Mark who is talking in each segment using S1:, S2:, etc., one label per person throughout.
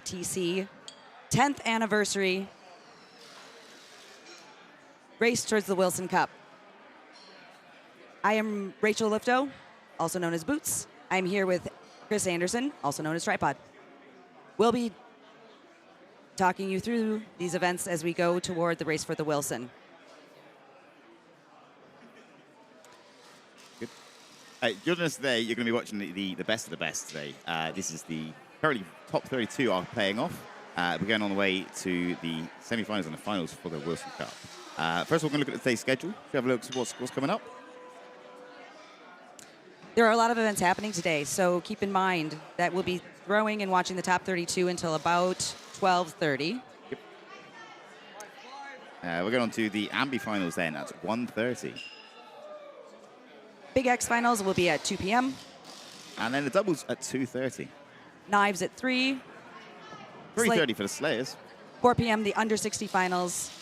S1: TC 10th anniversary race towards the Wilson Cup. I am Rachel Lifto, also known as Boots. I'm here with Chris Anderson, also known as Tripod. We'll be talking you through these events as we go toward the race for the Wilson.
S2: Good. You're just today, you're going to be watching the best of the best today. This is the currently top 32 are playing off. We're going on the way to the semi-finals and the finals for the Wilson Cup. First of all, we're going to look at today's schedule. Should we have a look at what's coming up?
S1: There are a lot of events happening today, so keep in mind that we'll be throwing and watching the top 32 until about 12:30.
S2: Yep. We're going on to the Ambi Finals then at 1:30.
S1: Big X Finals will be at 2 p.m.
S2: And then the doubles at 2:30.
S1: Knives at 3.
S2: 3:30 for the Slayers.
S1: 4 p.m. the under 60 finals.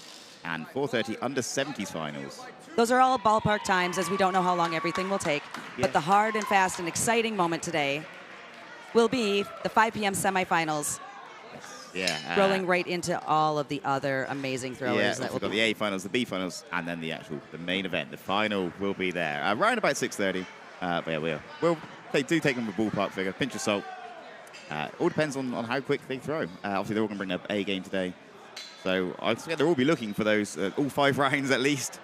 S2: And 4:30 under 70s finals.
S1: Those are all ballpark times, as we don't know how long everything will take.
S2: Yeah.
S1: But the hard and fast and exciting moment today will be the 5 p.m. semifinals.
S2: Yeah.
S1: Rolling right into all of the other amazing throwers.
S2: Yeah,
S1: that
S2: we've got the A finals, the B finals, and then the main event, the final will be there. Around about 6:30. But yeah, they do take them a ballpark figure, pinch of salt. All depends on how quick they throw. Obviously, they're all going to bring up A game today. So I expect they'll all be looking for those, all 5 rounds at least.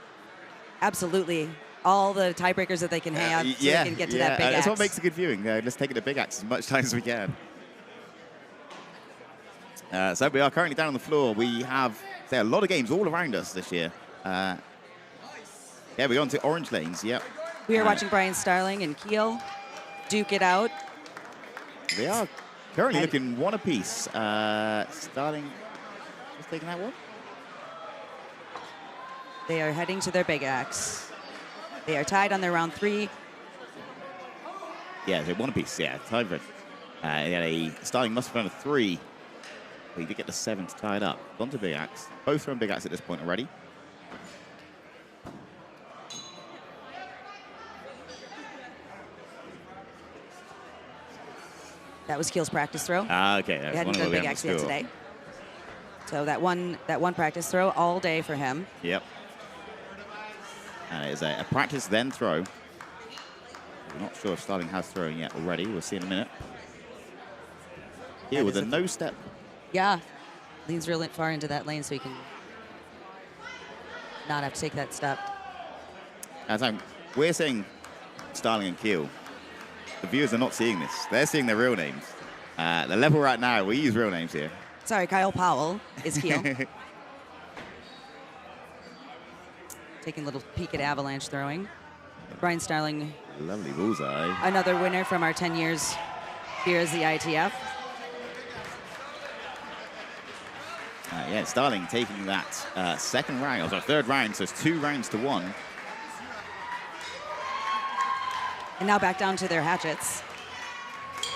S1: Absolutely. All the tiebreakers that they can have so they can get to that big axe.
S2: That's what makes a good viewing. Let's take it to big axe as much time as we can. So we are currently down on the floor. We have a lot of games all around us this year. Yeah, we're going to orange lanes. Yep.
S1: We are watching Brian Starling and Keel duke it out.
S2: They are currently looking one apiece. Starling just taking that one.
S1: They are heading to their big axe. They are tied on their round 3.
S2: Yeah, they're one apiece. Yeah, tied for Starling must have found a 3. But he did get the 7 to tie it up. On to big axe. Both are on big axe at this point already.
S1: That was Keel's practice throw.
S2: Okay.
S1: He hadn't done big axe yet today. So that one practice throw all day for him.
S2: Yep. And it is a practice then throw. We're not sure if Starling has thrown yet already. We'll see in a minute. Here with a no step.
S1: Yeah. Leans real far into that lane so he can not have to take that step.
S2: As we're saying Starling and Keel. The viewers are not seeing this. They're seeing their real names. The level right now, we use real names here.
S1: Sorry, Kyle Powell is Keel. Taking a little peek at avalanche throwing. Brian Starling.
S2: Lovely bullseye.
S1: Another winner from our 10 years here as the ITF.
S2: Yeah, Starling taking that second round, or sorry, third round, so it's 2 rounds to 1.
S1: And now back down to their hatchets.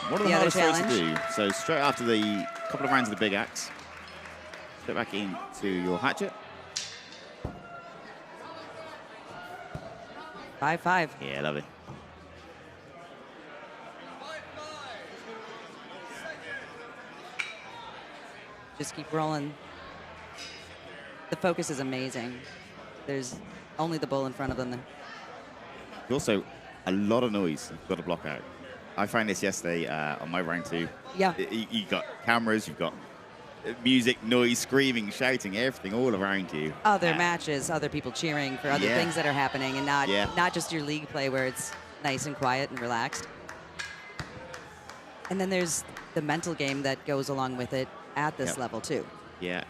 S2: What are the hardest throws to do? So straight after the couple of rounds of the big axe, straight back into your hatchet.
S1: 5-5.
S2: Yeah, lovely.
S1: Just keep rolling. The focus is amazing. There's only the bull in front of them.
S2: Also, a lot of noise you've got to block out. I found this yesterday on my round 2.
S1: Yeah.
S2: You've got cameras, you've got music, noise, screaming, shouting, everything all around you.
S1: Other matches, other people cheering for other things that are happening, and not just your league play where it's nice and quiet and relaxed. And then there's the mental game that goes along with it at this level too.
S2: Yeah.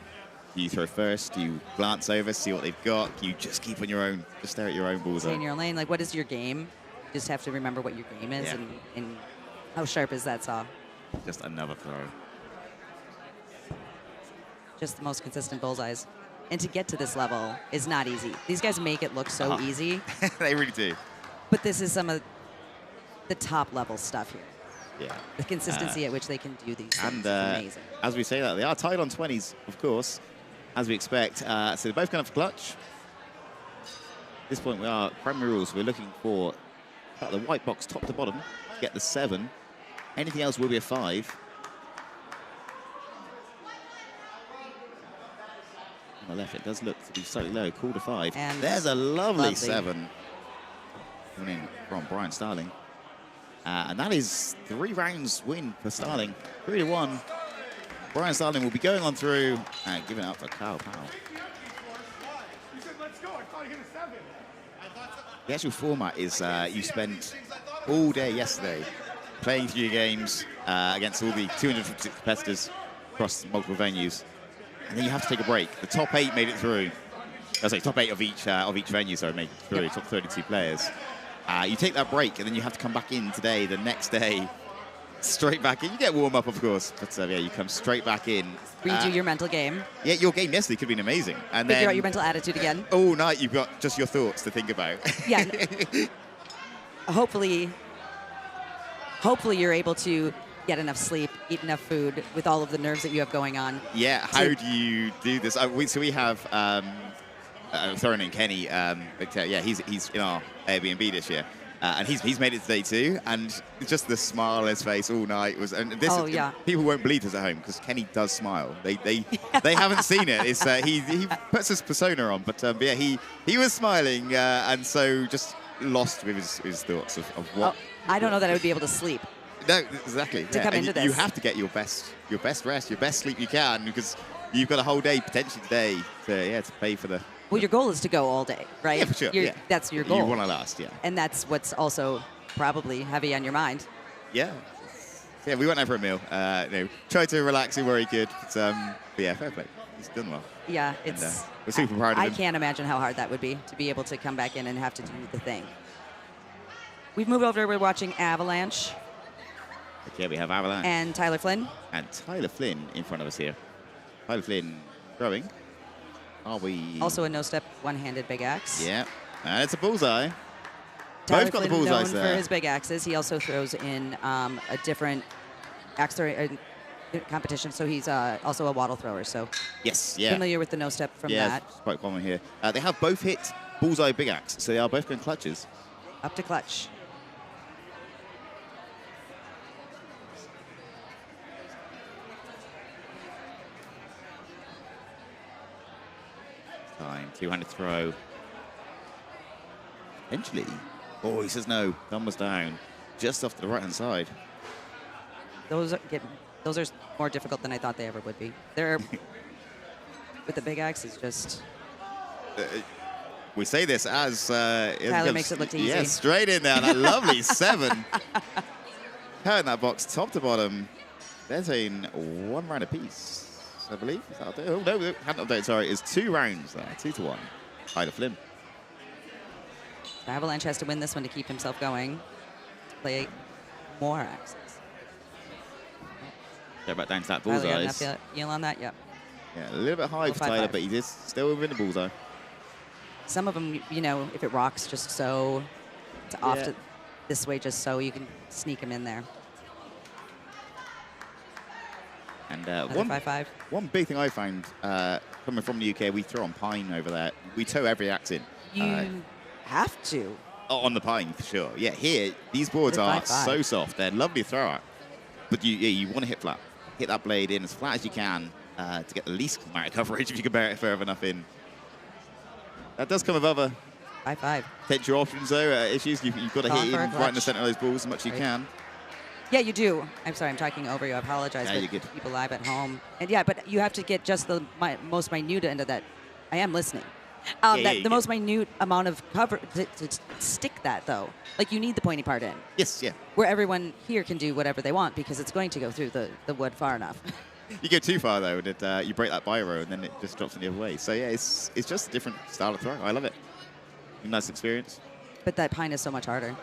S2: You throw first, you glance over, see what they've got, you just keep on your own, just stare at your own bullseye.
S1: Stay in your own lane. Like, what is your game? You just have to remember what your game is and how sharp is that saw.
S2: Just another throw.
S1: Just the most consistent bullseyes. And to get to this level is not easy. These guys make it look so easy.
S2: They really do.
S1: But this is some of the top level stuff here.
S2: Yeah.
S1: The consistency at which they can do these things
S2: and,
S1: is amazing.
S2: As we say that, they are tied on 20s, of course, as we expect. So they're both going to clutch. At this point, we are primary rules. We're looking for the white box top to bottom, get the 7. Anything else will be a 5. On the left, it does look to be slightly low. Call to 5.
S1: And
S2: there's a lovely 7 coming in from Brian Starling. And that is 3 rounds win for Starling. 3-1. Brian Starling will be going on through and giving it up for Kyle Powell. The actual format is you spent all day yesterday playing through your games against all the 256 competitors across multiple venues. And then you have to take a break. The top 8 made it through. Oh, sorry, top 8 of each venue, sorry, made it through. Top 32 players. You take that break, and then you have to come back in today, the next day, straight back in. You get warm up, of course, but yeah, you come straight back in.
S1: Redo your mental game.
S2: Yeah, your game yesterday could have been amazing. And
S1: Figure
S2: then
S1: out your mental attitude again.
S2: all night, you've got just your thoughts to think about.
S1: Yeah. Hopefully you're able to get enough sleep, eat enough food with all of the nerves that you have going on.
S2: Yeah, how do you do this? So we have throwing in Kenny. Yeah, he's in our Airbnb this year. And he's made it today too, and just the smile on his face all night was. And this, people won't believe this at home because Kenny does smile. They haven't seen it. It's he puts his persona on, but yeah, he was smiling, and so just lost with his thoughts of what.
S1: I don't know that I would be able to sleep.
S2: No, exactly.
S1: To come into this,
S2: you have to get your best rest, your best sleep you can, because you've got a whole day potentially today to pay for the.
S1: Well, your goal is to go all day, right?
S2: Yeah, for sure.
S1: That's your goal.
S2: You want to last, yeah.
S1: And that's what's also probably heavy on your mind.
S2: Yeah. Yeah, we went out for a meal. Tried to relax him where he could. But yeah, fair play. He's done well.
S1: Yeah, it's.
S2: We're super proud of him.
S1: I can't imagine how hard that would be to be able to come back in and have to do the thing. We've moved over. We're watching Avalanche.
S2: Okay, we have Avalanche.
S1: And Tyler Flynn.
S2: And Tyler Flynn in front of us here. Tyler Flynn throwing. Are we...
S1: Also a no-step, one-handed big axe.
S2: Yeah, and it's a bullseye.
S1: Tyler
S2: Both got
S1: Flynn,
S2: the bullseyes
S1: known
S2: there.
S1: for his big axes. He also throws in a different axe competition, so he's also a waddle thrower. So
S2: yes, yeah.
S1: Familiar with the no-step from that.
S2: It's quite common here. They have both hit bullseye big axe, so they are both going clutches.
S1: Up to clutch.
S2: Time, two-handed throw. Eventually. Oh, he says no. Thumb was down. Just off to the right-hand side.
S1: Those are more difficult than I thought they ever would be. They're with the big axe is just.
S2: We say this as
S1: Tyler makes it look easy.
S2: Yeah, straight in there. That lovely 7. Cutting that box top to bottom. They're saying 1 round apiece. I believe. Is that oh, no, hadn't updated, sorry. It's 2 rounds there, 2-1. Tyler Flynn.
S1: Avalanche has to win this one to keep himself going. Play more axes.
S2: Go back down to that
S1: Tyler got
S2: bullseye.
S1: enough yield on that? Yep.
S2: Yeah, a little bit high for Tyler, but he is still within the bullseye.
S1: Some of them, if it rocks just so, it's off to this way just so, you can sneak him in there.
S2: And
S1: 5-5.
S2: one big thing I found coming from the UK, we throw on pine over there. We tow every axe in.
S1: You have to.
S2: On the pine, for sure. Yeah, here, these boards are so soft. They're lovely to throw at. But you want to hit flat. Hit that blade in as flat as you can to get the least amount of coverage if you can bear it further enough in. That does come with other
S1: 5-5.
S2: potential options, though. Issues. You've got to hit in right in the center of those balls as much as you can.
S1: Yeah, you do. I'm sorry, I'm talking over you. I apologize.
S2: Yeah,
S1: but
S2: you're good.
S1: People live at home. And yeah, but you have to get just the most minute end of that. I am listening. The most minute amount of cover to stick that, though. Like, you need the pointy part in.
S2: Yes, yeah.
S1: Where everyone here can do whatever they want because it's going to go through the wood far enough.
S2: You go too far, though, and you break that biro, and then it just drops in the other way. So, yeah, it's just a different style of throw. I love it. Nice experience.
S1: But that pine is so much harder.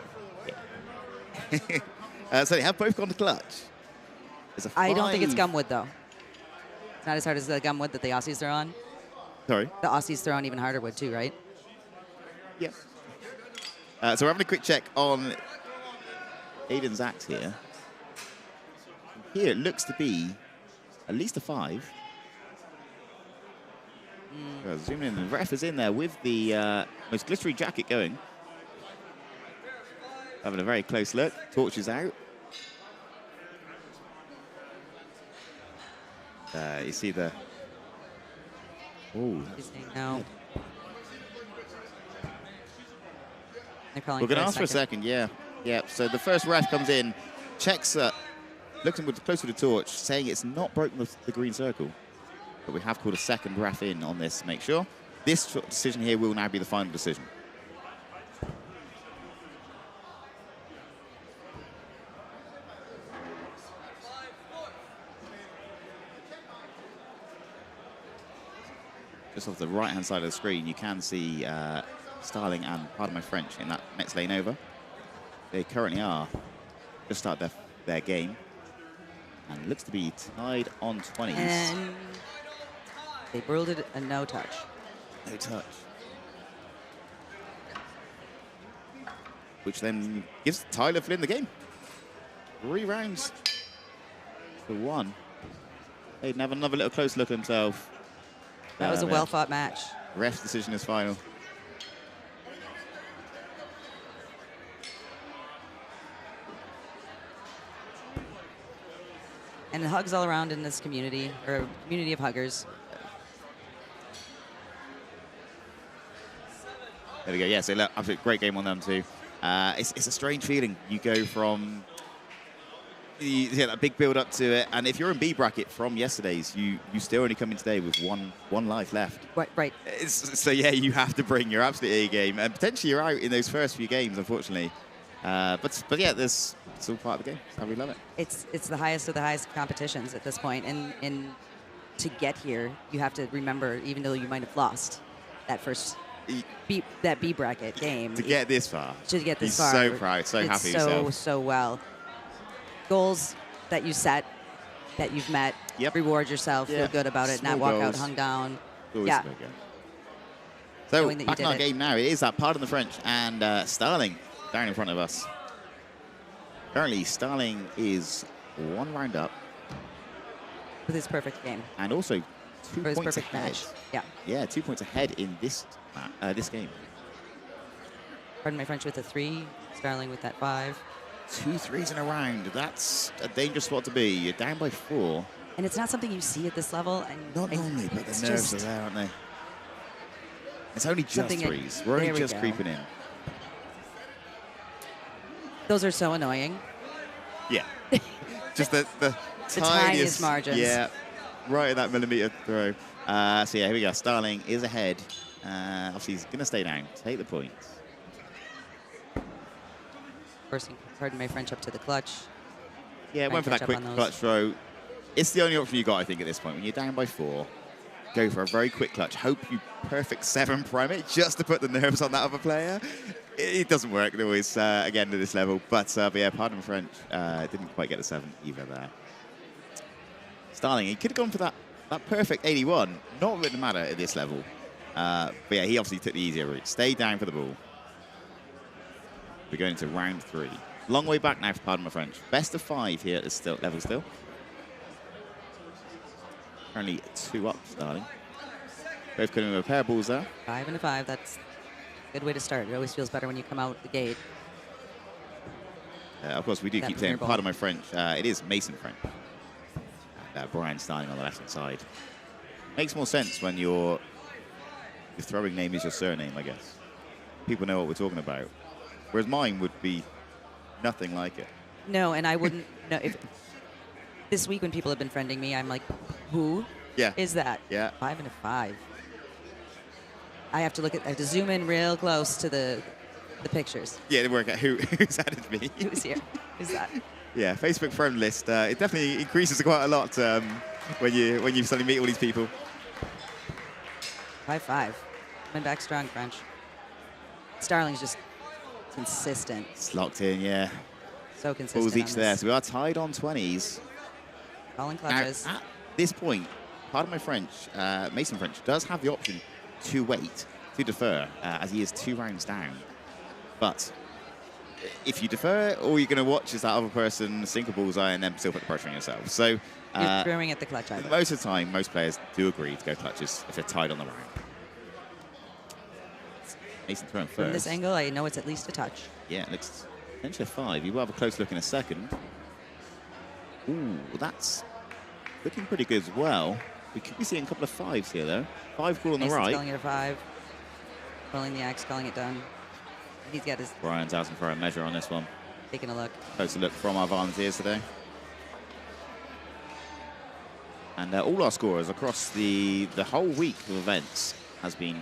S2: Yeah. So they have both gone to clutch.
S1: I don't think it's gumwood, though. It's not as hard as the gumwood that the Aussies throw on.
S2: Sorry?
S1: The Aussies throw on even harder wood, too, right?
S2: Yeah. So we're having a quick check on Aiden's axe here. Here it looks to be at least a 5. Zooming in, the ref is in there with the most glittery jacket going. Having a very close look. Torches out. You see the Oh,
S1: She's saying no. They're calling
S2: we're going to
S1: for
S2: ask for a second, yeah. Yeah, so the first ref comes in, checks, looks close to the torch, saying it's not broken the green circle. But we have called a second ref in on this to make sure. This decision here will now be the final decision. Just off the right-hand side of the screen, you can see Starling and, pardon my French, in that next lane over. They currently are just started their game. And looks to be tied on 20s.
S1: And they ruled it a no touch.
S2: No touch. Which then gives Tyler Flynn the game. 3 rounds to 1. They'd have another little close look himself.
S1: That was a well-fought match.
S2: Ref's decision is final.
S1: And hugs all around in this community, or community of huggers.
S2: There we go. Yeah, so look, absolutely great game on them too. It's a strange feeling. You go from that big build up to it, and if you're in B bracket from yesterday's, you still only come in today with one life left.
S1: Right.
S2: So yeah, you have to bring your absolute A game, and potentially you're out in those first few games, unfortunately. But yeah, it's all part of the game. That's how we love it.
S1: It's the highest of the highest competitions at this point, and to get here, you have to remember, even though you might have lost that first B bracket game,
S2: To get this far.
S1: He's far.
S2: So proud, so happy himself.
S1: So well. Goals that you set, that you've met.
S2: Yep.
S1: Reward yourself. Feel good about it.
S2: Small
S1: not walk out
S2: goals.
S1: hung down.
S2: Always
S1: Yeah.
S2: So
S1: Knowing that you
S2: back in
S1: did
S2: our
S1: it.
S2: game now, it is that Pardon the French and Starling down in front of us. Currently, Starling is 1 round up.
S1: With his perfect game.
S2: And also 2
S1: For his
S2: points
S1: perfect
S2: ahead.
S1: match. Yeah.
S2: Yeah, 2 points ahead in this game.
S1: Pardon my French with a 3. Starling with that 5.
S2: 2 threes in a round. That's a dangerous spot to be. You're down by 4.
S1: And it's not something you see at this level. And
S2: Not normally, but
S1: it's
S2: the nerves are
S1: just
S2: there, aren't they? It's only just
S1: something
S2: 3s. We're only
S1: there we
S2: just
S1: go.
S2: creeping in.
S1: Those are so annoying.
S2: Yeah. Just the
S1: tiniest margins.
S2: Yeah, right at that millimeter throw. So yeah, here we go. Starling is ahead. Obviously, he's going to stay down, take the points.
S1: Forcing, pardon my French, up to the clutch.
S2: Yeah,
S1: Try
S2: went for
S1: and
S2: that
S1: catch
S2: quick
S1: up on those.
S2: clutch throw. It's the only option you got, I think, at this point. When you're down by 4, go for a very quick clutch. Hope you perfect 7 prime it just to put the nerves on that other player. It doesn't work always, again, to this level. But yeah, pardon my French, didn't quite get the 7 either there. Starling, he could have gone for that perfect 81. Not really matter at this level. But yeah, he obviously took the easier route. Stay down for the ball. We're going to round 3. Long way back now for pardon my French. Best of 5 here at this level still. Currently 2 up, Starling. Both coming with a pair of balls there.
S1: 5 and a 5. That's a good way to start. It always feels better when you come out the gate.
S2: Of course, we do
S1: That
S2: keep
S1: premier
S2: saying
S1: ball.
S2: pardon my French. It is Mason French. Brian Starling on the left-hand side. Makes more sense when your throwing name is your surname, I guess. People know what we're talking about. Whereas mine would be nothing like it.
S1: No, and I wouldn't know if this week when people have been friending me, I'm like, who
S2: Yeah.
S1: is that?
S2: Yeah.
S1: 5 and a 5. I have to zoom in real close to the pictures.
S2: Yeah, to work out who's added me.
S1: Who's here? Who's that?
S2: Yeah, Facebook friend list. It definitely increases quite a lot when you suddenly meet all these people.
S1: 5-5. Coming back strong, French. Starling's just consistent.
S2: It's locked in, yeah.
S1: So consistent.
S2: Balls each
S1: on
S2: there.
S1: this.
S2: So we are tied on 20s.
S1: Calling
S2: Now,
S1: clutches.
S2: at this point, pardon my French, Mason French does have the option to wait, to defer, as he is 2 rounds down. But if you defer, all you're going to watch is that other person sink a bullseye and then still put the pressure on yourself. So
S1: You're throwing at the clutch either.
S2: most of the time, most players do agree to go clutches if they're tied on the round. Mason throwing first.
S1: From this angle, I know it's at least a touch.
S2: Yeah, it looks potentially a 5. You will have a close look in a second. Ooh, that's looking pretty good as well. We could be seeing a couple of 5s here, though. 5 cool on the
S1: Mason's
S2: right.
S1: calling it a 5. Rolling the X, calling it done. He's got his...
S2: Brian's asking for a measure on this one.
S1: Taking a look.
S2: Closer look from our volunteers today. And all our scorers across the whole week of events has been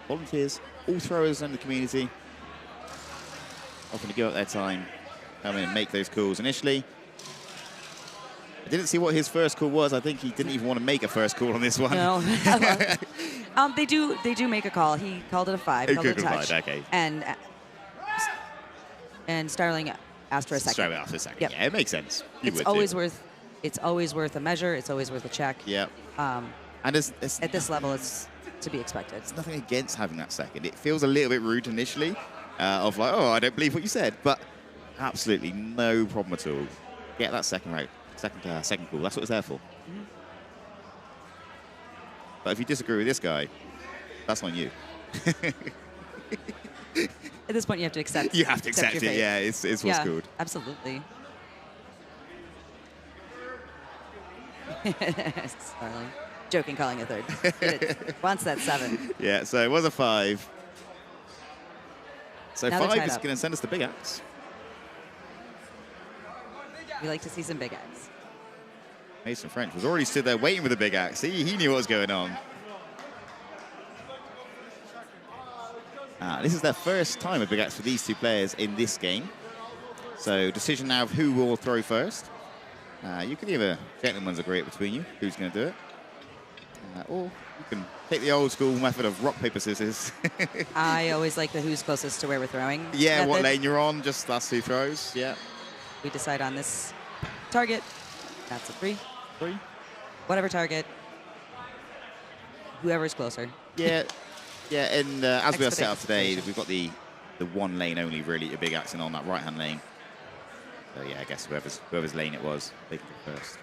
S2: volunteers, all throwers in the community. Often to give up their time, come in and make those calls. Initially, I didn't see what his first call was. I think he didn't even want to make a first call on this one.
S1: No. They do make a call. He called it a 5. Called it a touch.
S2: Okay.
S1: And Starling asked for a second.
S2: Straight after a second.
S1: Yep.
S2: Yeah, it makes sense.
S1: It's always worth a measure. It's always worth a check.
S2: Yeah. And
S1: at this level, it's to be expected.
S2: There's nothing against having that second. It feels a little bit rude initially, of like, oh, I don't believe what you said, but absolutely no problem at all. Get that second right, second call. That's what it's there for.
S1: Mm-hmm.
S2: But if you disagree with this guy, that's on you.
S1: At this point, you have to accept.
S2: You have to accept
S1: your
S2: it.
S1: fate.
S2: Yeah, it's what's called.
S1: Absolutely. Starling. Joking, calling a 3rd. Wants that 7.
S2: Yeah, so it was a 5. So
S1: Now they're
S2: 5
S1: tied
S2: is
S1: up.
S2: going to send us the big axe.
S1: We like to see some big X.
S2: Mason French was already stood there waiting for the big axe. He knew what was going on. This is their first time a big axe for these 2 players in this game. So decision now of who will throw first. You can either gentlemen's agree between you who's going to do it. Or you can take the old school method of rock, paper, scissors.
S1: I always like the who's closest to where we're throwing.
S2: Yeah,
S1: method.
S2: what lane you're on, just that's who throws. Yeah.
S1: We decide on this target. That's a 3.
S2: 3.
S1: Whatever target. Whoever's closer.
S2: Yeah. Yeah, and as we are set up today,
S1: Expedition.
S2: we've got the 1 lane only, really, a big axe on that right-hand lane. So yeah, I guess whoever's lane it was, they can go first.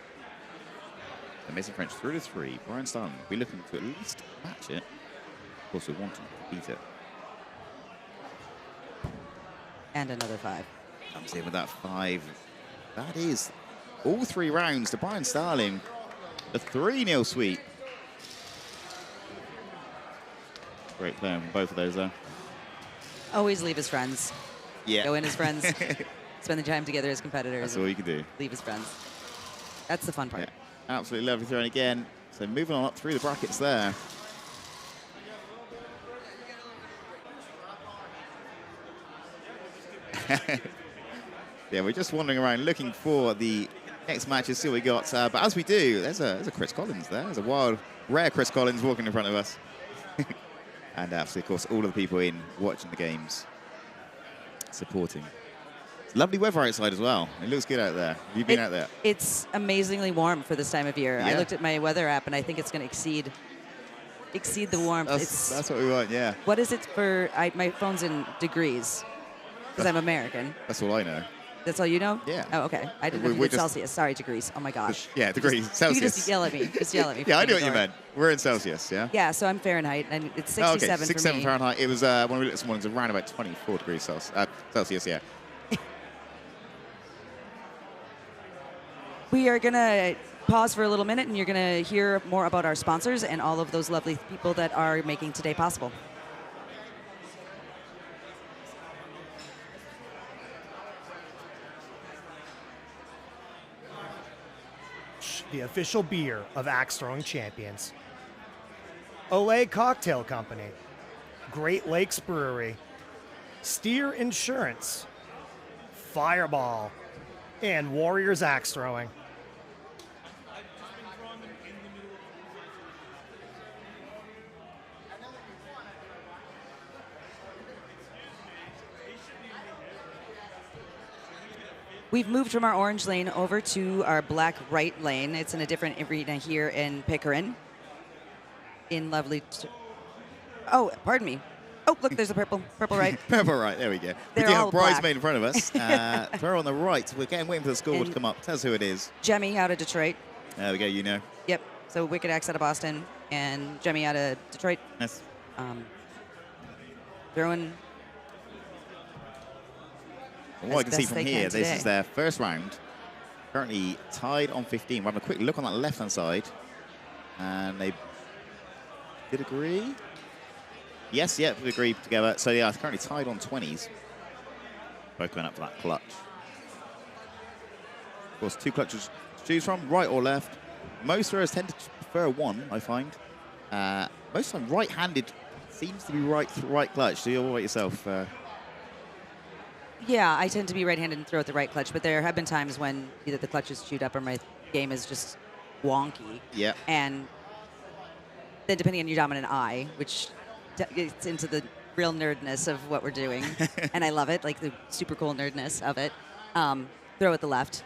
S2: So Mason French through to 3. Brian Starling will be looking to at least match it. Of course, we want to beat it.
S1: And another 5.
S2: Comes in with that 5. That is all 3 rounds to Brian Starling. A 3-0 sweep. Great play on both of those, though.
S1: Always leave his friends.
S2: Yeah.
S1: Go in as friends. Spend the time together as competitors.
S2: That's all you can do.
S1: Leave as friends. That's the fun part.
S2: Yeah. Absolutely lovely throwing again. So moving on up through the brackets there. Yeah, we're just wandering around looking for the next matches, see what we got. But as we do, there's a Chris Collins there. There's a wild, rare Chris Collins walking in front of us. And absolutely, of course, all of the people in watching the games, supporting. It's lovely weather outside as well. It looks good out there. Have you been out there?
S1: It's amazingly warm for this time of year.
S2: Yeah.
S1: I looked at my weather app, and I think it's going to exceed the warmth.
S2: That's what we want, yeah.
S1: What is it for? My phone's in degrees because I'm American.
S2: That's all I know.
S1: That's all you know?
S2: Yeah.
S1: Oh, okay. I didn't know you did Celsius. Sorry, degrees. Oh, my gosh.
S2: Yeah, degrees. Celsius.
S1: You just yell at me. Just yell at me.
S2: Yeah, I knew what you meant. We're in Celsius, yeah?
S1: Yeah, so I'm Fahrenheit, and it's 67
S2: oh, okay.
S1: for
S2: 67
S1: me.
S2: Fahrenheit. It was, when we looked this morning, it was around about 24 degrees Celsius, yeah.
S1: We are going to pause for a little minute, and you're going to hear more about our sponsors and all of those lovely people that are making today possible.
S3: The official beer of axe throwing champions. Olay Cocktail Company, Great Lakes Brewery, Steer Insurance, Fireball, and Warriors Axe Throwing.
S1: We've moved from our orange lane over to our black right lane. It's in a different arena here in Pickering. In lovely... Oh, pardon me. Oh, look, there's a purple right.
S2: Purple right, there we go.
S1: They're
S2: we do
S1: all
S2: have Bridesmaid
S1: black.
S2: in front of us. Throw on the right. We're waiting for the scoreboard to come up. Tell us who it is.
S1: Jemmy out of Detroit.
S2: There we go, you know.
S1: Yep. So Wicked Axe out of Boston and Jemmy out of Detroit.
S2: Yes.
S1: Throwing...
S2: From what I can see
S1: best
S2: from
S1: they
S2: here,
S1: can
S2: this
S1: today.
S2: is their first round. Currently tied on 15. We're having a quick look on that left-hand side. And they did agree. Yes, yeah, we agreed together. So yeah, it's currently tied on 20s. Both going up for that clutch. Of course, 2 clutches to choose from, right or left. Most throwers tend to prefer one, I find. Most of the time, right-handed seems to be right clutch. So you're right yourself.
S1: Yeah, I tend to be right-handed and throw at the right clutch, but there have been times when either the clutch is chewed up or my game is just wonky.
S2: Yeah.
S1: And then depending on your dominant eye, which gets into the real nerdness of what we're doing, and I love it, like the super cool nerdness of it, throw at the left,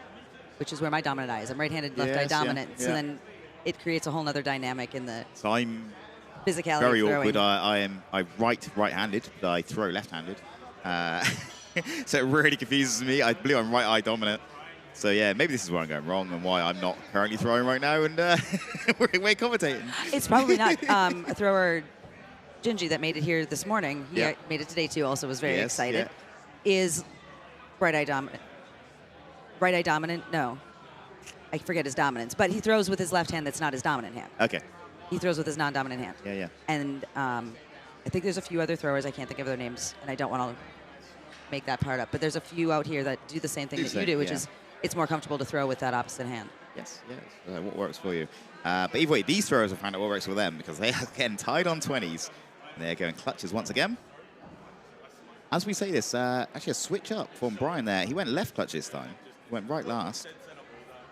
S1: which is where my dominant eye is. I'm right-handed, left eye dominant.
S2: Yeah.
S1: So then it creates a whole other dynamic in the
S2: So I'm
S1: physicality
S2: very
S1: of throwing.
S2: awkward. I'm right-handed, but I throw left-handed. So it really confuses me. I believe I'm right eye dominant. So yeah, maybe this is where I'm going wrong and why I'm not currently throwing right now, and we're commentating.
S1: It's probably not a thrower, Gingy, that made it here this morning. He made it today too. Also was very excited. Is right eye dominant. Right eye dominant? No, I forget his dominance. But he throws with his left hand. That's not his dominant hand.
S2: Okay.
S1: He throws with his non-dominant hand.
S2: Yeah.
S1: And I think there's a few other throwers. I can't think of their names, and I don't want to make that part up. But there's a few out here that do the same thing that you do, which is it's more comfortable to throw with that opposite hand.
S2: Yes. What works for you? But either way, these throwers have found out what works for them because they are getting tied on 20s. And they're going clutches once again. As we say this, actually a switch up from Brian there. He went left clutch this time. He went right last.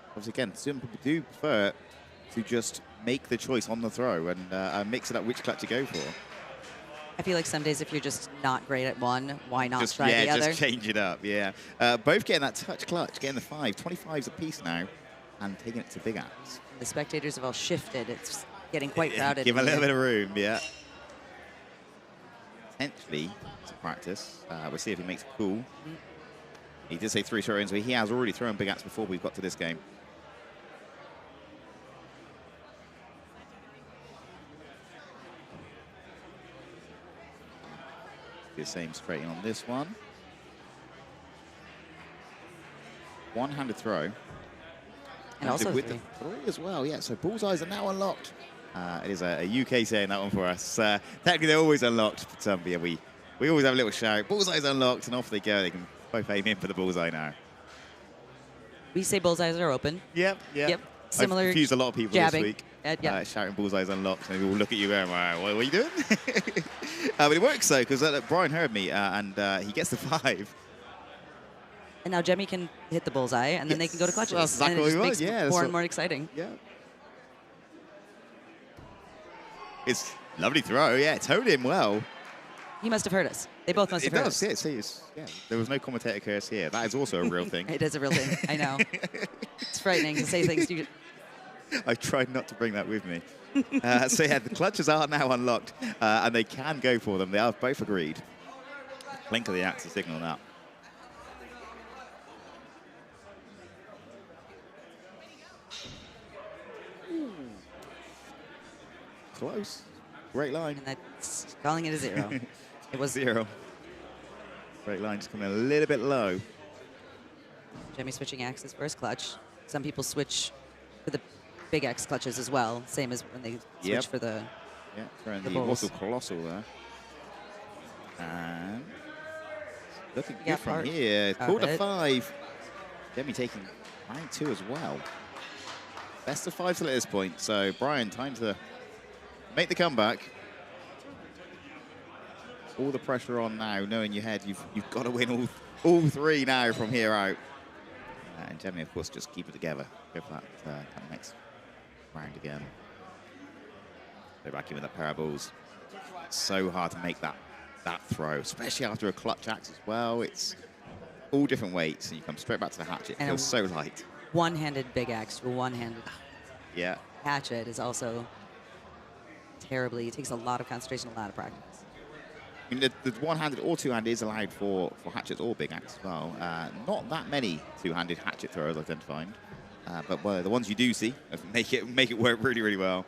S2: Obviously, again, some people do prefer to just make the choice on the throw and mix it up which clutch to go for.
S1: I feel like some days if you're just not great at one, why not try the other?
S2: Yeah, just change it up, yeah. Both getting that touch clutch, getting the 25s apiece now, and taking it to big axe.
S1: The spectators have all shifted. It's getting quite crowded.
S2: Give a little bit of room, yeah. Potentially to practice. We'll see if he makes it cool. Mm-hmm. He did say 3 throw-ins, but he has already thrown big axe before we've got to this game. The same straight in on this one. One-handed throw.
S1: And also
S2: with the 3 as well, yeah. So bullseyes are now unlocked. It is a UK saying that one for us. Technically, they're always unlocked, but yeah, we always have a little shout. Bullseyes unlocked, and off they go. They can both aim in for the bullseye now.
S1: We say bullseyes are open.
S2: Yep.
S1: Similar.
S2: I've confused a lot of people
S1: jabbing.
S2: this week.
S1: Yeah.
S2: Shouting bullseyes unlocked, and they all look at you going, "What are you doing?" But it works though, because Brian heard me, and he gets the 5.
S1: And now Jemmy can hit the bullseye, and then they can go to clutches.
S2: That's exactly
S1: and it just
S2: what
S1: makes it more and more exciting.
S2: Yeah. It's lovely throw. Yeah, it's honed him well.
S1: He must have heard us. They both must have heard us.
S2: Yeah, there was no commentator curse here. That is also a real thing.
S1: It is a real thing. I know. It's frightening to say things.
S2: I tried not to bring that with me. So yeah, the clutches are now unlocked, and they can go for them. They have both agreed. Blink of the axe to signal that. Close. Great line.
S1: And that's calling it a 0. It was
S2: 0. Great line, just coming a little bit low.
S1: Jemmy switching axes for his clutch. Some people switch for the big X clutches as well, same as when they switch for the
S2: throwing the
S1: bulls.
S2: Immortal Colossal there. And looking good from here. Quarter 5. Jemmy taking round 2 as well. Best of 5 till at this point. So Brian, time to make the comeback. All the pressure on now, knowing in your head you've got to win all 3 now from here out. And Jemmy, of course, just keep it together. Go for that next round again. Go back in with the parables. So hard to make that throw, especially after a clutch axe as well. It's all different weights, and you come straight back to the hatchet. It feels so light.
S1: One-handed big axe to a one-handed hatchet is also terribly. It takes a lot of concentration, a lot of practice.
S2: I mean, the one-handed or two-handed is allowed for hatchets or big axe as well. Not that many two-handed hatchet throwers I tend to find, but the ones you do see make it work really, really well.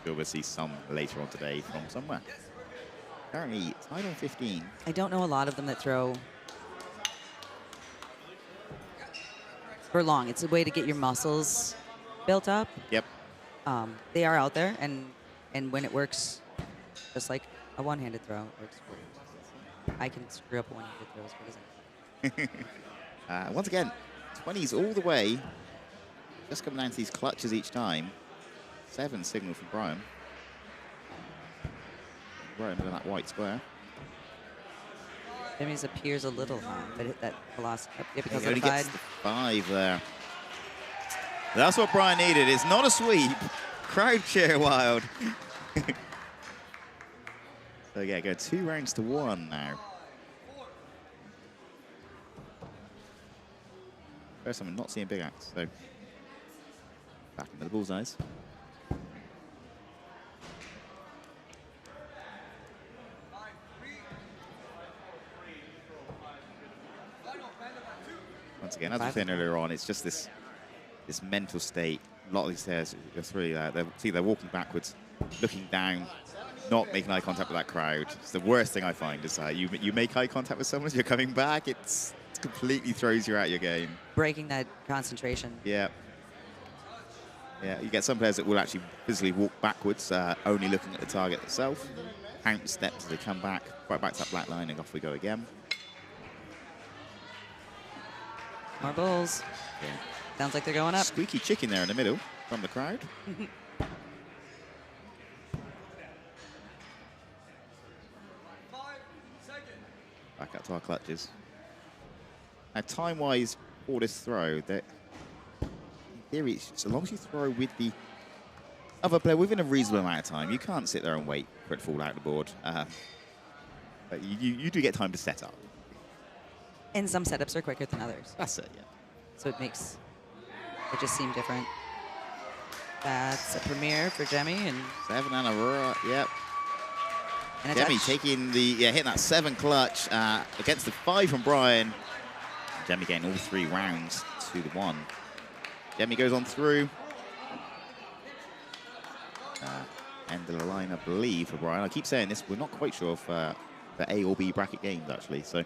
S2: You'll see some later on today from somewhere. Apparently, tied on 15.
S1: I don't know a lot of them that throw for long. It's a way to get your muscles built up.
S2: Yep.
S1: They are out there, and when it works, just like a one-handed throw, it works great. I can screw up a one-handed throw as good as I
S2: Once again, 20s all the way. Just coming down to these clutches each time. 7 signal from Brian. Right under that white square.
S1: Jimmy's appears a little high, but that velocity, because
S2: He
S1: of
S2: only
S1: the
S2: gets the 5 there. That's what Brian needed. It's not a sweep. Crowd cheer wild. So yeah, go 2 rounds to 1 now. First time I'm not seeing big axe, so back into the bullseyes. Once again, as we said earlier on, it's just this mental state. A lot of these stairs, it's really, they're walking backwards, looking down, not making eye contact with that crowd. It's the worst thing I find is you make eye contact with someone as you're coming back, it completely throws you out your game.
S1: breaking that concentration.
S2: Yeah. Yeah, you get some players that will actually physically walk backwards, only looking at the target itself. Count the steps as they come back, right back to that black line, and off we go again.
S1: More bulls.
S2: Yeah.
S1: Sounds like they're going up.
S2: Squeaky chicken there in the middle from the crowd. Back up to our clutches. Now, time-wise for this throw, that in theory, as long as you throw with the other player within a reasonable amount of time, you can't sit there and wait for it to fall out of the board. But you do get time to set up.
S1: And some setups are quicker than others.
S2: That's it, yeah.
S1: So it makes it just seem different. That's a premiere for Jemmy. And
S2: 7 and a row, yep.
S1: a
S2: Jemmy
S1: touch.
S2: taking the, hitting that 7 clutch against the 5 from Brian. Jemmy getting all 3 rounds to the 1. Jemmy goes on through. End of the line, I believe, for Brian. I keep saying this, we're not quite sure if the A or B bracket games, actually. So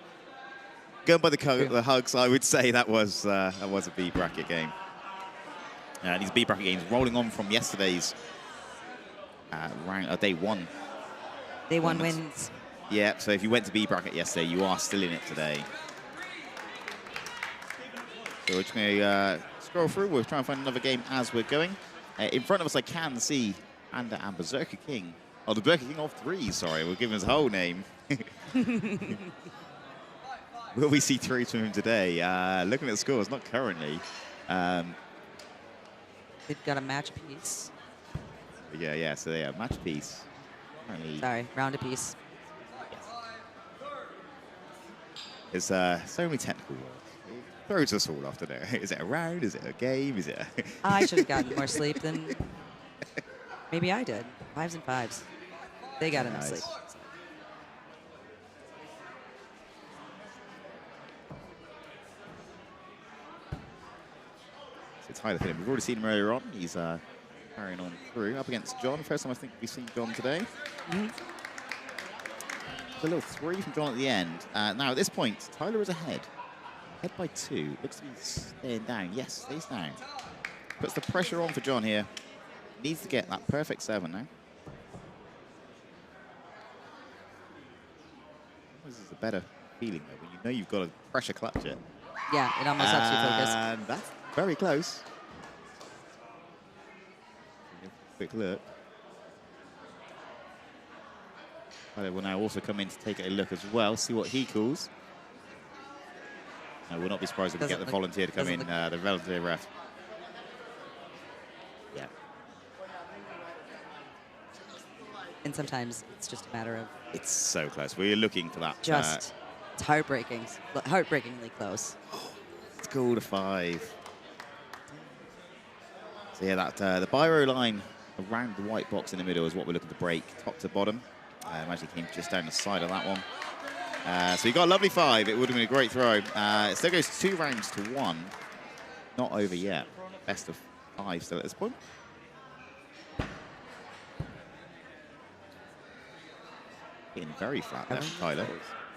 S2: going by the hugs, I would say that was a B bracket game. These B bracket games rolling on from yesterday's day 1.
S1: Day 1 wins.
S2: Yeah, so if you went to B bracket yesterday, you are still in it today. So we're just going to scroll through. We'll try and find another game as we're going. In front of us, I can see Panda and Berserker King. Oh, the Berserker King of 3, sorry. We're giving his whole name. Will we see through to him today? Looking at the scores, not currently.
S1: They've got a match piece.
S2: Yeah, so they are match piece. Apparently,
S1: Sorry, round apiece.
S2: there's so many technical words. It throws us all off today. Is it a round? Is it a game? Is it a...
S1: I should have gotten more sleep than maybe I did. 5s and 5s. They got enough sleep.
S2: It's Tyler Phillip. We've already seen him earlier on. He's carrying on through. Up against John. First time I think we've seen John today. A little 3 from John at the end. Now, at this point, Tyler is ahead. Ahead by 2. Looks to be staying down. Yes, stays down. Puts the pressure on for John here. Needs to get that perfect 7 now. This is a better feeling, though, when you know you've got to pressure clutch it.
S1: Yeah, it almost helps you focus.
S2: And that's very close. Quick look. Tyler will now also come in to take a look as well, see what he calls. No, we'll not be surprised if we get the volunteer to come in, the volunteer ref. Yeah.
S1: And sometimes it's just a matter of
S2: It's so close. We're looking for that.
S1: it's heartbreakingly close.
S2: It's called a 5. So yeah, that the biro line around the white box in the middle is what we're looking to break, top to bottom. Imagine he came just down the side of that one. So you got a lovely 5. It would have been a great throw. It still goes 2 rounds to 1. Not over yet. Best of 5 still at this point. Getting very flat there from Tyler.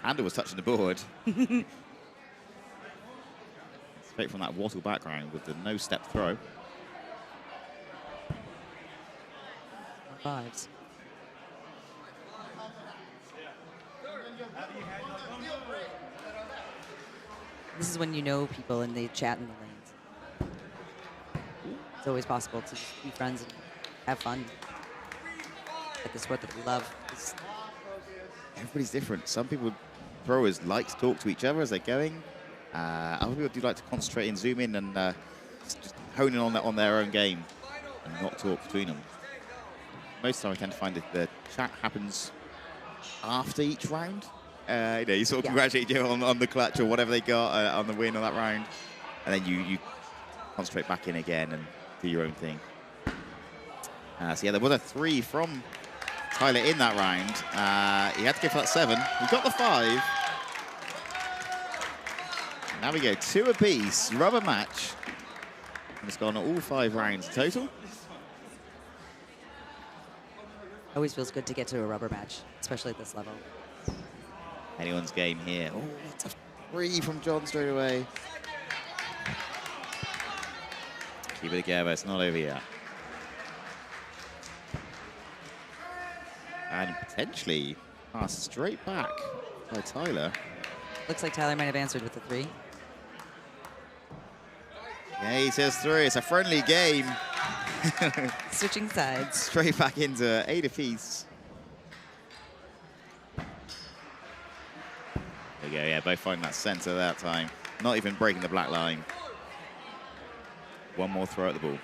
S2: Ander was touching the board. Straight from that wattle background with the no-step throw.
S1: fives. This is when you know people and they chat in the lanes. It's always possible to just be friends and have fun at the sport that we love.
S2: Everybody's different. Some people, throwers, like to talk to each other as they're going. Other people do like to concentrate and zoom in and just hone in on their own game and not talk between them. Most of the time I tend to find that the chat happens after each round. You sort of congratulate you on the clutch or whatever they got on the win on that round. And then you concentrate back in again and do your own thing. So yeah, there was a 3 from Tyler in that round. He had to go for that 7. He got the 5. Now we go 2 apiece, rubber match. And it's gone all 5 rounds total.
S1: Always feels good to get to a rubber match, especially at this level.
S2: Anyone's game here. Oh, it's a 3 from John straight away. Keep it together, it's not over yet. And potentially pass straight back by Tyler.
S1: Looks like Tyler might have answered with the 3.
S2: Yeah, he says 3. It's a friendly game.
S1: Switching sides.
S2: Straight back into 8 apiece. There you go, yeah, both finding that center that time. Not even breaking the black line. One more throw at the ball.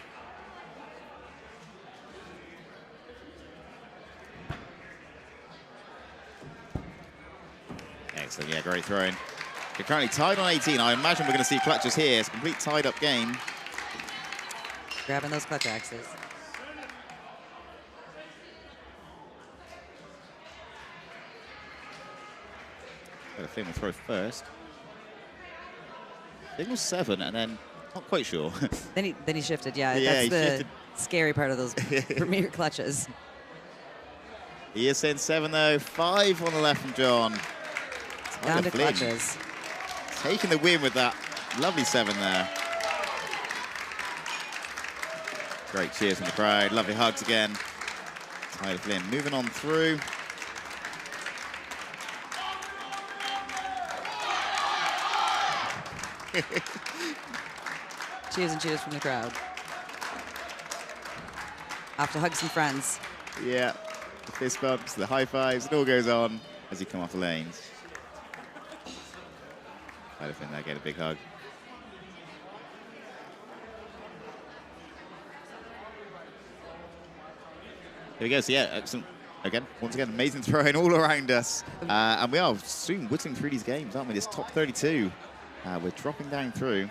S2: Excellent, yeah, great throwing. You're currently tied on 18. I imagine we're going to see clutches here. It's a complete tied-up game.
S1: Grabbing those clutch axes.
S2: Got a Flynn will throw first. I think it was 7, and then not quite sure.
S1: Then he shifted, yeah.
S2: Yeah,
S1: That's
S2: he
S1: the
S2: shifted.
S1: scary part of those premier clutches.
S2: He is saying 7 though. 5 on the left from John.
S1: Down to
S2: Flynn
S1: clutches.
S2: taking the win with that lovely 7 there. Great cheers from the crowd. Lovely hugs again. Tyler Flynn moving on through.
S1: Cheers and cheers from the crowd. Off to hug some friends.
S2: Yeah, the fist bumps, the high fives, it all goes on as you come off the lanes. Tyler Flynn there, get a big hug. Here we go, so yeah, excellent. Again, once again, amazing throwing all around us. And we are soon whittling through these games, aren't we? This top 32. We're dropping down through.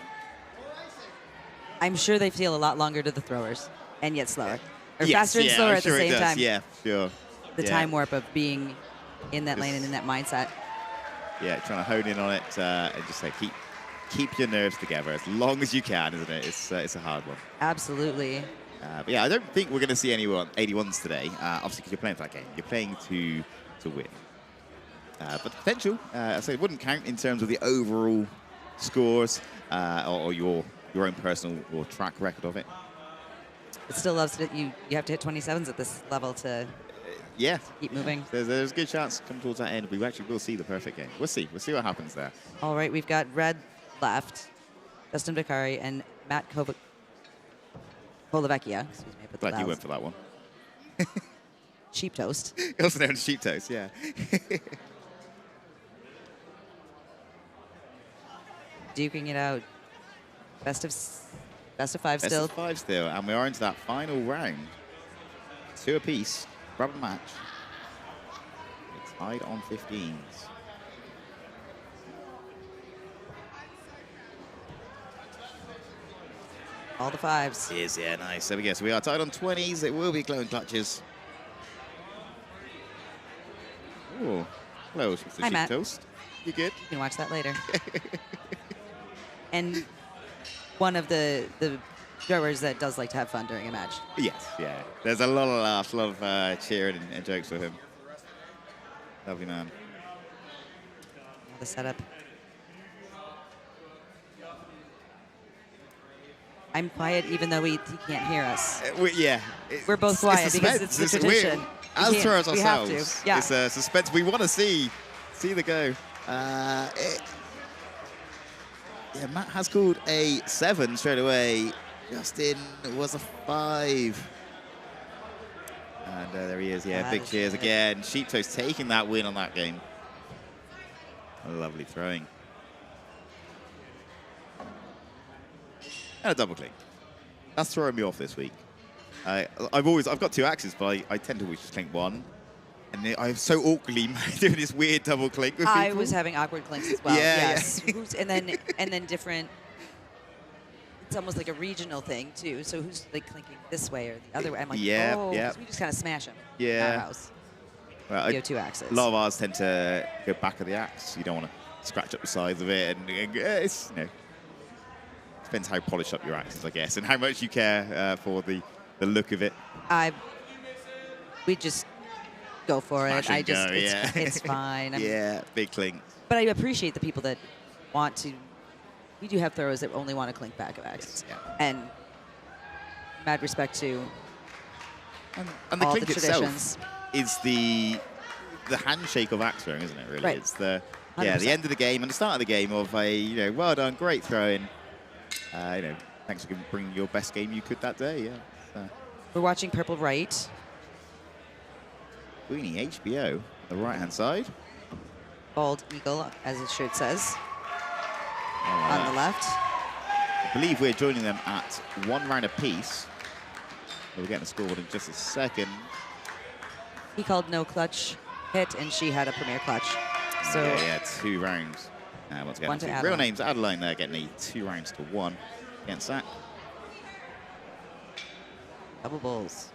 S1: I'm sure they feel a lot longer to the throwers, and yet slower. Or
S2: Yes,
S1: faster and
S2: yeah,
S1: slower
S2: I'm
S1: at
S2: sure
S1: the
S2: it
S1: same
S2: does.
S1: time.
S2: Yeah, sure.
S1: The
S2: Yeah.
S1: time warp of being in that lane and in that mindset.
S2: Yeah, trying to hone in on it and just say keep your nerves together as long as you can, isn't it? It's a hard one.
S1: Absolutely.
S2: But yeah, I don't think we're going to see anyone 81s today. Obviously, because you're playing for that game, you're playing to win. But the potential, I say, it wouldn't count in terms of the overall scores or your own personal or track record of it.
S1: It still loves it. You have to hit 27s at this level to
S2: Yeah,
S1: keep moving.
S2: there's a good chance come towards that end. We actually will see the perfect game. We'll see what happens there.
S1: All right, we've got red left, Dustin Vicari and Matt Polavecchia. Excuse me, I put the
S2: Glad you
S1: vowels.
S2: went for that one.
S1: Sheep toast.
S2: Also known as sheep toast, yeah.
S1: Duking it out. Best of 5
S2: Best
S1: still.
S2: of 5 still, and we are into that final round. 2 apiece, rubber match. We're tied on 15s.
S1: All the 5s.
S2: Is yeah, nice. There we go. So we are tied on 20s. It will be glowing clutches. Oh, hello, Mr.
S1: Hi,
S2: Sheep
S1: Matt.
S2: Toast. You good?
S1: You can watch that later. And one of the throwers that does like to have fun during a match.
S2: Yes, yeah. There's a lot of laughs, a lot of cheering and jokes for him. Lovely man.
S1: The setup. I'm quiet even though he can't hear us.
S2: Yeah.
S1: We're both quiet because it's the tradition.
S2: As throwers
S1: we have
S2: ourselves,
S1: to. Yeah.
S2: it's a suspense. We want to see the go. Yeah, Matt has called a 7 straight away. Justin was a 5. And there he is. Yeah, big cheers
S1: good.
S2: again. Sheeptoes taking that win on that game. Lovely throwing. And a double clink. That's throwing me off this week. I've got 2 axes, but I tend to always just clink one. And I'm so awkwardly doing this weird double clink with
S1: I
S2: people.
S1: was having awkward clinks as well.
S2: Yeah,
S1: yes. And then different. It's almost like a regional thing too. So who's like clinking this way or the other way? I'm like,
S2: Yeah,
S1: oh,
S2: yeah.
S1: 'cause we just kind of smash them.
S2: Yeah.
S1: In our house.
S2: Well,
S1: You have 2 axes.
S2: A lot of ours tend to go back of the axe. You don't want to scratch up the sides of it, and it's depends how polished up your axe is, I guess, and how much you care for the look of it.
S1: We just go for
S2: Smash
S1: it.
S2: and go, yeah.
S1: It's fine.
S2: Yeah, big clink.
S1: But I appreciate the people that want to. We do have throwers that only want to clink back of axes.
S2: Yeah.
S1: And mad respect to
S2: And the
S1: all
S2: clink
S1: the
S2: itself
S1: traditions.
S2: is the handshake of axe throwing, isn't it? Really,
S1: Right.
S2: it's the
S1: 100%.
S2: the end of the game and the start of the game of a well done, great throwing. Thanks for bringing your best game you could that day. Yeah. So.
S1: We're watching Purple Right.
S2: Queenie HBO on the right hand side.
S1: Bald Eagle, as his shirt says,
S2: Oh,
S1: on the left.
S2: I believe we're joining them at 1 round apiece. We're getting a scoreboard in just a second.
S1: He called no clutch hit, and she had a premier clutch. So
S2: yeah, 2 rounds. Once again,
S1: One to
S2: real
S1: Adeline.
S2: names Adeline there getting a 2 rounds to 1 against that.
S1: double bulls.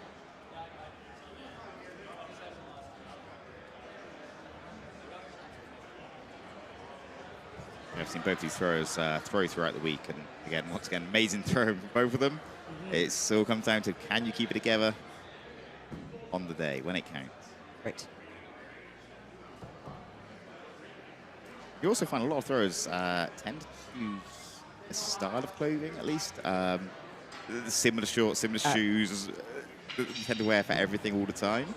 S2: I've seen both these throwers throw throughout the week, and again, once again, amazing throw from both of them. It still comes down to can you keep it together on the day when it counts.
S1: Right.
S2: You also find a lot of throwers tend to use a style of clothing, at least. Similar shorts, similar shoes, that you tend to wear for everything all the time.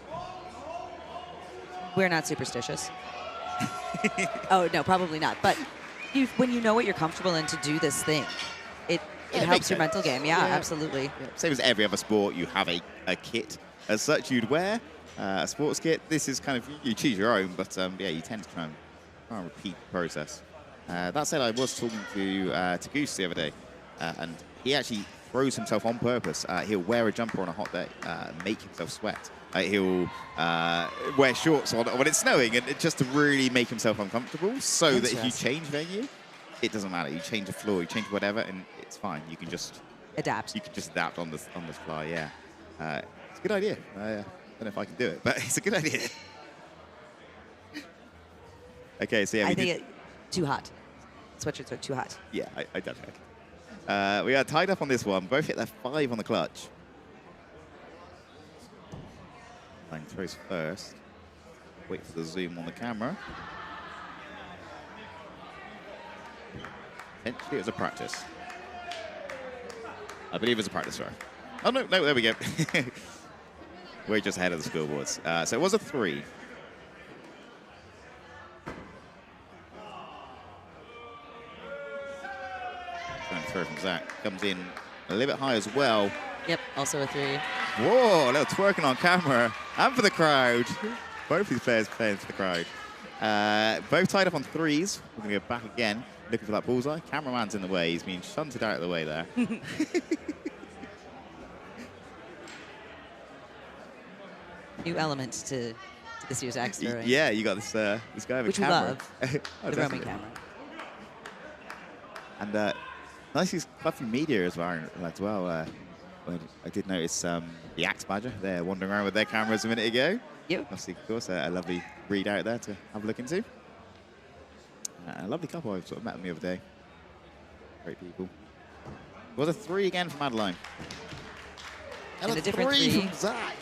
S1: We're not superstitious. Oh, no, probably not. But when you know what you're comfortable in to do this thing, it
S2: makes
S1: helps your mental
S2: sense.
S1: game. Yeah,
S2: Yeah.
S1: absolutely.
S2: Same as every other sport, you have a kit as such you'd wear, a sports kit. This is kind of, you choose your own, but yeah, you tend to try and repeat the process. That said, I was talking to Goose the other day, and he actually throws himself on purpose. He'll wear a jumper on a hot day, make himself sweat. He'll wear shorts on when it's snowing, and just to really make himself uncomfortable, so that if you change venue, it doesn't matter. You change the floor, you change whatever, and it's fine. You can just
S1: Adapt.
S2: You can just adapt on the fly. Yeah, it's a good idea. I don't know if I can do it, but it's a good idea. Okay, so yeah,
S1: I think it's too hot. Sweatshirts are too hot.
S2: Yeah, I definitely. We are tied up on this one. Both hit their 5 on the clutch. Lang throws first. Wait for the zoom on the camera. Potentially it was a practice. I believe it was a practice throw. Oh, no, there we go. We're just ahead of the scoreboards. So it was a 3. Trying to throw from Zach. Comes in a little bit high as well.
S1: Yep, also a 3.
S2: Whoa, a little twerking on camera and for the crowd. Both these players playing for the crowd. Both tied up on 3s. We're going to go back again, looking for that bullseye. Cameraman's in the way. He's being shunted out of the way there.
S1: New element to this year's axe throwing.
S2: Yeah, you got this this guy with
S1: Which
S2: a
S1: we
S2: camera.
S1: love.
S2: Oh,
S1: The Roman
S2: definitely.
S1: camera.
S2: And nice use quite a few media as well. I did notice the Axe Badger. They're wandering around with their cameras a minute ago.
S1: Yep.
S2: Obviously, of course, a lovely breed out there to have a look into. A lovely couple. I sort of met them the other day. Great people. It was a 3 again from Adeline.
S1: And a different 3
S2: from Zach.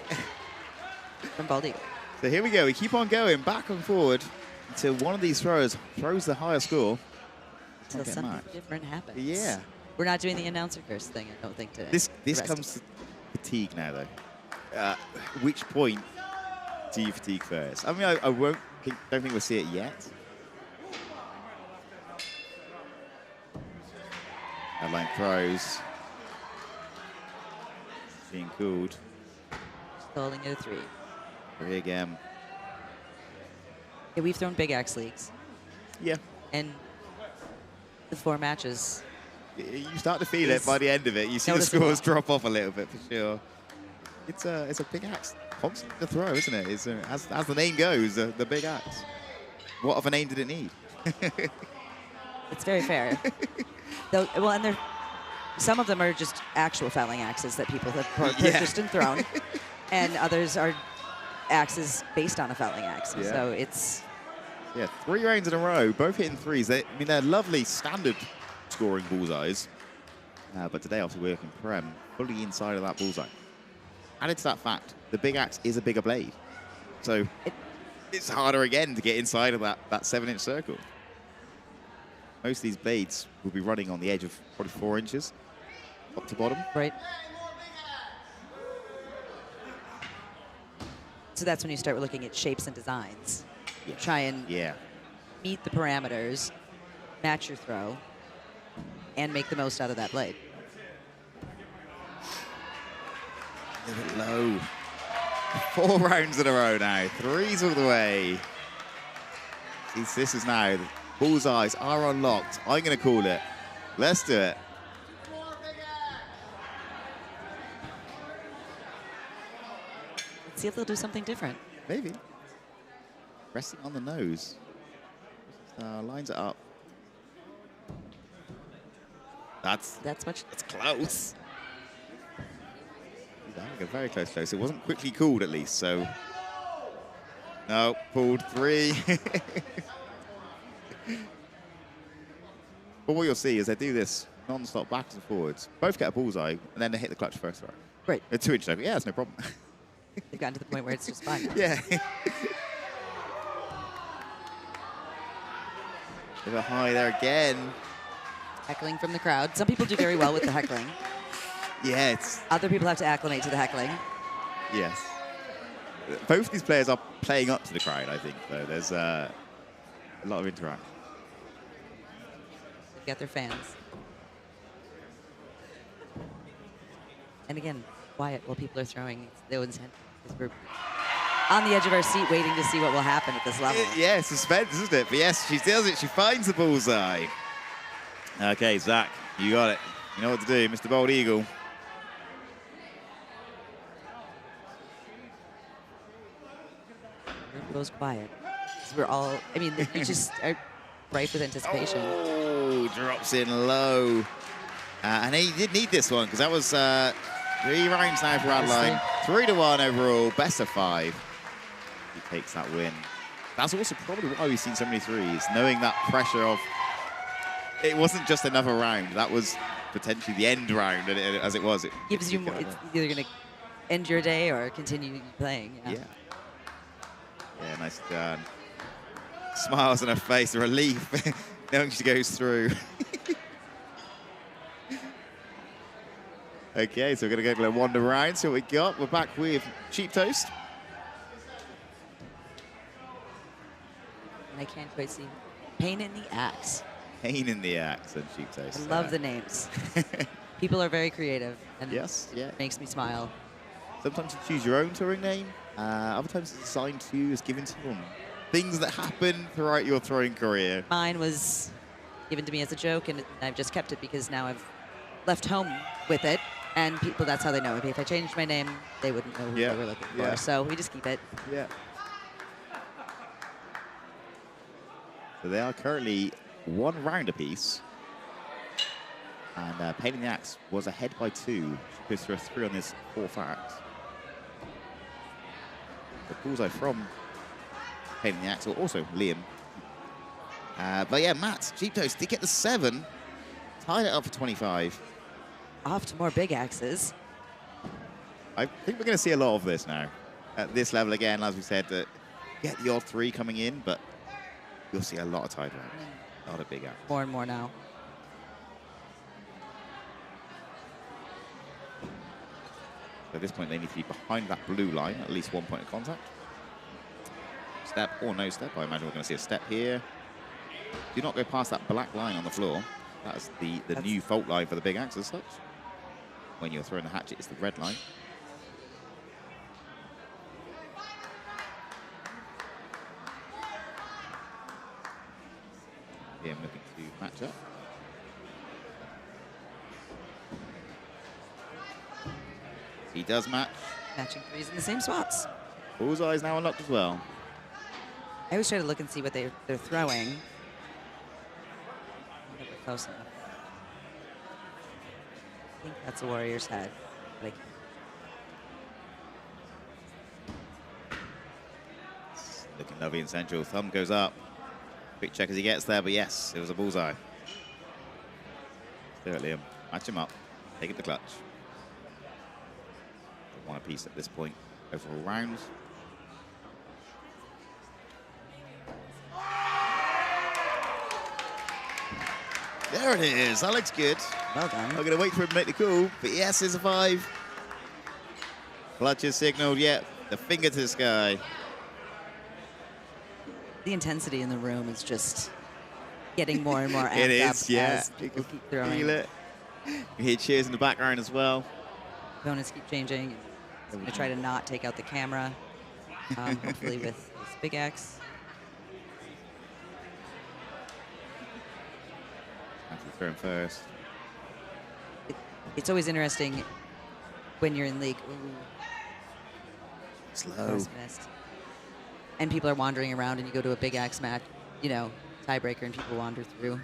S1: from Baldy.
S2: So here we go. We keep on going back and forward until one of these throwers throws the higher score.
S1: Until
S2: Okay,
S1: something
S2: Mark.
S1: different happens.
S2: Yeah.
S1: We're not doing the announcer curse thing, I don't think, today.
S2: This comes to fatigue now, though. Which point do you fatigue first? I mean, I don't think we'll see it yet. Headline throws. Being called.
S1: Stalling at a 3.
S2: 3 again.
S1: Yeah, we've thrown big axe leagues.
S2: Yeah.
S1: And the 4 matches.
S2: You start to feel it by the end of it. You see the scores drop off a little bit for sure. It's a big axe. Constant to throw, isn't it? It's as the name goes, the big axe. What of a name did it need?
S1: It's very fair. Well, and some of them are just actual fouling axes that people have purchased and thrown, and others are axes based on a fouling axe.
S2: Yeah.
S1: So it's
S2: 3 rounds in a row, both hitting 3s. They're lovely standard scoring bullseyes, but today obviously we're working prem fully inside of that bullseye. Added to that fact, the big axe is a bigger blade, so it's harder again to get inside of that 7-inch circle. Most of these blades will be running on the edge of probably 4 inches, top to bottom.
S1: Right. So that's when you start looking at shapes and designs.
S2: Yeah.
S1: Try and
S2: Yeah.
S1: meet the parameters, match your throw, and make the most out of that blade.
S2: A little bit low. 4 rounds in a row now. 3s all the way. This is now. The bullseyes are unlocked. I'm going to call it. Let's do it.
S1: Let's see if they'll do something different.
S2: Maybe. Resting on the nose. Lines it up. That's close. Very close. It wasn't quickly called, at least, so. No, pulled 3. But what you'll see is they do this non-stop backwards and forwards. Both get a bullseye, and then they hit the clutch first throw.
S1: Right.
S2: They're 2 inches over. Yeah, that's no problem.
S1: They've gotten to the point where it's just fine.
S2: Yeah. Bit of a high there again.
S1: Heckling from the crowd. Some people do very well with the heckling.
S2: Yeah, it's...
S1: Other people have to acclimate to the heckling.
S2: Yes. Both of these players are playing up to the crowd, I think, though. There's a lot of interaction.
S1: They've got their fans. And again, quiet while people are throwing. It's no intent, because we're on the edge of our seat waiting to see what will happen at this level.
S2: Yeah, suspense, isn't it? But yes, she does it. She finds the bullseye. Okay, Zach, you got it. You know what to do, Mr. Bold Eagle.
S1: It goes quiet. We're all, I mean, you just are ripe with anticipation.
S2: Oh, drops in low. And he did need this one, because that was 3 rounds now for Adeline. 3-1 overall, best of 5. He takes that win. That's also probably why we've seen so many 3s, knowing that pressure of, it wasn't just another round. That was potentially the end round, and as it was. It
S1: gives you more, it's either going to end your day or continue playing.
S2: Yeah. Yeah, nice done. Smiles on her face, relief, knowing she goes through. Okay, so we're going to go to one round. So what we got, we're back with Cheap Toast.
S1: I can't quite see. Pain in the Axe.
S2: Pain in the Axe and Cheap Toast.
S1: I love the names. People are very creative, and
S2: yes, yeah.
S1: it makes me smile.
S2: Sometimes you choose your own touring name. Other times it's assigned to you, is given to them. Things that happen throughout your throwing career.
S1: Mine was given to me as a joke, and I've just kept it because now I've left home with it, and people, that's how they know. If I changed my name, they wouldn't know who they were looking for. So we just keep it.
S2: Yeah. So they are currently 1 round apiece. And Pain in the Axe was ahead by 2. She goes through a 3 on this 4th axe. The bullseye from Pain in the Axe, or also Liam. But yeah, Matt, Cheap Toast did get the 7. Tied it up for 25.
S1: Off to more big axes.
S2: I think we're going to see a lot of this now. At this level again, as we said, get the odd 3 coming in, but you'll see a lot of tied rounds. A lot of big axes.
S1: More and more now.
S2: So at this point, they need to be behind that blue line, at least 1 point of contact. Step or no step. I imagine we're going to see a step here. Do not go past that black line on the floor. That's the new fault line for the big axe as such. When you're throwing the hatchet, it's the red line. Here I'm looking to match up. He does match.
S1: Matching threes in the same spots.
S2: Bullseye is now unlocked as well.
S1: I always try to look and see what they're throwing. Close enough. I think that's the Warrior's head. Like,
S2: looking lovely and central. Thumb goes up. Quick check as he gets there, but yes, it was a bullseye. Do it, Liam. Match him up. Take it to clutch. One apiece at this point. Overall rounds. There it is. That looks good.
S1: well done.
S2: I'm going to wait for him to make the call, but yes, it's a 5. Clutch is signaled. Yeah, the finger to the sky.
S1: The intensity in the room is just getting more and more amped
S2: It
S1: up
S2: is, yeah.
S1: as
S2: You
S1: people
S2: can
S1: keep throwing.
S2: feel it. You hear cheers in the background as well.
S1: Opponents keep changing. I'm going to try to not take out the camera. Hopefully with this big axe.
S2: Actually throw him first.
S1: It's always interesting when you're in league. Ooh,
S2: Slow.
S1: first missed. And people are wandering around and you go to a big axe match, you know, tiebreaker, and people wander through.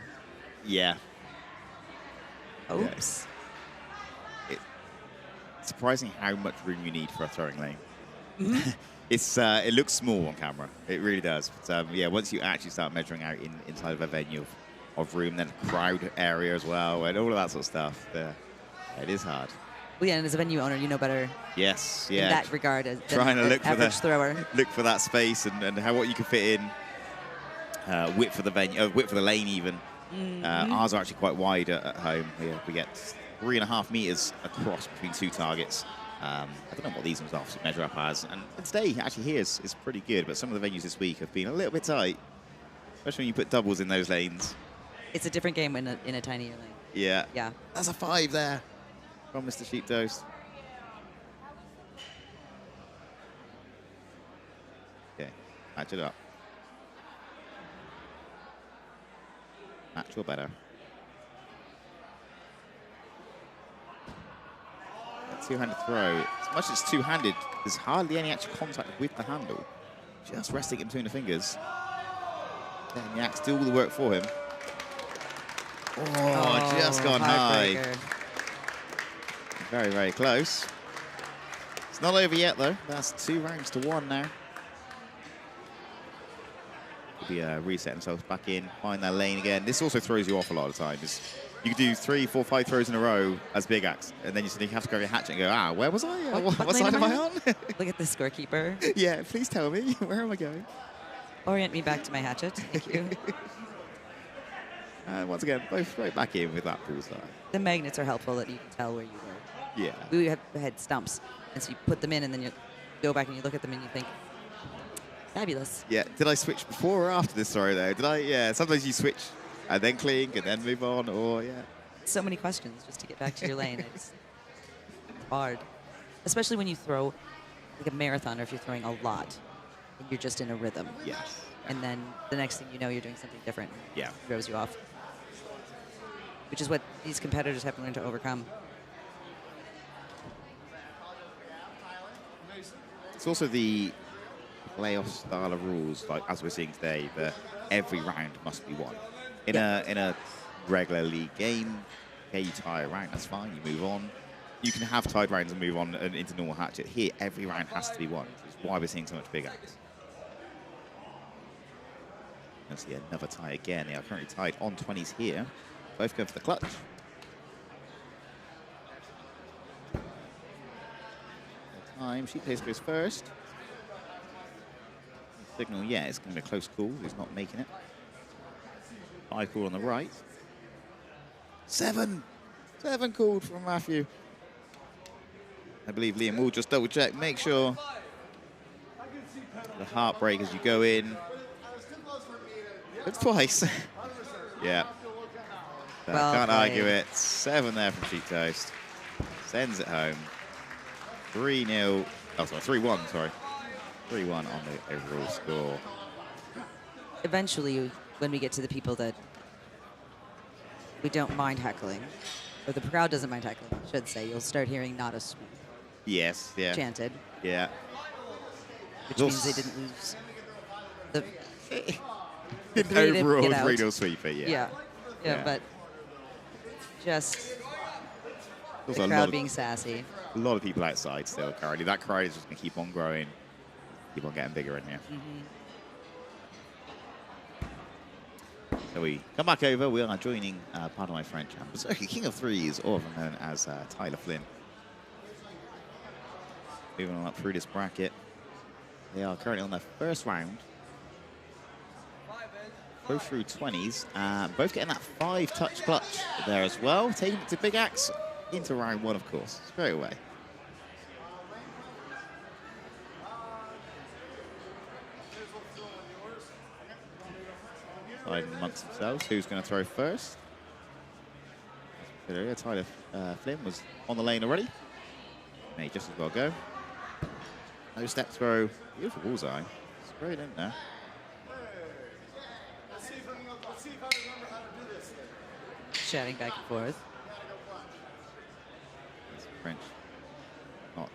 S2: Yeah.
S1: Oops.
S2: It's surprising how much room you need for a throwing lane.
S1: Mm-hmm.
S2: It looks small on camera. It really does. But yeah, once you actually start measuring out inside of a venue of room, then a crowd area as well, and all of that sort of stuff, it is hard.
S1: Well, yeah, and as a venue owner, you know better
S2: Yes,
S1: in
S2: yeah.
S1: that regard as
S2: Trying to
S1: an
S2: look for
S1: average thrower.
S2: Look for that space and how what you can fit in. Width for the venue, width for the lane even. Ours are actually quite wide at home. We get 3.5 meters across between 2 targets. I don't know what these ones obviously measure up as. And today, actually, here is pretty good. But some of the venues this week have been a little bit tight, especially when you put doubles in those lanes.
S1: It's a different game in a tinier lane.
S2: Yeah.
S1: Yeah.
S2: That's a 5 there from Mr. Sheep Toast. Okay, match it up. Match or better. A two-handed throw. As much as it's two-handed, there's hardly any actual contact with the handle. Just resting it between the fingers. Then the axe do all the work for him. Oh, just gone high.
S1: Heartbreaker.
S2: Very, very close. It's not over yet, though. That's 2 rounds to 1 now. Could be reset themselves back in, find their lane again. This also throws you off a lot of times. You could do 3, 4, 5 throws in a row as big axe, and then you suddenly have to grab your hatchet and go, where was I? What
S1: lane
S2: side
S1: am
S2: am
S1: I
S2: I on?
S1: Look at the scorekeeper.
S2: Yeah, please tell me. Where am I going?
S1: Orient me back to my hatchet. Thank you.
S2: And once again, both right back in with that bullseye.
S1: The magnets are helpful that you can tell where you were.
S2: Yeah.
S1: We had stumps, and so you put them in, and then you go back and you look at them and you think, fabulous.
S2: Yeah. Did I switch before or after this throw, though? Did I? Yeah. Sometimes you switch and then clink and then move on, or yeah.
S1: So many questions just to get back to your lane. It's hard, especially when you throw like a marathon, or if you're throwing a lot and you're just in a rhythm.
S2: Yes.
S1: And then the next thing you know, you're doing something different.
S2: Yeah.
S1: It throws you off, which is what these competitors have to learn to overcome.
S2: It's also the playoff style of rules, like as we're seeing today, that every round must be won. In a regular league game, okay, you tie a round, that's fine, you move on. You can have tied rounds and move on into normal hatchet. Here, every round has to be won, which is why we're seeing so much big axe. You'll see another tie again. They are currently tied on 20s here. Both go for the clutch. Time, Sheep Toast goes first. Signal, yeah, it's going to be a close call. He's not making it. 5 call on the right. 7 called from Matthew. I believe Liam will just double check, make sure the heartbreak as you go in. It's twice. Yeah.
S1: Well
S2: Can't
S1: played.
S2: argue it. 7 there from Cheap Toast. Sends it home. 3-0. Oh, sorry, 3-1, sorry. 3-1 on the overall score.
S1: Eventually, when we get to the people that we don't mind heckling, or the crowd doesn't mind heckling, I should say, you'll start hearing "not a sweep"
S2: Yes, yeah.
S1: chanted,
S2: Yeah.
S1: which means they didn't lose the
S2: Didn't
S1: creative
S2: overall
S1: get out.
S2: 3-0 sweeper, yeah.
S1: Yeah, but just
S2: There's
S1: the
S2: a
S1: crowd
S2: lot,
S1: being sassy.
S2: a lot of people outside still currently. That crowd is just going to keep on growing, keep on getting bigger in here. So we come back over. We are joining, pardon my French, Berserker King of Threes, or known as Tyler Flynn. Moving on up through this bracket. They are currently on their first round. Both through 20s. Both getting that 5-touch clutch there as well. Taking it to Big Axe into round 1, of course, straight away. Deciding amongst themselves who's going to throw first. Tyler Flynn was on the lane already. May just as well go. No step throw. Beautiful bullseye. Straight in there.
S1: Chatting back and forth.
S2: French. Not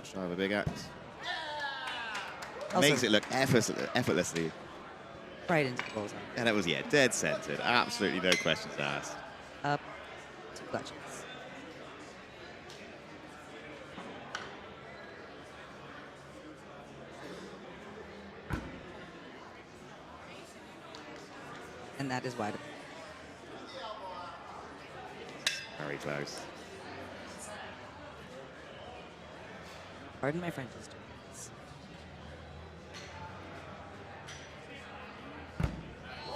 S2: shy of a big axe.
S1: Also-
S2: Makes it look effortlessly.
S1: Right into the bullseye.
S2: And it was, yeah, dead centered. Absolutely no questions asked.
S1: Up to clutches. And that is wide open.
S2: Very close.
S1: Pardon my French.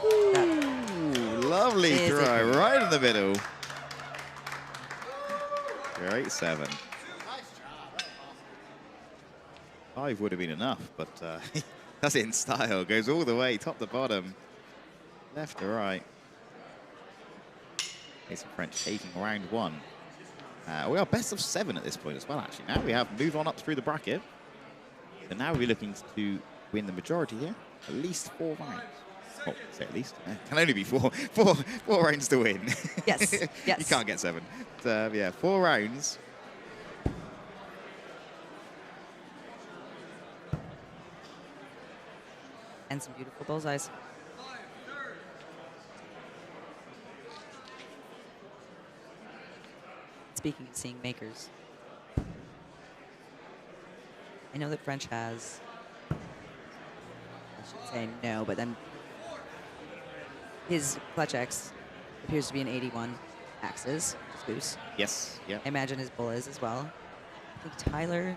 S2: Ooh, lovely
S1: Is it
S2: throw
S1: good?
S2: right in the middle. Great 7. 5 would have been enough, but does it in style. Goes all the way, top to bottom, left to right. Mason French taking round 1. We are best of 7 at this point as well, actually. Now we have moved on up through the bracket. So now we're looking to win the majority here. At least 4 rounds. Oh, say at least. Can only be four rounds to win.
S1: Yes, yes.
S2: You can't get 7. But, yeah, 4 rounds.
S1: And some beautiful bullseyes. Speaking of seeing makers, I know that French has, I should say no, but then his clutch X appears to be an 81 axes, Goose.
S2: Yes, yeah.
S1: I imagine his bull is as well. I think Tyler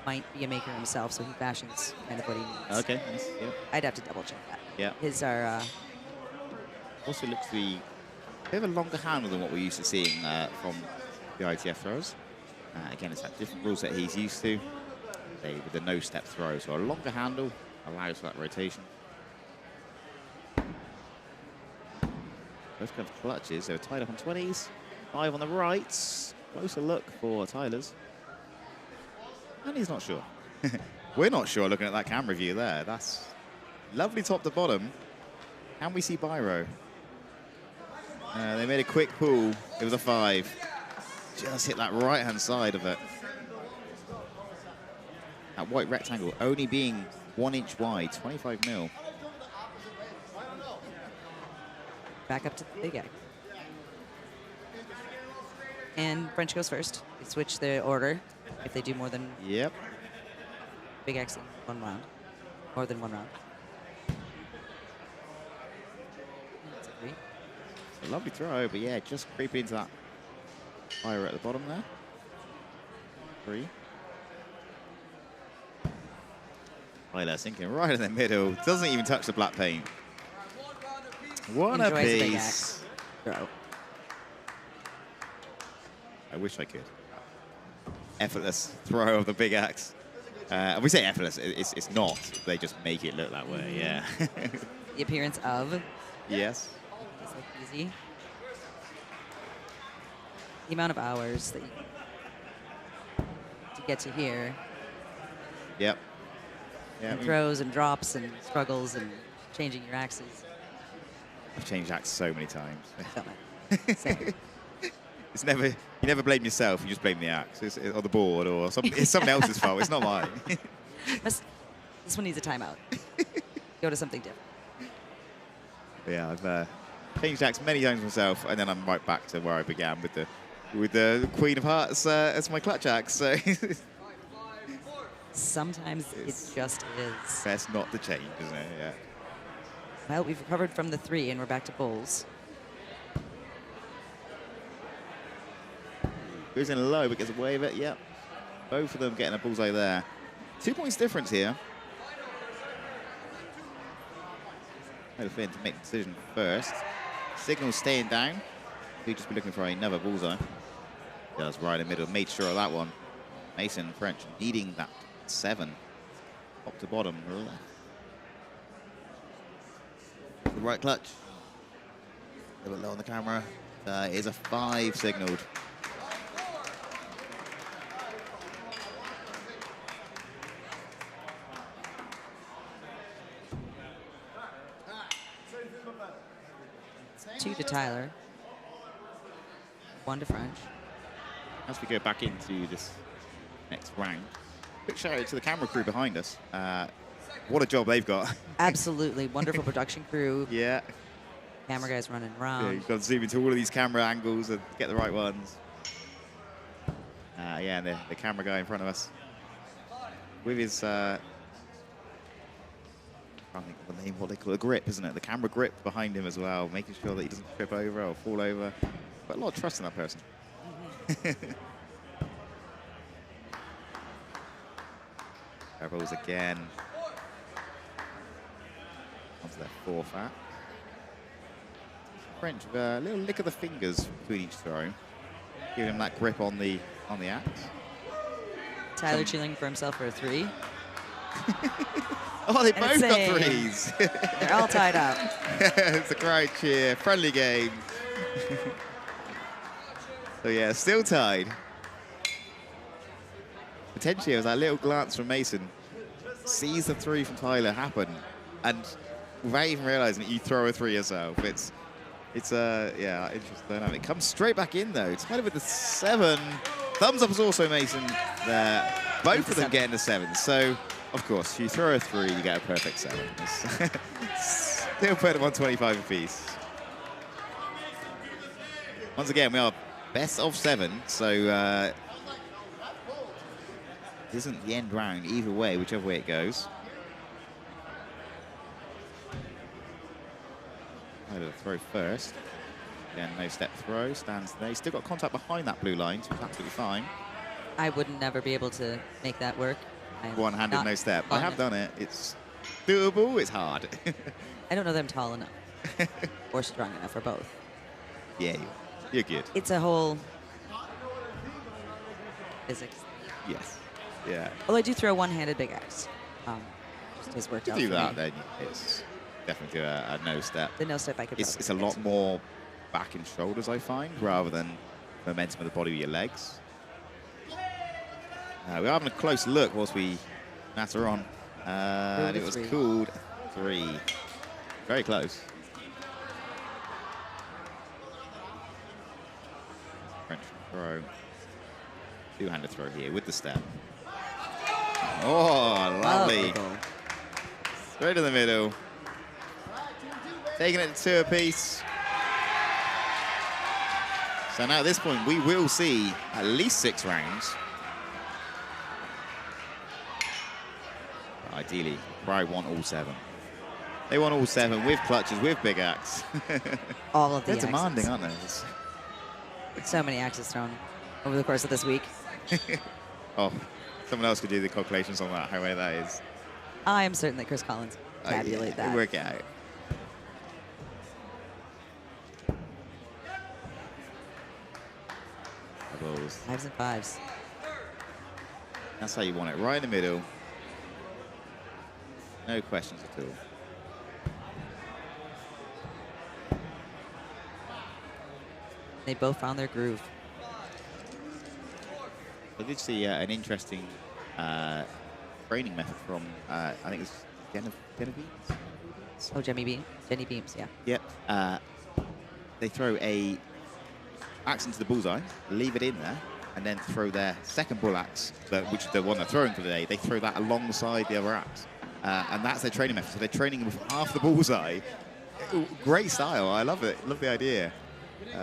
S1: might be a maker himself, so he fashions kind of what he needs.
S2: Okay, nice, yeah.
S1: I'd have to double check that.
S2: Yeah.
S1: His are,
S2: Also looks to be a bit of a longer handle than what we're used to seeing from the ITF throws. Again, it's that different rule set he's used to. With the no-step throw, so a longer handle allows for that rotation. Both kind of clutches, they're tied up on 20s. 5 on the right. Closer look for Tyler's. And he's not sure. We're not sure looking at that camera view there. That's lovely top to bottom. Can we see Biro? They made a quick pull. It was a 5. Just hit that right-hand side of it. That white rectangle only being 1 inch wide, 25 mil.
S1: back up to the big egg. And French goes first. They switch the order if they do more than
S2: Yep.
S1: big X in 1 round. More than 1 round. That's a 3.
S2: A lovely throw, but yeah, just creeping into that fire at the bottom there. 3. Tyler sinking right in the middle. Doesn't even touch the black paint. One
S1: Enjoys the big
S2: apiece.
S1: axe throw.
S2: I wish I could. Effortless throw of the big axe. We say effortless, it's not. They just make it look that way, yeah.
S1: The appearance of.
S2: Yes.
S1: It's like easy. The amount of hours that you to get to here.
S2: Yep. Yeah,
S1: And throws and drops and struggles and changing your axes.
S2: I've changed axes so many times.
S1: Same.
S2: It's never, you never blame yourself, you just blame the axe or the board or something. It's someone else's fault, it's not mine.
S1: This one needs a timeout. Go to something different.
S2: Yeah, I've changed axe many times myself, and then I'm right back to where I began with the Queen of Hearts as my clutch axe. So
S1: sometimes it just is.
S2: Best not to change, isn't it? Yeah.
S1: Well, we've recovered from the 3, and we're back to bulls.
S2: Goes in low, but gets away with it. Yep. Both of them getting a bullseye there. 2 points difference here. No Finn to make the decision first. Signal staying down. He'll just be looking for another bullseye. Does right in the middle. Made sure of that one. Mason French needing that 7. Top to bottom. The right clutch. A little bit low on the camera. Is a 5 signaled.
S1: Two to Tyler. 1 to French.
S2: As we go back into this next round, quick shout out to the camera crew behind us. What a job they've got.
S1: Absolutely. Wonderful production crew.
S2: Yeah.
S1: Camera guys running
S2: Yeah,
S1: around.
S2: you've got to zoom into all of these camera angles and get the right ones. Yeah, and the camera guy in front of us with his, I can't think of the name, what they call it, a grip, isn't it? The camera grip behind him as well, making sure that he doesn't trip over or fall over. But a lot of trust in that person. Rebels again. Onto their 4th at. French with a little lick of the fingers between each throw. Giving him that grip on the axe.
S1: Tyler chilling for himself for a 3.
S2: Oh, they
S1: And
S2: both got
S1: it's
S2: 3s.
S1: They're all tied up.
S2: It's a crowd cheer, friendly game. So yeah, still tied. Potentially, it was that little glance from Mason. Sees the 3 from Tyler happen, and without even realizing it, you throw a 3 yourself. It's yeah, interesting dynamic. Comes straight back in though. Tyler with the 7. Thumbs up is also Mason there. Both of them getting the 7. So of course, you throw a 3, you get a perfect 7. Still put them on 25 apiece. Once again, we are best of 7, so this isn't the end round either way, whichever way it goes. Tyler throw first. Again, no step throw, stands there. He's still got contact behind that blue line, so it's absolutely fine.
S1: I would never be able to make that work.
S2: One-handed, no step. I have done it. It's doable, it's hard.
S1: I don't know that I'm tall enough or strong enough or both.
S2: Yeah, you're good.
S1: It's a whole physics.
S2: Yes. Yeah.
S1: Although I do throw one-handed big axe. Just has worked out
S2: do
S1: for
S2: that,
S1: me.
S2: then it's definitely a no step.
S1: The no step I could.
S2: It's a lot more back and shoulders, I find, rather than momentum of the body with your legs. We're having a close look whilst we natter on. And it was
S1: 3.
S2: called 3. Very close. French throw. Two-handed throw here with the step. Oh, lovely. Straight in the middle. Taking it to 2 apiece. So now at this point, we will see at least 6 rounds. Ideally, probably want all 7. They want all 7 with clutches, with big axe.
S1: All of the
S2: They're demanding,
S1: axes.
S2: aren't they?
S1: So many axes thrown over the course of this week.
S2: Oh, someone else could do the calculations on that, how many that is.
S1: I am certain that Chris Collins can tabulate that.
S2: Work it out. Rebels tables.
S1: 5s and 5s.
S2: That's how you want it, right in the middle. No questions at all.
S1: They both found their groove.
S2: I did see an interesting training method from, I think it's Genevieve?
S1: Oh, Jenny Beams, yeah.
S2: Yep. They throw a axe into the bullseye, leave it in there, and then throw their second bull axe, which is the one they're throwing for the day. They throw that alongside the other axe. And that's their training method. So they're training with half the bullseye. Great style. I love it. Love the idea.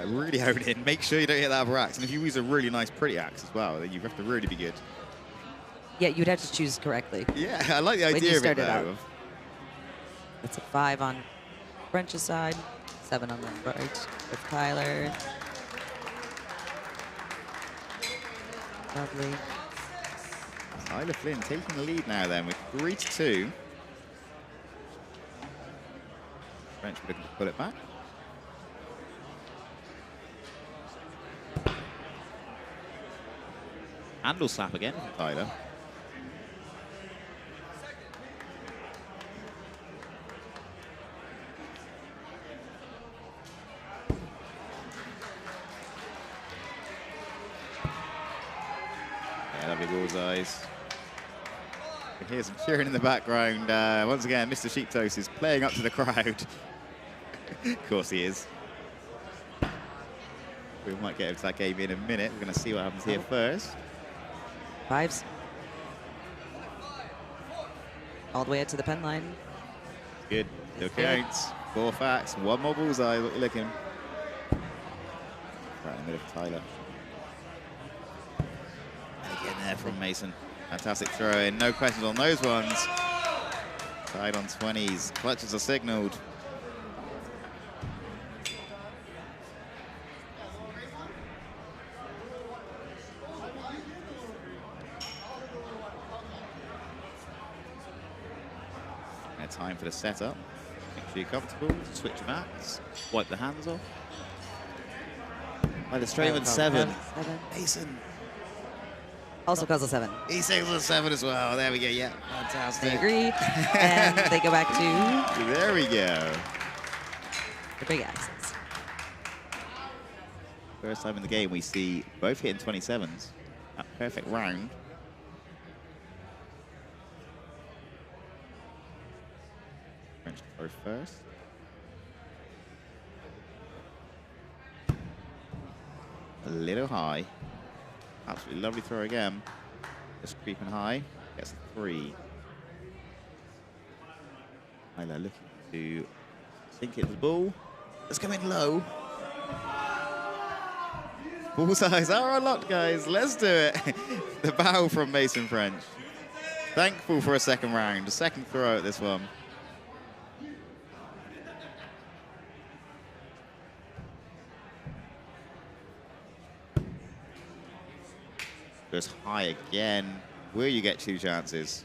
S2: Really hone in. Make sure you don't hit that other axe. And if you use a really nice, pretty axe as well, then you have to really be good.
S1: Yeah, you'd have to choose correctly.
S2: Yeah, I like the idea of it, though.
S1: That's a 5 on French's side, 7 on the right with Tyler. Lovely.
S2: Tyler Flynn taking the lead now then with 3-2. French looking to pull it back. Handle slap again from Tyler. Yeah, lovely bullseyes. You can hear some cheering in the background. Once again, Mr. Sheeptoast is playing up to the crowd. Of course he is. We might get into that game in a minute. We're going to see what happens here first.
S1: 5s. All the way up to the pen line.
S2: Good. Still counts. 4 facts. 1 more bullseye. What you looking? Right in the middle of Tyler. And again there from Mason. Fantastic throw in. No questions on those ones. Tied on 20s. Clutches are signaled. Now time for the setup. Make sure you're comfortable. Switch your mats. Wipe the hands off. By the straight with 7. Mason.
S1: Also calls a 7.
S2: He signals a 7 as well. There we go. Yeah, fantastic.
S1: They agree. And they go back to...
S2: There we go.
S1: The big axes.
S2: First time in the game we see both hitting 27s. That perfect round. French throw first. A little high. Absolutely lovely throw again. Just creeping high. Gets a 3. Tyler looking to sink it to the ball. Let's go in low. Bullseyes are unlocked, guys. Let's do it. The bow from Mason French. Thankful for a second round. A second throw at this one. Goes high again. Will you get 2 chances?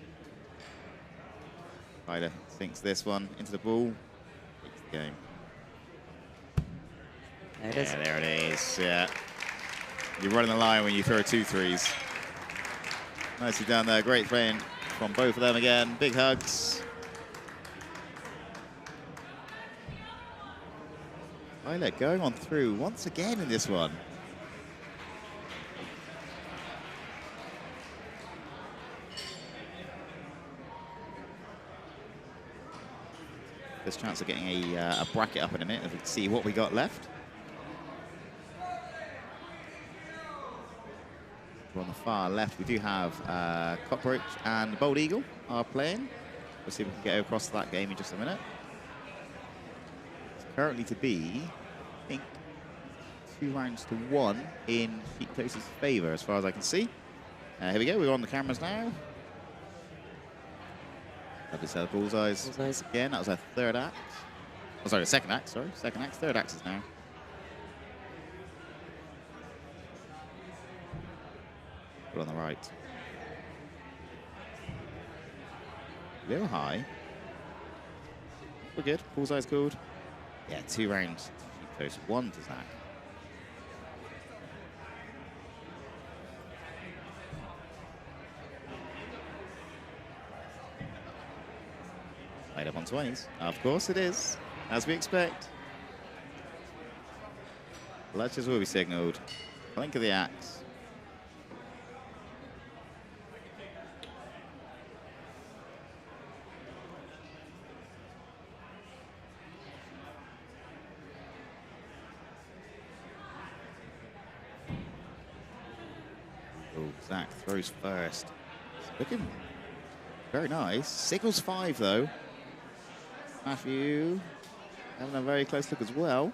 S2: Tyler sinks this one into the ball. Takes the game.
S1: There it is.
S2: Yeah, there it is. Yeah. You're running the line when you throw 2 threes. Nicely down there. Great playing from both of them again. Big hugs. Tyler going on through once again in this one. There's a chance of getting a bracket up in a minute if we can see what we got left. On the far left, we do have Cockroach and Bold Eagle are playing. We'll see if we can get across to that game in just a minute. It's currently to be, I think, 2 rounds to 1 in Sheeptoast's favour, as far as I can see. Here we go. We're on the cameras now. Lovely set of bullseyes. Again, that was our 3rd axe. Oh, sorry, 2nd axe, sorry. 2nd axe, 3rd axes now. Put on the right. A little high. We're good. Bullseye's good. Yeah, 2 rounds to Sheeptoast, 1 to Zach. up on 20s. Of course it is, as we expect. Clutches will be signaled. Clink of the axe. Oh, Zach throws first. Looking very nice. Signals 5 though. Matthew having a very close look as well.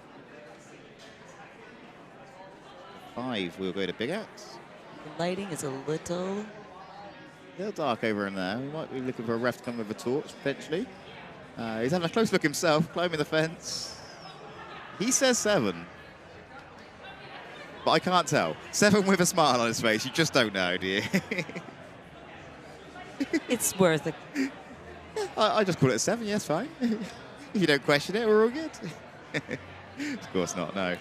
S2: 5 will go to Big Axe.
S1: The lighting is a little
S2: dark over in there. We might be looking for a ref to come with a torch, potentially. He's having a close look himself, climbing the fence. He says 7. But I can't tell. 7 with a smile on his face. You just don't know, do you?
S1: It's worth it.
S2: I just call it a 7, yes, fine. If you don't question it, we're all good. Of course not, no.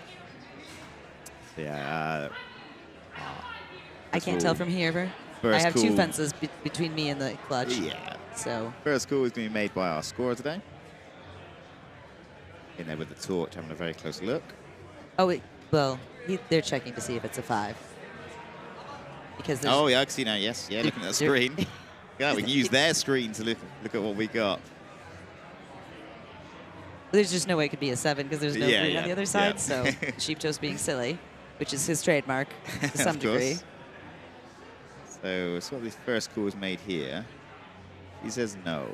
S2: Yeah.
S1: I can't tell from here. I have 2 fences between me and the clutch.
S2: Yeah.
S1: So
S2: First call is going to be made by our scorer today. In there with the torch, having a very close look.
S1: Oh, well, they're checking to see if it's a 5. Because
S2: oh, yeah, I can see now, yes. Yeah, looking at the screen. Yeah, we can use their screen to look at what we got.
S1: There's just no way it could be a 7 because there's no green on the other side.
S2: Yeah.
S1: So Sheep Toast being silly, which is his trademark to some degree.
S2: So what this first call is made here. He says no.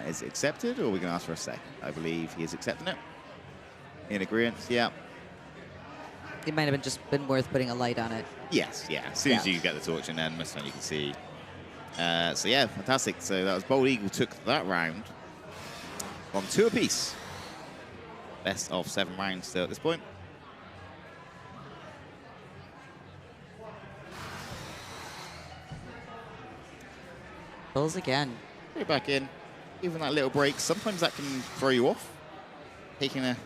S2: Is it accepted, or are we going to ask for a second? I believe he is accepting it. In agreement, yeah.
S1: It might have just been worth putting a light on it.
S2: Yes, yeah. As soon as you get the torch in there, most of the time you can see. So yeah, fantastic. So that was Bold Eagle took that round on 2 apiece. Best of 7 rounds still at this point.
S1: Pulls again.
S2: Go back in. Even that little break, sometimes that can throw you off. Taking a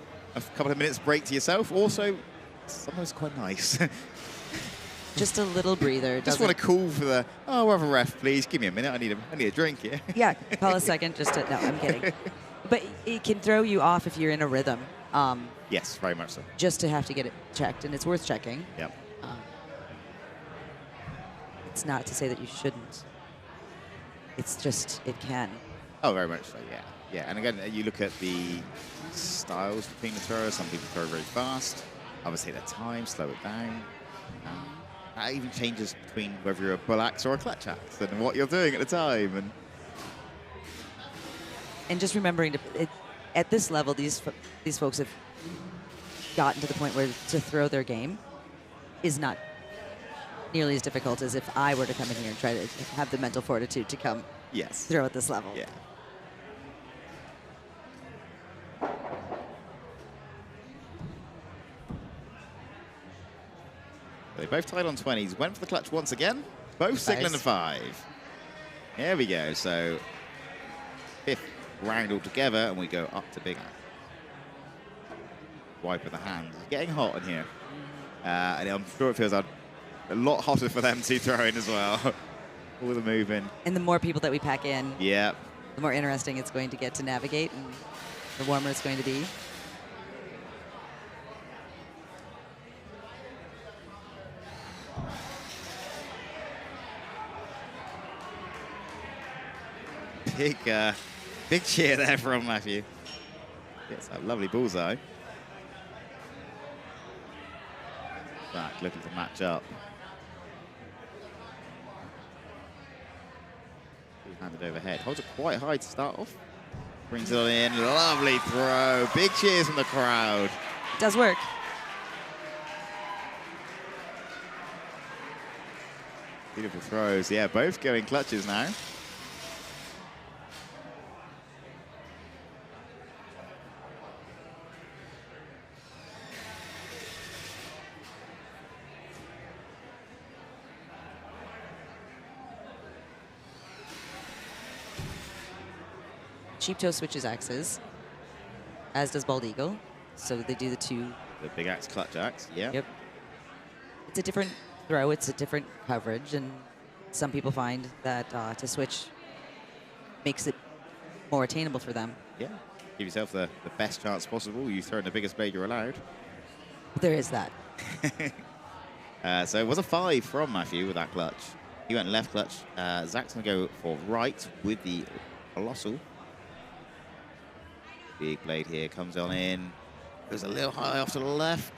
S2: couple of minutes break to yourself. Also, sometimes quite nice.
S1: Just a little breather.
S2: Just want to call for the, oh, we'll have a ref, please. Give me a minute. I need a drink here.
S1: Yeah, call a second just to, no, I'm kidding. But it can throw you off if you're in a rhythm.
S2: Yes, very much so.
S1: Just to have to get it checked, and it's worth checking.
S2: Yep.
S1: It's not to say that you shouldn't. It's just, it can.
S2: Oh, very much so, yeah. Yeah, and again, you look at the styles between the throwers. Some people throw very fast. Obviously, their time, slow it down. That even changes between whether you're a bull axe or a clutch axe and what you're doing at the time.
S1: And just remembering, at this level, these folks have gotten to the point where to throw their game is not nearly as difficult as if I were to come in here and try to have the mental fortitude to come throw at this level.
S2: Yeah. They both tied on 20s. Went for the clutch once again. Both signaling a 5. There we go. So 5th round altogether, and we go up to Big Axe. Wipe with the hands. It's getting hot in here. And I'm sure it feels a lot hotter for them to throw in as well. All the moving.
S1: And the more people that we pack in,
S2: the
S1: more interesting it's going to get to navigate, and the warmer it's going to be.
S2: Big cheer there from Matthew. Gets that lovely bullseye. Back looking to match up. Handed overhead. Holds it quite high to start off. Brings it on in. Lovely throw. Big cheers from the crowd.
S1: It does work.
S2: Beautiful throws. Yeah, both going clutches now.
S1: Sheep Toe switches axes, as does Bald Eagle. So they do the 2.
S2: The Big Axe, clutch axe, yeah.
S1: Yep. It's a different throw. It's a different coverage, and some people find that to switch makes it more attainable for them.
S2: Yeah. Give yourself the best chance possible. You throw in the biggest blade you're allowed.
S1: There is that.
S2: So it was a 5 from Matthew with that clutch. He went left clutch. Zach's going to go for right with the colossal. Big blade here comes on in. Goes a little high off to the left.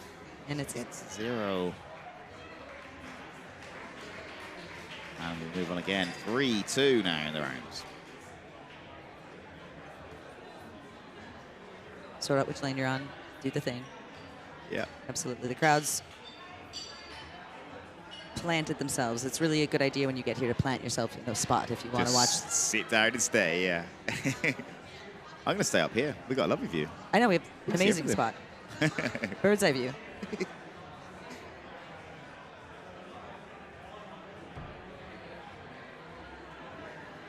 S1: And it's
S2: 0. And we'll move on again. 3-2 now in the rounds.
S1: sort out which lane you're on, do the thing.
S2: Yeah.
S1: Absolutely. The crowd's planted themselves. It's really a good idea when you get here to plant yourself in a spot if you want to watch.
S2: Sit down and stay, yeah. I'm going to stay up here. We've got a lovely view.
S1: I know, we have an amazing spot. Bird's eye view.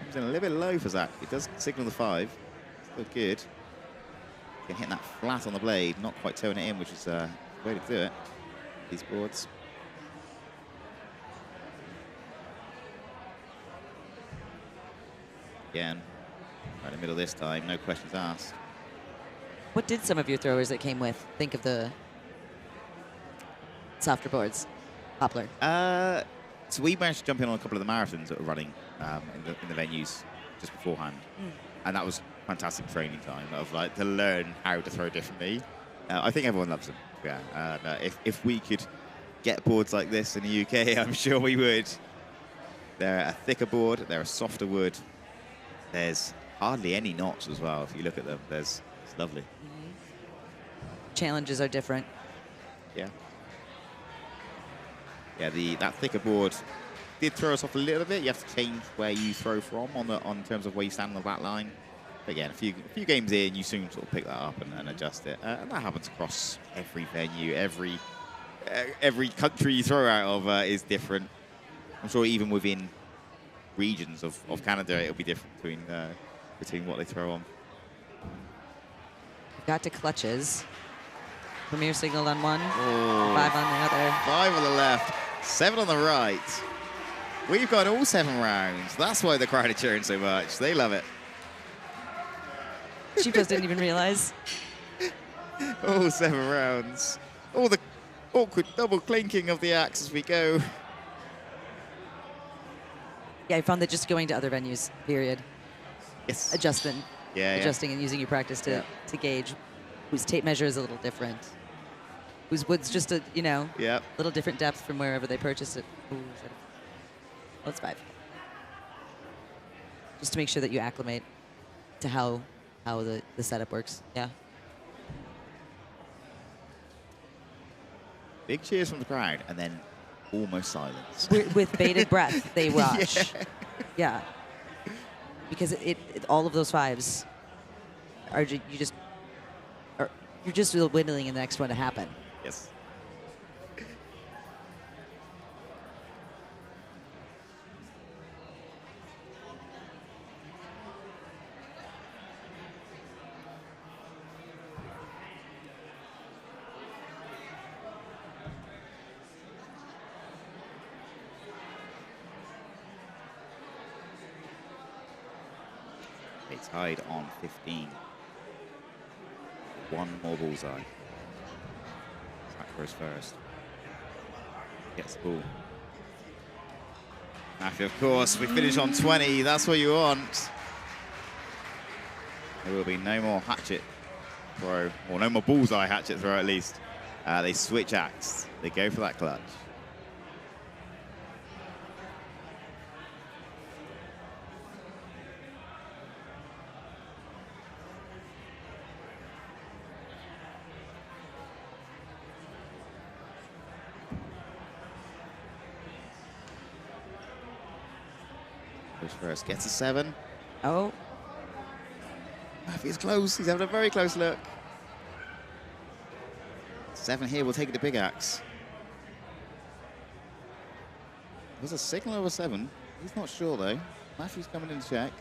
S2: Comes in a little bit low for Zach. It does signal the 5. Still good. Can hit that flat on the blade, not quite towing it in, which is the way to do it. These boards. Again, right in the middle this time, no questions asked.
S1: What did some of your throwers that came with think of the softer boards? Poplar.
S2: So we managed to jump in on a couple of the marathons that were running in the venues just beforehand. And that was fantastic training time of like to learn how to throw differently. I think everyone loves them. Yeah. If we could get boards like this in the UK, I'm sure we would. They're a thicker board. They're a softer wood. There's hardly any knots as well. If you look at them, it's lovely.
S1: Challenges are different.
S2: Yeah. Yeah, that thicker board did throw us off a little bit. You have to change where you throw from on terms of where you stand on the back line. But again, a few games in, you soon sort of pick that up and adjust it. And that happens across every venue, every country you throw out of is different. I'm sure even within regions of Canada, it'll be different between what they throw on.
S1: Got to clutches. Premier signaled on one,
S2: Oh.
S1: 5 on the other.
S2: 5 on the left, 7 on the right. We've got all 7 rounds. That's why the crowd are cheering so much. They love it.
S1: Cheapos didn't even realize.
S2: All 7 rounds. All the awkward double clinking of the axe as we go.
S1: Yeah, I found that just going to other venues, period.
S2: Yes.
S1: Adjusting and using your practice to gauge whose tape measure is a little different. Whose wood's just a, little different depth from wherever they purchased it. Ooh, it's 5. Just to make sure that you acclimate to how the setup works. Yeah.
S2: Big cheers from the crowd, and then almost silence.
S1: With bated breath, they watch. Yeah. Because all of those 5s are you're just whittling the next one to happen.
S2: Yes. They tied on 15. 1 more bullseye. Zach goes first. Gets the ball. Matthew, of course, we finish on 20. That's what you want. There will be no more hatchet throw, or no more bullseye hatchet throw at least. They switch axe. They go for that clutch. First gets a 7.
S1: Oh.
S2: Matthew's close. He's having a very close look. 7 here. We'll take it to big axe. Was a signal over 7? He's not sure though. Matthew's coming in to check.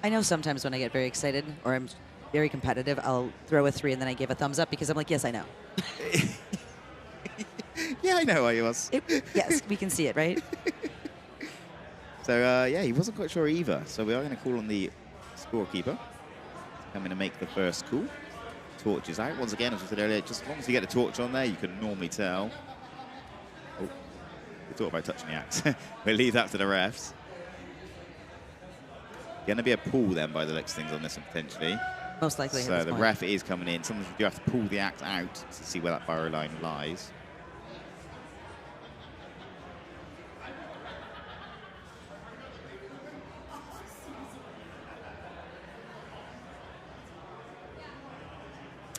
S1: I know sometimes when I get very excited or I'm very competitive, I'll throw a 3 and then I give a thumbs up because I'm like, yes, I know.
S2: Yeah, I know why he was.
S1: Yes, we can see it, right?
S2: So, yeah, he wasn't quite sure either. So we are going to call on the scorekeeper. Coming to make the first call. Torch is out. Once again, as I said earlier, just as long as you get a torch on there, you can normally tell. Oh, we thought about touching the axe. We'll leave that to the refs. Going to be a pull then by the looks of things on this one, potentially.
S1: Most likely.
S2: So the ref is coming in. Sometimes you do have to pull the axe out to see where that barrow line lies.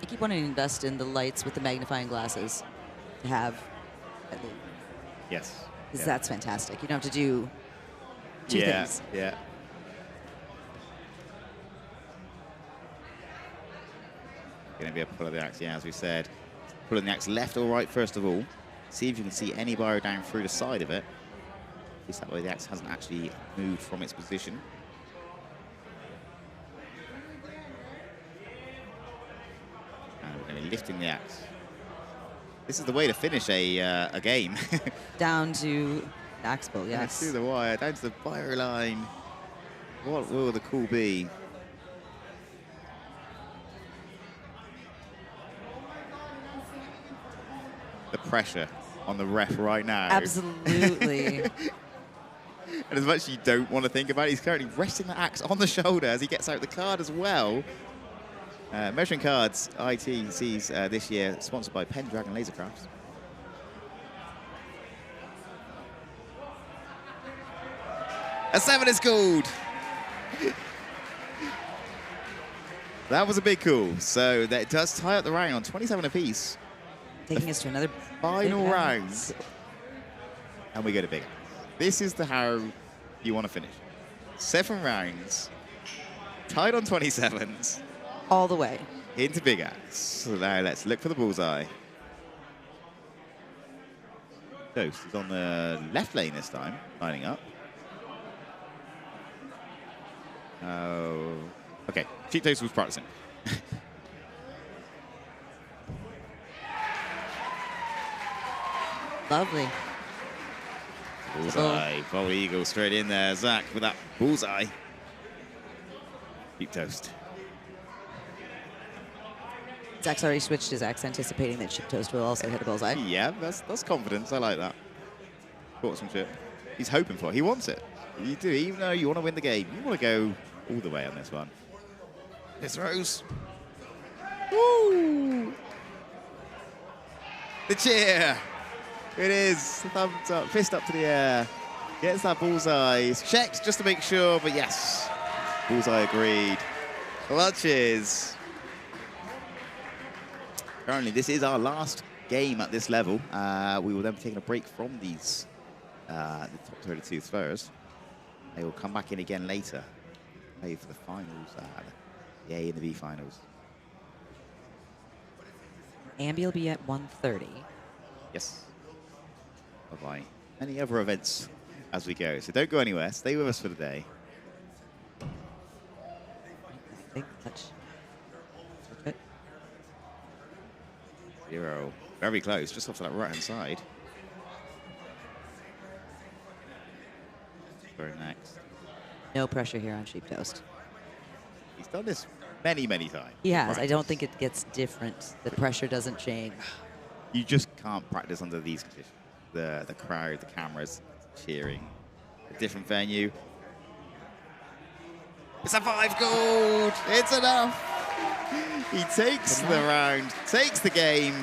S1: I keep wanting to invest in the lights with the magnifying glasses to have.
S2: Yes.
S1: Because that's fantastic. You don't have to do two things.
S2: Yeah. Going to be a pull of the axe, yeah, as we said. Pulling the axe left or right, first of all. See if you can see any barrow down through the side of it. At least that way the axe hasn't actually moved from its position. And we're going to be lifting the axe. This is the way to finish a game.
S1: Down to the axe pull, yes.
S2: Through the wire, down to the barrow line. What will the call be? The pressure on the ref right now.
S1: Absolutely.
S2: And as much as you don't want to think about it, he's currently resting the axe on the shoulder as he gets out the card as well. Measuring Cards, ITCs this year, sponsored by Pendragon Lasercrafts. A 7 is called. That was a big call. So that does tie up the round on 27 apiece.
S1: Taking us to another
S2: Final round. And we go to big axe. This is how you want to finish. 7 rounds, tied on 27s.
S1: All the way.
S2: Into big axe. So now let's look for the bullseye. Ghost is on the left lane this time, lining up. Oh, okay. Cheap Toast was practicing.
S1: Lovely.
S2: Bullseye. Bold Eagle straight in there. Zach with that bullseye. Cheap Toast.
S1: Zach's already switched his axe, anticipating that Chip Toast will also hit a bullseye.
S2: Yeah, that's confidence. I like that. Sportsmanship. He's hoping for it. He wants it. You do. Even though you want to win the game, you want to go all the way on this one. This Rose. Woo! The cheer. It is. Thumbs up. Fist up to the air. Gets that bullseye. Checks just to make sure, but yes. Bullseye agreed. Clutches. Currently, this is our last game at this level. We will then be taking a break from these the top 32 first. They will come back in again later. Play for the finals, the A and the B finals.
S1: Ambi will be at 1:30.
S2: Yes. Bye-bye. Any other events as we go. So don't go anywhere. Stay with us for the day.
S1: Big touch. Good.
S2: 0. Very close, just off to that right-hand side. Very next.
S1: No pressure here on Sheep Toast.
S2: He's done this many, many times.
S1: He has. I
S2: Practice.
S1: don't think it gets different. The pressure doesn't change.
S2: You just can't practice under these conditions. The crowd, the cameras cheering. A different venue. It's a 5 gold. It's enough. He takes the round, takes the game.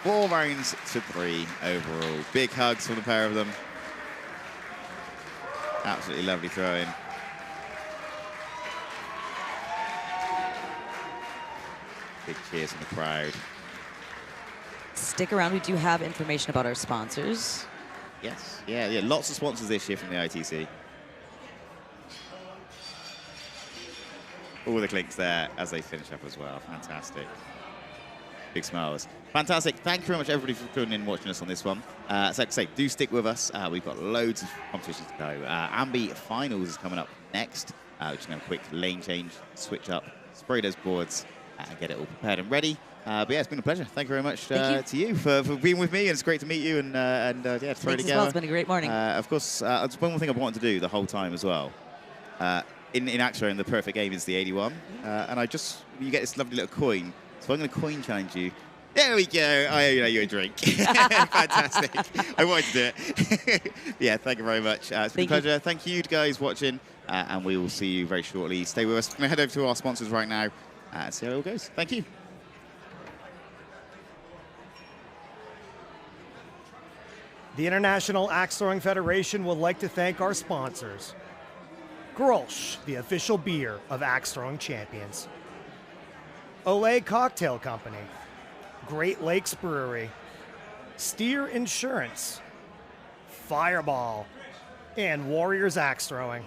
S2: 4 rounds to 3 overall. Big hugs from the pair of them. Absolutely lovely throw-in. Big cheers from the crowd.
S1: Stick around. We do have information about our sponsors.
S2: Yes, yeah. Lots of sponsors this year from the ITC. All the clinks there as they finish up as well. Fantastic. Big smiles. Fantastic. Thank you very much, everybody, for tuning in and watching us on this one. So like I say, do stick with us. We've got loads of competitions to go. Ambi Finals is coming up next. We're just going to have a quick lane change, switch up, spray those boards, and get it all prepared and ready. But yeah, it's been a pleasure. Thank you very much
S1: Thank
S2: to you for being with me. And it's great to meet you and yeah, throw it
S1: Thanks
S2: together.
S1: as well. It's been a great morning.
S2: Of course, there's one more thing I wanted to do the whole time as well. In Axler, the perfect game is the 81. And you get this lovely little coin. So I'm going to coin challenge you. There we go. I owe you a drink. Fantastic. I wanted to do it. Yeah, thank you very much. It's been a pleasure. Thank you guys watching. And we will see you very shortly. Stay with us. I'm going to head over to our sponsors right now and see how it all goes. Thank you.
S3: The International Axe Throwing Federation would like to thank our sponsors. Grolsch, the official beer of axe throwing champions. Olay Cocktail Company. Great Lakes Brewery. Steer Insurance. Fireball. And Warriors Axe Throwing.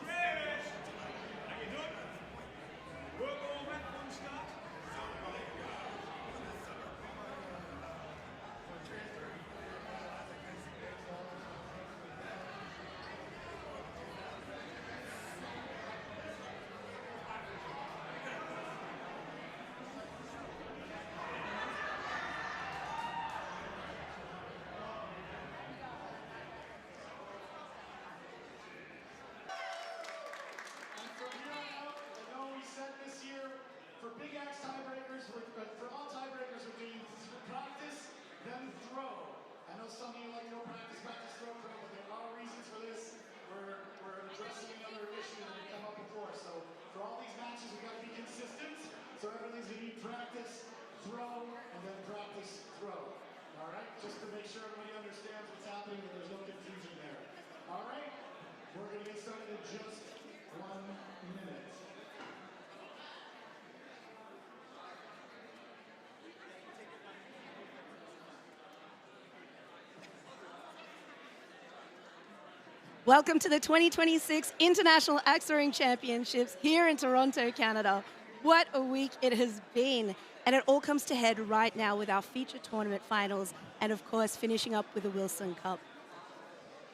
S4: Welcome to the 2026 International Axe Throwing Championships here in Toronto, Canada. What a week it has been. And it all comes to head right now with our feature tournament finals and, of course, finishing up with the Wilson Cup.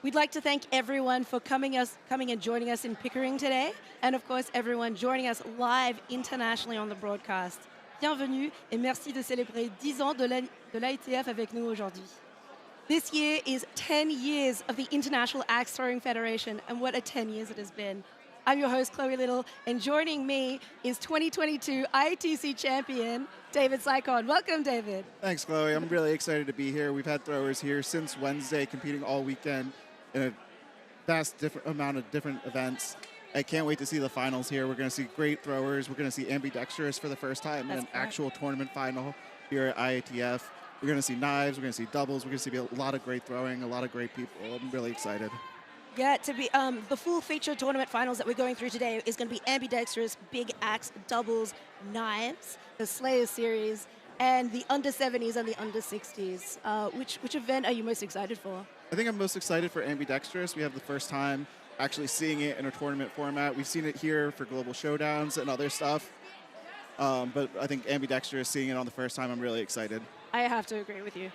S4: We'd like to thank everyone for coming and joining us in Pickering today, and, of course, everyone joining us live internationally on the broadcast. Bienvenue et merci de célébrer 10 ans de l'ITF avec nous aujourd'hui. This year is 10 years of the International Axe Throwing Federation, and what a 10 years it has been. I'm your host, Chloe Little, and joining me is 2022 ITC champion, David Sycon. Welcome, David.
S5: Thanks, Chloe. I'm really excited to be here. We've had throwers here since Wednesday, competing all weekend in a vast amount of different events. I can't wait to see the finals here. We're going to see great throwers. We're going to see Ambidextrous for the first time in an actual tournament final here at IATF. We're going to see knives, we're going to see doubles, we're going to see a lot of great throwing, a lot of great people. I'm really excited.
S4: Yeah, to be the full feature tournament finals that we're going through today is going to be Ambidextrous, Big Axe, Doubles, Knives, the Slayer Series, and the under 70s and the under 60s. Which event are you most excited for?
S5: I think I'm most excited for Ambidextrous. We have the first time actually seeing it in a tournament format. We've seen it here for Global Showdowns and other stuff. But I think Ambidextrous, seeing it on the first time, I'm really excited.
S4: I have to agree with you.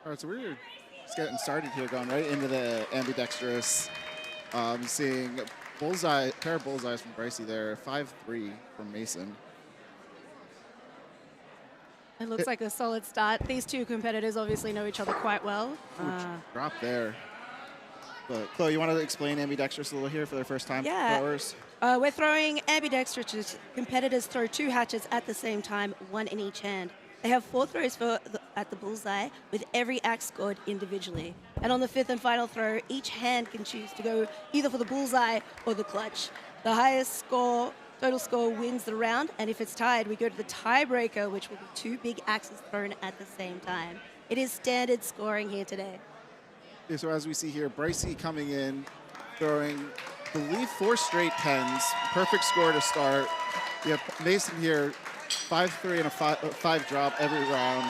S5: All right, so we're just getting started here, going right into the ambidextrous. Seeing pair of bullseyes from Brycey there, 5-3 from Mason.
S4: It looks like a solid start. These two competitors obviously know each other quite well.
S5: Drop there. But Chloe, you want to explain ambidextrous a little here for their first time throwers?
S4: We're throwing ambidextrous. Competitors throw 2 hatchets at the same time, 1 in each hand. They have 4 throws at the bullseye, with every axe scored individually. And on the 5th and final throw, each hand can choose to go either for the bullseye or the clutch. The highest total score wins the round, and if it's tied, we go to the tiebreaker, which will be 2 big axes thrown at the same time. It is standard scoring here today.
S5: Okay, so as we see here, Brycey coming in, throwing, I believe, 4 straight 10s. Perfect score to start. You have Mason here, 5-3 and a 5 drop every round.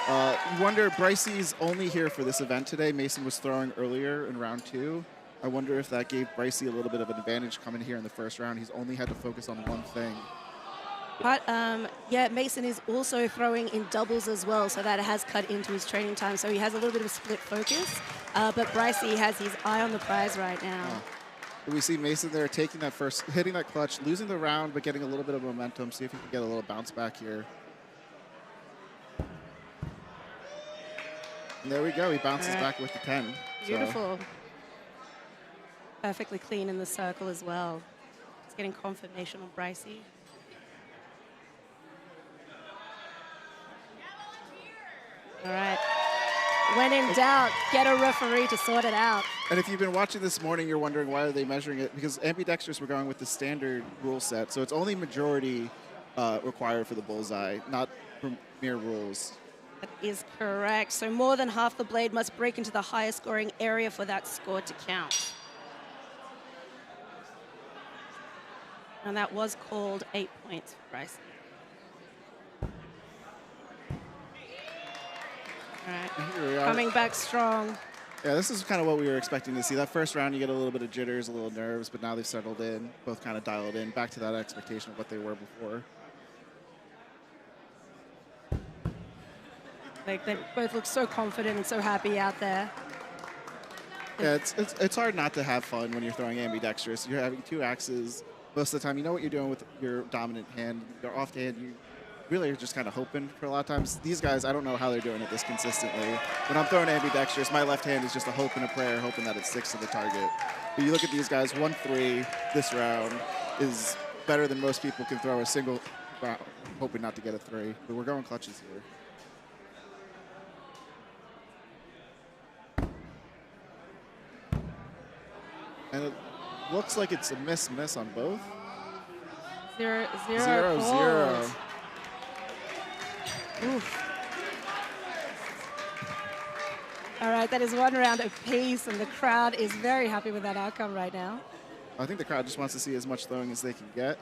S5: You wonder, Brycey's only here for this event today. Mason was throwing earlier in round 2. I wonder if that gave Brycey a little bit of an advantage coming here in the first round. He's only had to focus on one thing.
S4: But yeah, Mason is also throwing in doubles as well, so that has cut into his training time. So he has a little bit of a split focus, but Brycey has his eye on the prize right now.
S5: We see Mason there taking that first, hitting that clutch, losing the round, but getting a little bit of momentum. See if he can get a little bounce back here. And there we go. He bounces back with the 10.
S4: Beautiful. So. Perfectly clean in the circle as well. It's getting confirmation on Brycey. All right. When in doubt, get a referee to sort it out.
S5: And if you've been watching this morning, you're wondering why are they measuring it? Because ambidextrous, we're going with the standard rule set. So it's only majority required for the bullseye, not mere rules.
S4: That is correct. So more than half the blade must break into the highest scoring area for that score to count. And that was called 8 points for Bryce. All right.
S5: Here we are.
S4: Coming back strong.
S5: Yeah, this is kind of what we were expecting to see. That first round, you get a little bit of jitters, a little nerves, but now they've settled in, both kind of dialed in, back to that expectation of what they were before.
S4: Like they both look so confident and so happy out there.
S5: Yeah, it's hard not to have fun when you're throwing ambidextrous. You're having 2 axes. Most of the time, you know what you're doing with your dominant hand. Your off hand, you really are just kind of hoping for a lot of times. These guys, I don't know how they're doing it this consistently. When I'm throwing ambidextrous, my left hand is just a hope and a prayer, hoping that it sticks to the target. But you look at these guys, 1-3 this round is better than most people can throw a single round, hoping not to get a 3. But we're going clutches here. And it looks like it's a miss on both.
S4: 0-0.
S5: 0-0.
S4: Oof. All right, that is 1 round apiece, and the crowd is very happy with that outcome right now.
S5: I think the crowd just wants to see as much throwing as they can get.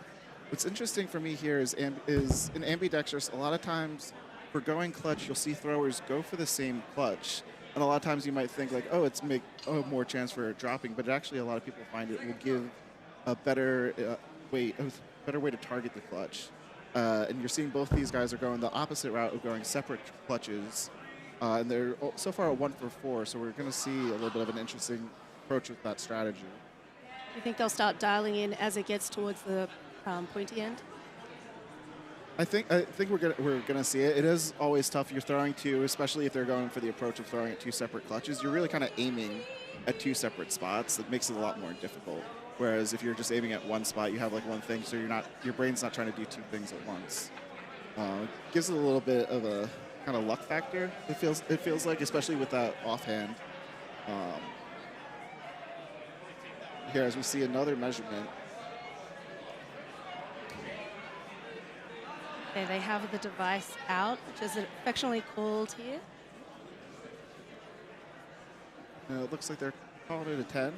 S5: What's interesting for me here is in ambidextrous, a lot of times for going clutch, you'll see throwers go for the same clutch. And a lot of times you might think like, oh, it's more chance for dropping, but actually a lot of people find it will give a better way to target the clutch. And you're seeing both these guys are going the opposite route of going separate clutches. And they're so far a 1-for-4, so we're going to see a little bit of an interesting approach with that strategy.
S4: You think they'll start dialing in as it gets towards the pointy end?
S5: I think we're gonna see it. It is always tough. You're throwing 2, especially if they're going for the approach of throwing at 2 separate clutches. You're really kind of aiming at 2 separate spots. That makes it a lot more difficult. Whereas if you're just aiming at one spot, you have like one thing, so your brain's not trying to do 2 things at once. Gives it a little bit of a kind of luck factor. It feels like, especially with that offhand. Here, as we see another measurement.
S4: Okay, they have the device out, which is affectionately called here.
S5: It looks like they're calling it a 10.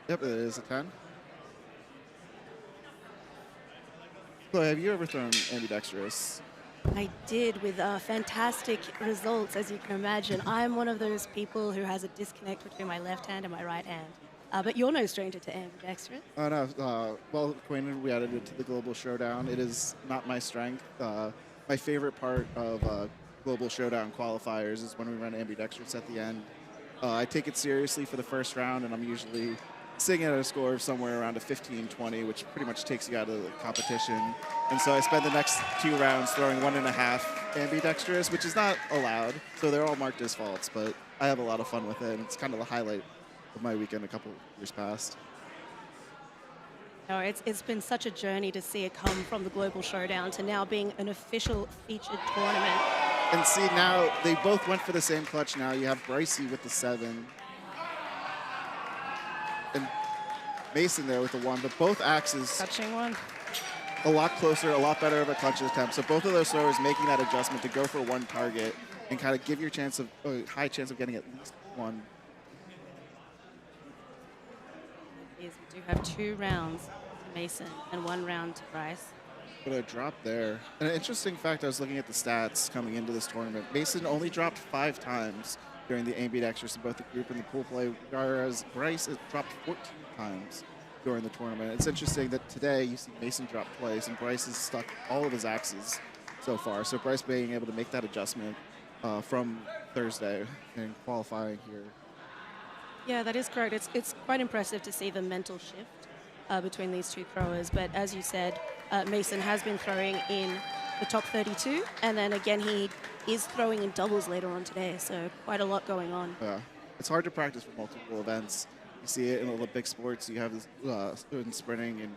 S5: Yep, it is a 10. Chloe, have you ever thrown ambidextrous?
S4: I did, with fantastic results, as you can imagine. I'm one of those people who has a disconnect between my left hand and my right hand. But you're no stranger to ambidextrous.
S5: Oh, no. Well acquainted, we added it to the Global Showdown. It is not my strength. My favorite part of Global Showdown qualifiers is when we run Ambidextrous at the end. I take it seriously for the first round, and I'm usually sitting at a score of somewhere around a 15-20, which pretty much takes you out of the competition. And so I spend the next 2 rounds throwing 1.5 Ambidextrous, which is not allowed. So they're all marked as faults, but I have a lot of fun with it, and it's kind of the highlight of my weekend a couple years past.
S4: No, it's been such a journey to see it come from the Global Showdown to now being an official featured tournament.
S5: And see, now they both went for the same clutch now. You have Brycey with the 7. And Mason there with the 1, but both axes
S4: Touching one.
S5: a lot closer, a lot better of a clutch attempt. So both of those throwers making that adjustment to go for one target and kind of give your chance of a high chance of getting at least one.
S4: Yes, we do have 2 rounds to Mason and 1 round to Bryce.
S5: But a drop there. And an interesting fact, I was looking at the stats coming into this tournament. Mason only dropped 5 times during the Ambidextrous in both the group and the pool play, whereas Bryce has dropped 14 times during the tournament. It's interesting that today you see Mason drop twice, and Bryce has stuck all of his axes so far. So Bryce being able to make that adjustment from Thursday and qualifying here.
S4: Yeah, that is correct. It's quite impressive to see the mental shift between these 2 throwers. But as you said, Mason has been throwing in the top 32, and then again he is throwing in doubles later on today, so quite a lot going on.
S5: Yeah, it's hard to practice for multiple events. You see it in Olympic sports. You have in sprinting and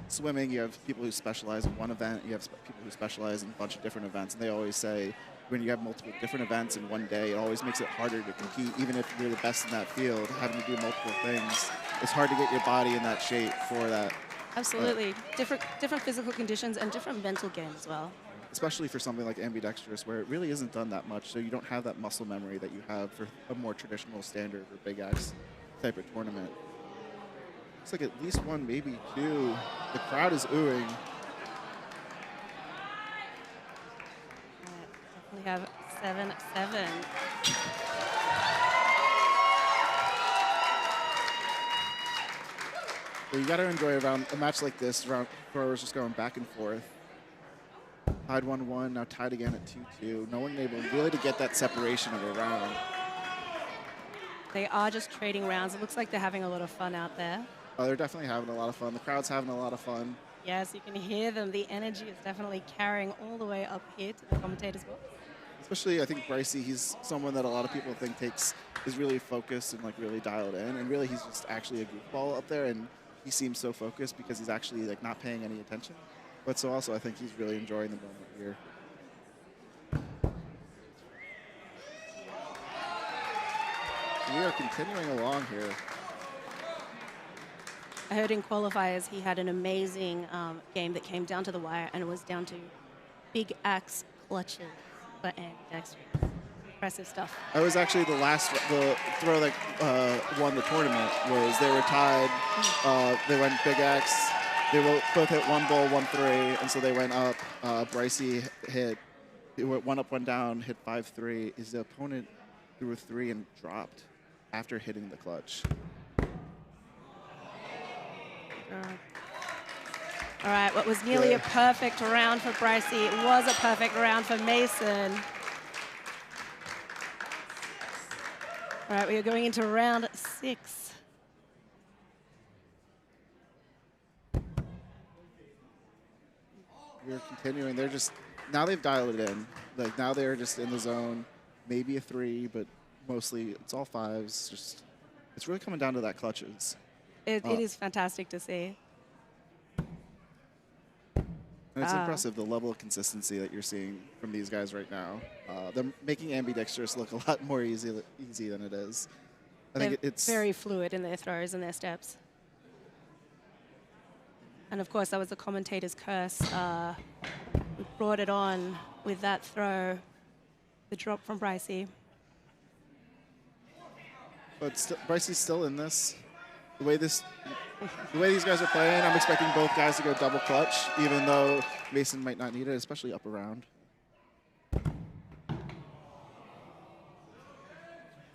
S5: swimming. You have people who specialize in one event. You have people who specialize in a bunch of different events, and they always say when you have multiple different events in one day, it always makes it harder to compete. Even if you're the best in that field, having to do multiple things, it's hard to get your body in that shape for that.
S4: Absolutely. Different physical conditions and different mental game as well.
S5: Especially for something like Ambidextrous, where it really isn't done that much, so you don't have that muscle memory that you have for a more traditional standard or big axe type of tournament. Looks like at least 1, maybe 2. The crowd is oohing.
S4: We have 7-7.
S5: Well, you got to enjoy a match like this. Throwers just going back and forth. Tied 1-1, now tied again at 2-2. No one able really to get that separation of a round.
S4: They are just trading rounds. It looks like they're having a lot of fun out there.
S5: Oh, they're definitely having a lot of fun. The crowd's having a lot of fun.
S4: Yes, you can hear them. The energy is definitely carrying all the way up here to the commentators' box.
S5: Especially, I think Brycey, he's someone that a lot of people think is really focused and like really dialed in, and really he's just actually a goofball up there, and he seems so focused because he's actually like not paying any attention. But so also, I think he's really enjoying the moment here. We are continuing along here.
S4: I heard in qualifiers he had an amazing game that came down to the wire, and it was down to big axe clutches for Ambidextrous. Impressive stuff.
S5: I was actually the throw that won the tournament was they were tied. They went big axe. They both hit 1 ball, 1 3, and so they went up. Brycey it went 1 up, 1 down, hit 5-3. His opponent threw a 3 and dropped after hitting the clutch.
S4: All right, what was nearly a perfect round for Brycey, it was a perfect round for Mason. All right, we are going into round 6.
S5: We're continuing. They're just, now they've dialed it in. Like now they're just in the zone, maybe a 3, but mostly it's all 5s. Just, it's really coming down to that clutches.
S4: It is fantastic to see.
S5: And it's impressive the level of consistency that you're seeing from these guys right now. They're making Ambidextrous look a lot more easy than it is. I think it's
S4: very fluid in their throws and their steps. And of course, that was the commentator's curse. We brought it on with that throw, the drop from Brycey.
S5: But Brycey's still in this. The way these guys are playing, I'm expecting both guys to go double clutch, even though Mason might not need it, especially up around.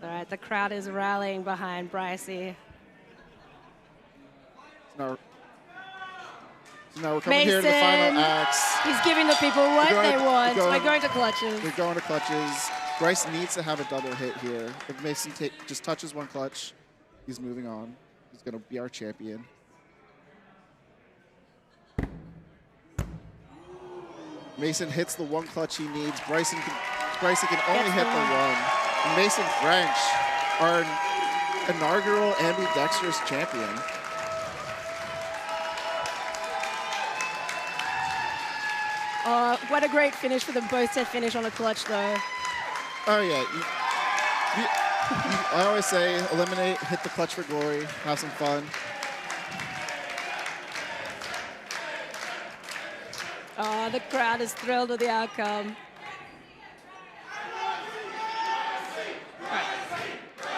S4: All right, the crowd is rallying behind Brycey.
S5: So now we're coming here to the final acts.
S4: He's giving the people what they want. We're going to clutches.
S5: We're going to clutches. Bryce needs to have a double hit here. If Mason just touches one clutch, he's moving on. He's going to be our champion. Mason hits the one clutch he needs. Bryson can only hit the one. And Mason French, our inaugural Ambidextrous champion.
S4: What a great finish for them both to finish on a clutch, though.
S5: Oh, yeah. I always say, eliminate, hit the clutch for glory, have some fun.
S4: Oh, the crowd is thrilled with the outcome.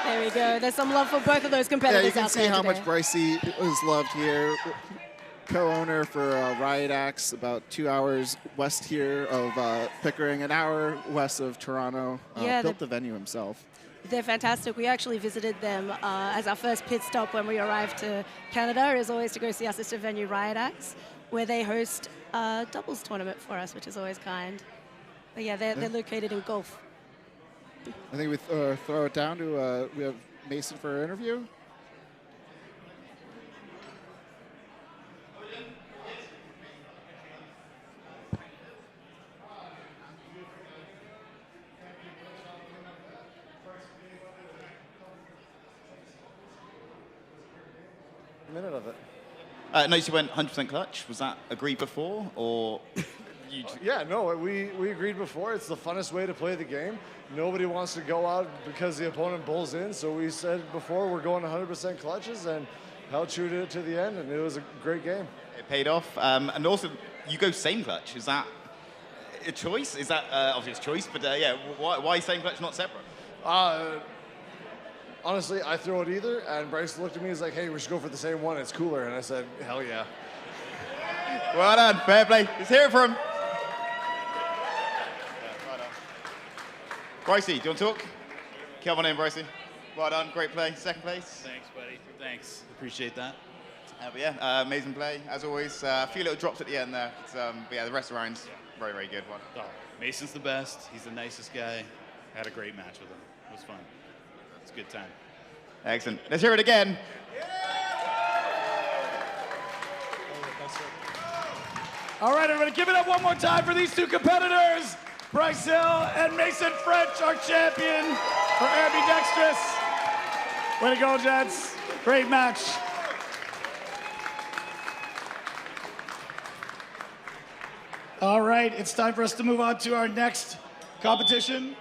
S4: There we go. There's some love for both of those competitors
S5: Yeah, you can
S4: out
S5: see
S4: there
S5: how
S4: today.
S5: much Brycey is loved here. Co-owner for Riot Axe, about 2 hours west here of Pickering, an hour west of Toronto.
S4: Yeah,
S5: built the venue himself.
S4: They're fantastic. We actually visited them as our first pit stop when we arrived to Canada. It was always to go see our sister venue, Riot Axe, where they host a doubles tournament for us, which is always kind. But yeah, they're located in Gulf.
S5: I think we throw it down to we have Mason for our interview.
S6: Minute of it.
S2: Notice you went 100% clutch. Was that agreed before, or you?
S6: Yeah, no, we agreed before. It's the funnest way to play the game. Nobody wants to go out because the opponent bowls in, so we said before we're going 100% clutches and held true to the end, and it was a great game.
S2: It paid off, and also you go same clutch. Is that a choice? Is that obviously it's choice, but yeah, why same clutch, not separate?
S6: Honestly, I throw it either, and Bryce looked at me and was like, hey, we should go for the same one. It's cooler. And I said, hell yeah.
S2: Well done, fair play. Let's hear it from him. Brycey, do you want to talk? Come on in, Brycey. Well done, great play. Second place.
S7: Thanks, buddy. Thanks. Appreciate that.
S2: But yeah, amazing play, as always. A few little drops at the end there. But yeah, the rest of the rounds, very, very good one.
S7: Oh, Mason's the best. He's the nicest guy. Had a great match with him. It was fun. It's a good time.
S2: Excellent. Let's hear it again.
S8: All right, everybody, give it up one more time for these two competitors, Bryce Hill and Mason French, our champion for Ambidextrous. Way to go, gents. Great match. All right, it's time for us to move on to our next competition,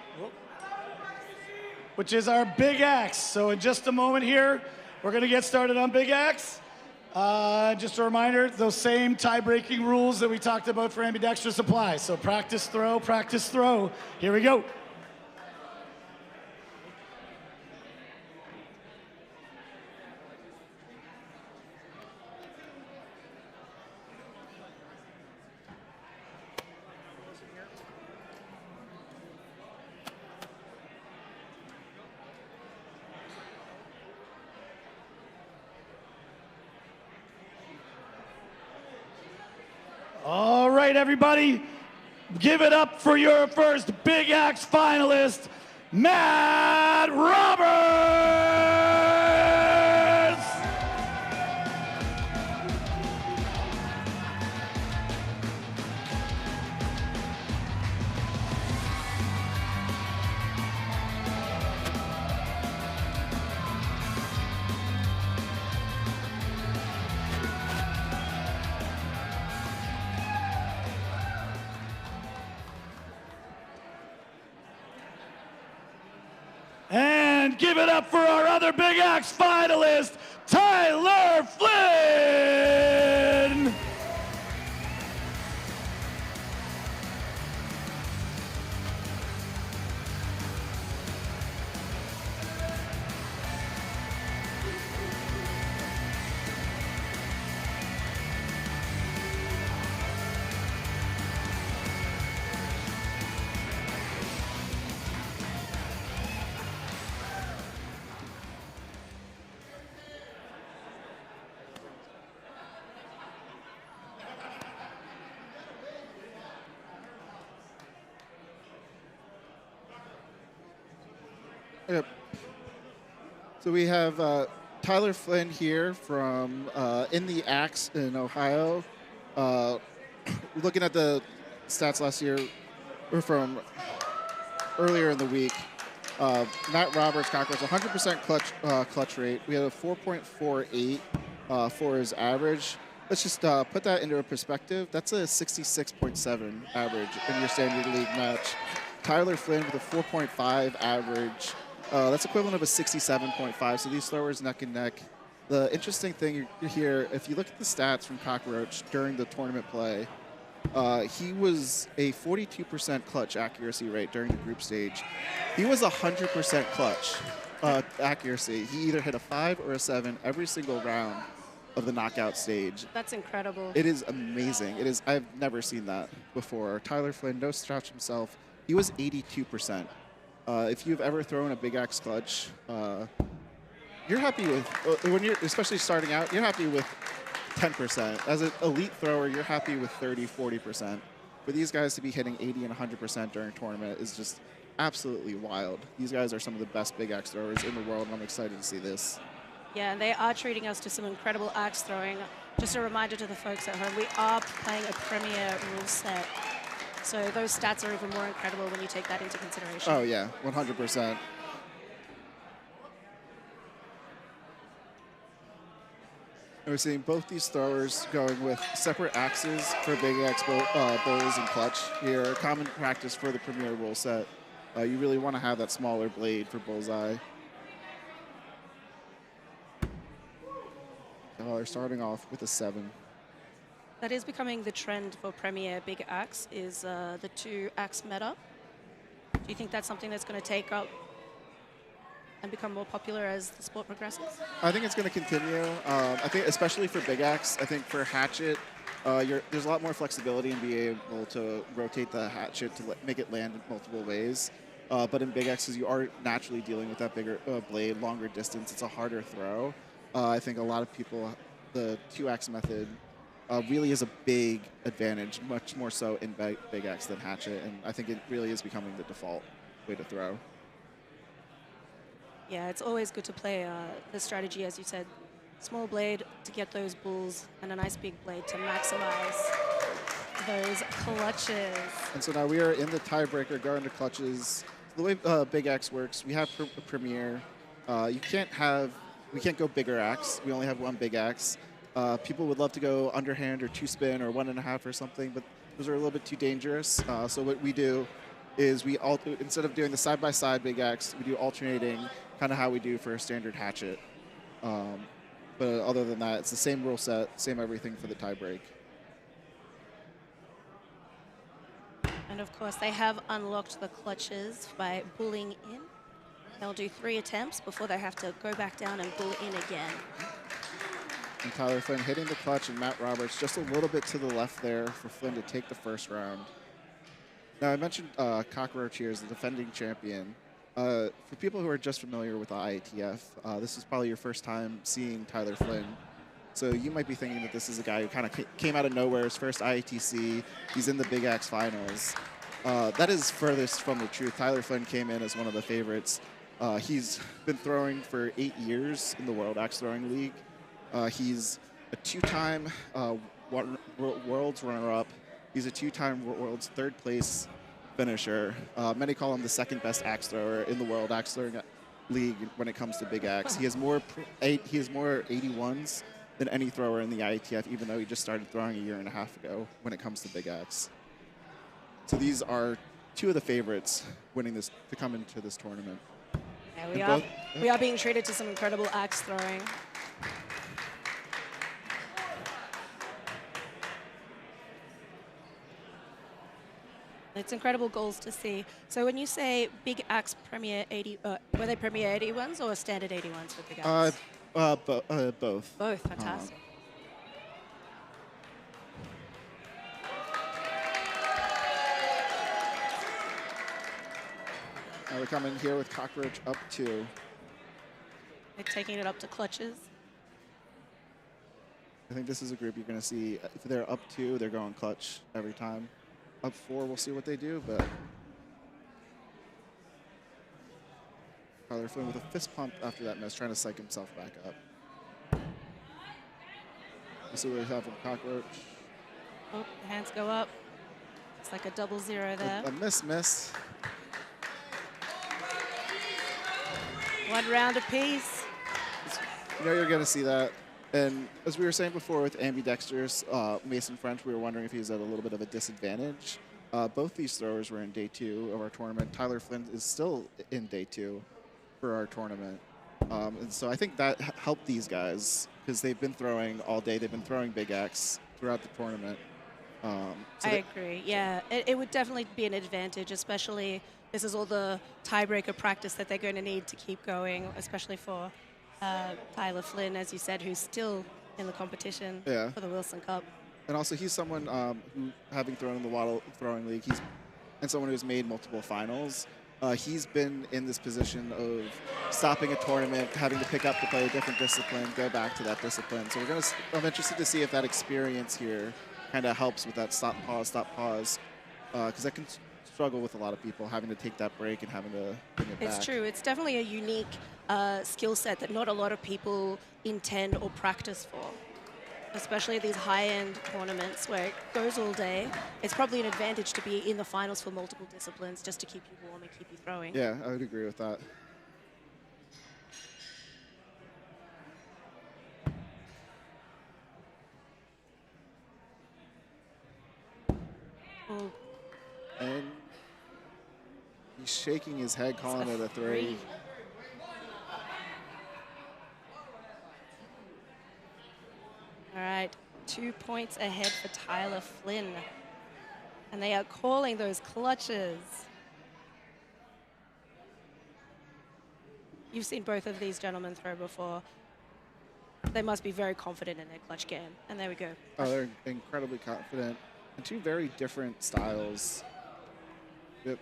S8: which is our Big Axe. So in just a moment here, we're going to get started on Big Axe. Just a reminder, those same tie-breaking rules that we talked about for Ambidextrous apply. So practice throw, practice throw. Here we go. All right, everybody, give it up for your first Big Axe finalist, Matt Roberts! And give it up for our other Big Axe finalist, Tyler Flynn!
S5: Yep. So we have Tyler Flynn here from in the Axe in Ohio. Looking at the stats last year, or from earlier in the week, Matt Roberts, Cockroach, 100% clutch rate. We had a 4.48 for his average. Let's just put that into a perspective. That's a 66.7 average in your standard league match. Tyler Flynn with a 4.5 average. That's equivalent of a 67.5. So these throwers neck and neck. The interesting thing here, if you look at the stats from Cockroach during the tournament play, he was a 42% clutch accuracy rate during the group stage. He was 100% clutch accuracy. He either hit a 5 or a 7 every single round of the knockout stage.
S4: That's incredible.
S5: It is amazing. It is. I've never seen that before. Tyler Flynn, no slouch himself. He was 82%. If you've ever thrown a big axe clutch, you're happy with, when you're especially starting out, you're happy with 10%. As an elite thrower, you're happy with 30, 40%. For these guys to be hitting 80 and 100% during a tournament is just absolutely wild. These guys are some of the best big axe throwers in the world, and I'm excited to see this.
S4: Yeah, and they are treating us to some incredible axe throwing. Just a reminder to the folks at home, we are playing a premier rule set. So those stats are even more incredible when you take that into consideration.
S5: Oh, yeah, 100%. We're seeing both these throwers going with separate axes for big axe bowls and clutch here. Common practice for the premier rule set. You really want to have that smaller blade for bullseye. They're starting off with a 7.
S4: That is becoming the trend for premier big axe, is the 2 axe meta. Do you think that's something that's going to take up and become more popular as the sport progresses?
S5: I think it's going to continue. I think especially for big axe, I think for hatchet, there's a lot more flexibility in being able to rotate the hatchet to make it land in multiple ways. But in big axes, you are naturally dealing with that bigger blade, longer distance. It's a harder throw. I think a lot of people, the 2-axe method really is a big advantage, much more so in big axe than hatchet. And I think it really is becoming the default way to throw.
S4: Yeah, it's always good to play the strategy, as you said, small blade to get those bulls and a nice big blade to maximize those clutches.
S5: And so now we are in the tiebreaker going to clutches. The way Big Axe works, we have a premier. We can't go bigger axe. We only have one big axe. People would love to go underhand or 2-spin or 1.5 or something, but those are a little bit too dangerous. So what we do is instead of doing the side-by-side big axe, we do alternating, kind of how we do for a standard hatchet. But other than that, it's the same rule set, same everything for the tiebreak.
S4: And of course, they have unlocked the clutches by bulling in. They'll do 3 attempts before they have to go back down and bull in again.
S5: And Tyler Flynn hitting the clutch, and Matt Roberts just a little bit to the left there for Flynn to take the first round. Now, I mentioned Cockroach here as the defending champion. For people who are just familiar with the IATF, this is probably your first time seeing Tyler Flynn. So you might be thinking that this is a guy who kind of came out of nowhere, his first IATC. He's in the Big Axe Finals. That is furthest from the truth. Tyler Flynn came in as one of the favorites. He's been throwing for 8 years in the World Axe Throwing League. He's a 2-time World's runner-up. He's a 2-time World's 3rd place finisher. Many call him the 2nd best axe thrower in the World Axe Throwing League when it comes to big axe. He has more 81s than any thrower in the IATF, even though he just started throwing a 1.5 years ago when it comes to big axe. So these are 2 of the favorites winning this to come into this tournament.
S4: Yeah, we are being treated to some incredible axe throwing. It's incredible goals to see. So when you say Big Axe Premier 80, were they Premier 81s or standard 81s for Big Axe?
S5: Both.
S4: Both, fantastic.
S5: Now we come in here with Cockroach up 2.
S4: They're taking it up to clutches.
S5: I think this is a group you're going to see. If they're up 2, they're going clutch every time. Up 4, we'll see what they do, but Tyler Flynn with a fist pump after that miss, trying to psych himself back up. This is what we have from Cockroach.
S4: Oh, the hands go up. It's like a 0-0 there.
S5: A miss.
S4: One round apiece.
S5: You know you're going to see that. And as we were saying before with Ambidextrous, Mason French, we were wondering if he's at a little bit of a disadvantage. Both these throwers were in day 2 of our tournament. Tyler Flynn is still in day 2 for our tournament. And so I think that helped these guys because they've been throwing all day. They've been throwing big X throughout the tournament.
S4: I agree. Yeah, it would definitely be an advantage, especially this is all the tiebreaker practice that they're going to need to keep going, especially for Tyler Flynn, as you said, who's still in the competition for the Wilson Cup.
S5: And also, he's someone who, having thrown in the Waddle Throwing League, and someone who's made multiple finals. He's been in this position of stopping a tournament, having to pick up to play a different discipline, go back to that discipline. So I'm interested to see if that experience here kind of helps with that stop, pause, because that can struggle with a lot of people, having to take that break and having to bring it back.
S4: It's true. It's definitely a unique skill set that not a lot of people intend or practice for, especially these high-end tournaments where it goes all day. It's probably an advantage to be in the finals for multiple disciplines just to keep you warm and keep you throwing.
S5: Yeah, I would agree with that.
S4: Oh.
S5: And he's shaking his head, calling it a 3.
S4: All right, 2 points ahead for Tyler Flynn. And they are calling those clutches. You've seen both of these gentlemen throw before. They must be very confident in their clutch game. And there we go.
S5: Oh, they're incredibly confident. And 2 very different styles. Yep.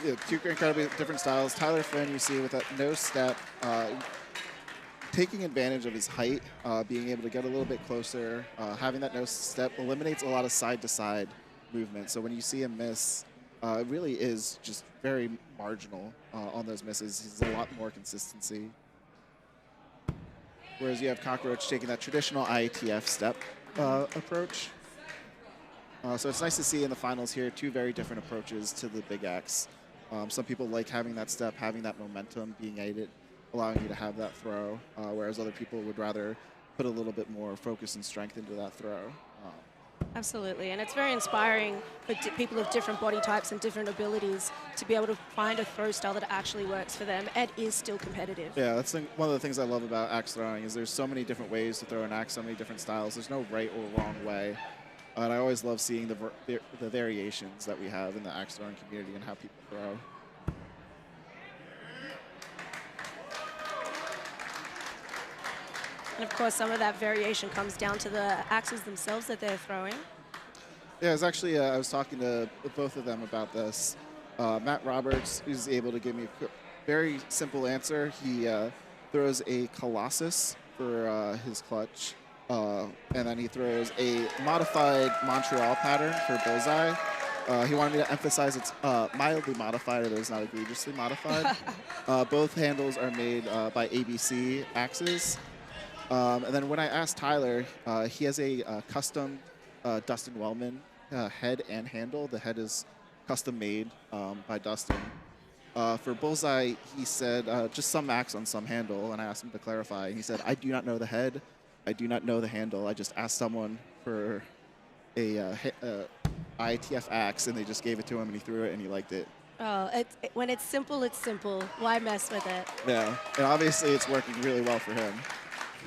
S5: Yeah, 2 incredibly different styles. Tyler Flynn, you see with that no step, taking advantage of his height, being able to get a little bit closer, having that no step eliminates a lot of side-to-side movement. So when you see him miss, it really is just very marginal on those misses. He's a lot more consistency. Whereas you have Cockroach taking that traditional IATF step approach. So it's nice to see in the finals here 2 very different approaches to the big X. Some people like having that step, having that momentum, being aided, allowing you to have that throw, whereas other people would rather put a little bit more focus and strength into that throw.
S4: Absolutely, and it's very inspiring for people of different body types and different abilities to be able to find a throw style that actually works for them and is still competitive.
S5: Yeah, that's one of the things I love about axe throwing is there's so many different ways to throw an axe, so many different styles. There's no right or wrong way. And I always love seeing the variations that we have in the axe throwing community and how people throw.
S4: And of course, some of that variation comes down to the axes themselves that they're throwing.
S5: Yeah, it was actually, I was talking to both of them about this. Matt Roberts is able to give me a very simple answer. He throws a Colossus for his clutch, and then he throws a modified Montreal pattern for bullseye. He wanted me to emphasize it's mildly modified, although it's not egregiously modified. Both handles are made by ABC axes. And then when I asked Tyler, he has a custom Dustin Wellman head and handle. The head is custom made by Dustin. For bullseye, he said just some axe on some handle, and I asked him to clarify. He said, I do not know the head. I do not know the handle. I just asked someone for a IATF axe, and they just gave it to him, and he threw it, and he liked it.
S4: Oh, when it's simple, it's simple. Why mess with it?
S5: Yeah, and obviously it's working really well for him.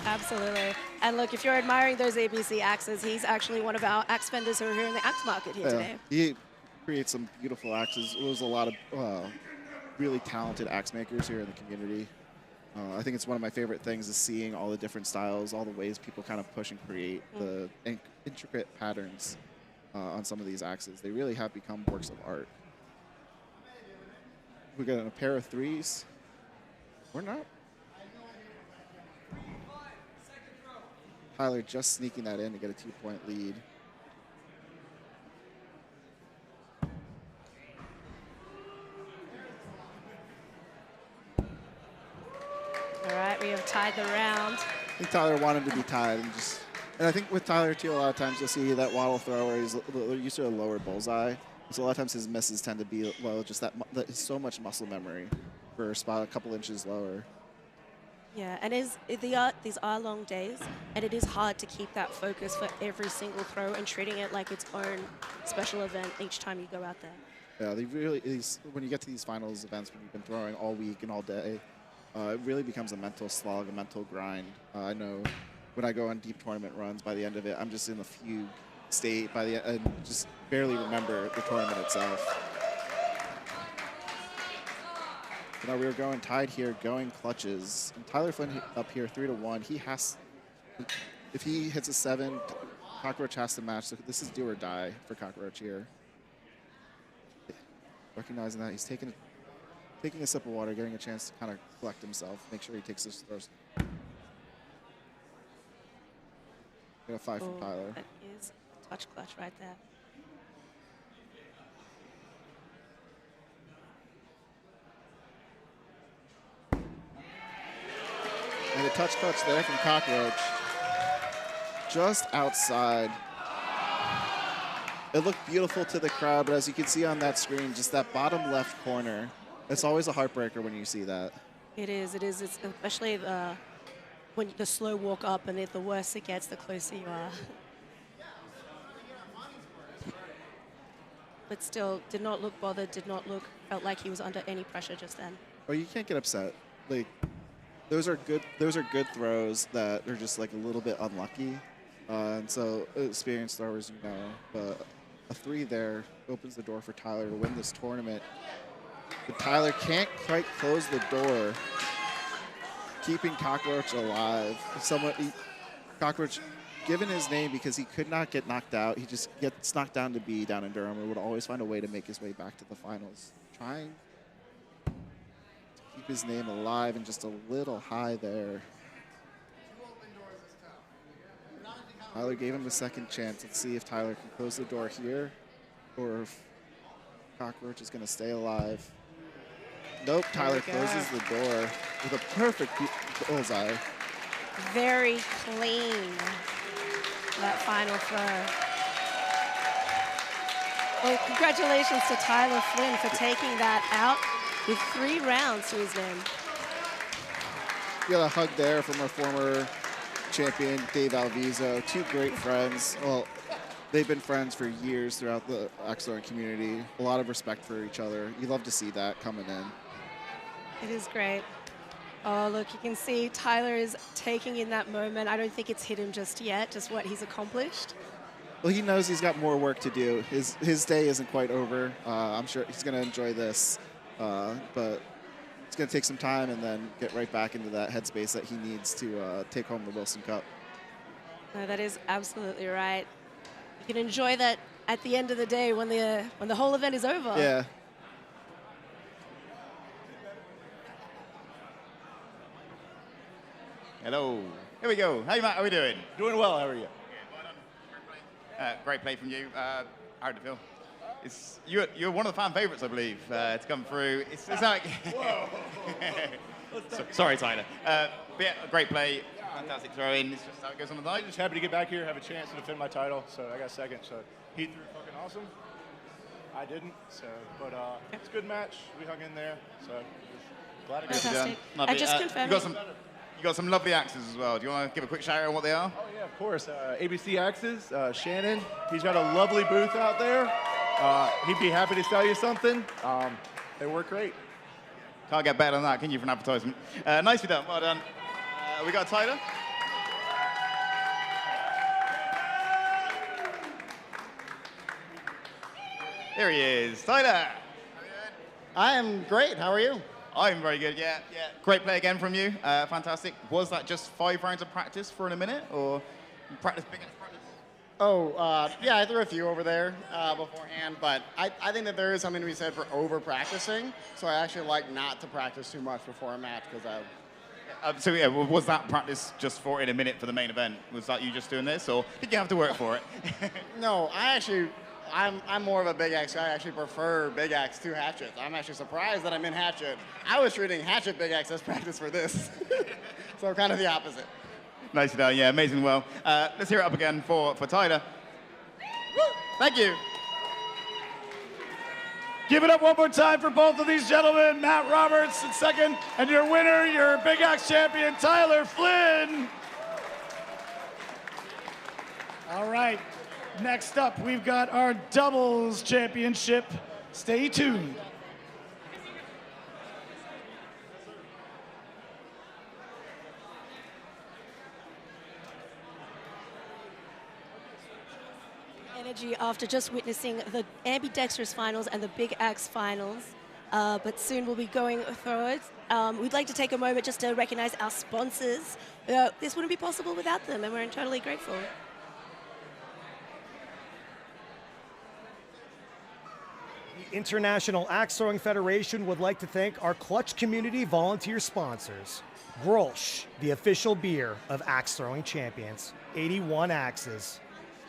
S4: Absolutely. And look, if you're admiring those ABC axes, he's actually one of our axe vendors who are here in the axe market here today.
S5: He creates some beautiful axes. There's a lot of really talented axe makers here in the community. I think it's one of my favorite things is seeing all the different styles, all the ways people kind of push and create the intricate patterns on some of these axes. They really have become works of art. We got a pair of 3s. We're not. Tyler just sneaking that in to get a 2-point lead.
S4: tied the round.
S5: I think Tyler wanted to be tied, and I think with Tyler too, a lot of times you'll see that waddle throw where he's used to a lower bullseye. So a lot of times his misses tend to be low, just that so much muscle memory for a spot a couple inches lower.
S4: Yeah, and these are long days, and it is hard to keep that focus for every single throw and treating it like its own special event each time you go out there.
S5: Yeah, they really when you get to these finals events, when you've been throwing all week and all day, it really becomes a mental slog, a mental grind. I know when I go on deep tournament runs, by the end of it, I'm just in a fugue state by the end and just barely remember the tournament itself. So now we were going tied here, going clutches. And Tyler Flynn up here 3-1. He has, if he hits a 7, Cockroach has to match. So this is do or die for Cockroach here. Recognizing that, he's taking a sip of water, getting a chance to kind of collect himself, make sure he takes his throws. Got a 5 from Tyler.
S4: That is a touch clutch right there.
S5: And a touch clutch there from Cockroach. Just outside. It looked beautiful to the crowd, but as you can see on that screen, just that bottom left corner, it's always a heartbreaker when you see that.
S4: It is. It's especially when the slow walk up, and the worse it gets, the closer you are. But still, did not look bothered, felt like he was under any pressure just then.
S5: Oh, you can't get upset. Like, those are good throws that are just like a little bit unlucky. And so experienced throwers, you know, but a 3 there opens the door for Tyler to win this tournament. But Tyler can't quite close the door, keeping Cockroach alive. Cockroach, given his name because he could not get knocked out, he just gets knocked down to B down in Durham and would always find a way to make his way back to the finals. Trying to keep his name alive and just a little high there. Tyler gave him a second chance. Let's see if Tyler can close the door here or if Cockroach is going to stay alive. Nope, Tyler closes the door with a perfect bullseye.
S4: Very clean, that final throw. Well, congratulations to Tyler Flynn for taking that out with 3 rounds to his name.
S5: We got a hug there from our former champion, Dave Alviso. 2 great friends. Well, they've been friends for years throughout the Axelrod community. A lot of respect for each other. You love to see that coming in.
S4: It is great. Oh, look, you can see Tyler is taking in that moment. I don't think it's hit him just yet, just what he's accomplished.
S5: Well, he knows he's got more work to do. His day isn't quite over. I'm sure he's going to enjoy this, but it's going to take some time and then get right back into that headspace that he needs to take home the Wilson Cup.
S4: No, that is absolutely right. You can enjoy that at the end of the day when the whole event is over.
S5: Yeah.
S2: Hello. Here we go. Hey, Matt. How are we doing?
S9: Doing well. How are you?
S2: Great play from you. How did it feel? You're one of the fan favorites, I believe, to come through. It's like...
S9: Whoa.
S2: Sorry, Tyler. But yeah, great play. Fantastic throw-in. It's just how it goes on the night.
S9: Just happy to get back here, have a chance to defend my title. So I got second. So he threw fucking awesome. I didn't. So, but it's a good match. We hung in there. So just glad I got it done.
S4: I just confirmed.
S2: You got some lovely axes as well. Do you want to give a quick shout out on what they are?
S9: Oh yeah, of course. ABC Axes. Shannon. He's got a lovely booth out there. He'd be happy to sell you something. They work great.
S2: Can't get better than that, can you, for an advertisement? Nicely done. Well done. We got Tyler. Here he is. Tyler.
S10: I am great. How are you?
S2: I'm very good, yeah. Great play again from you. Fantastic. Was that just 5 rounds of practice for in a minute, or practice big practice?
S10: Oh, yeah, I threw a few over there beforehand, but I think that there is something to be said for over-practicing, so I actually like not to practice too much before a match, because
S2: so yeah, was that practice just for in a minute for the main event? Was that you just doing this, or did you have to work for it?
S10: No, I'm more of a big axe guy. I actually prefer big axe to hatchet. I'm actually surprised that I'm in hatchet. I was treating hatchet big axe as practice for this. So kind of the opposite.
S2: Nicely done. Yeah, amazing. Well, let's hear it up again for Tyler.
S10: Thank you.
S8: Give it up one more time for both of these gentlemen. Matt Roberts in second, and your winner, your Big Axe champion, Tyler Flynn. All right, next up, we've got our doubles championship. Stay tuned.
S4: Energy after just witnessing the Ambidextrous finals and the Big Axe finals, but soon we'll be going through it. We'd like to take a moment just to recognize our sponsors. This wouldn't be possible without them, and we're totally grateful.
S3: The International Axe Throwing Federation would like to thank our Clutch community volunteer sponsors. Grolsch, the official beer of axe throwing champions. 81 Axes.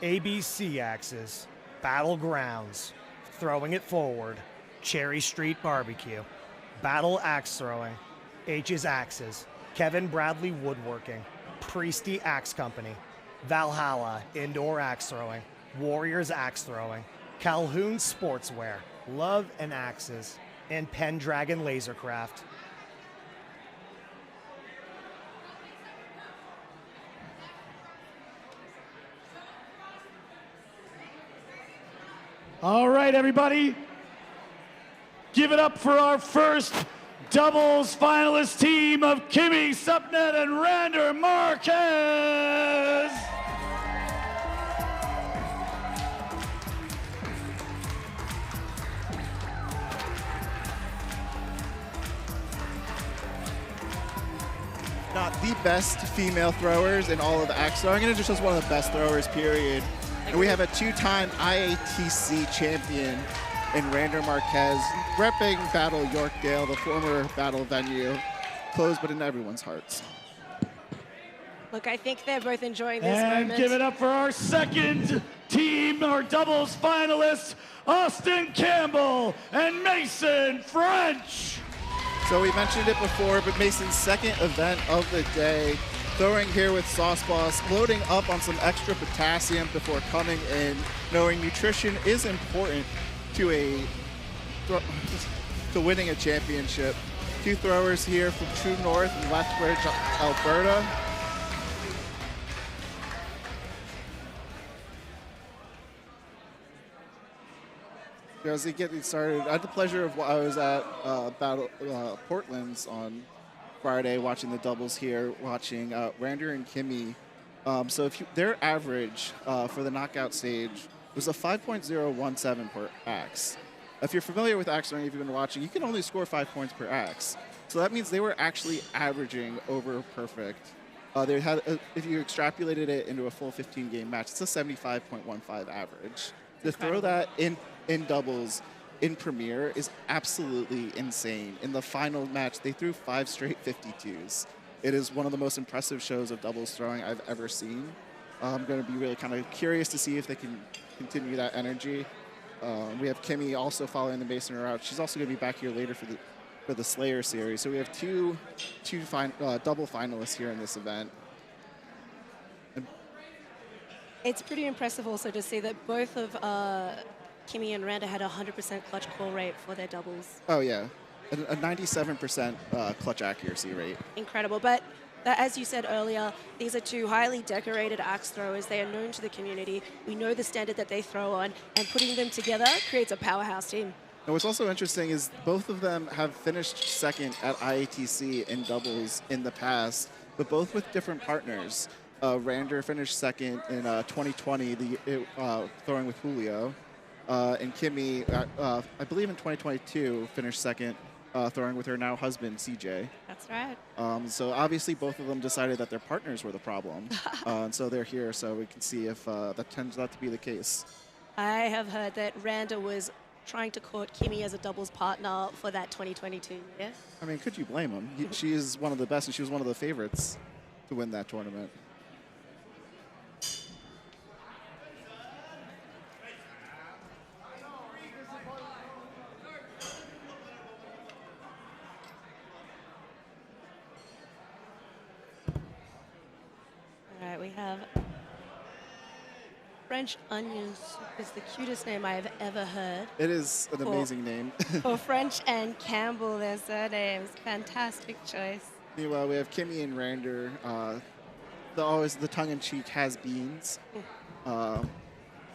S3: ABC Axes, Battlegrounds, Throwing It Forward, Cherry Street Barbecue, Battle Axe Throwing, H's Axes, Kevin Bradley Woodworking, Priesty Axe Company, Valhalla Indoor Axe Throwing, Warriors Axe Throwing, Calhoun Sportswear, Love and Axes, and Pendragon Lasercraft.
S8: All right, everybody. Give it up for our first doubles finalist team of Kimmy Supnet and Rander Marquez.
S5: Not the best female throwers in all of axe throwing, and it's just one of the best throwers, period. And we have a two-time IATC champion in Rander Marquez, repping Battle Yorkdale, the former Battle venue, close but in everyone's hearts.
S4: Look, I think they're both enjoying this
S8: And
S4: moment.
S8: give it up for our second team, our doubles finalists, Austin Campbell and Mason French.
S5: So we mentioned it before, but Mason's second event of the day, throwing here with Sauce Boss, loading up on some extra potassium before coming in, knowing nutrition is important to winning a championship. Two throwers here from True North and Lethbridge, Alberta. As they get started, I had the pleasure of I was at Portland's on Friday, watching the doubles here, watching Rander and Kimmy. So if their average for the knockout stage was a 5.017 per axe. If you're familiar with axe throwing, if you've been watching, you can only score 5 points per axe. So that means they were actually averaging over perfect. They had, if you extrapolated it into a full 15-game match, it's a 75.15 average. To throw that in doubles in Premier is absolutely insane. In the final match, they threw 5 straight 52s. It is one of the most impressive shows of doubles throwing I've ever seen. I'm going to be really kind of curious to see if they can continue that energy. We have Kimmy also following the Mason route. She's also going to be back here later for the Slayer series. So we have two double finalists here in this event.
S4: It's pretty impressive also to see that both of Kimmy and Rander had a 100% clutch call rate for their doubles.
S5: Oh, yeah. A 97% clutch accuracy rate.
S4: Incredible. But as you said earlier, these are two highly decorated axe throwers. They are known to the community. We know the standard that they throw on, and putting them together creates a powerhouse team.
S5: And what's also interesting is both of them have finished second at IATC in doubles in the past, but both with different partners. Rander finished second in 2020, throwing with Julio. And Kimmy, I believe in 2022, finished second, throwing with her now husband, CJ.
S4: That's right.
S5: So obviously both of them decided that their partners were the problem. And so they're here so we can see if that turns out to be the case.
S4: I have heard that Rander was trying to court Kimmy as a doubles partner for that 2022 year.
S5: I mean, could you blame him? She is one of the best, and she was one of the favorites to win that tournament.
S4: French onion soup is the cutest name I have ever heard.
S5: It is an
S4: For-
S5: amazing name.
S4: For French and Campbell, their surnames. Fantastic choice.
S5: Meanwhile, we have Kimmy and Rander. Always the tongue-in-cheek has-beens.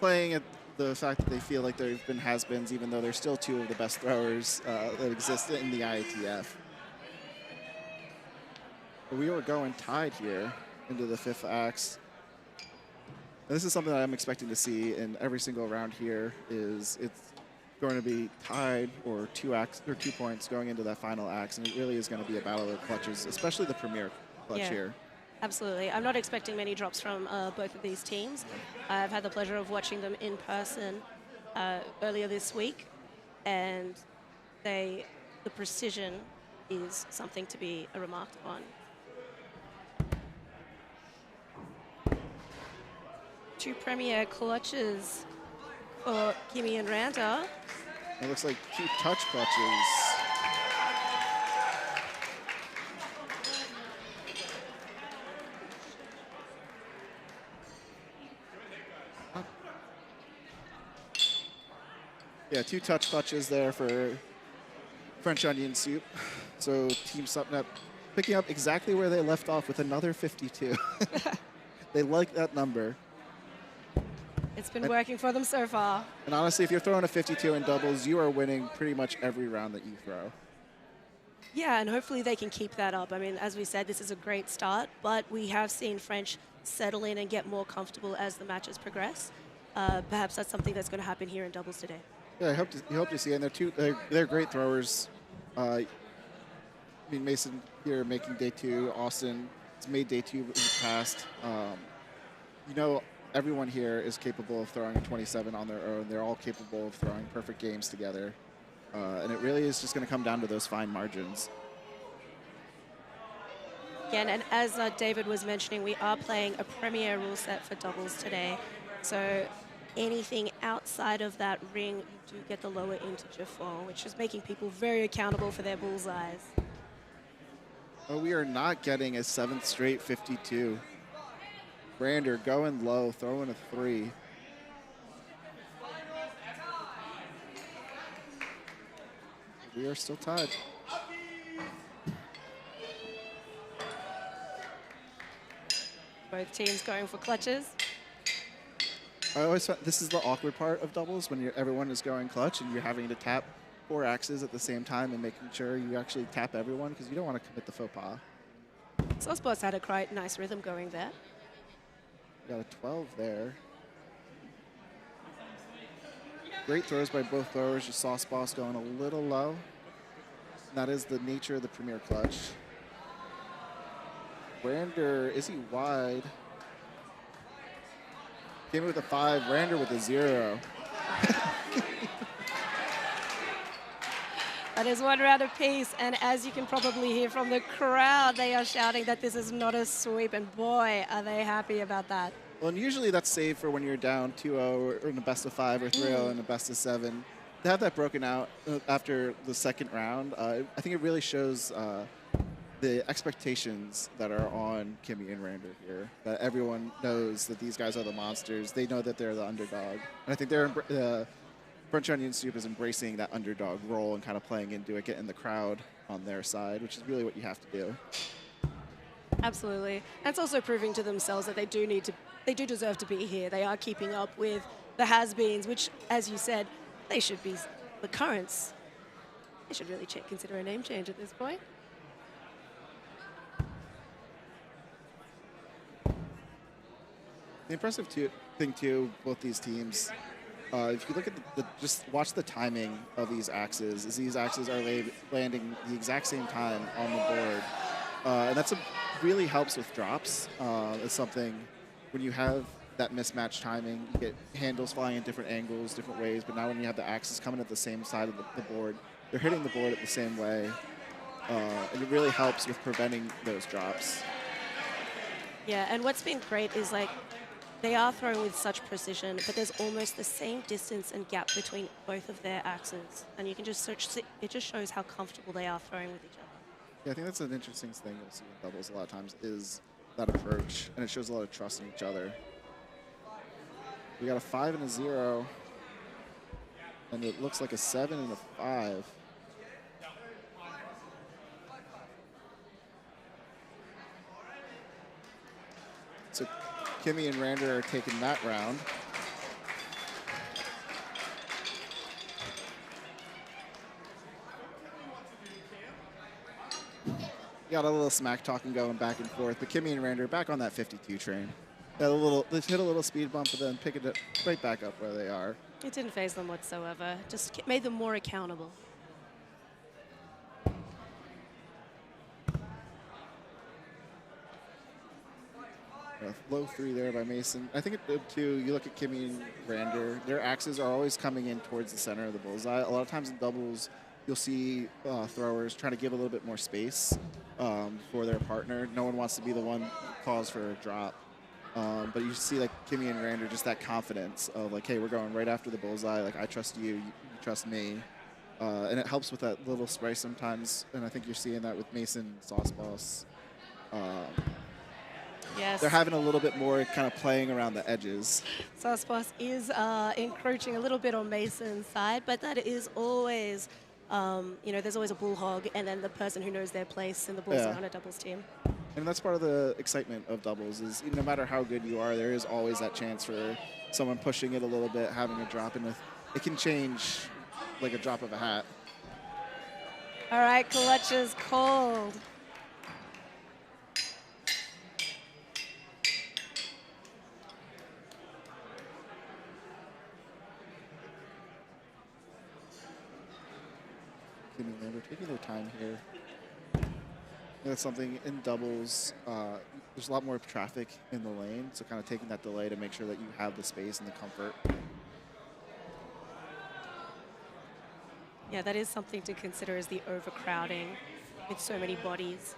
S5: Playing at the fact that they feel like they've been has-beens, even though they're still two of the best throwers that exist in the IATF. But we were going tied here into the 5th axe. And this is something that I'm expecting to see in every single round here. It's going to be tied or 2 points going into that final axe, and it really is going to be a battle of clutches, especially the premier clutch here.
S4: Absolutely. I'm not expecting many drops from both of these teams. I've had the pleasure of watching them in person earlier this week, and the precision is something to be remarked upon. 2 premier clutches for Kimmy and Ranta.
S5: It looks like 2 touch clutches. Yeah, 2 touch clutches there for French onion soup. So Team Supnep picking up exactly where they left off with another 52. They like that number.
S4: It's been working for them so far.
S5: And honestly, if you're throwing a 52 in doubles, you are winning pretty much every round that you throw.
S4: Yeah, and hopefully they can keep that up. I mean, as we said, this is a great start, but we have seen French settle in and get more comfortable as the matches progress. Perhaps that's something that's going to happen here in doubles today.
S5: Yeah, I hope to see it. And they're great throwers. I mean, Mason here making day 2. Austin has made day 2 in the past. Everyone here is capable of throwing a 27 on their own. They're all capable of throwing perfect games together. And it really is just going to come down to those fine margins.
S4: Again, and as David was mentioning, we are playing a premier rule set for doubles today. So anything outside of that ring, you do get the lower integer for, which is making people very accountable for their bullseyes.
S5: Oh, we are not getting a 7th straight 52. Brander going low, throwing a 3. We are still tied.
S4: Both teams going for clutches.
S5: I always find this is the awkward part of doubles when everyone is going clutch and you're having to tap 4 axes at the same time and making sure you actually tap everyone because you don't want to commit the faux pas.
S4: Sauceboss had a quite nice rhythm going there.
S5: Got a 12 there. Great throws by both throwers. Just Sauce Boss going a little low. And that is the nature of the premier clutch. Brander, is he wide? Came with a 5. Brander with a 0.
S4: That is 1 round apiece, and as you can probably hear from the crowd, they are shouting that this is not a sweep, and boy, are they happy about that.
S5: Well, and usually that's saved for when you're down 2-0 or in a best of 5 or 3-0 in a best of 7. To have that broken out after the second round, I think it really shows the expectations that are on Kimmy and Rander here. That everyone knows that these guys are the monsters. They know that they're the underdog. And I think French Onion Soup is embracing that underdog role and kind of playing into it, getting the crowd on their side, which is really what you have to do.
S4: Absolutely. That's also proving to themselves that they do deserve to be here. They are keeping up with the has-beens, which, as you said, they should be the currents. They should really consider a name change at this point.
S5: The impressive thing, too, both these teams, if you look at just watch the timing of these axes, is these axes are landing the exact same time on the board. And that's really helps with drops. It's something when you have that mismatched timing, you get handles flying in different angles, different ways, but now when you have the axes coming at the same side of the board, they're hitting the board at the same way. And it really helps with preventing those drops.
S4: Yeah, and what's been great is they are throwing with such precision, but there's almost the same distance and gap between both of their axes. And you can just it just shows how comfortable they are throwing with each other.
S5: Yeah, I think that's an interesting thing you'll see in doubles a lot of times is that approach, and it shows a lot of trust in each other. We got a 5 and a 0. And it looks like a 7 and a 5. So Kimmy and Rander are taking that round. Got a little smack talking going back and forth, but Kimmy and Rander back on that 52 train. They hit a little speed bump, but then pick it up right back up where they are.
S4: It didn't faze them whatsoever. Just made them more accountable.
S5: A low 3 there by Mason. I think too, you look at Kimmy and Rander, their axes are always coming in towards the center of the bullseye. A lot of times in doubles, you'll see throwers trying to give a little bit more space for their partner. No one wants to be the one who calls for a drop. But you see like Kimmy and Rander, just that confidence of like, hey, we're going right after the bullseye. Like, I trust you, you trust me. And it helps with that little spray sometimes. And I think you're seeing that with Mason, Sauce Boss.
S4: Yes.
S5: They're having a little bit more kind of playing around the edges.
S4: Sauce Boss is encroaching a little bit on Mason's side, but that is always, there's always a bull hog and then the person who knows their place in the bullseye on a doubles team.
S5: And that's part of the excitement of doubles is no matter how good you are, there is always that chance for someone pushing it a little bit, having a drop, and it can change like a drop of a hat.
S4: All right, clutch is called.
S5: They're taking their time here. That's something in doubles. There's a lot more traffic in the lane, so kind of taking that delay to make sure that you have the space and the comfort.
S4: Yeah, that is something to consider, is the overcrowding with so many bodies.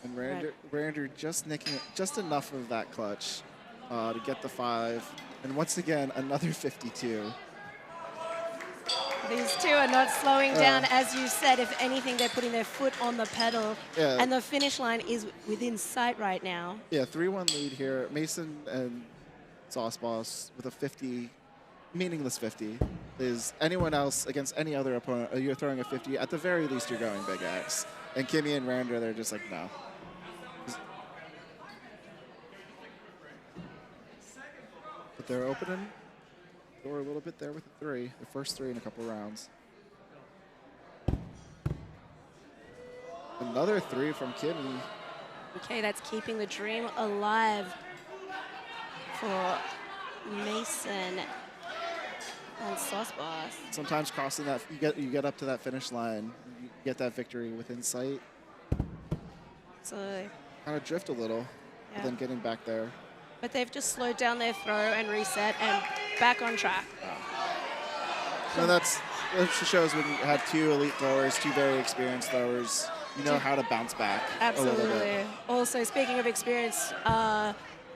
S5: And Rander just nicking just enough of that clutch to get the 5. And once again, another 52.
S4: These two are not slowing down. As you said, if anything, they're putting their foot on the pedal.
S5: Yeah.
S4: And the finish line is within sight right now.
S5: Yeah, 3-1 lead here. Mason and Sauce Boss with a 50, meaningless 50. Is anyone else against any other opponent, you're throwing a 50, at the very least you're going big X. And Kimmy and Rander, they're just like, no. But they're opening the door a little bit there with the 3, the first 3 in a couple rounds. Another 3 from Kimmy.
S4: Okay, that's keeping the dream alive for Mason and Sauce Boss.
S5: Sometimes crossing that, you get up to that finish line, you get that victory within sight.
S4: So
S5: kind of drift a little, but then getting back there.
S4: But they've just slowed down their throw and reset and back on track.
S5: And that shows when you have 2 elite throwers, 2 very experienced throwers, you know how to bounce back a little bit.
S4: Absolutely. Also, speaking of experience,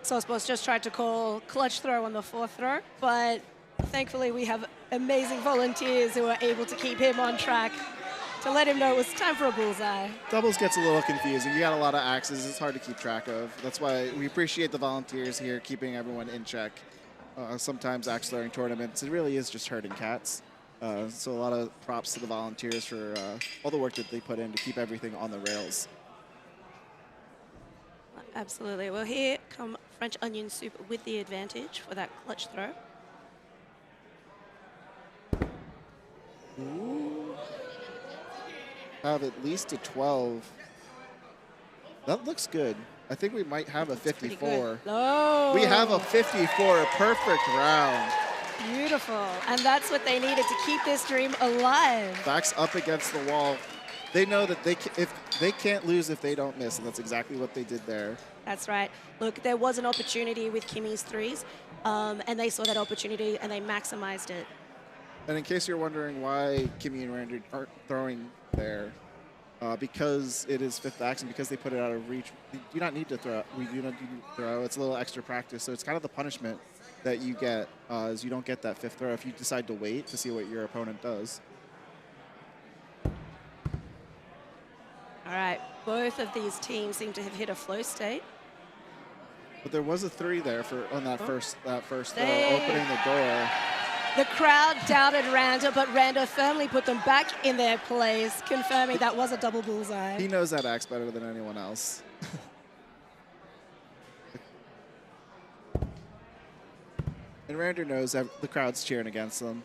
S4: Sauce Boss just tried to call clutch throw on the 4th throw, but thankfully we have amazing volunteers who are able to keep him on track to let him know it was time for a bullseye.
S5: Doubles gets a little confusing. You got a lot of axes. It's hard to keep track of. That's why we appreciate the volunteers here, keeping everyone in check. Sometimes axe throwing tournaments, it really is just herding cats. So a lot of props to the volunteers for all the work that they put in to keep everything on the rails.
S4: Absolutely. Well, here come French Onion Soup with the advantage for that clutch throw.
S5: Ooh. Have at least a 12. That looks good. I think we might have a 54.
S4: Oh.
S5: We have a 54, a perfect round.
S4: Beautiful. And that's what they needed to keep this dream alive.
S5: Backs up against the wall. They know that if they can't lose if they don't miss, and that's exactly what they did there.
S4: That's right. Look, there was an opportunity with Kimmy's 3s, and they saw that opportunity and they maximized it.
S5: And in case you're wondering why Kimmy and Rander aren't throwing there, because it is 5th axe and because they put it out of reach, we do not need to throw. We do not need to throw. It's a little extra practice. So it's kind of the punishment that you get is you don't get that 5th throw if you decide to wait to see what your opponent does.
S4: All right, both of these teams seem to have hit a flow state.
S5: But there was a 3 there on that first throw,
S4: They-
S5: opening the door.
S4: The crowd doubted Randa, but Randa firmly put them back in their place, confirming that was a double bullseye.
S5: He knows that axe better than anyone else. And Rander knows that the crowd's cheering against him,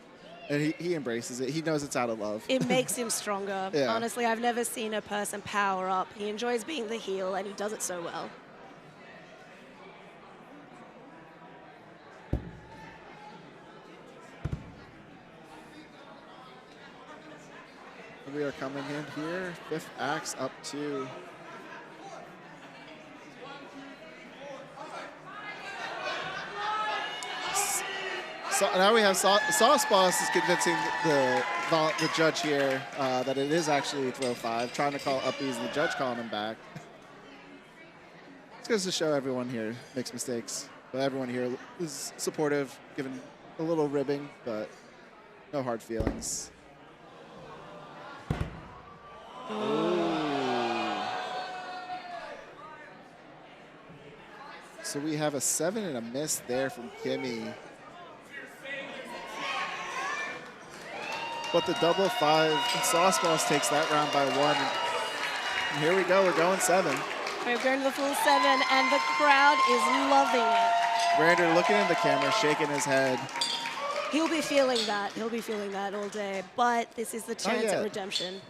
S5: and he embraces it. He knows it's out of love.
S4: It makes him stronger.
S5: Yeah.
S4: Honestly, I've never seen a person power up. He enjoys being the heel, and he does it so well.
S5: We are coming in here. 5th axe up to so now we have Sauce Boss is convincing the judge here that it is actually throw 5, trying to call uppies and the judge calling him back. It's goes to show everyone here makes mistakes, but everyone here is supportive, giving a little ribbing, but no hard feelings. So we have a 7 and a miss there from Kimmy. But the double 5, and Sauce Boss takes that round by 1. And here we go, we're going 7.
S4: We're going to the full 7, and the crowd is loving it.
S5: Rander looking in the camera, shaking his head.
S4: He'll be feeling that. He'll be feeling that all day. But this is the chance at
S5: yet.
S4: redemption.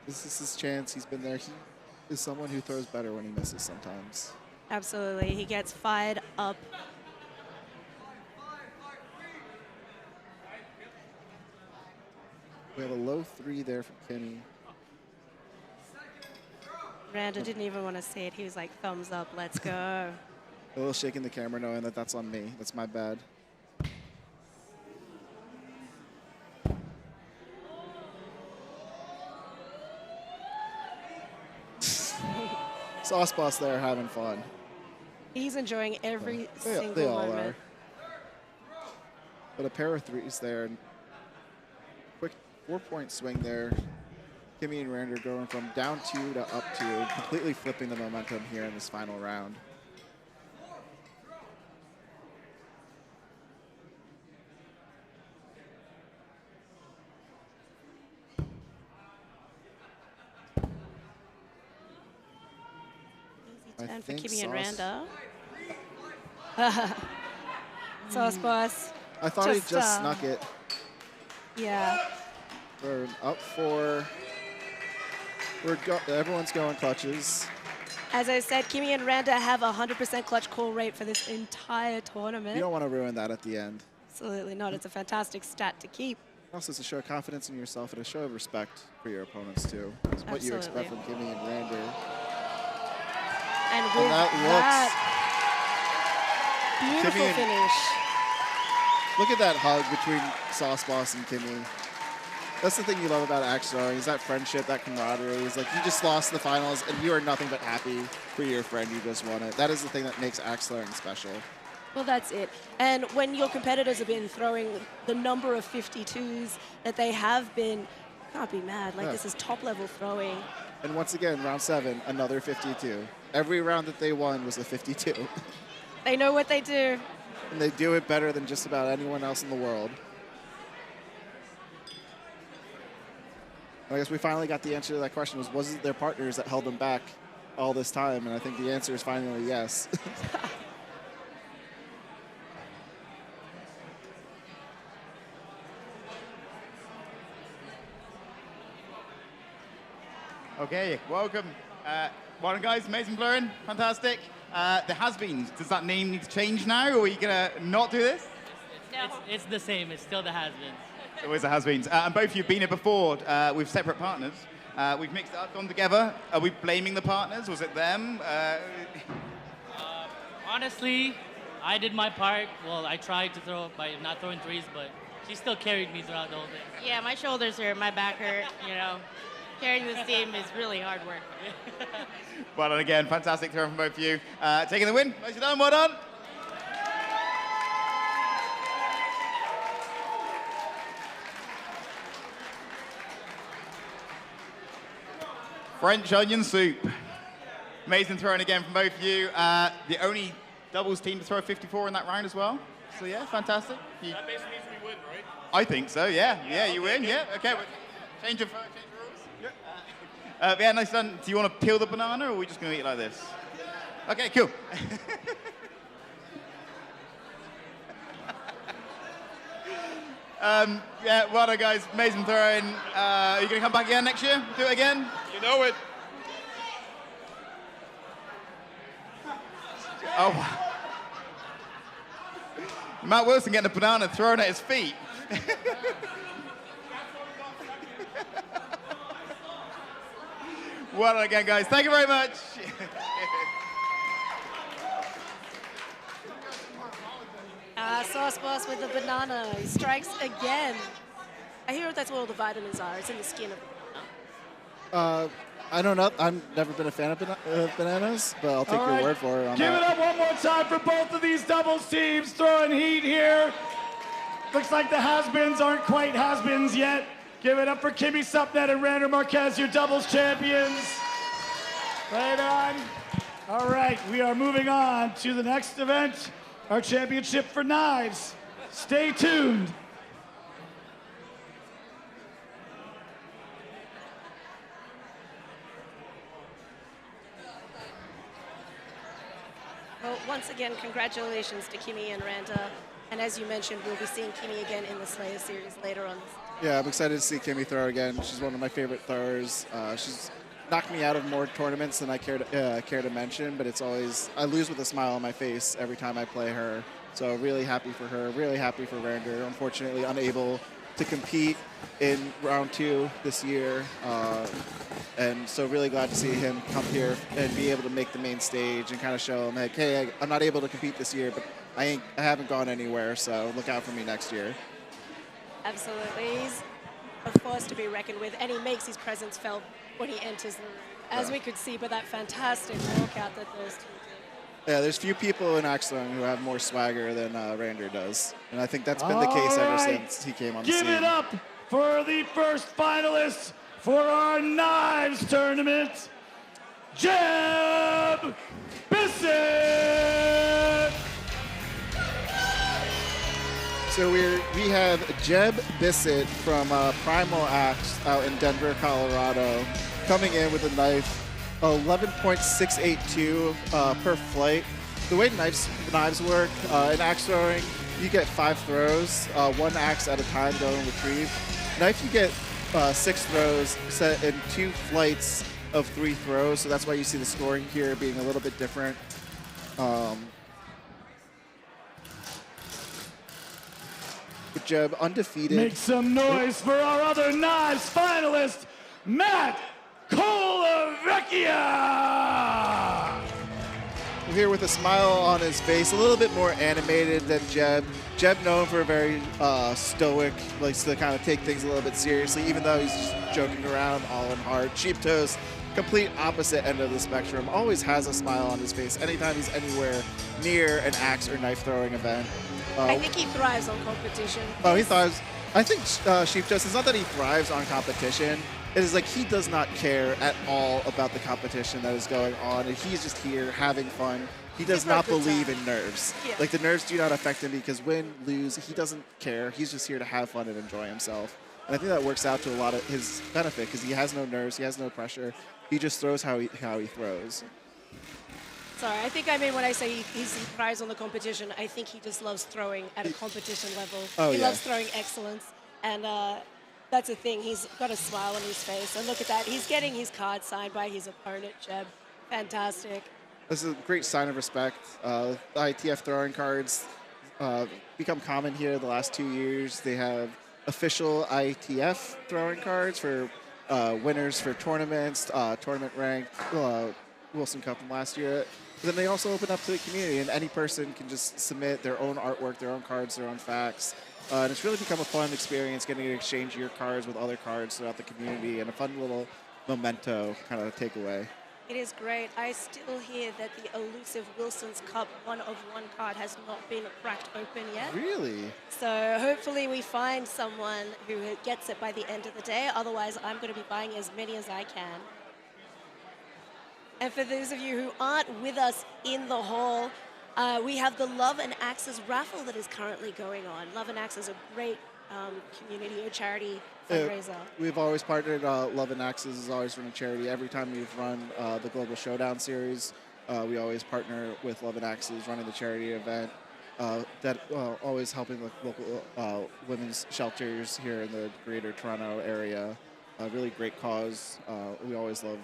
S5: This is his chance. He's been there. He is someone who throws better when he misses sometimes.
S4: Absolutely. He gets fired up.
S5: We have a low 3 there from Kimmy.
S4: Randa didn't even want to say it. He was like, thumbs up, let's go.
S5: A little shaking the camera knowing that that's on me. That's my bad. Sauce Boss there having fun.
S4: He's enjoying every single
S5: They all
S4: moment.
S5: are. But a pair of 3s there. And quick 4-point swing there. Kimmy and Rander going from down 2 to up 2, completely flipping the momentum here in this final round.
S4: Easy turn for
S5: think
S4: Kimmy and
S5: Sauce-
S4: Randa. Sauce Boss.
S5: I thought he just
S4: Just,
S5: snuck it.
S4: Yeah.
S5: We're up 4. Everyone's going clutches.
S4: As I said, Kimmy and Randa have a 100% clutch call rate for this entire tournament.
S5: You don't want to ruin that at the end.
S4: Absolutely not. It's a fantastic stat to keep.
S5: Also, it's a show of confidence in yourself and a show of respect for your opponents, too. It's what you expect from
S4: Absolutely.
S5: Kimmy and Rander.
S4: And with
S5: that
S4: beautiful
S5: Kimmy and-
S4: finish.
S5: Look at that hug between Sauce Boss and Kimmy. That's the thing you love about axe throwing, is that friendship, that camaraderie. It's like you just lost the finals and you are nothing but happy for your friend you just won it. That is the thing that makes axe throwing special.
S4: Well, that's it. And when your competitors have been throwing the number of 52s that they have been, you can't be mad. Like,
S5: Yeah.
S4: this is top-level throwing.
S5: And once again, round 7, another 52. Every round that they won was a 52.
S4: They know what they do.
S5: And they do it better than just about anyone else in the world. I guess we finally got the answer to that question. Was it their partners that held them back all this time? And I think the answer is finally yes.
S2: Okay, welcome. Well done, guys. Amazing blurring. Fantastic. The has-beens. Does that name need to change now, or are you going to not do this?
S11: It's the same. It's still the has-beens.
S2: Always the has-beens. And both of you have been here before with separate partners. We've mixed it up, gone together. Are we blaming the partners? Was it them?
S11: Honestly, I did my part. Well, I tried to throw by not throwing threes, but she still carried me throughout the whole thing.
S12: Yeah, my shoulders hurt, my back hurt, you know. Carrying this team is really hard work.
S2: Well done again. Fantastic throw from both of you. Taking the win. Nicely done. Well done. French onion soup. Amazing throwing again from both of you. The only doubles team to throw 54 in that round as well. So yeah, fantastic.
S9: That basically means we win, right?
S2: I think so, yeah. Yeah, you win, yeah. Okay, change the rules. Yeah, nice done. Do you want to peel the banana, or are we just going to eat it like this? Okay, cool. Yeah, well done, guys. Amazing throwing. Are you going to come back again next year? Do it again?
S9: You know it.
S2: Oh. Matt Wilson getting a banana thrown at his feet. Well done again, guys. Thank you very much.
S4: Sauce Boss with the banana. He strikes again. I hear that's where all the vitamins are. It's in the skin of the banana.
S5: I don't know. I've never been a fan of bananas, but I'll take
S8: All
S5: your
S8: right.
S5: word for it on
S8: Give
S5: that.
S8: it up one more time for both of these doubles teams throwing heat here. Looks like the has-beens aren't quite has-beens yet. Give it up for Kimmy Supnet and Rander Marquez, your doubles champions. Right on. All right, we are moving on to the next event, our championship for knives. Stay tuned.
S4: Well, once again, congratulations to Kimmy and Randa. And as you mentioned, we'll be seeing Kimmy again in the Slayer series later on.
S5: Yeah, I'm excited to see Kimmy throw again. She's one of my favorite throwers. She's knocked me out of more tournaments than I care to mention, but it's always, I lose with a smile on my face every time I play her. So really happy for her, really happy for Rander. Unfortunately, unable to compete in round 2 this year. And so really glad to see him come here and be able to make the main stage and kind of show him, like, hey, I'm not able to compete this year, but I haven't gone anywhere, so look out for me next year.
S4: Absolutely. He's a force to be reckoned with, and he makes his presence felt when he enters the room, as we could see by that fantastic walkout that those two did.
S5: Yeah, there's few people in axe throwing who have more swagger than Rander does, and I think that's been the case ever since he came on the scene.
S8: Give it up for the first finalists for our knives tournament, Jeb Bissett.
S5: So we have Jeb Bissett from Primal Axe out in Denver, Colorado, coming in with a knife 11.682 per flight. The way knives work in axe throwing, you get 5 throws, 1 axe at a time, go and retrieve. Knife, you get 6 throws set in 2 flights of 3 throws, so that's why you see the scoring here being a little bit different. But Jeb, undefeated.
S8: Make some noise for our other knives finalist, Matt Colavecchia.
S5: We're here with a smile on his face, a little bit more animated than Jeb. Jeb known for very stoic, likes to kind of take things a little bit seriously, even though he's just joking around all in hard. Cheap Toes, complete opposite end of the spectrum, always has a smile on his face anytime he's anywhere near an axe or knife throwing event.
S4: I think he thrives on competition.
S5: Oh, he thrives. I think Sheep Toast, it's not that he thrives on competition. It is like he does not care at all about the competition that is going on, and he's just here having fun. He does not believe in nerves.
S4: Yeah.
S5: Like, the nerves do not affect him because win, lose, he doesn't care. He's just here to have fun and enjoy himself. And I think that works out to a lot of his benefit because he has no nerves, he has no pressure. He just throws how he throws.
S4: Sorry, I think I mean when I say he thrives on the competition, I think he just loves throwing at a competition level.
S5: Oh,
S4: he
S5: yeah.
S4: loves throwing excellence, and that's the thing. He's got a smile on his face, and look at that. He's getting his card signed by his opponent, Jeb. Fantastic.
S5: This is a great sign of respect. The ITF throwing cards become common here the last 2 years. They have official ITF throwing cards for winners for tournaments, tournament ranked, Wilson Cup from last year. But then they also open up to the community, and any person can just submit their own artwork, their own cards, their own facts. And it's really become a fun experience getting to exchange your cards with other cards throughout the community, and a fun little memento kind of takeaway.
S4: It is great. I still hear that the elusive Wilson's Cup 1/1 card has not been cracked open yet.
S5: Really?
S4: So hopefully we find someone who gets it by the end of the day. Otherwise, I'm going to be buying as many as I can. And for those of you who aren't with us in the hall, we have the Love and Axes raffle that is currently going on. Love and Axes is a great community or charity fundraiser.
S5: We've always partnered. Love and Axes has always run a charity. Every time we've run the Global Showdown series, we always partner with Love and Axes, running the charity event. Always helping the local women's shelters here in the Greater Toronto area. A really great cause. We always love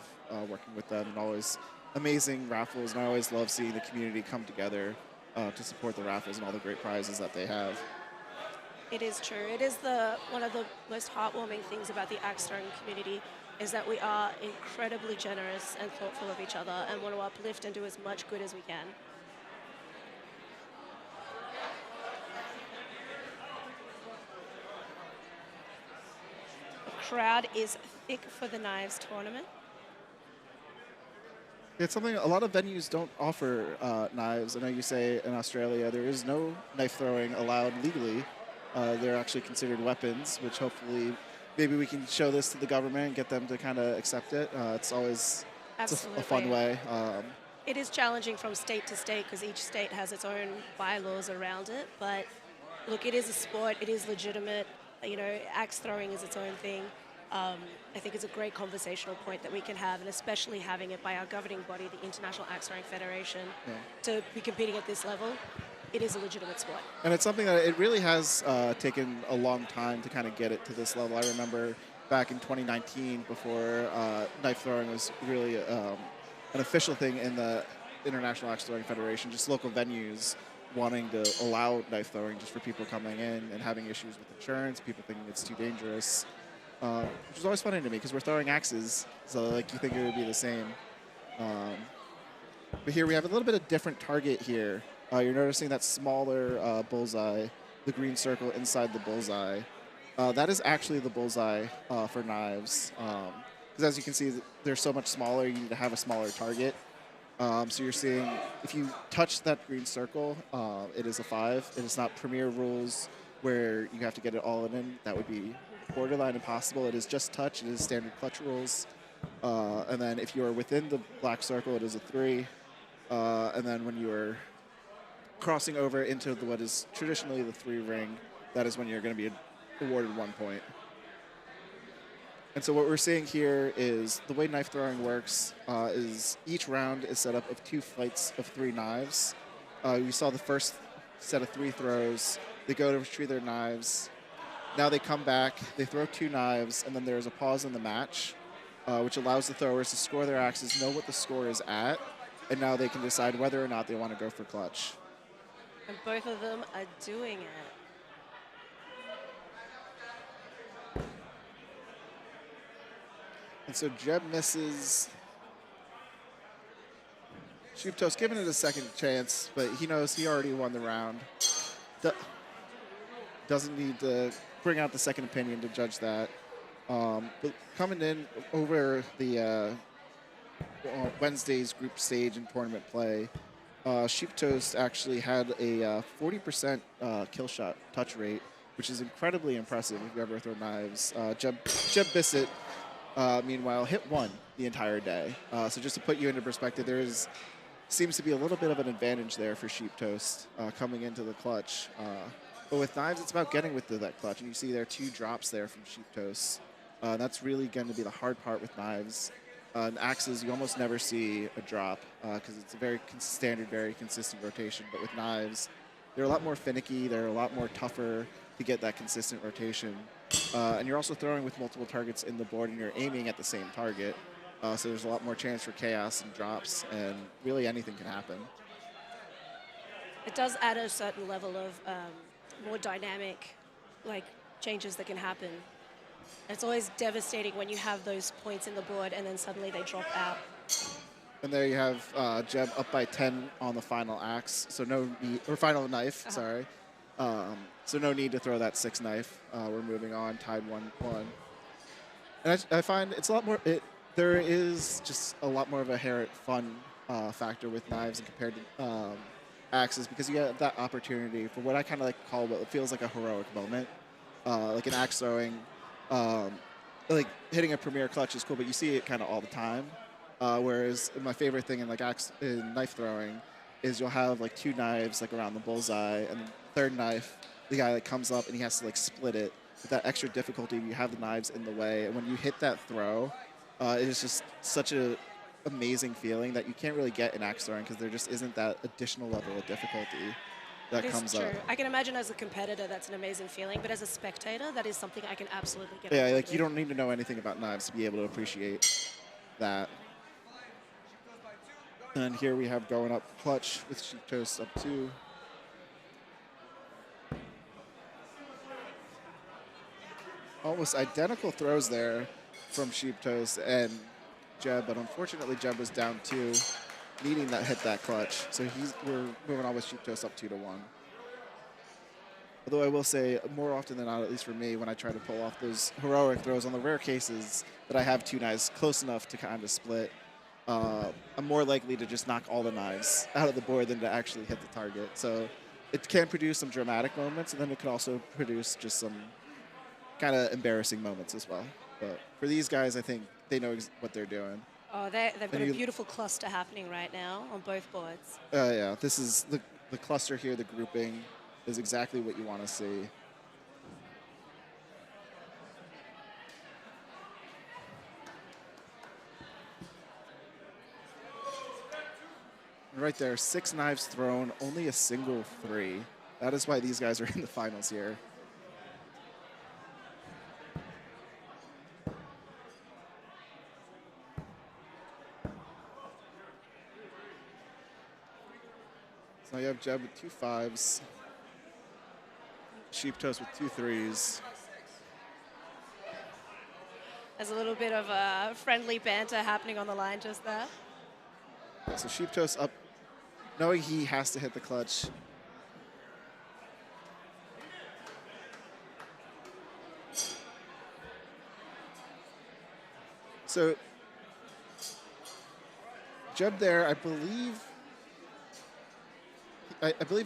S5: working with them, and always amazing raffles. And I always love seeing the community come together to support the raffles and all the great prizes that they have.
S4: It is true. It is one of the most heartwarming things about the axe throwing community is that we are incredibly generous and thoughtful of each other and want to uplift and do as much good as we can. The crowd is thick for the knives tournament.
S5: It's something a lot of venues don't offer knives. I know you say in Australia there is no knife throwing allowed legally. They're actually considered weapons, which hopefully maybe we can show this to the government and get them to kind of accept it. It's always a fun way.
S4: It is challenging from state to state because each state has its own bylaws around it. But look, it is a sport. It is legitimate. You know, axe throwing is its own thing. I think it's a great conversational point that we can have, and especially having it by our governing body, the International Axe Throwing Federation, to be competing at this level. It is a legitimate sport. And it's something that it really has taken a long time to kind of get it to this level. I remember back in 2019, before knife throwing was really an official thing in the International Axe Throwing Federation, just local venues wanting to allow knife throwing just for people coming in and having issues with insurance, people thinking it's too dangerous, which is always funny to me because we're throwing axes, so like you think it would be the same. But here we have a little bit of different target here. You're noticing that smaller bullseye, the green circle inside the bullseye. That is actually the bullseye for knives. Because as you can see, they're so much smaller, you need to have a smaller target. So you're seeing, if you touch that green circle, it is a 5. It is not premier rules where you have to get it all in. That would be borderline impossible. It is just touch. It is standard clutch rules. And then if you are within the black circle, it is a 3. And then when you are crossing over into what is traditionally the 3 ring, that is when you're going to be awarded 1 point. And so what we're seeing here is the way knife throwing works is each round is set up of 2 flights of 3 knives. You saw the first set of 3 throws. They go to retrieve their knives. Now they come back, they throw 2 knives, and then there's a pause in the match, which allows the throwers to score their axes, know what the score is at, and now they can decide whether or not they want to go for clutch. And both of them are doing it.
S5: And so Jeb misses. Sheeptoe's giving it a second chance, but he knows he already won the round. Doesn't need to bring out the second opinion to judge that. But coming in over the Wednesday's group stage and tournament play, Sheeptoes actually had a 40% kill shot touch rate, which is incredibly impressive if you ever throw knives. Jeb Bissett, meanwhile, hit 1 the entire day. So just to put you into perspective, seems to be a little bit of an advantage there for Sheeptoes coming into the clutch. But with knives, it's about getting with that clutch. And you see there are 2 drops there from Sheeptoes. That's really going to be the hard part with knives. In axes, you almost never see a drop because it's a very standard, very consistent rotation. But with knives, they're a lot more finicky. They're a lot more tougher to get that consistent rotation. And you're also throwing with multiple targets in the board, and you're aiming at the same target. So there's a lot more chance for chaos and drops, and really anything can happen.
S4: It does add a certain level of more dynamic, changes that can happen. It's always devastating when you have those points in the board and then suddenly they drop out.
S5: And there you have Jeb up by 10 on the final axe, so no need, or final knife, sorry. So no need to throw that 6 knife. We're moving on, tied 1-1. And I find it's a lot more, there is just a lot more of a inherent fun factor with knives compared to axes, because you get that opportunity for what I kind of like call what feels like a heroic moment. Like an axe throwing, like hitting a premier clutch is cool, but you see it kind of all the time. Whereas my favorite thing in in knife throwing is you'll have like 2 knives like around the bullseye, and the third knife, the guy like comes up and he has to like split it. With that extra difficulty, you have the knives in the way, and when you hit that throw, it is just such a amazing feeling that you can't really get in axe throwing because there just isn't that additional level of difficulty that comes up.
S4: I can imagine as a competitor that's an amazing feeling, but as a spectator, that is something I can absolutely get
S5: Yeah,
S4: behind
S5: like you
S4: with.
S5: don't need to know anything about knives to be able to appreciate that. And here we have going up clutch with Sheep Toast up 2. Almost identical throws there from Sheep Toast and Jeb, but unfortunately Jeb was down 2, needing that hit that clutch. So we're moving on with Sheep Toast up 2-1. Although I will say, more often than not, at least for me, when I try to pull off those heroic throws, on the rare cases that I have 2 knives close enough to kind of split, I'm more likely to just knock all the knives out of the board than to actually hit the target. So it can produce some dramatic moments, and then it can also produce just some kind of embarrassing moments as well. But for these guys, I think they know what they're doing.
S4: Oh, they've got a beautiful cluster happening right now on both boards.
S5: Yeah, this is the cluster here, the grouping is exactly what you want to see. Right there, 6 knives thrown, only a single 3. That is why these guys are in the finals here. So now you have Jeb with 2 5s, Sheep Toast with 2 3s.
S4: There's a little bit of friendly banter happening on the line just there.
S5: Yeah, so Sheep Toast up, knowing he has to hit the clutch. So Jeb there, I believe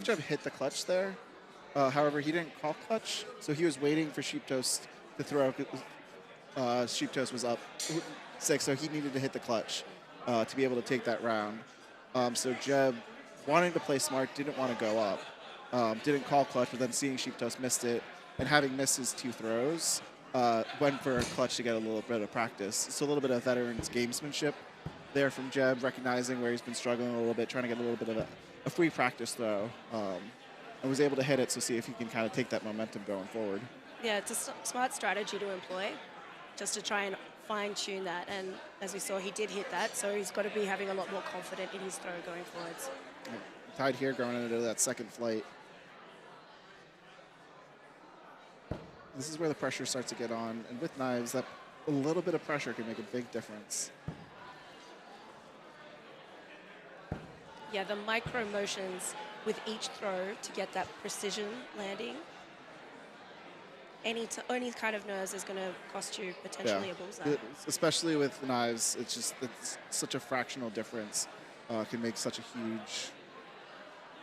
S5: Jeb hit the clutch there. However, he didn't call clutch, so he was waiting for Sheep Toast to throw. Sheep Toast was up 6, so he needed to hit the clutch to be able to take that round. So Jeb, wanting to play smart, didn't want to go up. Didn't call clutch, but then seeing Sheep Toast missed it, and having missed his 2 throws, went for a clutch to get a little bit of practice. It's a little bit of veteran's gamesmanship there from Jeb, recognizing where he's been struggling a little bit, trying to get a little bit of a free practice throw, and was able to hit it, so see if he can kind of take that momentum going forward.
S4: Yeah, it's a smart strategy to employ, just to try and fine-tune that. And as we saw, he did hit that, so he's got to be having a lot more confident in his throw going forwards.
S5: Yeah, tied here going into that second flight. This is where the pressure starts to get on, and with knives, that a little bit of pressure can make a big difference.
S4: Yeah, the micro motions with each throw to get that precision landing. Any kind of nerves is going to cost you potentially a bullseye.
S5: Especially with knives, it's such a fractional difference. Can make such a huge.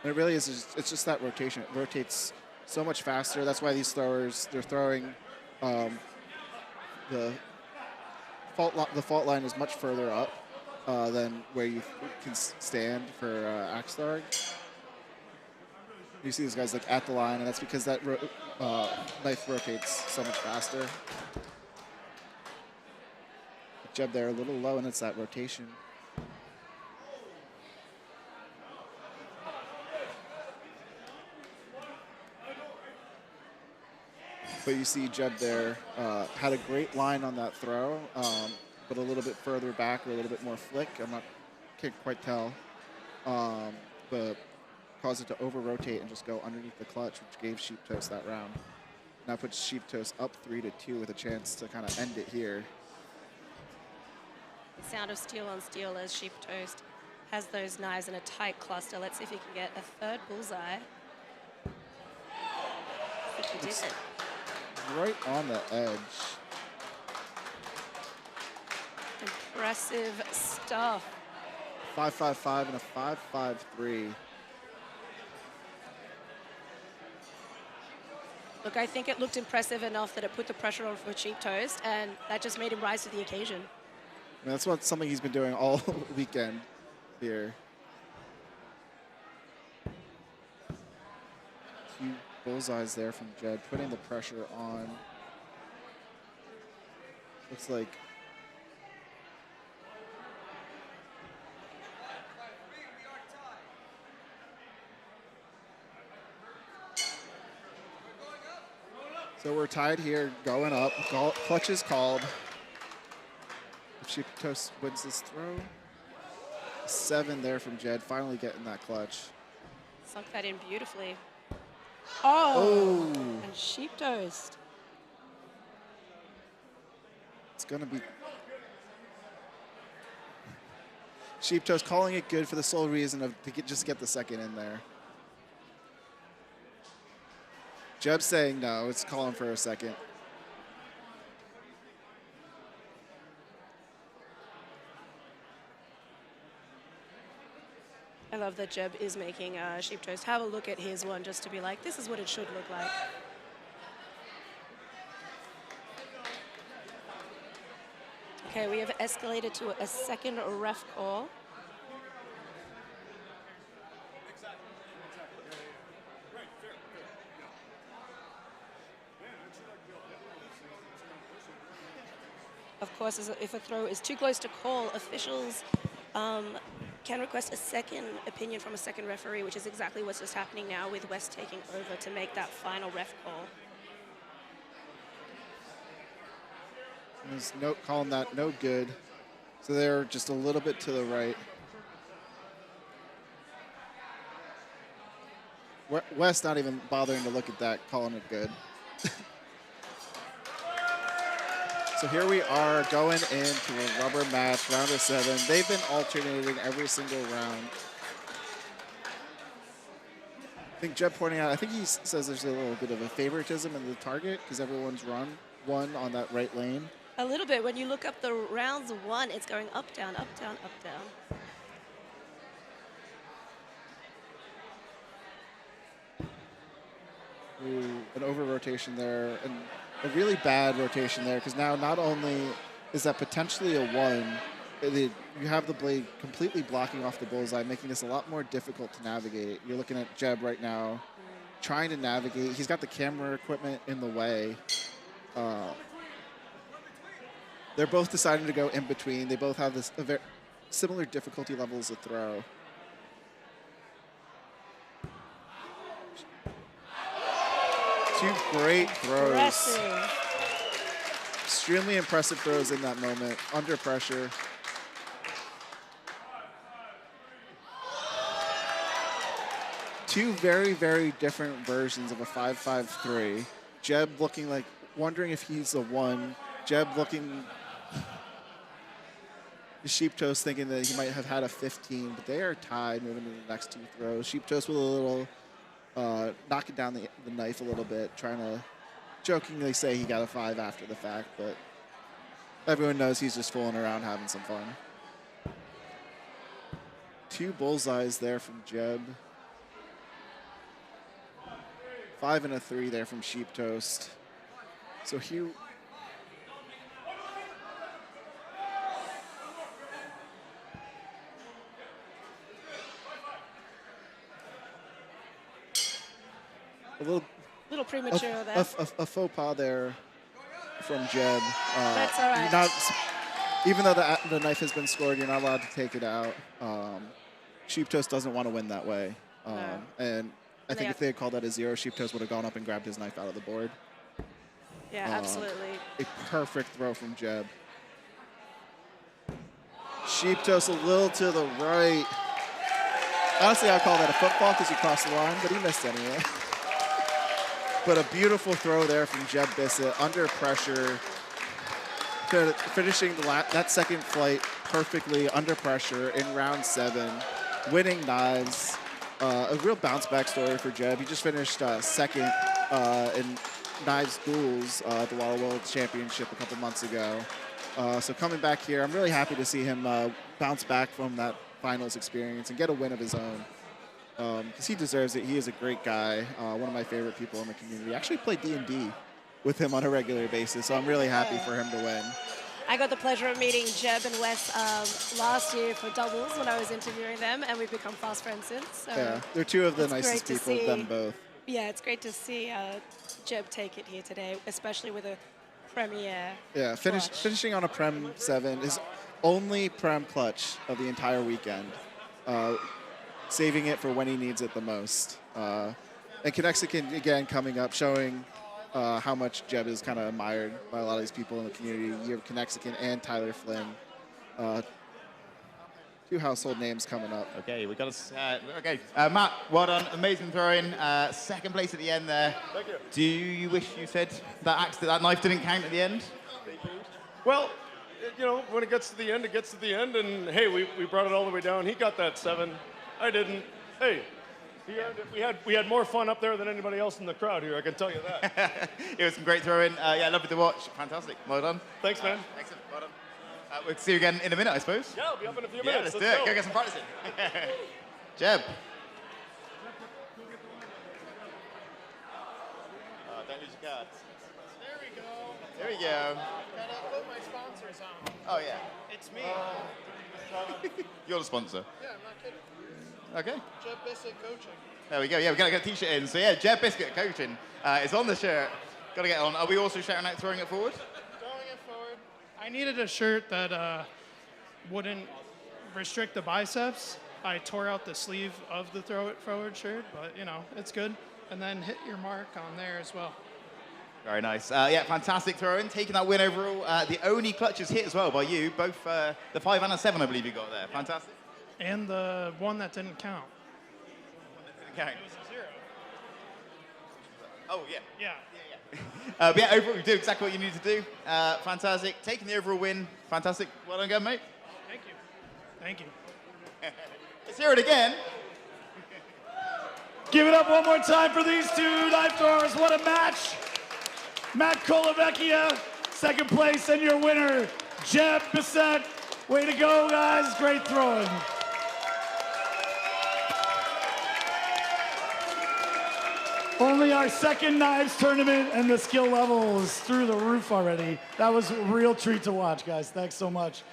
S5: And it really is. It's just that rotation. It rotates so much faster. That's why these throwers, they're throwing. The fault line is much further up than where you can stand for axe throwing. You see these guys like at the line, and that's because that knife rotates so much faster. Jeb there a little low, and it's that rotation. But you see Jeb there had a great line on that throw, but a little bit further back or a little bit more flick. Can't quite tell. But caused it to over-rotate and just go underneath the clutch, which gave Sheep Toast that round. Now puts Sheep Toast up 3-2 with a chance to kind of end it here.
S4: The sound of steel on steel as Sheep Toast has those knives in a tight cluster. Let's see if he can get a third bullseye. I think he did it.
S5: Right on the edge.
S4: Impressive stuff.
S5: 5.55 and a 5.53.
S4: Look, I think it looked impressive enough that it put the pressure on for Sheep Toast, and that just made him rise to the occasion.
S5: mean, that's something he's been doing all weekend here. Few bullseyes there from Jed, putting the pressure on. Looks like so we're tied here, going up. Clutch is called. If Sheeptoes wins this throw. 7 there from Jed, finally getting that clutch.
S4: Sunk that in beautifully. Oh. And sheep toast.
S5: It's going to be Sheeptoes calling it good for the sole reason of to just get the second in there. Jeb's saying no, it's calling for a second.
S4: I love that Jeb is making sheep toast have a look at his one just to be like, this is what it should look like. Okay, we have escalated to a second ref call. Of course, if a throw is too close to call, officials can request a second opinion from a second referee, which is exactly what's just happening now with West taking over to make that final ref call.
S5: There's no calling that no good. So they're just a little bit to the right. West not even bothering to look at that, calling it good. So here we are going into a rubber match, round of 7. They've been alternating every single round. I think Jeb pointing out, I think he says there's a little bit of a favoritism in the target because everyone's one on that right lane.
S4: A little bit. When you look up the rounds 1, it's going up, down, up, down, up, down.
S5: Ooh, an over rotation there, and a really bad rotation there because now not only is that potentially a 1, you have the blade completely blocking off the bullseye, making this a lot more difficult to navigate. You're looking at Jeb right now trying to navigate. He's got the camera equipment in the way. They're both deciding to go in between. They both have this very similar difficulty levels of throw. Two great throws.
S4: Impressive.
S5: Extremely impressive throws in that moment, under pressure. Two very, very different versions of a 5-5-3. Jeb looking like, wondering if he's a 1. Jeb looking, Sheeptoes thinking that he might have had a 15, but they are tied moving to the next 2 throws. Sheeptoes with a little, knocking down the knife a little bit, trying to jokingly say he got a 5 after the fact, but everyone knows he's just fooling around having some fun. 2 bullseyes there from Jeb. 5 and a 3 there from Sheeptoast. So Hugh. A
S4: little premature there.
S5: A faux pas there from Jeb.
S4: That's all right.
S5: Even though the knife has been scored, you're not allowed to take it out. Sheeptoast doesn't want to win that way.
S4: No.
S5: And I think if they had called that a 0, Sheeptoast would have gone up and grabbed his knife out of the board.
S4: Yeah, absolutely.
S5: A perfect throw from Jeb. Sheeptoast a little to the right. Honestly, I'd call that a football because he crossed the line, but he missed anyway. But a beautiful throw there from Jeb Bissett, under pressure, finishing that second flight perfectly under pressure in round 7, winning knives. A real bounce back story for Jeb. He just finished second in knives duels at the Walla World Championship a couple months ago. So coming back here, I'm really happy to see him bounce back from that finals experience and get a win of his own. Because he deserves it. He is a great guy, one of my favorite people in the community. I actually play D&D with him on a regular basis, so I'm really happy for him to win.
S4: I got the pleasure of meeting Jeb and Wes last year for doubles when I was interviewing them, and we've become fast friends since. So
S5: Yeah, they're two of the
S4: it's
S5: nicest
S4: great to
S5: people, them
S4: see-
S5: both.
S4: Yeah, it's great to see Jeb take it here today, especially with a premiere.
S5: Yeah, finishing on a Prem 7 is only Prem clutch of the entire weekend, saving it for when he needs it the most. And Connexicon, again, coming up, showing how much Jeb is kind of admired by a lot of these people in the community. You have Connexicon and Tyler Flynn. Two household names coming up.
S2: Okay, we got to. Matt, well done, amazing throwing. Second place at the end there.
S13: Thank you.
S2: Do you wish you said that knife didn't count at the end?
S13: Well, you know, when it gets to the end, it gets to the end, and hey, we brought it all the way down. He got that 7. I didn't. Hey, we had more fun up there than anybody else in the crowd here, I can tell you that.
S2: It was some great throwing. Yeah, lovely to watch. Fantastic. Well done.
S13: Thanks, man.
S2: Excellent. Well done. We'll see you again in a minute, I suppose.
S13: Yeah, I'll be up in a few
S2: Yeah,
S13: minutes.
S2: let's do it. Go get some practicing. Jeb. Don't lose your cards.
S14: There we go.
S2: There we go.
S14: Gotta put my sponsors on.
S2: Oh, yeah.
S14: It's me.
S2: You're the sponsor.
S14: Yeah, I'm not kidding.
S2: Okay.
S14: Jeb Bissett coaching.
S2: There we go. Yeah, we're going to get a t-shirt in. So, yeah, Jeb Biscuit coaching is on the shirt. Got to get on. Are we also shouting out throwing it forward?
S14: Throwing it forward. I needed a shirt that wouldn't restrict the biceps. I tore out the sleeve of the throw it forward shirt, but, you know, it's good. And then hit your mark on there as well.
S2: Very nice. Yeah, fantastic throwing. Taking that win overall. The only clutches hit as well by you. Both the 5 and a 7, I believe you got there. Fantastic.
S14: And the one that didn't count.
S2: Okay.
S14: It was a 0.
S2: Oh, yeah.
S14: Yeah.
S2: But yeah, overall, you did exactly what you needed to do. Fantastic. Taking the overall win. Fantastic. Well done again, mate.
S14: Thank you. Thank you.
S2: Let's hear it again.
S8: Give it up one more time for these two knife throwers. What a match. Matt Colavecchia, second place, and your winner, Jeb Bissett. Way to go, guys. Great throwing. Only our second knives tournament, and the skill level is through the roof already. That was a real treat to watch, guys. Thanks so much.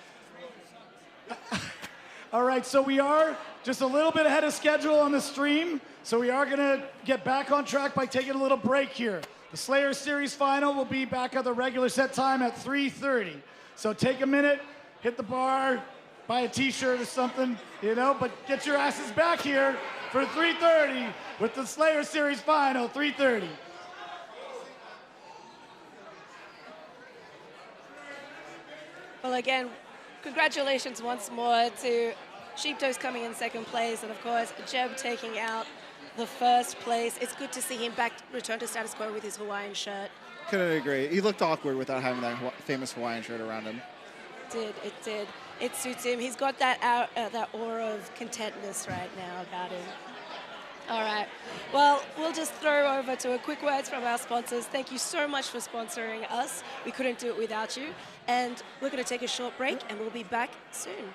S8: All right, so we are just a little bit ahead of schedule on the stream, so we are going to get back on track by taking a little break here. The Slayer Series final will be back at the regular set time at 3:30. So take a minute, hit the bar, buy a t-shirt or something, you know, but get your asses back here for 3:30 with the Slayer Series final, 3:30.
S4: Well, again, congratulations once more to Sheeptoes coming in second place, and of course, Jeb taking out the first place. It's good to see him back, return to status quo with his Hawaiian shirt.
S5: Couldn't agree. He looked awkward without having that famous Hawaiian shirt around him.
S4: It did. It suits him. He's got that that aura of contentness right now about him. All right. Well, we'll just throw over to a quick words from our sponsors. Thank you so much for sponsoring us. We couldn't do it without you. And we're going to take a short break, and we'll be back soon.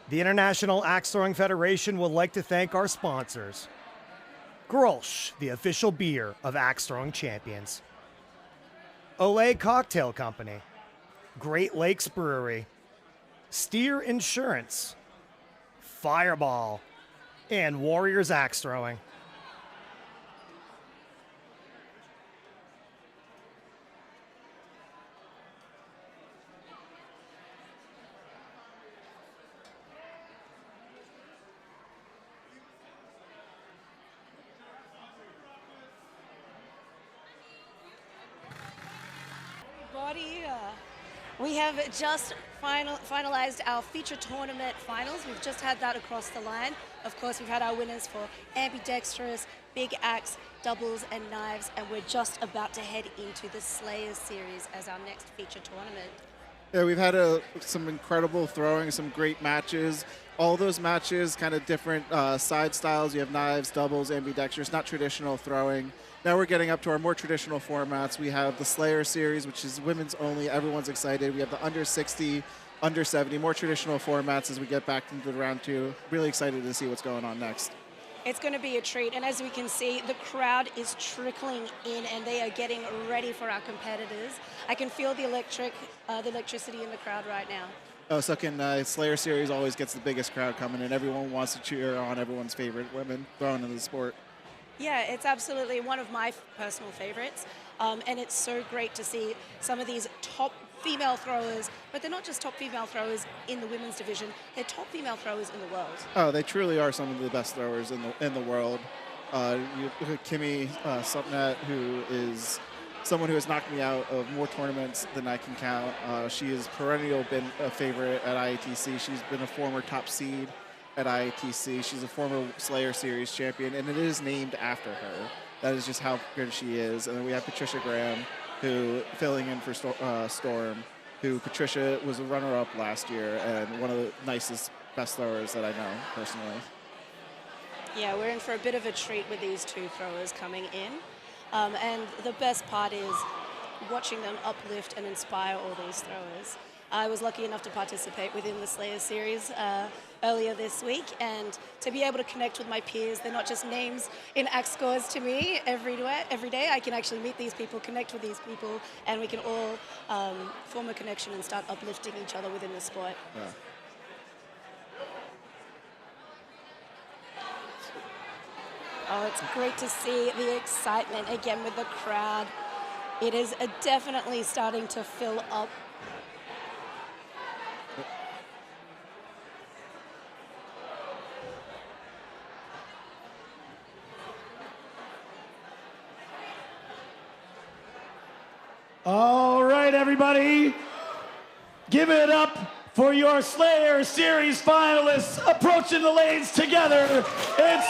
S3: The International Axe Throwing Federation would like to thank our sponsors. Grolsch, the official beer of axe throwing champions. Olay Cocktail Company. Great Lakes Brewery. Steer Insurance. Fireball. And Warriors Axe Throwing.
S4: We have just finalized our feature tournament finals. We've just had that across the line. Of course, we've had our winners for Ambidextrous, Big Axe, Doubles, and Knives, and we're just about to head into the Slayer Series as our next feature tournament.
S5: Yeah, we've had some incredible throwing, some great matches. All those matches, kind of different side styles. You have knives, doubles, ambidextrous, not traditional throwing. Now we're getting up to our more traditional formats. We have the Slayer Series, which is women's only. Everyone's excited. We have the under 60, under 70, more traditional formats as we get back into the round 2. Really excited to see what's going on next.
S4: It's going to be a treat, and as we can see, the crowd is trickling in, and they are getting ready for our competitors. I can feel the electricity in the crowd right now.
S5: Oh, Slayer Series always gets the biggest crowd coming in. Everyone wants to cheer on everyone's favorite women thrown into the sport.
S4: Yeah, it's absolutely one of my personal favorites, and it's so great to see some of these top female throwers, but they're not just top female throwers in the women's division, they're top female throwers in the world.
S5: Oh, they truly are some of the best throwers in the world. Kimmy Supnet, who is someone who has knocked me out of more tournaments than I can count. She has perennial been a favorite at IATC. She's been a former top seed at IATC. She's a former Slayer Series champion, and it is named after her. That is just how good she is. And then we have Patricia Graham, who filling in for Storm, who Patricia was a runner-up last year and one of the nicest, best throwers that I know personally.
S4: Yeah, we're in for a bit of a treat with these two throwers coming in. And the best part is watching them uplift and inspire all these throwers. I was lucky enough to participate within the Slayer Series earlier this week, and to be able to connect with my peers. They're not just names in axe scores to me every day. I can actually meet these people, connect with these people, and we can all form a connection and start uplifting each other within the sport.
S5: Yeah.
S4: Oh, it's great to see the excitement again with the crowd. It is definitely starting to fill up.
S8: All right, everybody, give it up for your Slayer Series finalists approaching the lanes together. It's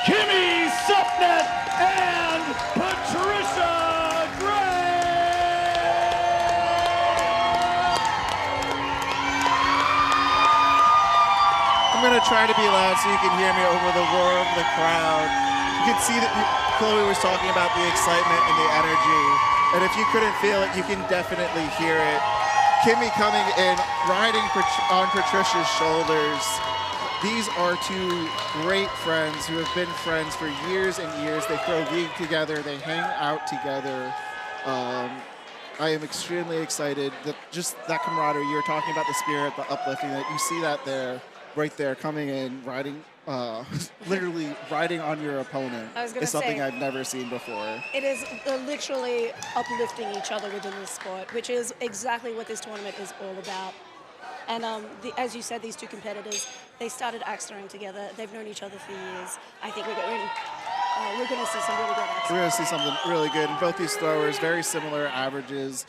S8: Kimmy Supnet and Patricia Gray.
S5: I'm going to try to be loud so you can hear me over the roar of the crowd. You can see that Chloe was talking about the excitement and the energy. And if you couldn't feel it, you can definitely hear it. Kimmy coming in, riding on Patricia's shoulders. These are two great friends who have been friends for years and years. They throw league together. They hang out together. I am extremely excited that just that camaraderie. You were talking about the spirit, the uplifting, that you see that there, right there, coming in, riding, literally riding on your opponent is something I've never seen before.
S4: It is literally uplifting each other within the sport, which is exactly what this tournament is all about. And as you said, these two competitors, they started axe throwing together. They've known each other for years. I think we're going to see some really good axe.
S5: We're going to see something really good. And both these throwers, very similar averages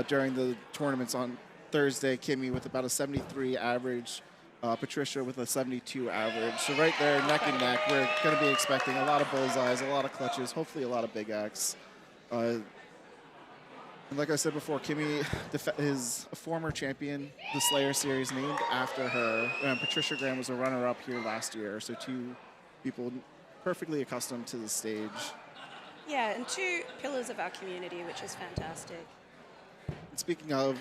S5: during the tournaments on Thursday. Kimmy with about a 73 average. Patricia with a 72 average. So right there, neck and neck, we're going to be expecting a lot of bullseyes, a lot of clutches, hopefully a lot of big X. And like I said before, Kimmy is a former champion, the Slayer Series, named after her. Patricia Graham was a runner-up here last year, so two people perfectly accustomed to the stage.
S4: Yeah, and two pillars of our community, which is fantastic.
S5: And speaking of,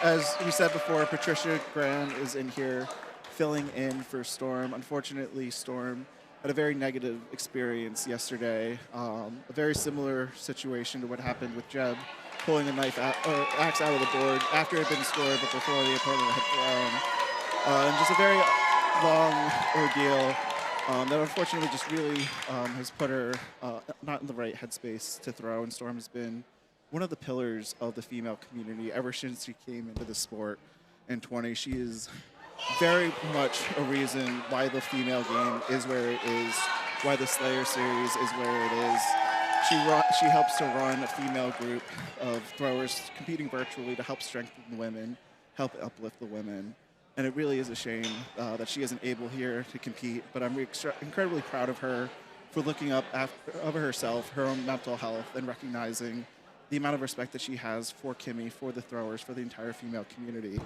S5: as we said before, Patricia Graham is in here filling in for Storm. Unfortunately, Storm had a very negative experience yesterday. A very similar situation to what happened with Jeb, pulling a axe out of the board after it had been scored, but before the opponent had thrown. And just a very long ordeal that unfortunately just really has put her not in the right headspace to throw. And Storm has been one of the pillars of the female community ever since she came into the sport in 20. She is very much a reason why the female game is where it is, why the Slayer Series is where it is. She helps to run a female group of throwers competing virtually to help strengthen the women, help uplift the women. And it really is a shame that she isn't able here to compete, but I'm incredibly proud of her for looking up over herself, her own mental health, and recognizing the amount of respect that she has for Kimmy, for the throwers, for the entire female community,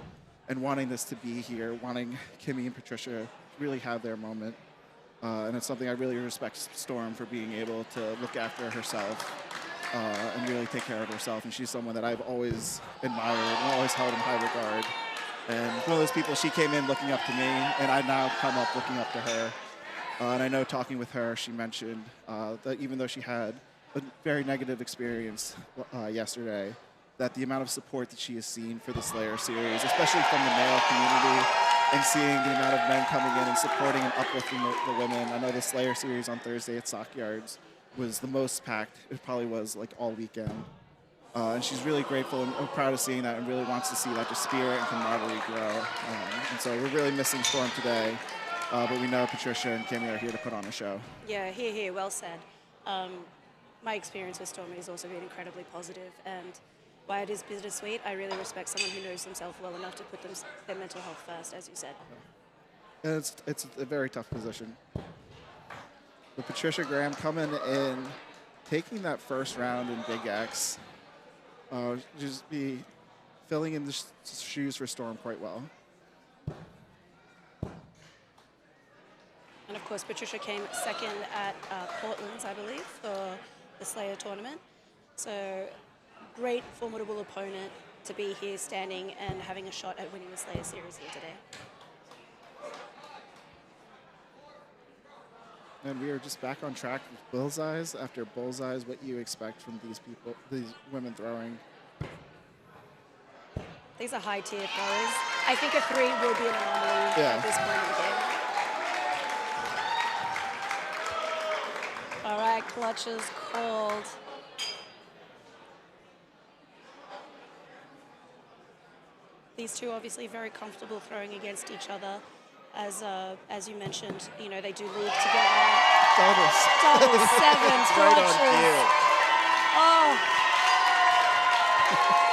S5: and wanting this to be here, wanting Kimmy and Patricia to really have their moment. And it's something I really respect Storm for being able to look after herself and really take care of herself. And she's someone that I've always admired and always held in high regard. And one of those people, she came in looking up to me, and I now come up looking up to her. And I know talking with her, she mentioned that even though she had a very negative experience yesterday, that the amount of support that she has seen for the Slayer series, especially from the male community, and seeing the amount of men coming in and supporting and uplifting the women. I know the Slayer series on Thursday at Stockyards was the most packed it probably was like all weekend. And she's really grateful and proud of seeing that, and really wants to see that just spirit and camaraderie grow. And so we're really missing Storm today, but we know Patricia and Kimmy are here to put on a show.
S15: Yeah, here, well said. My experience with Stormy has also been incredibly positive, and while it is bittersweet, I really respect someone who knows themselves well enough to put their mental health first, as you said.
S5: And it's a very tough position. But Patricia Graham coming in, taking that first round in Big X, just be filling in the shoes for Storm quite well.
S15: And of course, Patricia came second at Portland's, I believe, for the Slayer tournament. So great, formidable opponent to be here standing and having a shot at winning the Slayer series here today.
S5: And we are just back on track with Bullseyes. After Bullseyes, what you expect from these women throwing?
S15: These are high-tier throwers. I think a 3 will be an anomaly at this point in the game. All right, clutches called. These two obviously very comfortable throwing against each other. As you mentioned, you know, they do lead together. Double sevens, clutches. Oh,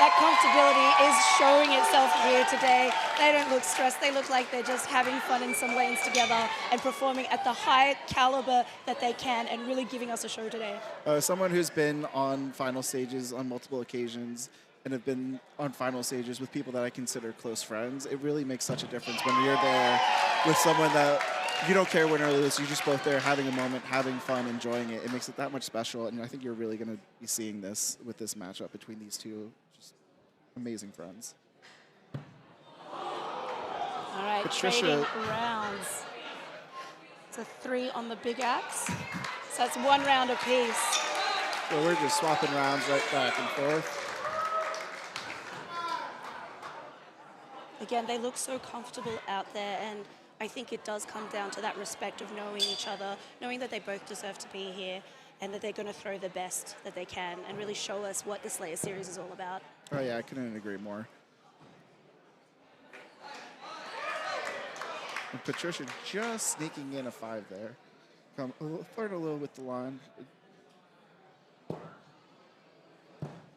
S15: that comfortability is showing itself here today. They don't look stressed. They look like they're just having fun in some lanes together and performing at the high caliber that they can, and really giving us a show today.
S5: Someone who's been on final stages on multiple occasions and have been on final stages with people that I consider close friends, it really makes such a difference when you're there with someone that you don't care win or lose, you're just both there having a moment, having fun, enjoying it. It makes it that much special, and I think you're really going to be seeing this with this matchup between these two just amazing friends.
S15: All right,
S5: Patricia,
S15: trading rounds. It's a 3 on the Big Axe, so that's 1 round apiece.
S5: So we're just swapping rounds right back and forth.
S15: Again, they look so comfortable out there, and I think it does come down to that respect of knowing each other, knowing that they both deserve to be here, and that they're going to throw the best that they can and really show us what the Slayer series is all about.
S5: Oh yeah, I couldn't agree more. And Patricia just sneaking in a 5 there. Flirting a little with the line.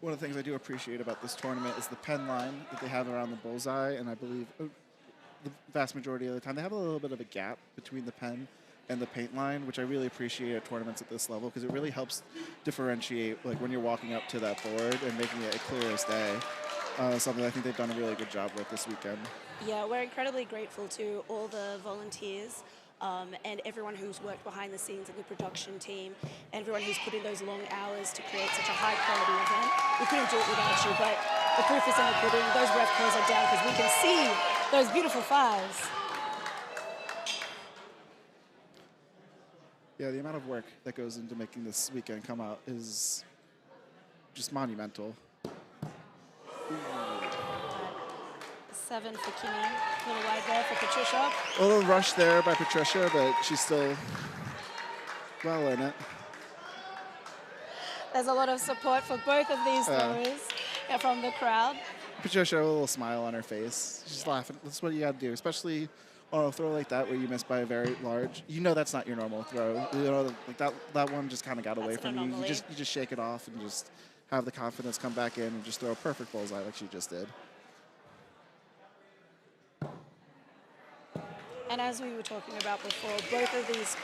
S5: One of the things I do appreciate about this tournament is the pen line that they have around the bullseye, and I believe the vast majority of the time they have a little bit of a gap between the pen and the paint line, which I really appreciate at tournaments at this level, because it really helps differentiate, like when you're walking up to that board and making it clear as day. Something I think they've done a really good job with this weekend.
S15: Yeah, we're incredibly grateful to all the volunteers and everyone who's worked behind the scenes in the production team, everyone who's put in those long hours to create such a high quality event. We couldn't do it without you, but the proof is in the pudding. Those ref calls are down because we can see those beautiful 5s.
S5: Yeah, the amount of work that goes into making this weekend come out is just monumental.
S15: 7 for Kimmy, a little wide there for Patricia.
S5: A little rush there by Patricia, but she's still well in it.
S15: There's a lot of support for both of these throwers from the crowd.
S5: Patricia, a little smile on her face. She's laughing. That's what you got to do, especially on a throw like that where you miss by a very large. You know that's not your normal throw. You know, like that one just kind of got away from you. You just shake it off and just have the confidence come back in and just throw a perfect bullseye like she just did.
S15: And as we were talking about before, both of these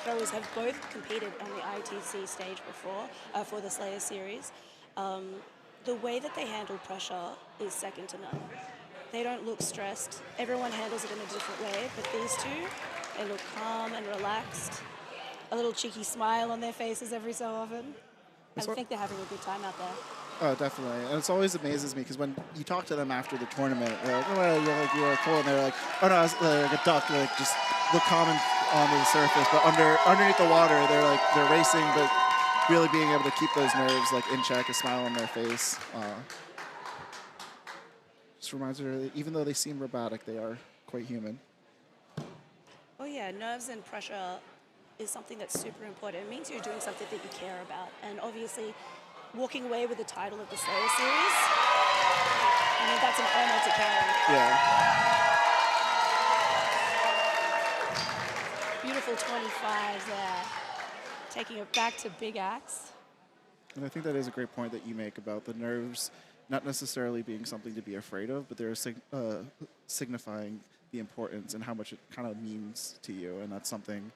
S15: throwers have both competed on the ITC stage before for the Slayer series. The way that they handle pressure is second to none. They don't look stressed. Everyone handles it in a different way, but these two, they look calm and relaxed. A little cheeky smile on their faces every so often. I think they're having a good time out there.
S5: Oh, definitely. And it's always amazes me because when you talk to them after the tournament, they're like, oh, well, you're cool. And they're like, oh, no, I was like a duck, like just look common onto the surface. But underneath the water, they're racing, but really being able to keep those nerves like in check, a smile on their face. Just reminds me that even though they seem robotic, they are quite human.
S15: Oh yeah, nerves and pressure is something that's super important. It means you're doing something that you care about. And obviously, walking away with the title of the Slayer Series, I mean, that's an honor to carry.
S5: Yeah.
S15: Beautiful 25 there, taking it back to Big Axe.
S5: And I think that is a great point that you make about the nerves not necessarily being something to be afraid of, but they're signifying the importance and how much it kind of means to you. And that's something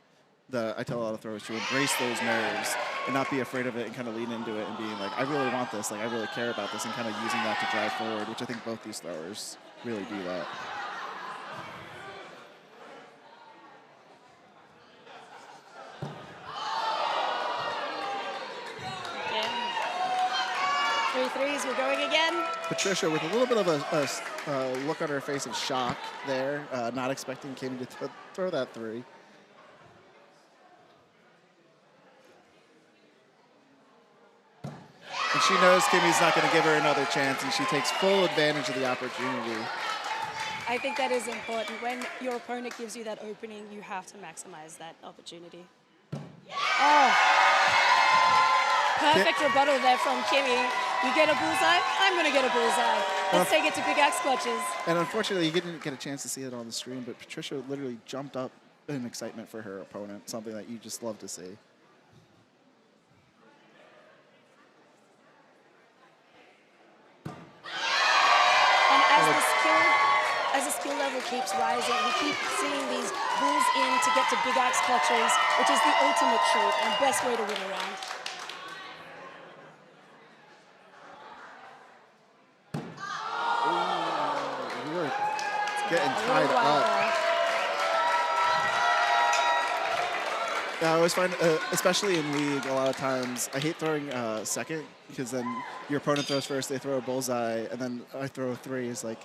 S5: that I tell a lot of throwers to embrace those nerves and not be afraid of it and kind of lean into it and being like, I really want this, like I really care about this, and kind of using that to drive forward, which I think both these throwers really do that.
S15: Again. 3 threes, we're going again.
S5: Patricia with a little bit of a look on her face of shock there, not expecting Kimmy to throw that 3. And she knows Kimmy's not going to give her another chance, and she takes full advantage of the opportunity.
S15: I think that is important. When your opponent gives you that opening, you have to maximize that opportunity. Oh, perfect rebuttal there from Kimmy. You get a bullseye, I'm going to get a bullseye. Let's take it to Big Axe clutches.
S5: And unfortunately, you didn't get a chance to see it on the stream, but Patricia literally jumped up in excitement for her opponent, something that you just love to see.
S15: As the skill level keeps rising, we keep seeing these bulls in to get to Big Axe clutches, which is the ultimate treat and best way to win a round.
S5: We were getting tied up. Yeah, I always find, especially in League, a lot of times, I hate throwing second, because then your opponent throws first, they throw a bullseye, and then I throw 3. It's like,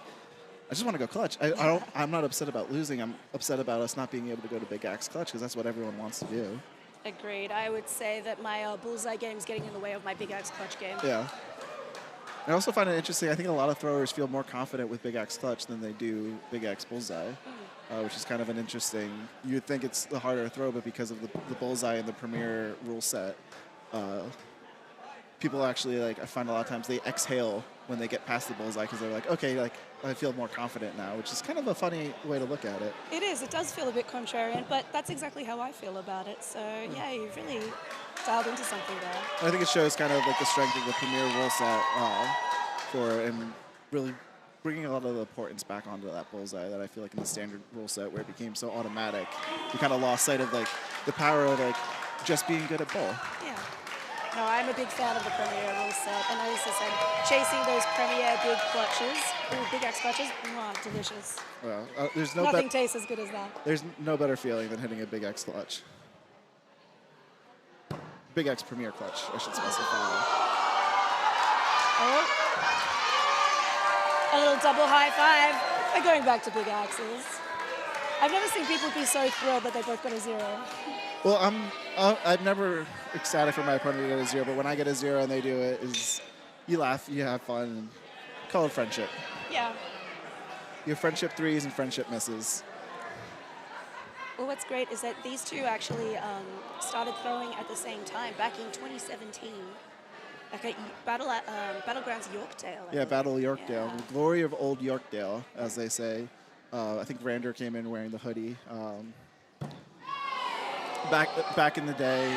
S5: I just want to go clutch. I'm not upset about losing. I'm upset about us not being able to go to Big Axe clutch, because that's what everyone wants to do.
S15: Agreed. I would say that my bullseye game is getting in the way of my Big Axe clutch game.
S5: Yeah. I also find it interesting. I think a lot of throwers feel more confident with Big Axe clutch than they do Big Axe bullseye, which is kind of an interesting. You'd think it's the harder throw, but because of the bullseye and the premier rule set, people actually I find a lot of times they exhale when they get past the bullseye because they're like, okay, like I feel more confident now, which is kind of a funny way to look at it.
S15: It is. It does feel a bit contrarian, but that's exactly how I feel about it. So yeah, you've really dialed into something there.
S5: I think it shows kind of like the strength of the premier rule set and really bringing a lot of the importance back onto that bullseye that I feel like in the standard rule set where it became so automatic, we kind of lost sight of like the power of like just being good at bull.
S15: Yeah. No, I'm a big fan of the premier rule set, and as I said, chasing those premier big clutches, Big Axe clutches, delicious.
S5: Well, there's
S15: nothing tastes as good as that.
S5: There's no better feeling than hitting a Big Axe clutch. Big Axe premier clutch, I should specify.
S15: Oh. A little double high five. We're going back to Big Axes. I've never seen people be so thrilled that they both got a 0.
S5: Well, I'm never ecstatic for my opponent to get a 0, but when I get a 0 and they do it, you laugh, you have fun, and call it friendship.
S15: Yeah.
S5: You have friendship 3s and friendship misses.
S15: Well, what's great is that these two actually started throwing at the same time back in 2017. Like at Battlegrounds Yorkdale.
S5: Yeah, Battle Yorkdale. Yeah. The glory of old Yorkdale, as they say. I think Rander came in wearing the hoodie. Back in the day,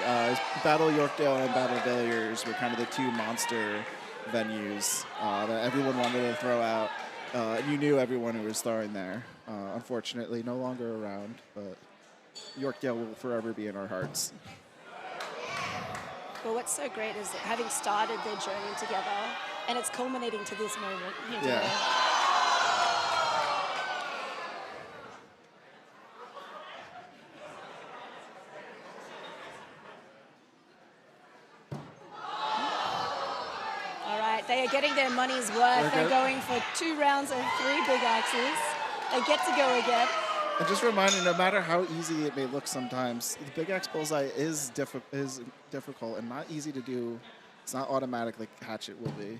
S5: Battle Yorkdale and Battle Villiers were kind of the 2 monster venues that everyone wanted to throw out. You knew everyone who was throwing there. Unfortunately, no longer around, but Yorkdale will forever be in our hearts.
S15: Well, what's so great is that having started their journey together, and it's culminating to this moment here today.
S5: Yeah.
S15: They are getting their money's worth. They're going for 2 rounds of 3 big axes. They get to go again.
S5: And just a reminder, no matter how easy it may look sometimes, the big axe bullseye is difficult and not easy to do. It's not automatic like hatchet will be.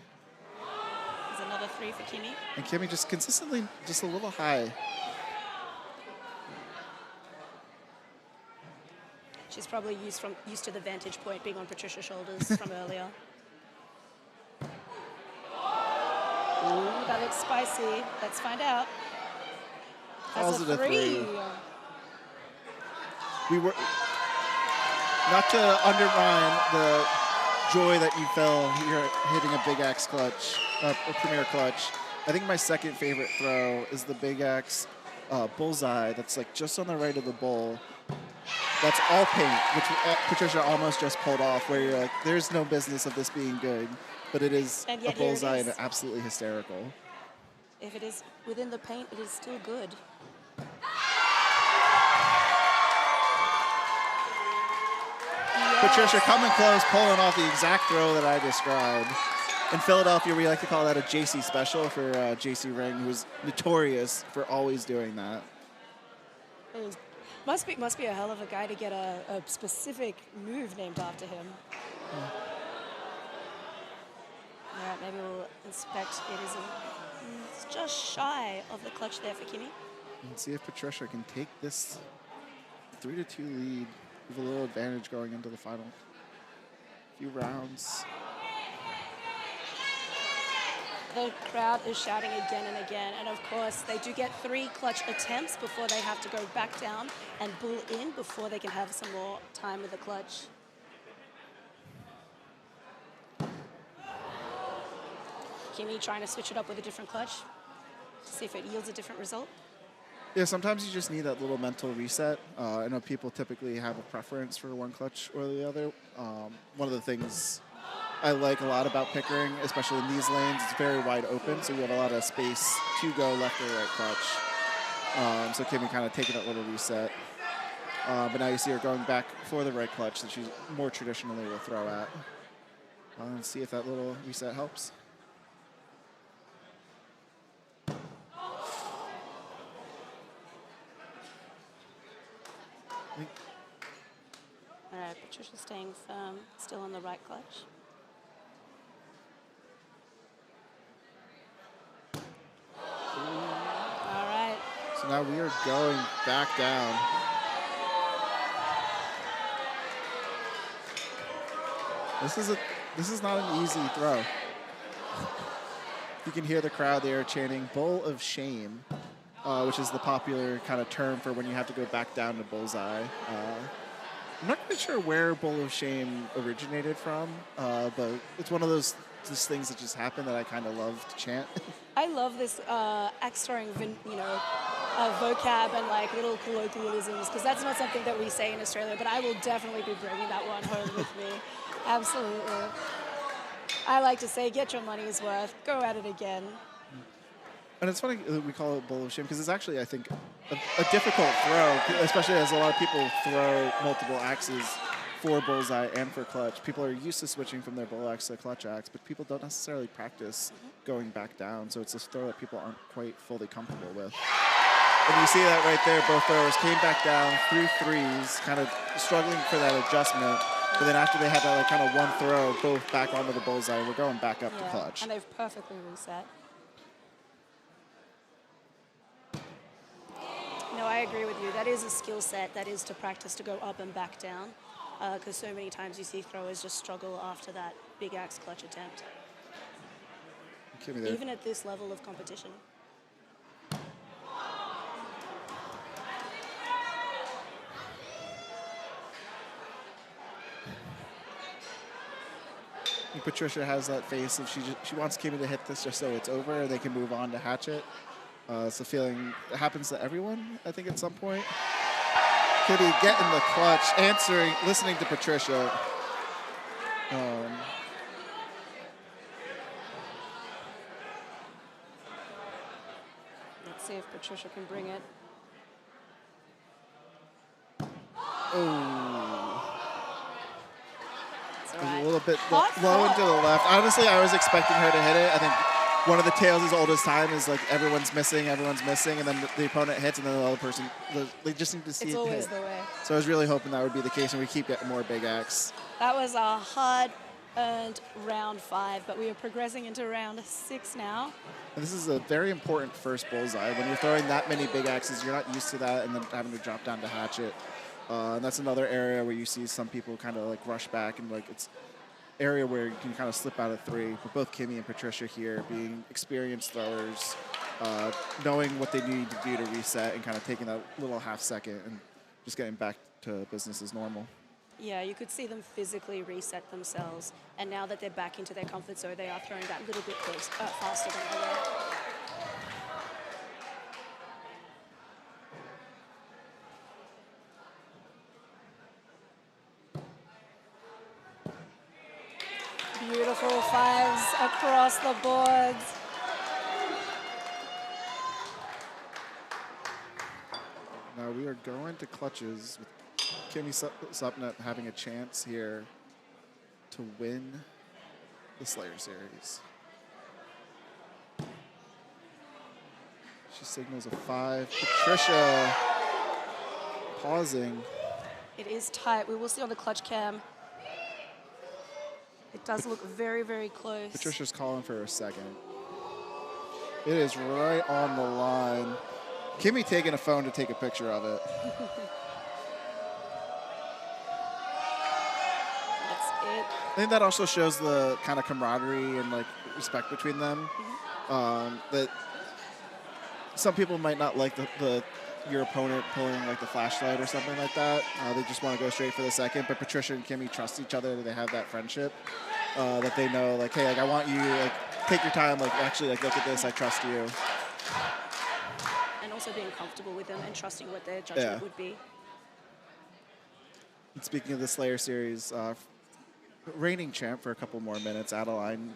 S15: There's another 3 for Kimmy.
S5: And Kimmy just consistently just a little high.
S15: She's probably used to the vantage point being on Patricia's shoulders from earlier. Ooh, that looks spicy. Let's find out. That's
S5: Calls
S15: a
S5: it a
S15: 3.
S5: We were not to undermine the joy that you felt here hitting a big axe clutch, a premier clutch. I think my second favorite throw is the big axe bullseye that's like just on the right of the bowl. That's all paint, which Patricia almost just pulled off, where you're like, there's no business of this being good, but it is a bullseye and absolutely hysterical.
S15: If it is within the paint, it is still good.
S5: Patricia coming close, pulling off the exact throw that I described. In Philadelphia, we like to call that a JC special for JC Ring, who's notorious for always doing that.
S15: Must be a hell of a guy to get a specific move named after him. All right, maybe we'll inspect. It's just shy of the clutch there for Kimmy.
S5: And see if Patricia can take this 3-2 lead with a little advantage going into the final few rounds.
S15: The crowd is shouting again and again, and of course they do get 3 clutch attempts before they have to go back down and bull in before they can have some more time with the clutch. Kimmy trying to switch it up with a different clutch, see if it yields a different result.
S5: Yeah, sometimes you just need that little mental reset. I know people typically have a preference for one clutch or the other. One of the things I like a lot about Pickering, especially in these lanes, it's very wide open, so you have a lot of space to go left or right clutch. So Kimmy kind of taking that little reset. But now you see her going back for the right clutch that she more traditionally will throw at. Let's see if that little reset helps.
S15: All right, Patricia staying firm, still on the right clutch. All right.
S5: So now we are going back down. This is not an easy throw. You can hear the crowd there chanting "Bowl of Shame," which is the popular kind of term for when you have to go back down to bullseye. I'm not quite sure where Bowl of Shame originated from, but it's one of those just things that just happen that I kind of love to chant.
S15: I love this axe throwing, vocab and like little colloquialisms, because that's not something that we say in Australia, but I will definitely be bringing that one home with me. Absolutely. I like to say, get your money's worth, go at it again.
S5: And it's funny that we call it Bowl of Shame because it's actually, I think, a difficult throw, especially as a lot of people throw multiple axes for bullseye and for clutch. People are used to switching from their bull axe to clutch axe, but people don't necessarily practice going back down. So it's a throw that people aren't quite fully comfortable with. And you see that right there. Both throwers came back down through threes, kind of struggling for that adjustment. But then after they had that like kind of one throw, both back onto the bullseye, we're going back up to clutch.
S15: And they've perfectly reset. No, I agree with you. That is a skill set. That is to practice to go up and back down. Because so many times you see throwers just struggle after that big axe clutch attempt. Even at this level of competition.
S5: Patricia has that face of she wants Kimmy to hit this just so it's over and they can move on to hatchet. It's a feeling that happens to everyone, I think, at some point. Kimmy getting the clutch, listening to Patricia.
S15: Let's see if Patricia can bring it.
S5: Oh.
S15: It's all
S5: There's
S15: right.
S5: a little bit low and to the left. Honestly, I was expecting her to hit it. I think one of the tales as old as time is like everyone's missing, and then the opponent hits, and then the other person, they just need to see
S15: It's
S5: it
S15: always
S5: hit.
S15: the way.
S5: So I was really hoping that would be the case, and we keep getting more big X.
S15: That was a hard-earned round 5, but we are progressing into round 6 now.
S5: And this is a very important first bullseye. When you're throwing that many big axes, you're not used to that, and then having to drop down to hatch it. And that's another area where you see some people kind of like rush back, and like it's area where you can kind of slip out of 3. But both Kimmy and Patricia here, being experienced throwers, knowing what they need to do to reset, and kind of taking that little half second and just getting back to business as normal.
S15: Yeah, you could see them physically reset themselves, and now that they're back into their comfort zone, they are throwing that little bit faster than they were. Beautiful 5s across the boards.
S5: Now we are going to clutches with Kimmy Supnett having a chance here to win the Slayer Series. She signals a 5. Patricia pausing.
S15: It is tight. We will see on the clutch cam. It does look very, very close.
S5: Patricia's calling for a second. It is right on the line. Kimmy taking a phone to take a picture of it.
S15: That's it.
S5: I think that also shows the kind of camaraderie and like respect between them. That some people might not like your opponent pulling like the flashlight or something like that. They just want to go straight for the second. But Patricia and Kimmy trust each other. That they have that friendship. That they know like, hey, like I want you, like take your time, like actually like look at this, I trust you.
S15: And also being comfortable with them and trusting what their judgment would be.
S5: And speaking of the Slayer Series, reigning champ for a couple more minutes, Adeline,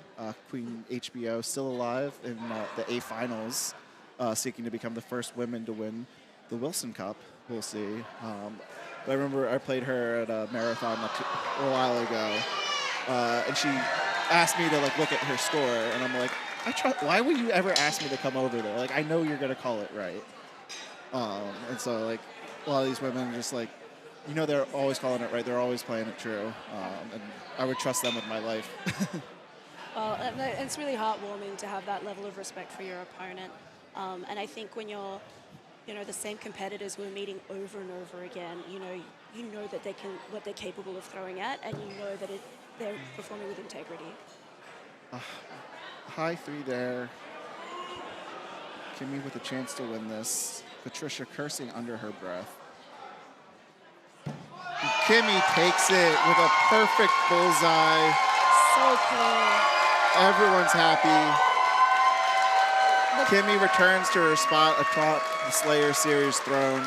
S5: Queen HBO, still alive in the A Finals, seeking to become the first women to win the Wilson Cup. We'll see. But I remember I played her at a marathon a while ago, and she asked me to like look at her score, and I'm like, why would you ever ask me to come over there? Like, I know you're gonna call it right. And so like a lot of these women just like, you know, they're always calling it right. They're always playing it true. And I would trust them with my life.
S15: Well, it's really heartwarming to have that level of respect for your opponent. And I think when you're, the same competitors who are meeting over and over again, you know that they can, what they're capable of throwing at, and you know that they're performing with integrity.
S5: High 3 there. Kimmy with a chance to win this. Patricia cursing under her breath. And Kimmy takes it with a perfect bullseye.
S15: So clean.
S5: Everyone's happy. Kimmy returns to her spot atop the Slayer Series throne.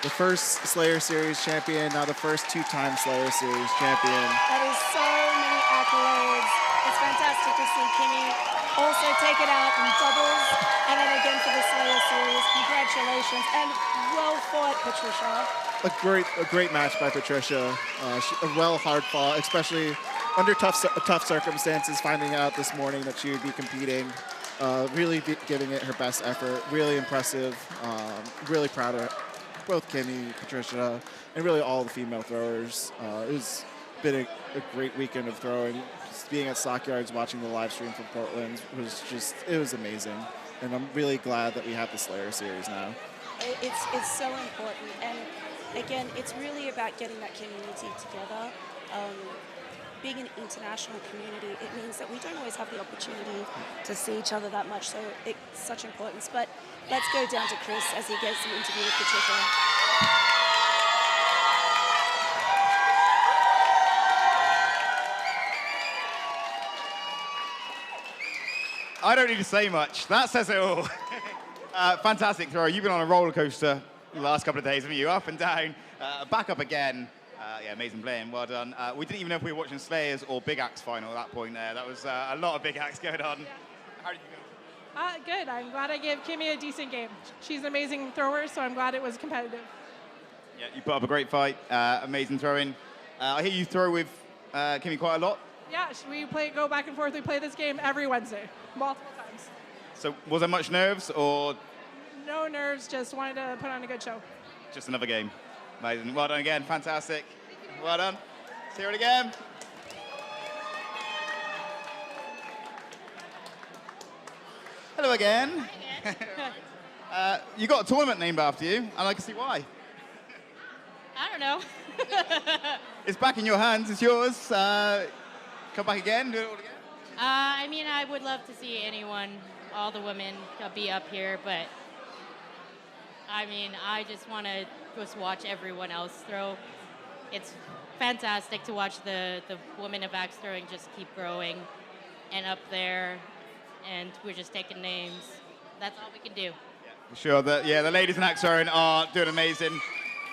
S5: The first Slayer Series champion, now the first 2-time Slayer Series champion.
S15: That is so many accolades. It's fantastic to see Kimmy also take it out in doubles, and then again for the Slayer Series. Congratulations, and well fought, Patricia.
S5: A great match by Patricia. Hard fought, especially under tough circumstances. Finding out this morning that she would be competing, really giving it her best effort. Really impressive. Really proud of both Kimmy, Patricia, and really all the female throwers. It's been a great weekend of throwing. Just being at Stockyards, watching the live stream from Portland it was amazing. And I'm really glad that we have the Slayer Series now.
S15: It's so important, and again, it's really about getting that community together. Being an international community, it means that we don't always have the opportunity to see each other that much, so it's such importance. But let's go down to Chris as he gets an interview with Patricia.
S2: I don't need to say much. That says it all. Fantastic throw. You've been on a roller coaster the last couple of days, haven't you? Up and down, back up again. Yeah, amazing playing. Well done. We didn't even know if we were watching Slayers or Big Axe final at that point there. That was a lot of Big Axe going on. How did you go?
S16: Good. I'm glad I gave Kimmy a decent game. She's an amazing thrower, so I'm glad it was competitive.
S2: Yeah, you put up a great fight. Amazing throwing. I hear you throw with Kimmy quite a lot.
S16: Yeah, we go back and forth. We play this game every Wednesday, multiple times.
S2: So was there much nerves or
S16: No nerves, just wanted to put on a good show.
S2: just another game? Amazing. Well done again. Fantastic. Well done. Let's hear it again. Hello again. You got a tournament named after you, and I can see why.
S12: I don't know.
S2: It's back in your hands. It's yours. Come back again. Do it all again.
S12: I mean, I would love to see anyone, all the women, be up here, but I mean, I just want to just watch everyone else throw. It's fantastic to watch the women of axe throwing just keep growing and up there, and we're just taking names. That's all we can do.
S2: Sure. The ladies in axe throwing are doing amazing.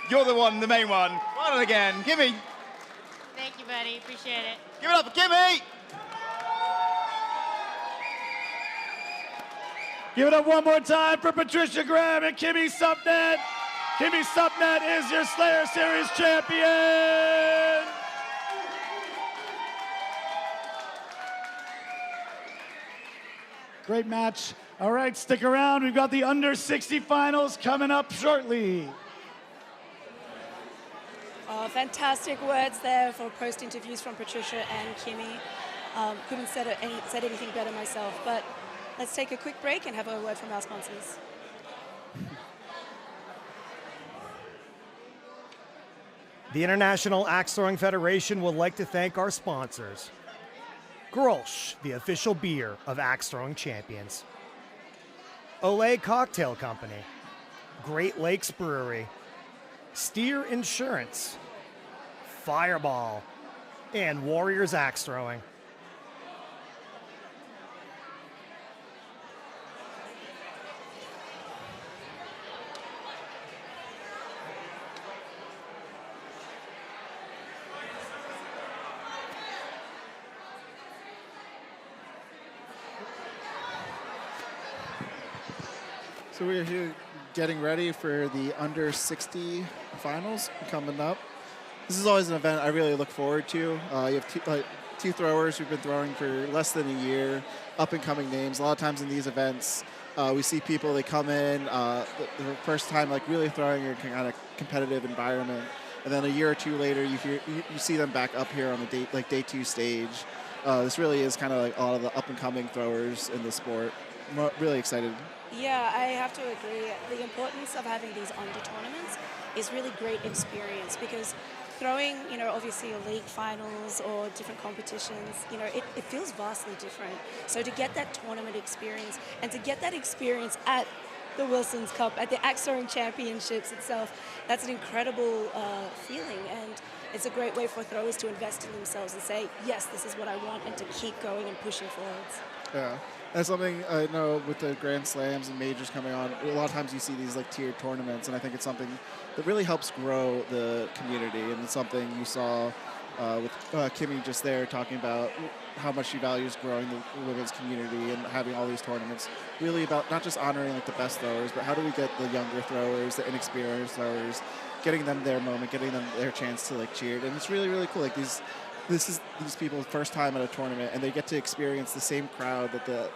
S2: You're the one, the main one. Well done again. Kimmy.
S12: Thank you, buddy. Appreciate it.
S2: Give it up for Kimmy.
S8: Give it up one more time for Patricia Graham and Kimmy Supnet. Kimmy Supnet is your Slayer Series champion. Great match. All right, stick around. We've got the under 60 finals coming up shortly.
S15: Fantastic words there for post interviews from Patricia and Kimmy. Couldn't said anything better myself, but let's take a quick break and have a word from our sponsors.
S3: The International Axe Throwing Federation would like to thank our sponsors. Grolsch, the official beer of axe throwing champions. Olay Cocktail Company. Great Lakes Brewery. Steer Insurance. Fireball. And Warriors Axe Throwing.
S5: So we're here getting ready for the under 60 finals coming up. This is always an event I really look forward to. You have two throwers who've been throwing for less than a year, up and coming names. A lot of times in these events, we see people, they come in the first time like really throwing in a kind of competitive environment, and then a year or two later you see them back up here on the day 2 stage. This really is kind of like all of the up and coming throwers in the sport. I'm really excited.
S15: Yeah, I have to agree. The importance of having these under tournaments is really great experience because throwing, obviously a league finals or different competitions, it feels vastly different. So to get that tournament experience and to get that experience at the Wilson's Cup, at the Axe Throwing Championships itself, that's an incredible feeling. And it's a great way for throwers to invest in themselves and say, yes, this is what I want, and to keep going and pushing forwards.
S5: Yeah. That's something I know with the Grand Slams and majors coming on, a lot of times you see these like tiered tournaments, and I think it's something that really helps grow the community, and it's something you saw with Kimmy just there talking about how much she values growing the women's community and having all these tournaments, really about not just honoring like the best throwers, but how do we get the younger throwers, the inexperienced throwers, getting them their moment, getting them their chance to like cheer, and it's really, really cool. Like this is these people's first time at a tournament, and they get to experience the same crowd that the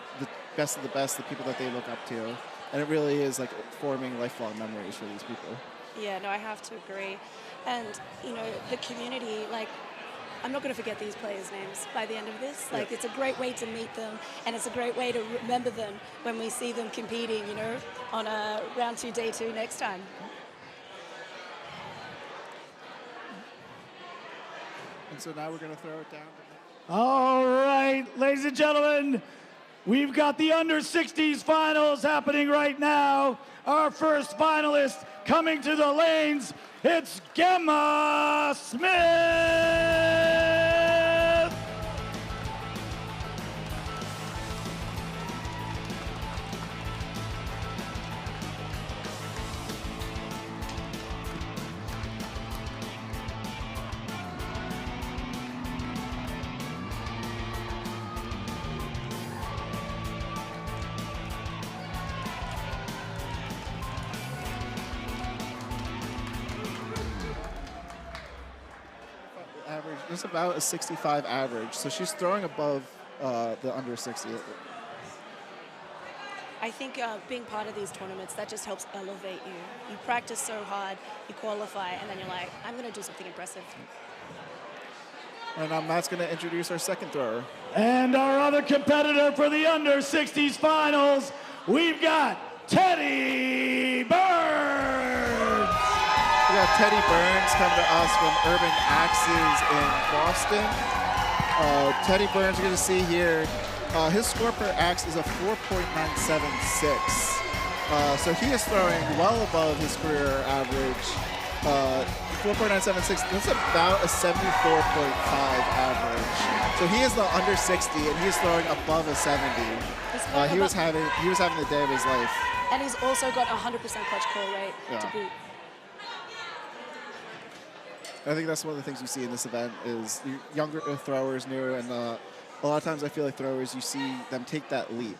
S5: best of the best, the people that they look up to. And it really is like forming lifelong memories for these people.
S15: Yeah, no, I have to agree. And, the community, like, I'm not going to forget these players' names by the end of this. Like, It's a great way to meet them, and it's a great way to remember them when we see them competing, on a round 2, day 2 next time.
S5: And so now we're going to throw it down.
S8: All right, ladies and gentlemen, we've got the under 60s finals happening right now. Our first finalist coming to the lanes, it's Gemma Smith.
S5: just about a 65 average. So she's throwing above the under 60.
S15: I think being part of these tournaments, that just helps elevate you. You practice so hard, you qualify, and then you're like, I'm going to do something impressive.
S5: And Matt's going to introduce our second thrower.
S8: And our other competitor for the under 60s finals, we've got Teddy Burns.
S5: We got Teddy Burns coming to us from Urban Axes in Boston. Teddy Burns, you're going to see here, his score per axe is a 4.976. So he is throwing well above his career average. 4.976, that's about a 74.5 average. So he is the under 60, and he's throwing above a 70. He was having the day of his life.
S15: And he's also got 100% clutch call rate to boot.
S5: I think that's one of the things you see in this event is younger throwers, new, and a lot of times I feel like throwers, you see them take that leap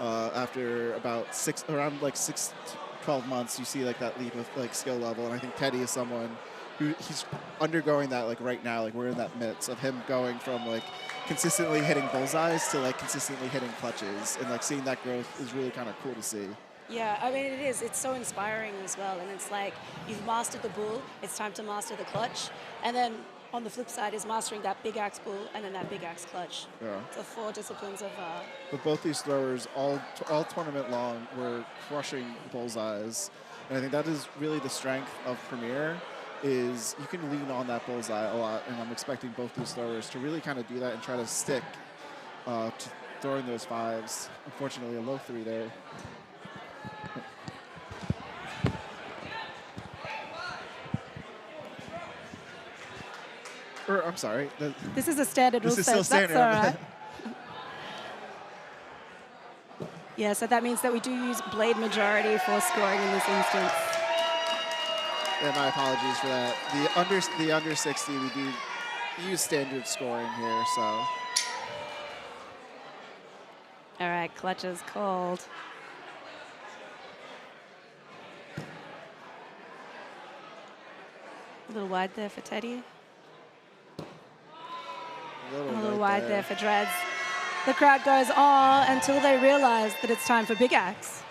S5: after about around 6 to 12 months. You see like that leap of like skill level, and I think Teddy is someone who he's undergoing that like right now. Like we're in that midst of him going from like consistently hitting bullseyes to like consistently hitting clutches, and like seeing that growth is really kind of cool to see.
S15: Yeah, I mean, it is. It's so inspiring as well. And it's like you've mastered the bull, it's time to master the clutch. And then on the flip side is mastering that big axe bull and then that big axe clutch.
S5: Yeah.
S15: The 4 disciplines of...
S5: But both these throwers, all tournament long, were crushing bullseyes. And I think that is really the strength of Premier, is you can lean on that bullseye a lot. And I'm expecting both these throwers to really kind of do that and try to stick to throwing those 5s. Unfortunately, a low 3 there. I'm sorry.
S4: This is a standard rule set.
S5: Still standard.
S4: That's all right. Yeah, so that means that we do use blade majority for scoring in this instance.
S5: Yeah, my apologies for that. The under 60, we do use standard scoring here, so.
S4: All right, clutch is called. A little wide there for Teddy. A little wide there for Dreads. The crowd goes on until they realize that it's time for big axe.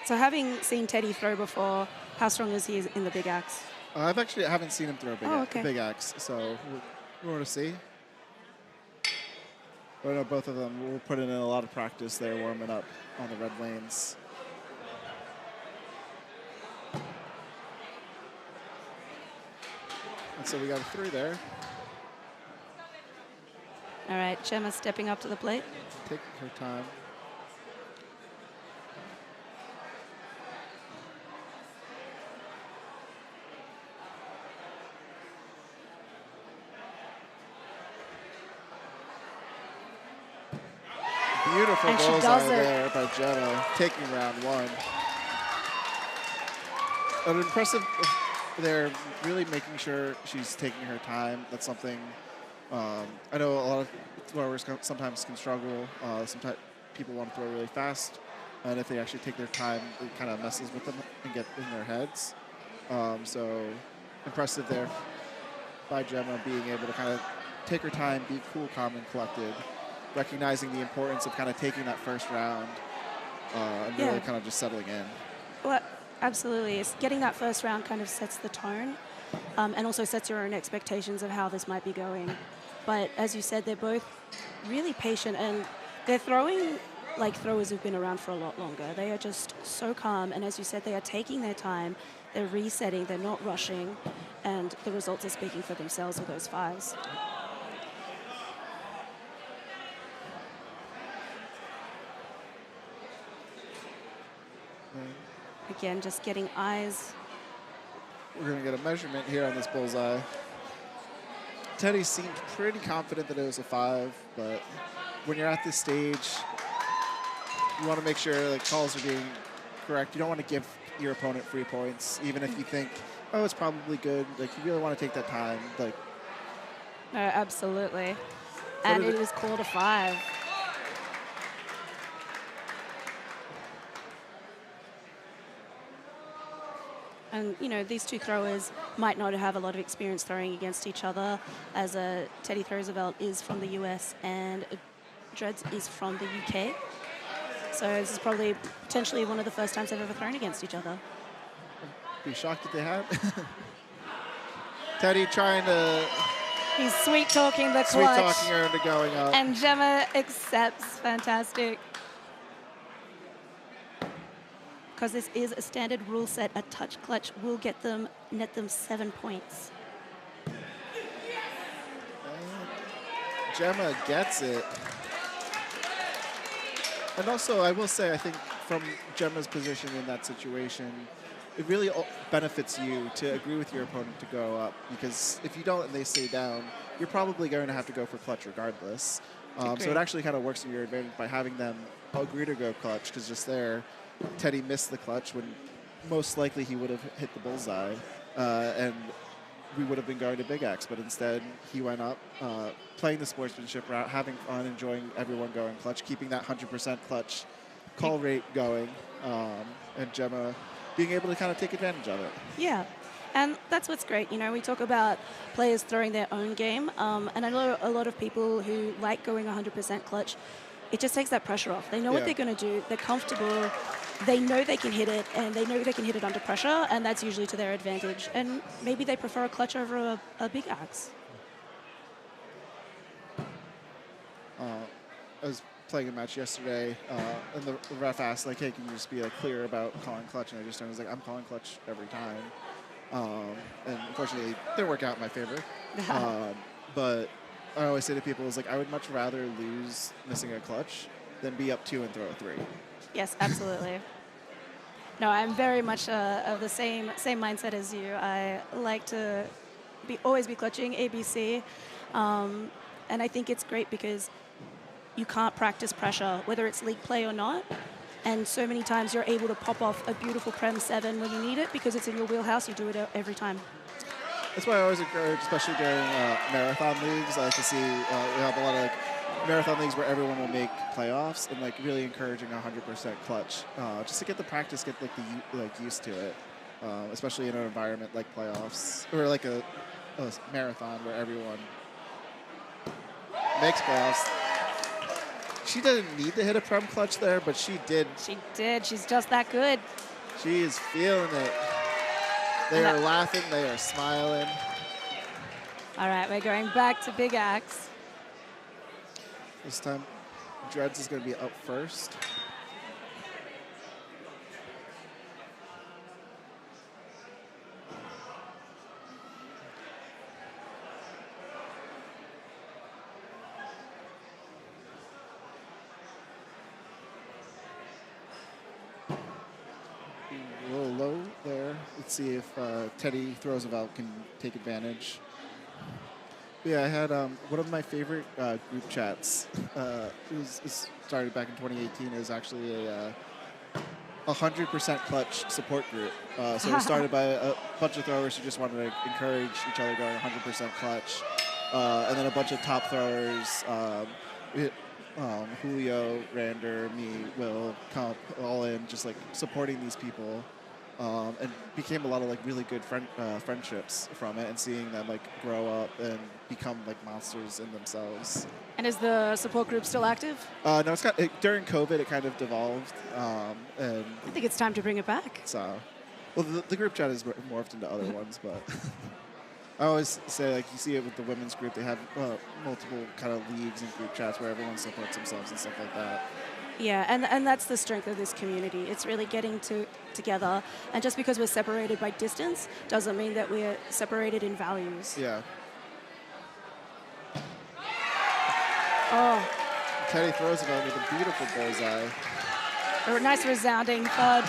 S4: So having seen Teddy throw before, how strong is he in the big axe?
S5: I haven't seen him throw a big axe, so we're going to see. But I know both of them will put in a lot of practice there warming up on the red lanes. And so we got a 3 there.
S4: All right, Gemma stepping up to the plate.
S5: Taking her time. Beautiful bullseye there by Gemma, taking round 1. An impressive. They're really making sure she's taking her time. That's something I know a lot of throwers sometimes can struggle. Sometimes people want to throw really fast, and if they actually take their time, it kind of messes with them and get in their heads. So impressive there by Gemma, being able to kind of take her time, be cool, calm, and collected, recognizing the importance of kind of taking that first round and really kind of just settling in.
S15: Well, absolutely. It's getting that first round kind of sets the tone and also sets your own expectations of how this might be going. But as you said, they're both really patient, and they're throwing like throwers who've been around for a lot longer. They are just so calm, and as you said, they are taking their time, they're resetting, they're not rushing, and the results are speaking for themselves with those 5s. Again, just getting eyes.
S5: We're going to get a measurement here on this bullseye. Teddy seemed pretty confident that it was a 5, but when you're at this stage, you want to make sure like calls are being correct. You don't want to give your opponent free points, even if you think, oh, it's probably good. Like, you really want to take that time. Like,
S15: no, absolutely. And it is called a 5. And, you know, these two throwers might not have a lot of experience throwing against each other, as Teddy Roosevelt is from the US and Dreads is from the UK. So this is probably potentially one of the first times they've ever thrown against each other.
S5: Be shocked if they have. Teddy trying to...
S15: He's sweet-talking the clutch.
S5: Sweet-talking her into going up.
S15: And Gemma accepts. Fantastic. Because this is a standard rule set, a touch clutch will net them 7 points.
S5: Gemma gets it. And also, I will say, I think from Gemma's position in that situation, it really benefits you to agree with your opponent to go up, because if you don't and they stay down, you're probably going to have to go for clutch regardless. So it actually kind of works in your advantage by having them agree to go clutch, because just there, Teddy missed the clutch when most likely he would have hit the bullseye, and we would have been going to Big X, but instead he went up, playing the sportsmanship route, having fun, enjoying everyone going clutch, keeping that 100% clutch call rate going, and Gemma being able to kind of take advantage of it.
S15: Yeah, and that's what's great. You know, we talk about players throwing their own game, and I know a lot of people who like going 100% clutch, it just takes that pressure off. They know what they're going to do. They're comfortable. They know they can hit it, and they know they can hit it under pressure, and that's usually to their advantage. And maybe they prefer a clutch over a big axe.
S5: I was playing a match yesterday, and the ref asked, like, hey, can you just be like clear about calling clutch? And I just was like, I'm calling clutch every time. And unfortunately, it didn't work out in my favor. But I always say to people, is like, I would much rather lose missing a clutch than be up 2 and throw a 3.
S15: Yes, absolutely. No, I'm very much of the same mindset as you. I like to always be clutching ABC, and I think it's great because you can't practice pressure, whether it's league play or not. And so many times you're able to pop off a beautiful Prem 7 when you need it because it's in your wheelhouse. You do it every time.
S5: That's why I always encourage, especially during marathon leagues, I like to see we have a lot of like marathon leagues where everyone will make playoffs, and like really encouraging 100% clutch, just to get the practice, get like used to it, especially in an environment like playoffs or like a marathon where everyone makes playoffs. She didn't need to hit a Prem clutch there, but she did.
S15: She did. She's just that good.
S5: She is feeling it. They are laughing. They are smiling.
S15: All right, we're going back to Big Axe.
S5: This time, Dreads is going to be up first. A little low there. Let's see if Teddy Roosevelt can take advantage. Yeah, I had one of my favorite group chats. It started back in 2018. It was actually a 100% clutch support group. So it was started by a bunch of throwers who just wanted to encourage each other going 100% clutch. And then a bunch of top throwers, Julio, Rander, me, Will, Comp, all in, just like supporting these people. And became a lot of like really good friendships from it, and seeing them like grow up and become like monsters in themselves.
S15: And is the support group still active?
S5: No, it's during COVID it kind of devolved, and
S15: I think it's time to bring it back.
S5: So, well, the group chat has morphed into other ones, but I always say, like, you see it with the women's group, they have multiple kind of leagues and group chats where everyone supports themselves and stuff like that.
S15: Yeah, and that's the strength of this community. It's really getting together. And just because we're separated by distance doesn't mean that we're separated in values.
S5: Yeah.
S15: Oh.
S5: Teddy Roosevelt with a beautiful bullseye.
S15: A nice resounding thud.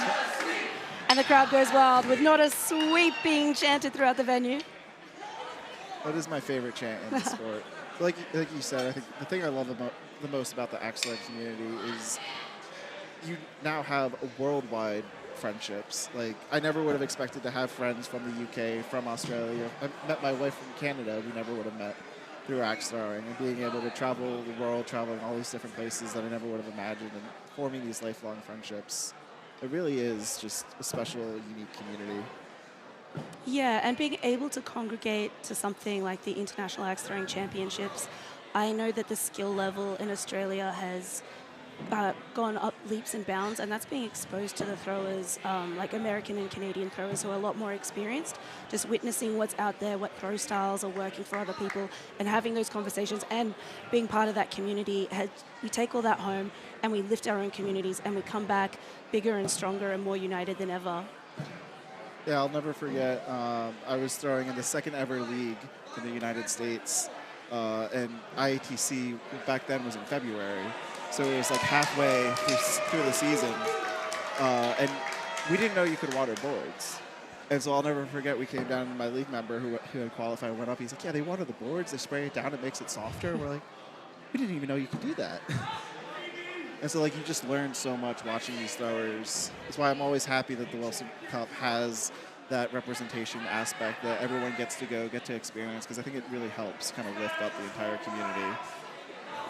S15: And the crowd goes wild with not a sweeping chanted throughout the venue.
S5: That is my favorite chant in the sport. Like you said, I think the thing I love the most about the axe throwing community is you now have worldwide friendships. Like, I never would have expected to have friends from the UK, from Australia. I met my wife from Canada. We never would have met through axe throwing, and being able to travel the world, traveling all these different places that I never would have imagined, and forming these lifelong friendships. It really is just a special, unique community.
S15: Yeah, and being able to congregate to something like the International Axe Throwing Championships, I know that the skill level in Australia has gone up leaps and bounds, and that's being exposed to the throwers, like American and Canadian throwers who are a lot more experienced, just witnessing what's out there, what throw styles are working for other people, and having those conversations and being part of that community. We take all that home and we lift our own communities and we come back bigger and stronger and more united than ever.
S5: Yeah, I'll never forget. I was throwing in the second ever league in the United States, and IATC back then was in February, so it was like halfway through the season, and we didn't know you could water boards. And so I'll never forget, we came down, my league member who had qualified went up, he's like, yeah, they water the boards, they spray it down, it makes it softer. We're like, we didn't even know you could do that. And so, like, you just learn so much watching these throwers. That's why I'm always happy that the Wilson Cup has that representation aspect that everyone gets to get to experience, because I think it really helps kind of lift up the entire community.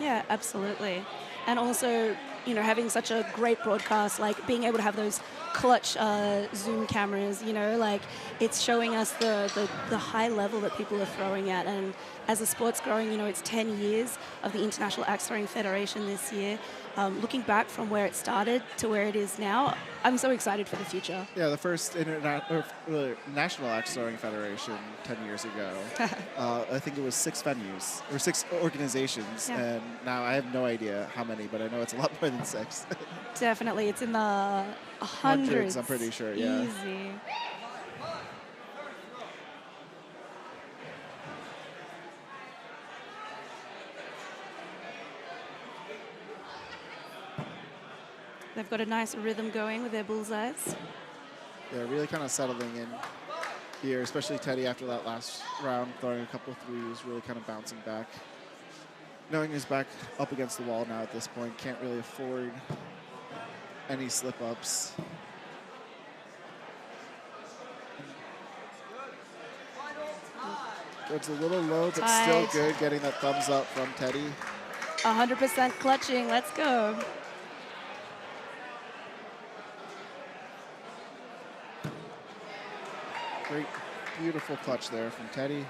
S15: Yeah, absolutely. And also, you know, having such a great broadcast, like being able to have those clutch Zoom cameras, you know, like it's showing us the high level that people are throwing at. And as the sport's growing, you know, it's 10 years of the International Axe Throwing Federation this year. Looking back from where it started to where it is now, I'm so excited for the future.
S5: Yeah, the first National Axe Throwing Federation 10 years ago, I think it was 6 venues, or 6 organizations,
S15: Yeah.
S5: and now I have no idea how many, but I know it's a lot more than 6.
S15: Definitely, it's in the hundreds.
S5: I'm pretty sure, yeah.
S15: Easy. They've got a nice rhythm going with their bullseyes.
S5: Yeah, really kind of settling in here, especially Teddy after that last round, throwing a couple of threes, really kind of bouncing back. Knowing he's back up against the wall now at this point, can't really afford any slip-ups. It's a little low, but still good, getting that thumbs up from Teddy.
S15: 100% clutching, let's go.
S5: Great, beautiful clutch there from Teddy.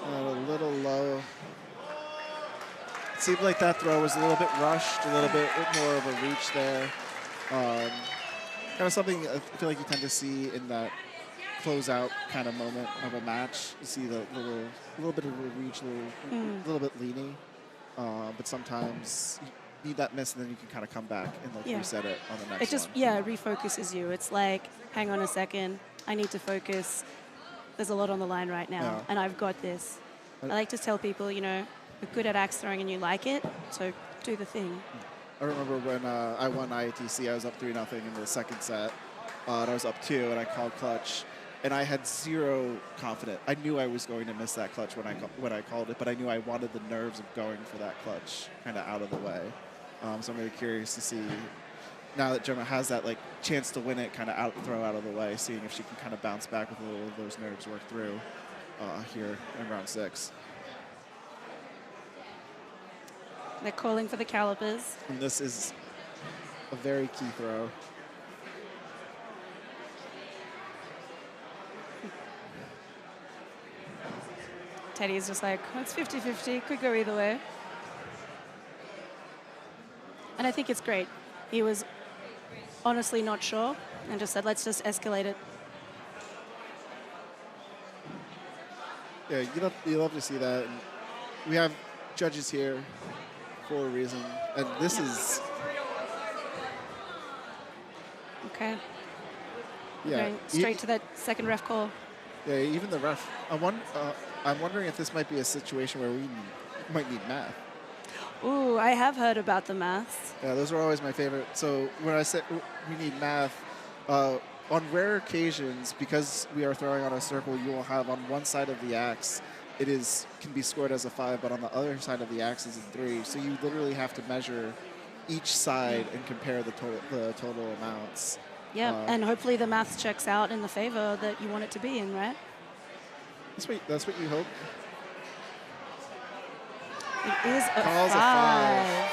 S5: And a little low. It seemed like that throw was a little bit rushed, a little bit more of a reach there. Kind of something I feel like you tend to see in that closeout kind of moment of a match. You see the little bit of a reach, a little bit leany, but sometimes you need that miss, and then you can kind of come back and like reset it on the next one.
S15: It just, refocuses you. It's like, hang on a second, I need to focus. There's a lot on the line right now, and I've got this. I like to tell people, you know, you're good at axe throwing and you like it, so do the thing.
S5: I remember when I won IATC, I was up 3-0 in the second set, and I was up 2, and I called clutch, and I had zero confidence. I knew I was going to miss that clutch when I called it, but I knew I wanted the nerves of going for that clutch kind of out of the way. So I'm really curious to see, now that Gemma has that like chance to win it, kind of throw out of the way, seeing if she can kind of bounce back with a little of those nerves work through here in round 6.
S15: They're calling for the calipers.
S5: And this is a very key throw.
S15: Teddy is just like, it's 50-50, could go either way. And I think it's great. He was honestly not sure and just said, let's just escalate it.
S5: Yeah, you love to see that. And we have judges here for a reason, and this is...
S15: Okay.
S5: Yeah.
S15: Going straight to that second ref call.
S5: Yeah, even the ref. I'm wondering if this might be a situation where we might need math.
S15: Ooh, I have heard about the maths.
S5: Yeah, those are always my favorite. So when I say we need math, on rare occasions, because we are throwing on a circle, you will have on one side of the axe, can be scored as a 5, but on the other side of the axe is a 3. So you literally have to measure each side and compare the total amounts.
S15: Yeah, and hopefully the maths checks out in the favor that you want it to be in, right?
S5: That's what you hope.
S15: It is a
S5: Calls
S15: 5.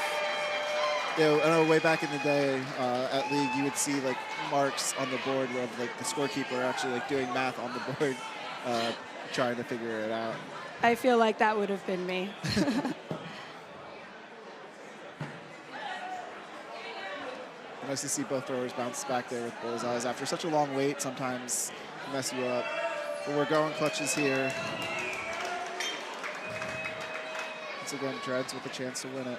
S5: I know way back in the day at League, you would see like marks on the board where like the scorekeeper actually like doing math on the board, trying to figure it out.
S4: I feel like that would have been me.
S5: Nice to see both throwers bounce back there with bullseyes. After such a long wait, sometimes mess you up. But we're going clutches here. Once again, Dreads with a chance to win it.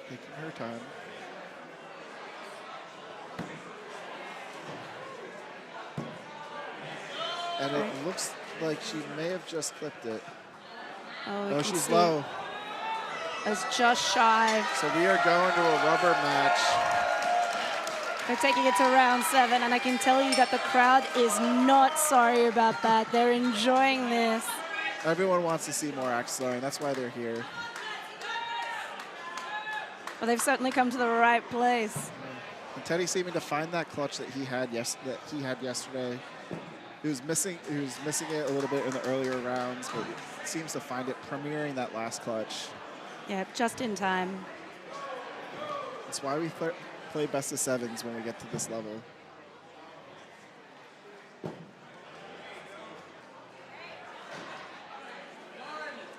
S5: Taking her time. And it looks like she may have just clipped it.
S4: Oh,
S5: she's low.
S4: It's just shy.
S5: So we are going to a rubber match.
S4: They're taking it to round 7, and I can tell you that the crowd is not sorry about that. They're enjoying this.
S5: Everyone wants to see more axe throwing. That's why they're here.
S4: Well, they've certainly come to the right place.
S5: And Teddy seeming to find that clutch that he had yesterday. He was missing it a little bit in the earlier rounds, but seems to find it premiering that last clutch.
S4: Yeah, just in time.
S5: That's why we play best of 7s when we get to this level.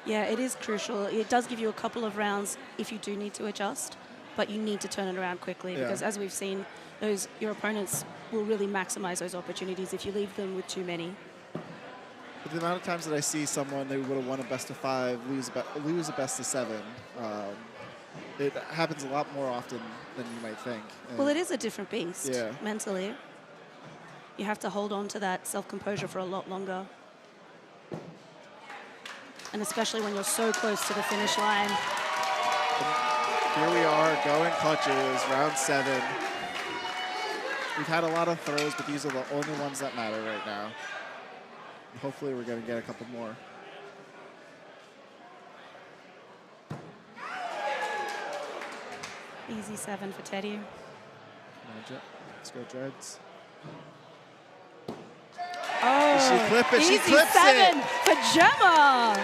S15: Yeah, it is crucial. It does give you a couple of rounds if you do need to adjust, but you need to turn it around quickly because, as we've seen, your opponents will really maximize those opportunities if you leave them with too many.
S5: But the amount of times that I see someone who would have won a best of 5 lose a best of 7, it happens a lot more often than you might think. And
S15: well, it is a different beast
S5: yeah.
S15: mentally. You have to hold on to that self-composure for a lot longer. And especially when you're so close to the finish line.
S5: Here we are, going clutches, round 7. We've had a lot of throws, but these are the only ones that matter right now. Hopefully we're going to get a couple more.
S15: Easy 7 for Teddy.
S5: Let's go, Dreads.
S15: Oh,
S5: she clip it?
S15: Easy
S5: She clips
S15: 7
S5: it.
S15: for Gemma.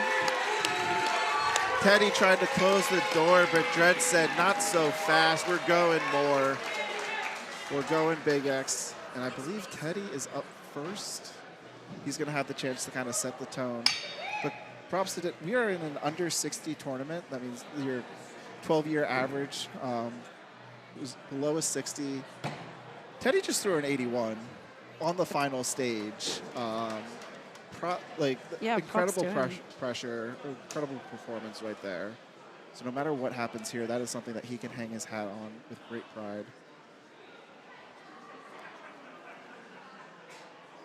S5: Teddy tried to close the door, but Dread said, not so fast. We're going more. We're going Big X. And I believe Teddy is up first. He's going to have the chance to kind of set the tone. But props to we are in an under 60 tournament. That means your 12-year average was below a 60. Teddy just threw an 81 on the final stage. Incredible pressure, incredible performance right there. So no matter what happens here, that is something that he can hang his hat on with great pride.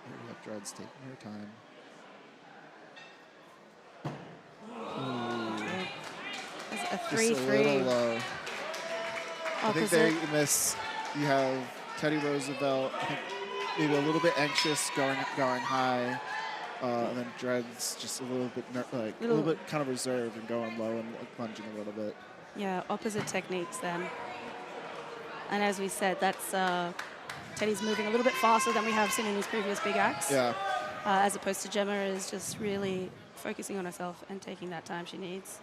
S5: Here we have Dreads taking her time.
S15: It's a 3-3.
S5: Just a little low. I think there you miss. You have Teddy Roosevelt. I think maybe a little bit anxious going high. And then Dreads just a little bit kind of reserved and going low and plunging a little bit.
S15: Yeah, opposite techniques then. And as we said, that's Teddy's moving a little bit faster than we have seen in his previous Big Axe.
S5: Yeah.
S15: As opposed to Gemma is just really focusing on herself and taking that time she needs.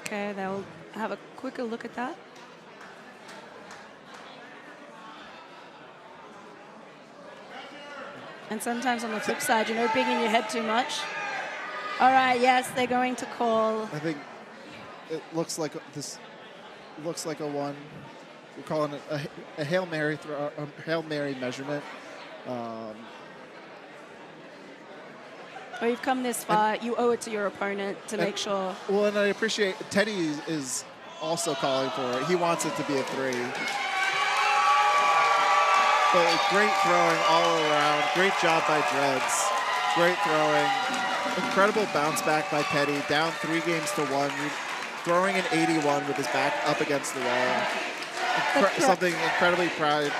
S15: Okay, they'll have a quicker look at that. And sometimes on the flip side, big in your head too much. All right, yes, they're going to call.
S5: I think it looks like a 1. We're calling it a Hail Mary Hail Mary measurement.
S15: Well, you've come this far. You owe it to your opponent to make sure.
S5: Well, and I appreciate Teddy is also calling for it. He wants it to be a 3. But great throwing all around. Great job by Dreads. Great throwing. Incredible bounce back by Teddy. Down 3 games to 1. Throwing an 81 with his back up against the wall. Something incredibly proud.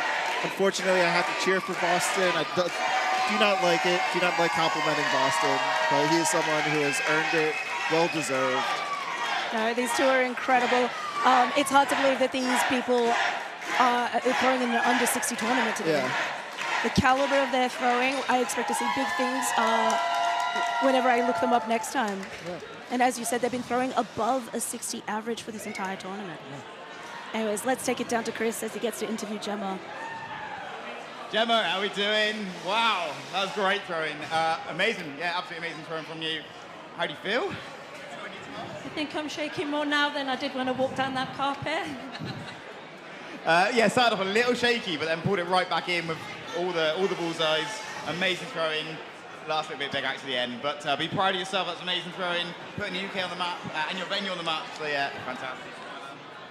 S5: Unfortunately, I have to cheer for Boston. I do not like it. Do not like complimenting Boston. But he is someone who has earned it. Well deserved.
S15: No, these two are incredible. It's hard to believe that these people are throwing in an under 60 tournament today.
S5: Yeah.
S15: The caliber of their throwing, I expect to see big things whenever I look them up next time.
S5: Yeah.
S15: And as you said, they've been throwing above a 60 average for this entire tournament. Anyways, let's take it down to Chris as he gets to interview Gemma.
S17: Gemma, how are we doing? Wow, that was great throwing. Amazing, yeah, absolutely amazing throwing from you. How do you feel?
S18: I think I'm shaking more now than I did when I walked down that carpet.
S17: Yeah, started off a little shaky, but then pulled it right back in with all the bullseyes. Amazing throwing. Last little bit big axe at the end, but be proud of yourself. That's amazing throwing, putting the UK on the map and your venue on the map. So yeah, fantastic.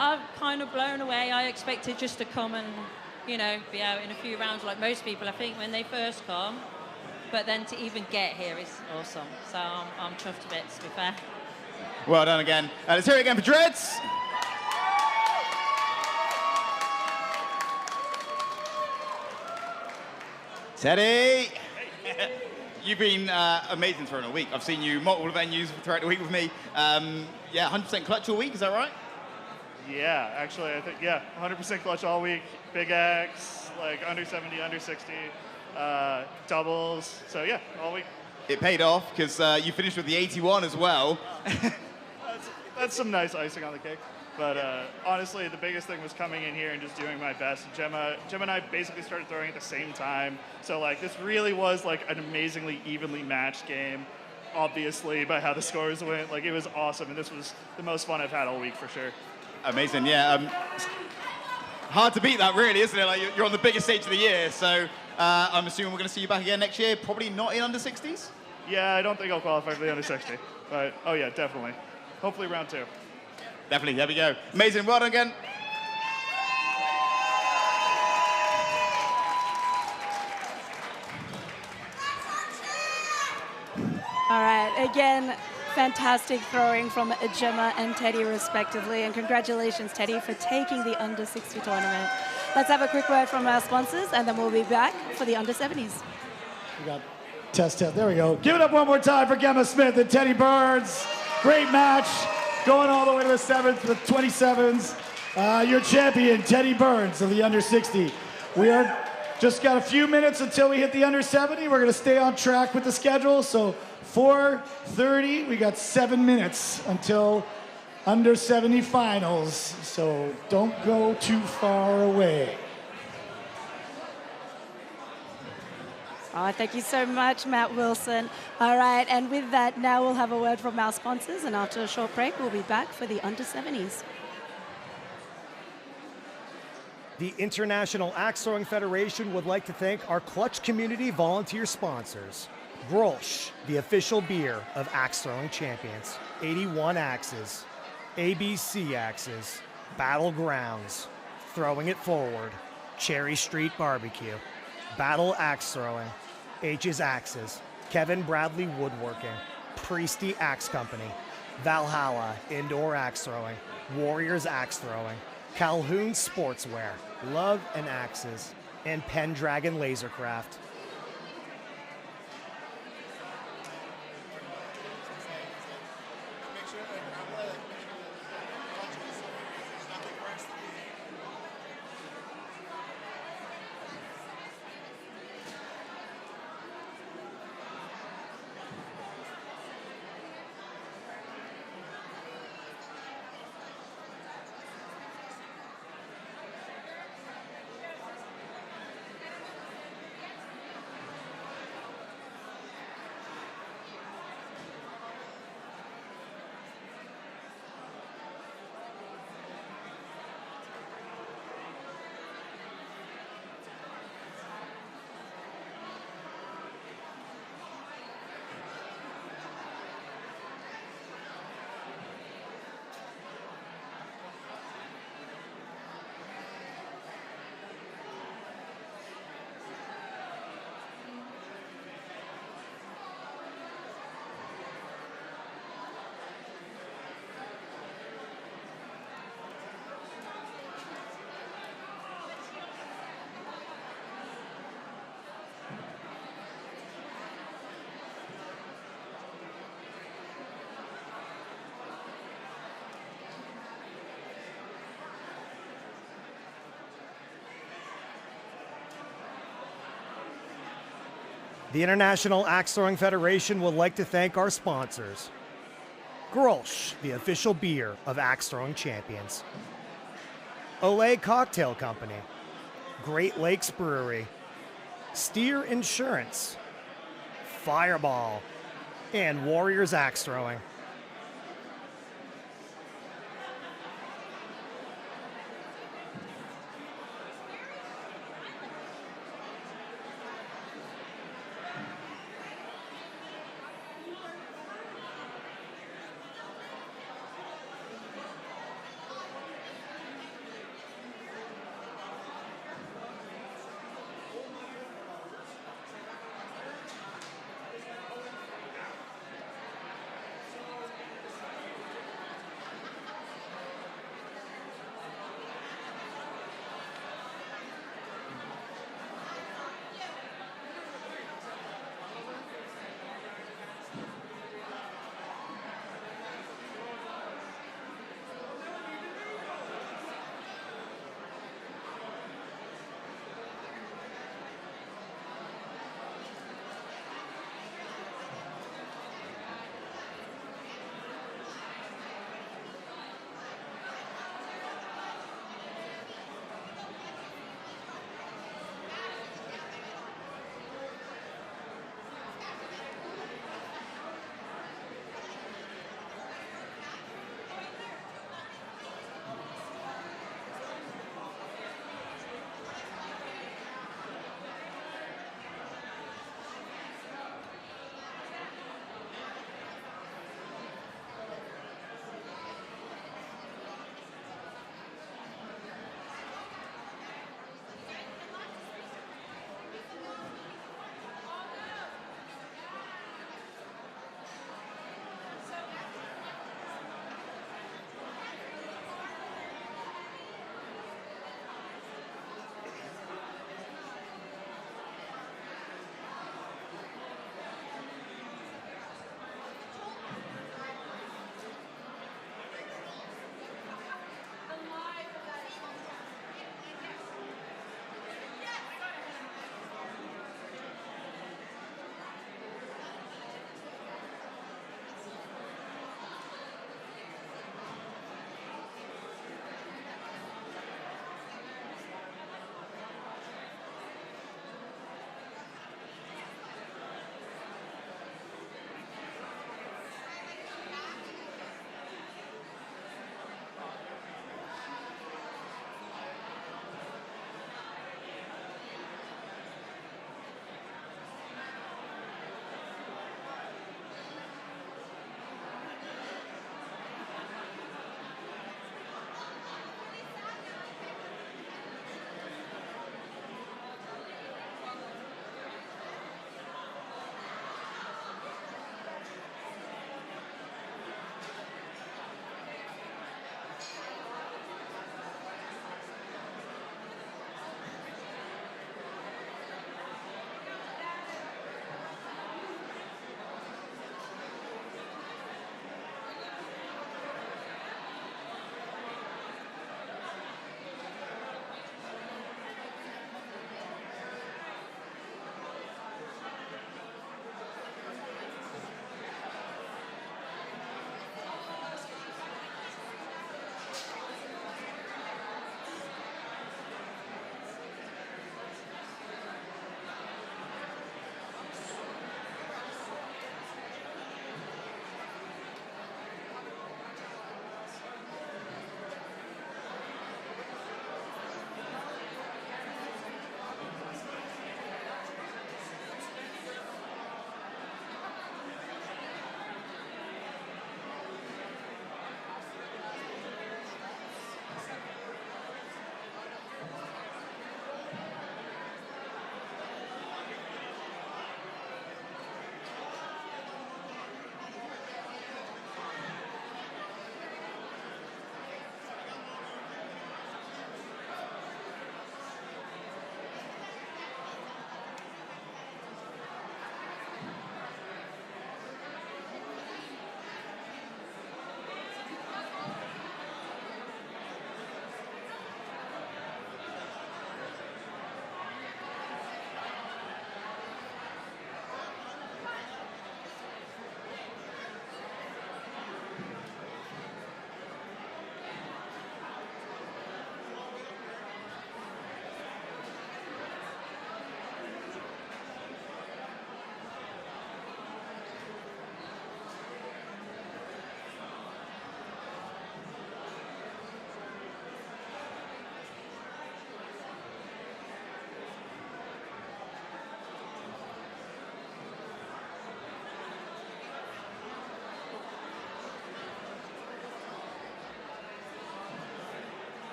S18: I'm kind of blown away. I expected just to come and, you know, be out in a few rounds like most people, I think, when they first come. But then to even get here is awesome. So I'm chuffed a bit, to be fair.
S17: Well done again. Let's hear it again for Dreads. Teddy. You've been amazing throwing all week. I've seen you multiple venues throughout the week with me. Yeah, 100% clutch all week, is that right?
S9: Yeah, actually, I think, yeah, 100% clutch all week. Big X, like under 70, under 60, doubles. So yeah, all week.
S17: It paid off because you finished with the 81 as well.
S9: That's some nice icing on the cake. But honestly, the biggest thing was coming in here and just doing my best. Gemma and I basically started throwing at the same time. So like this really was like an amazingly evenly matched game, obviously, by how the scores went. Like it was awesome, and this was the most fun I've had all week for sure.
S17: Amazing, yeah. Hard to beat that, really, isn't it? Like you're on the biggest stage of the year, so I'm assuming we're going to see you back again next year. Probably not in under 60s.
S9: Yeah, I don't think I'll qualify for the under 60, but oh yeah, definitely. Hopefully round 2.
S17: Definitely, there we go. Amazing, well done again.
S15: All right, again, fantastic throwing from Gemma and Teddy respectively, and congratulations, Teddy, for taking the under 60 tournament. Let's have a quick word from our sponsors, and then we'll be back for the under 70s.
S8: We got test. There we go. Give it up one more time for Gemma Smith and Teddy Burns. Great match. Going all the way to the 7th with 27s. Your champion, Teddy Burns of the under 60. We are just got a few minutes until we hit the under 70. We're going to stay on track with the schedule. So 4:30, we got 7 minutes until under 70 finals. So don't go too far away.
S15: Oh, thank you so much, Matt Wilson. All right, and with that, now we'll have a word from our sponsors, and after a short break, we'll be back for the under 70s.
S3: The International Axe Throwing Federation would like to thank our Clutch community volunteer sponsors. Grolsch, the official beer of Axe Throwing Champions. 81 Axes. ABC Axes. Battlegrounds. Throwing It Forward. Cherry Street Barbecue. Battle Axe Throwing. H's Axes. Kevin Bradley Woodworking. Priesty Axe Company. Valhalla Indoor Axe Throwing. Warriors Axe Throwing. Calhoun Sportswear. Love and Axes. And Pendragon Lasercraft. The International Axe Throwing Federation would like to thank our sponsors. Grolsch, the official beer of axe throwing champions. Olay Cocktail Company. Great Lakes Brewery. Steer Insurance. Fireball. And Warriors Axe Throwing.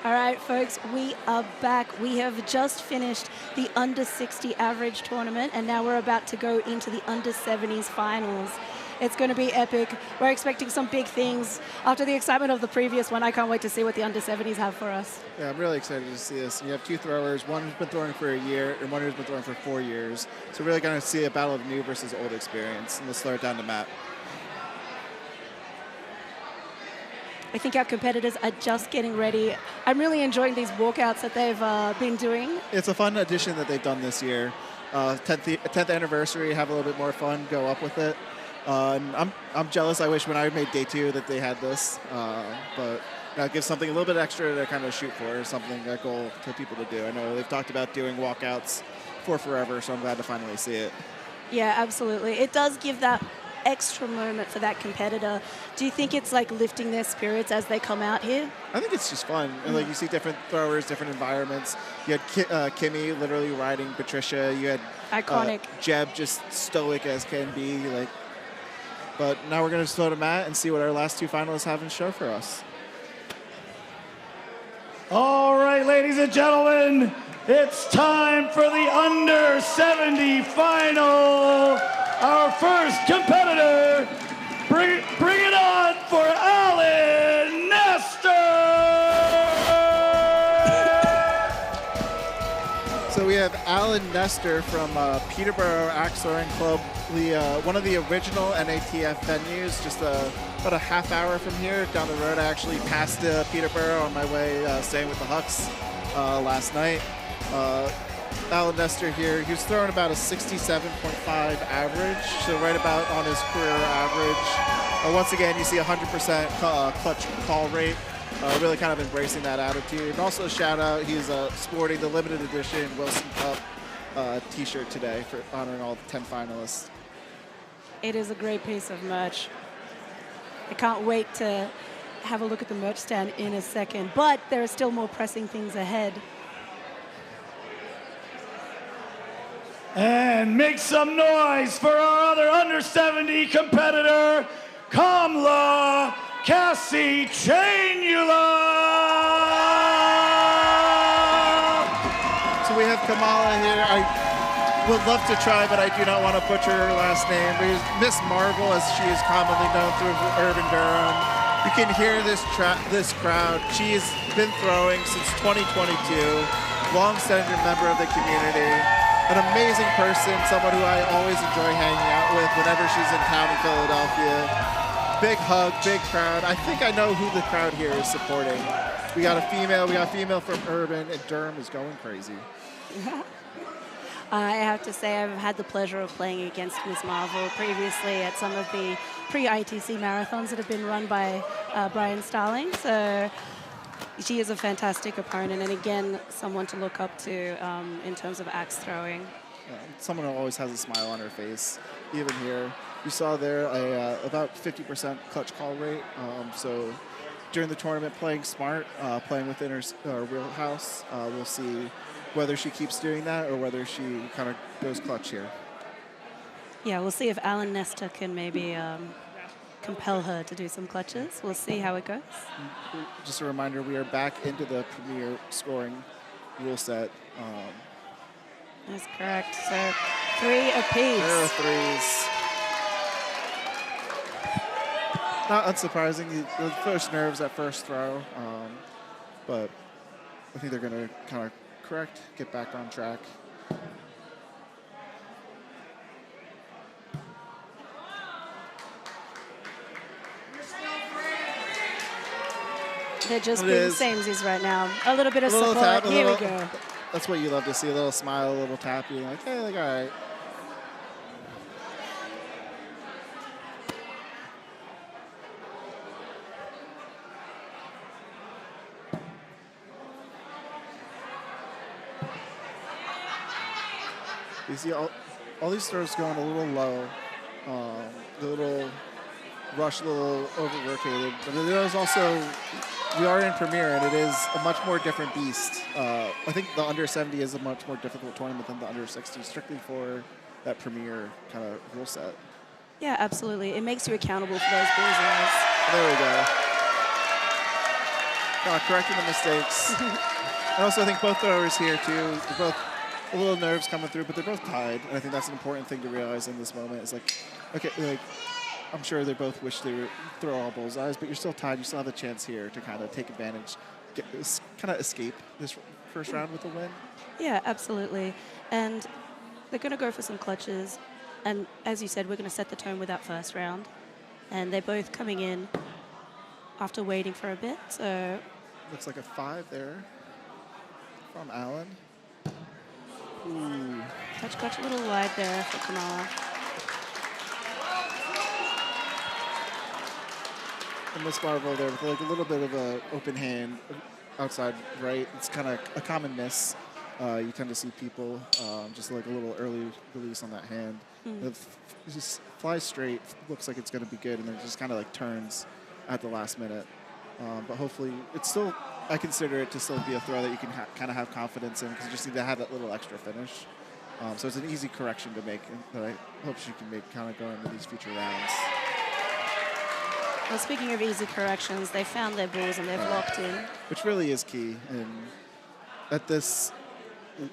S15: All right, folks, we are back. We have just finished the under 60 average tournament, and now we're about to go into the under 70s finals. It's going to be epic. We're expecting some big things. After the excitement of the previous one, I can't wait to see what the under 70s have for us.
S5: Yeah, I'm really excited to see this. You have two throwers, one who's been throwing for a year and one who's been throwing for 4 years. So we're really going to see a battle of new versus old experience, and let's slow it down to Matt.
S15: I think our competitors are just getting ready. I'm really enjoying these walkouts that they've been doing.
S5: It's a fun addition that they've done this year. 10th anniversary, have a little bit more fun, go up with it. And I'm jealous. I wish when I made day 2 that they had this, but that gives something a little bit extra to kind of shoot for, something, a goal to people to do. I know they've talked about doing walkouts for forever, so I'm glad to finally see it.
S15: Yeah, absolutely. It does give that extra moment for that competitor. Do you think it's like lifting their spirits as they come out here?
S5: I think it's just fun. And like you see different throwers, different environments. You had Kimmy literally riding Patricia. You had
S15: iconic
S5: Jeb just stoic as can be. But now we're going to slow to Matt and see what our last 2 finalists have in show for us.
S8: All right, ladies and gentlemen, it's time for the under 70 final. Our first competitor, bring it on for Alan Nestor!
S5: So we have Alan Nestor from Peterborough Axe Throwing Club, one of the original NATF venues, just about a half hour from here down the road. I actually passed Peterborough on my way staying with the Hucks last night. Alan Nestor here, he was throwing about a 67.5 average, so right about on his career average. Once again, you see 100% clutch call rate, really kind of embracing that attitude. And also shout out, he's sporting the limited edition Wilson Cup t-shirt today for honoring all 10 finalists.
S15: It is a great piece of merch. I can't wait to have a look at the merch stand in a second, but there are still more pressing things ahead.
S8: And make some noise for our other under 70 competitor, Kamala Cassie Chainula.
S5: So we have Kamala here. I would love to try, but I do not want to butcher her last name. Miss Marvel, as she is commonly known through Urban Durham. You can hear this crowd. She has been throwing since 2022. Long-standing member of the community. An amazing person, someone who I always enjoy hanging out with whenever she's in town in Philadelphia. Big hug, big crowd. I think I know who the crowd here is supporting. We got a female from Urban, and Durham is going crazy.
S15: I have to say I've had the pleasure of playing against Miss Marvel previously at some of the pre-ITC marathons that have been run by Brian Starling. So she is a fantastic opponent, and again, someone to look up to in terms of axe throwing.
S5: Yeah, someone who always has a smile on her face. Even here, you saw there about 50% clutch call rate. So during the tournament, playing smart, playing within her wheelhouse, we'll see whether she keeps doing that or whether she kind of goes clutch here.
S15: Yeah, we'll see if Alan Nestor can maybe compel her to do some clutches. We'll see how it goes.
S5: Just a reminder, we are back into the premier scoring rule set.
S15: That's correct. So 3 apiece.
S5: There are 3s. Not unsurprising. The first nerves at first throw, but I think they're going to kind of correct, get back on track.
S15: They're just
S5: It
S15: being
S5: is.
S15: samesies right now. A little bit of
S5: A little
S15: support.
S5: tap, a
S15: Here we
S5: little-
S15: go.
S5: That's what you love to see, a little smile, a little tappy, like, hey, like, all right. You see all these throws going a little low, a little rush, a little over-rotated. But there is also, we are in Premier, and it is a much more different beast. I think the under 70 is a much more difficult tournament than the under 60, strictly for that Premier kind of rule set.
S15: Yeah, absolutely. It makes you accountable for those bullseyes.
S5: There we go. Correcting the mistakes. And also, I think both throwers here, too, they're both a little nerves coming through, but they're both tied. And I think that's an important thing to realize in this moment. It's like, okay, like, I'm sure they both wish they would throw all bullseyes, but you're still tied. You still have a chance here to kind of take advantage, kind of escape this first round with a win.
S15: Yeah, absolutely. And they're going to go for some clutches. And as you said, we're going to set the tone with that first round. And they're both coming in after waiting for a bit. So
S5: looks like a 5 there from Allen. Ooh.
S15: touch clutch a little wide there for Kamala.
S5: And Miss Marvel there with like a little bit of a open hand outside right. It's kind of a common miss. You tend to see people just like a little early release on that hand. It just flies straight, looks like it's going to be good, and then just kind of like turns at the last minute. But hopefully, it's still, I consider it to still be a throw that you can kind of have confidence in, because you just need to have that little extra finish. So it's an easy correction to make that I hope she can make kind of going into these future rounds.
S15: Well, speaking of easy corrections, they found their balls and they've locked in.
S5: Which really is key. And at this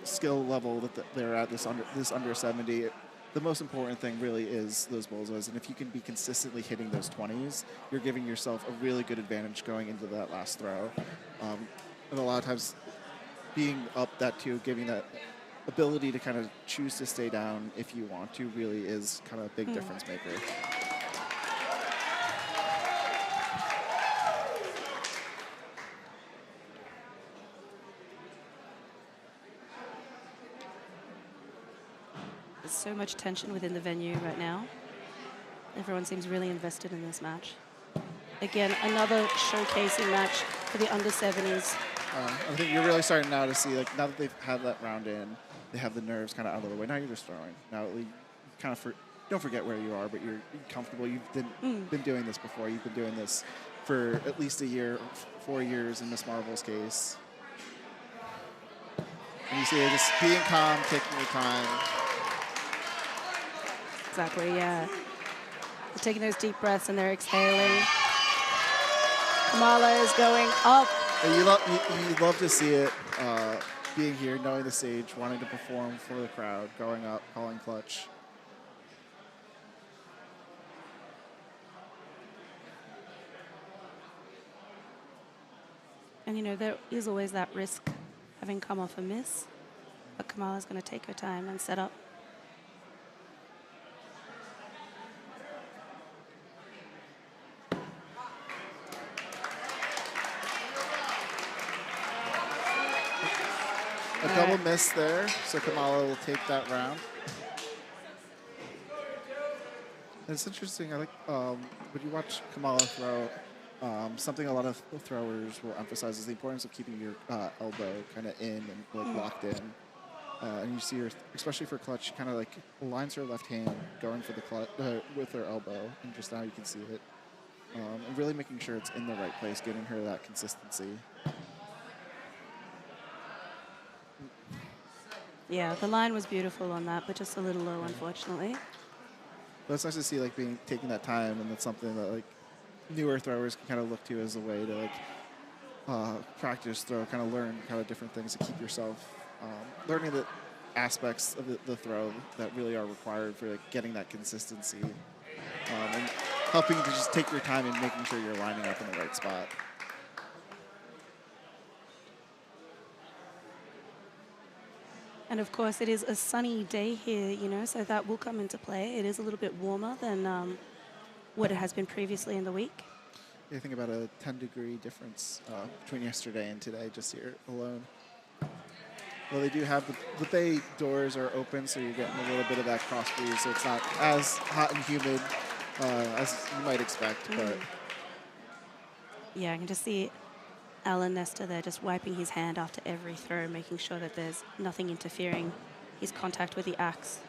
S5: skill level that they're at, this under 70, the most important thing really is those bullseyes. And if you can be consistently hitting those 20s, you're giving yourself a really good advantage going into that last throw. And a lot of times being up that too, giving that ability to kind of choose to stay down if you want to, really is kind of a big difference maker.
S15: There's so much tension within the venue right now. Everyone seems really invested in this match. Again, another showcasing match for the under 70s.
S5: I think you're really starting now to see, like, now that they've had that round in, they have the nerves kind of out of the way. Now you're just throwing. Now you kind of don't forget where you are, but you're comfortable. You've been doing this before. You've been doing this for at least a year, 4 years in Miss Marvel's case. And you see her just being calm, taking her time.
S15: Exactly, yeah. They're taking those deep breaths and they're exhaling. Kamala is going up.
S5: And you love to see it, being here, knowing the stage, wanting to perform for the crowd, going up, calling clutch.
S15: And you know, there is always that risk having come off a miss, but Kamala's going to take her time and set up.
S5: A double miss there, so Kamala will take that round. And it's interesting, I like when you watch Kamala throw, something a lot of throwers will emphasize is the importance of keeping your elbow kind of in and like locked in. And you see her, especially for clutch, she kind of like aligns her left hand going for the clutch with her elbow, and just now you can see it. And really making sure it's in the right place, getting her that consistency.
S15: Yeah, the line was beautiful on that, but just a little low, unfortunately.
S5: But it's nice to see like taking that time, and that's something that like newer throwers can kind of look to as a way to like practice throw, kind of learn kind of different things to keep yourself learning the aspects of the throw that really are required for like getting that consistency, and helping to just take your time and making sure you're lining up in the right spot.
S15: And of course, it is a sunny day here, you know, so that will come into play. It is a little bit warmer than what it has been previously in the week.
S5: I think about a 10-degree difference between yesterday and today, just here alone. Well, they do have the bay doors are open, so you're getting a little bit of that cross breeze, so it's not as hot and humid as you might expect. But
S15: yeah, I can just see Alan Nestor there just wiping his hand after every throw, making sure that there's nothing interfering his contact with the axe.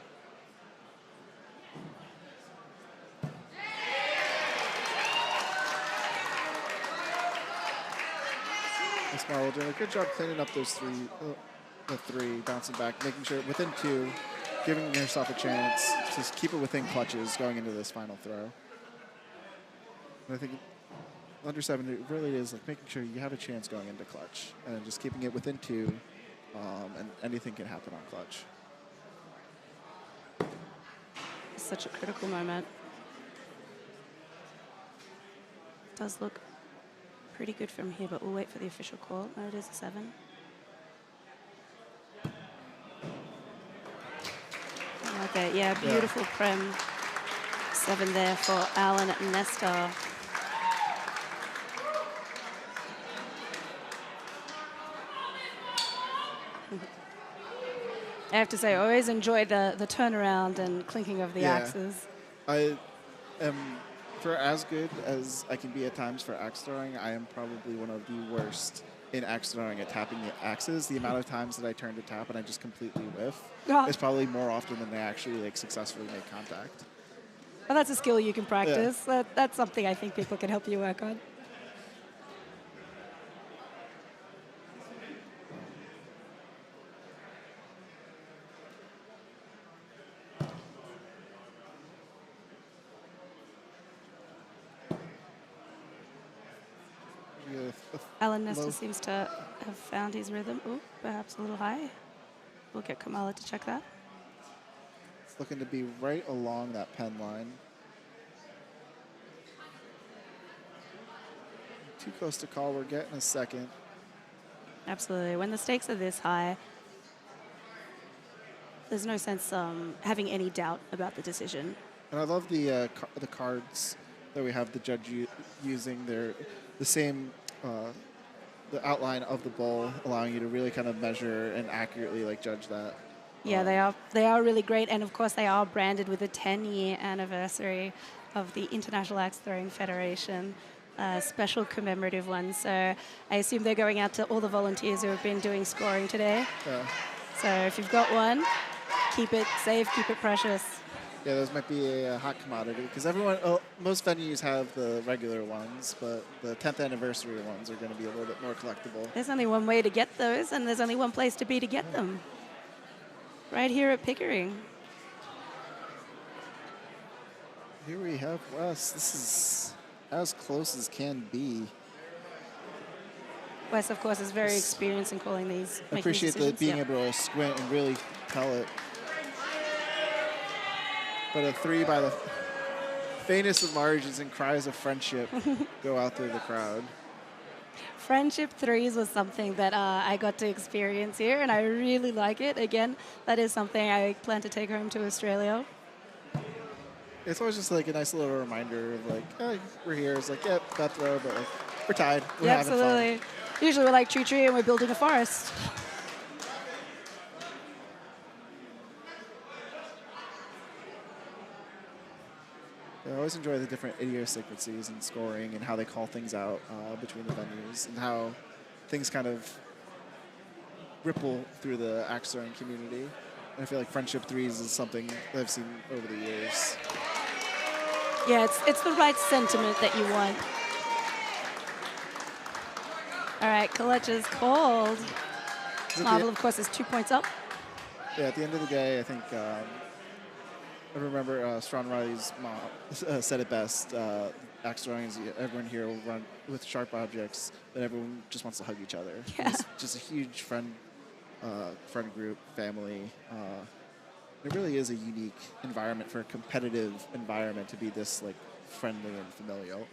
S5: Ismail doing a good job cleaning up those the three, bouncing back, making sure within two, giving yourself a chance to keep it within clutches going into this final throw. And I think under 7, it really is like making sure you have a chance going into clutch and just keeping it within 2, and anything can happen on clutch.
S15: It's such a critical moment. Does look pretty good from here, but we'll wait for the official call. No, it is a 7. Okay, yeah, beautiful prem 7 there for Alan Nestor. I have to say, I always enjoy the turnaround and clinking of the axes.
S5: I am, for as good as I can be at times for axe throwing, I am probably one of the worst in axe throwing at tapping the axes. The amount of times that I turn to tap and I just completely whiff is probably more often than I actually successfully make contact.
S15: Well, that's a skill you can practice. Yeah. That's something I think people can help you work on. Alan Nestor seems to have found his rhythm. Oh, perhaps a little high. We'll get Kamala to check that.
S5: It's looking to be right along that pen line. Too close to call. We're getting a second.
S15: Absolutely. When the stakes are this high, there's no sense having any doubt about the decision.
S5: And I love the cards that we have the judge using. They're the same, the outline of the bowl, allowing you to really kind of measure and accurately judge that.
S15: Yeah, they are really great, and of course they are branded with the 10-year anniversary of the International Axe Throwing Federation, special commemorative one. So I assume they're going out to all the volunteers who have been doing scoring today.
S5: Yeah.
S15: So if you've got one, keep it safe, keep it precious.
S5: Yeah, those might be a hot commodity because most venues have the regular ones, but the 10th anniversary ones are going to be a little bit more collectible.
S15: There's only one way to get those, and there's only one place to be to get them. Right here at Pickering.
S5: Here we have Wes. This is as close as can be.
S15: Wes, of course, is very experienced in calling these.
S5: I appreciate being able to squint and really tell it. But a 3 by the faintest of margins and cries of friendship go out through the crowd.
S15: Friendship 3s was something that I got to experience here, and I really like it. Again, that is something I plan to take home to Australia.
S5: It's always just a nice little reminder of oh, we're here. It's yep, that throw, but we're tied. We're having
S15: absolutely.
S5: Fun.
S15: Usually we're like tree and we're building a forest.
S5: I always enjoy the different idiosyncrasies in scoring and how they call things out between the venues and how things kind of ripple through the axe throwing community. And I feel like Friendship 3s is something that I've seen over the years.
S15: Yeah, it's the right sentiment that you want. All right, clutch is called. Marvel, of course, is 2 points up.
S5: Yeah, at the end of the day, I think I remember Strawn Riley's mom said it best. Axe throwing is everyone here will run with sharp objects, but everyone just wants to hug each other.
S15: Yeah.
S5: It's just a huge friend group, family. It really is a unique environment for a competitive environment to be this friendly and familial.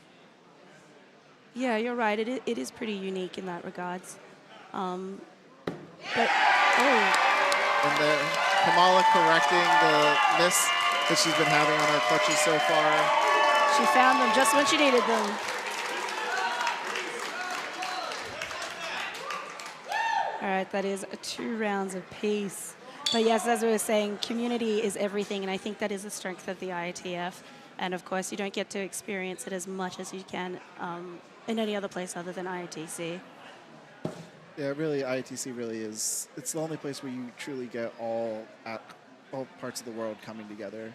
S15: Yeah, you're right. It is pretty unique in that regards. And
S5: then Kamala correcting the miss that she's been having on her clutches so far.
S15: She found them just when she needed them. right, that is 2 rounds apiece. But yes, as we were saying, community is everything, and I think that is the strength of the IATF. And of course, you don't get to experience it as much as you can in any other place other than IATC.
S5: Yeah, really, IATC really is. It's the only place where you truly get all parts of the world coming together.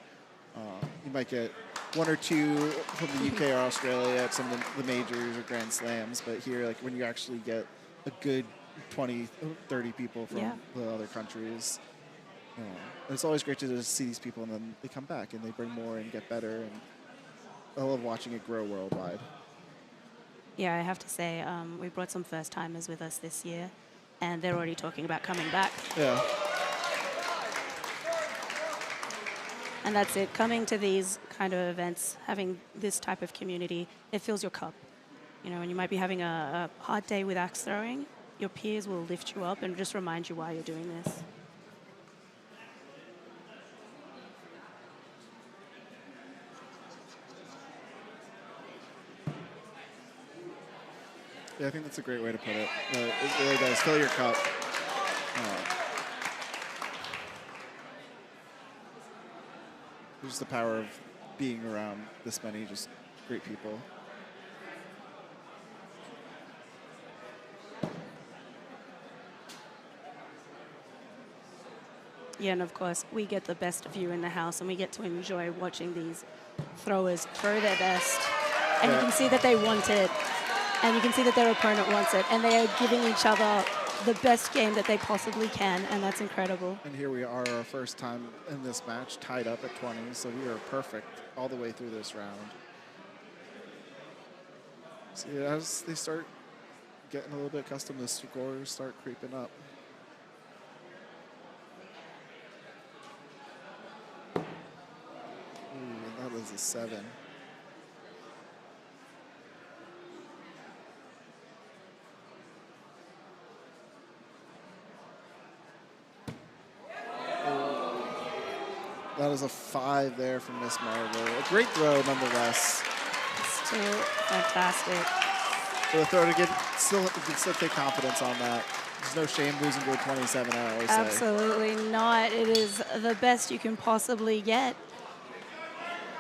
S5: You might get 1 or 2 from the UK or Australia at some of the majors or Grand Slams, but here, like when you actually get a good 20, 30 people from the other countries, it's always great to just see these people, and then they come back and they bring more and get better, and I love watching it grow worldwide.
S15: Yeah, I have to say, we brought some first-timers with us this year, and they're already talking about coming back.
S5: Yeah.
S15: And that's it. Coming to these kind of events, having this type of community, it fills your cup. You know, when you might be having a hard day with axe throwing, your peers will lift you up and just remind you why you're doing this.
S5: Yeah, I think that's a great way to put it. It really does. Fill your cup. Just the power of being around this many just great people.
S15: Yeah, and of course, we get the best view in the house, and we get to enjoy watching these throwers throw their best. And you can see that they want it, and you can see that their opponent wants it, and they are giving each other the best game that they possibly can, and that's incredible.
S5: And here we are, our first time in this match, tied up at 20, so we are perfect all the way through this round. So as they start getting a little bit accustomed, the scores start creeping up. Ooh, and that was a 7. That is a 5 there from Miss Marvel. A great throw, nonetheless.
S15: Still fantastic.
S5: For the throw to get, you can still take confidence on that. There's no shame losing to a 27, I always say.
S15: Absolutely not. It is the best you can possibly get.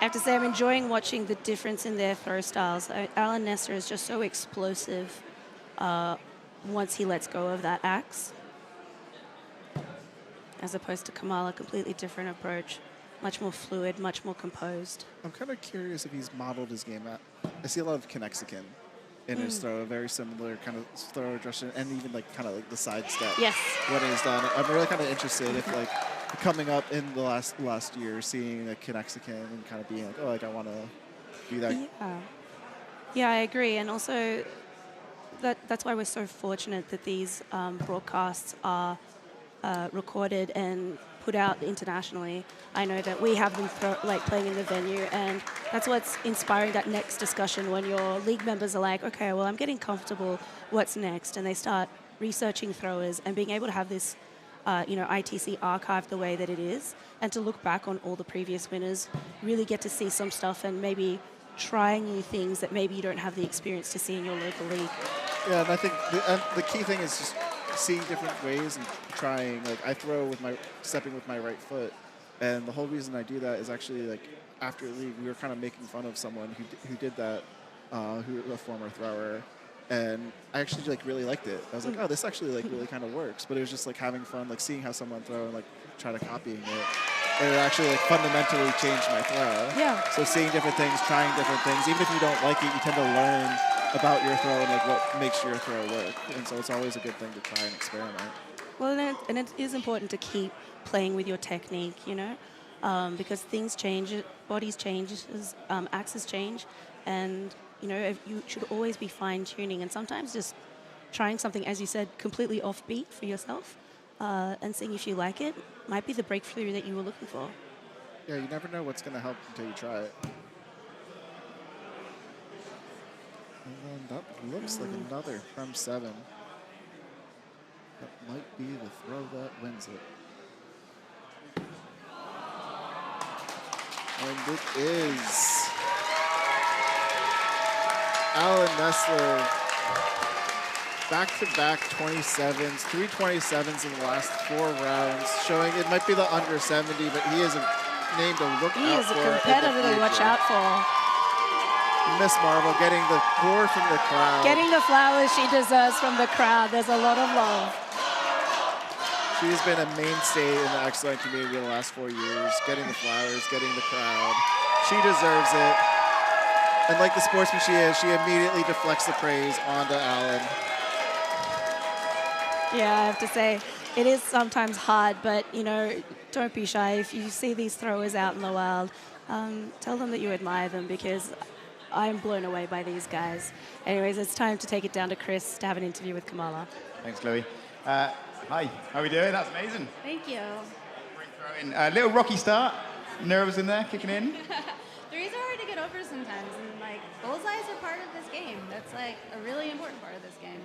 S15: I have to say, I'm enjoying watching the difference in their throw styles. Alan Nestor is just so explosive once he lets go of that axe, as opposed to Kamala, completely different approach. Much more fluid, much more composed.
S5: I'm kind of curious if he's modeled his game at. I see a lot of Kinexican in his throw, a very similar kind of throw aggression, and even like kind of like the side step.
S15: Yes.
S5: When he's done, I'm really kind of interested if like coming up in the last year, seeing a Kinexican and kind of being like, oh, like I want to do that.
S15: Yeah. Yeah, I agree, and also that's why we're so fortunate that these broadcasts are recorded and put out internationally. I know that we have them playing in the venue, and that's what's inspiring that next discussion when your league members are like, okay, well, I'm getting comfortable, what's next? And they start researching throwers and being able to have this ITC archive the way that it is, and to look back on all the previous winners, really get to see some stuff and maybe try new things that maybe you don't have the experience to see in your local league.
S5: Yeah, and I think the key thing is just seeing different ways and trying. Like I throw with stepping with my right foot, and the whole reason I do that is actually like after league we were kind of making fun of someone who did that, a former thrower, and I actually like really liked it. I was like, oh, this actually like really kind of works. But it was just like having fun, like seeing how someone throw and like try to copying it. And it actually like fundamentally changed my throw.
S15: Yeah.
S5: So seeing different things, trying different things, even if you don't like it, you tend to learn about your throw and like what makes your throw work. And so it's always a good thing to try and experiment.
S15: Well, and it is important to keep playing with your technique, because things change, bodies change, axes change, and you should always be fine-tuning, and sometimes just trying something, as you said, completely offbeat for yourself, and seeing if you like it might be the breakthrough that you were looking for.
S5: Yeah, you never know what's going to help until you try it. And then that looks like another from 7. That might be the throw that wins it. And it is Alan Nestler back-to-back 27s, 3 27s in the last 4 rounds, showing it might be the under 70, but he is a name to look
S15: He
S5: out
S15: is
S5: for.
S15: a competitor to watch out for.
S5: Miss Marvel getting the core from the crowd.
S15: Getting the flowers she deserves from the crowd. There's a lot of love.
S5: She's been a mainstay in the X-Line community the last 4 years, getting the flowers, getting the crowd. She deserves it. And like the sportsman she is, she immediately deflects the praise onto Alan.
S15: Yeah, I have to say, it is sometimes hard, but, you know, don't be shy. If you see these throwers out in the wild, tell them that you admire them, because I'm blown away by these guys. Anyways, it's time to take it down to Chris to have an interview with Kamala.
S17: Thanks, Chloe. Hi, how are we doing? That's amazing.
S19: Thank you.
S17: A little rocky start. Nerves in there, kicking in.
S19: Threes are hard to get over sometimes, and like bullseyes are part of this game. That's like a really important part of this game.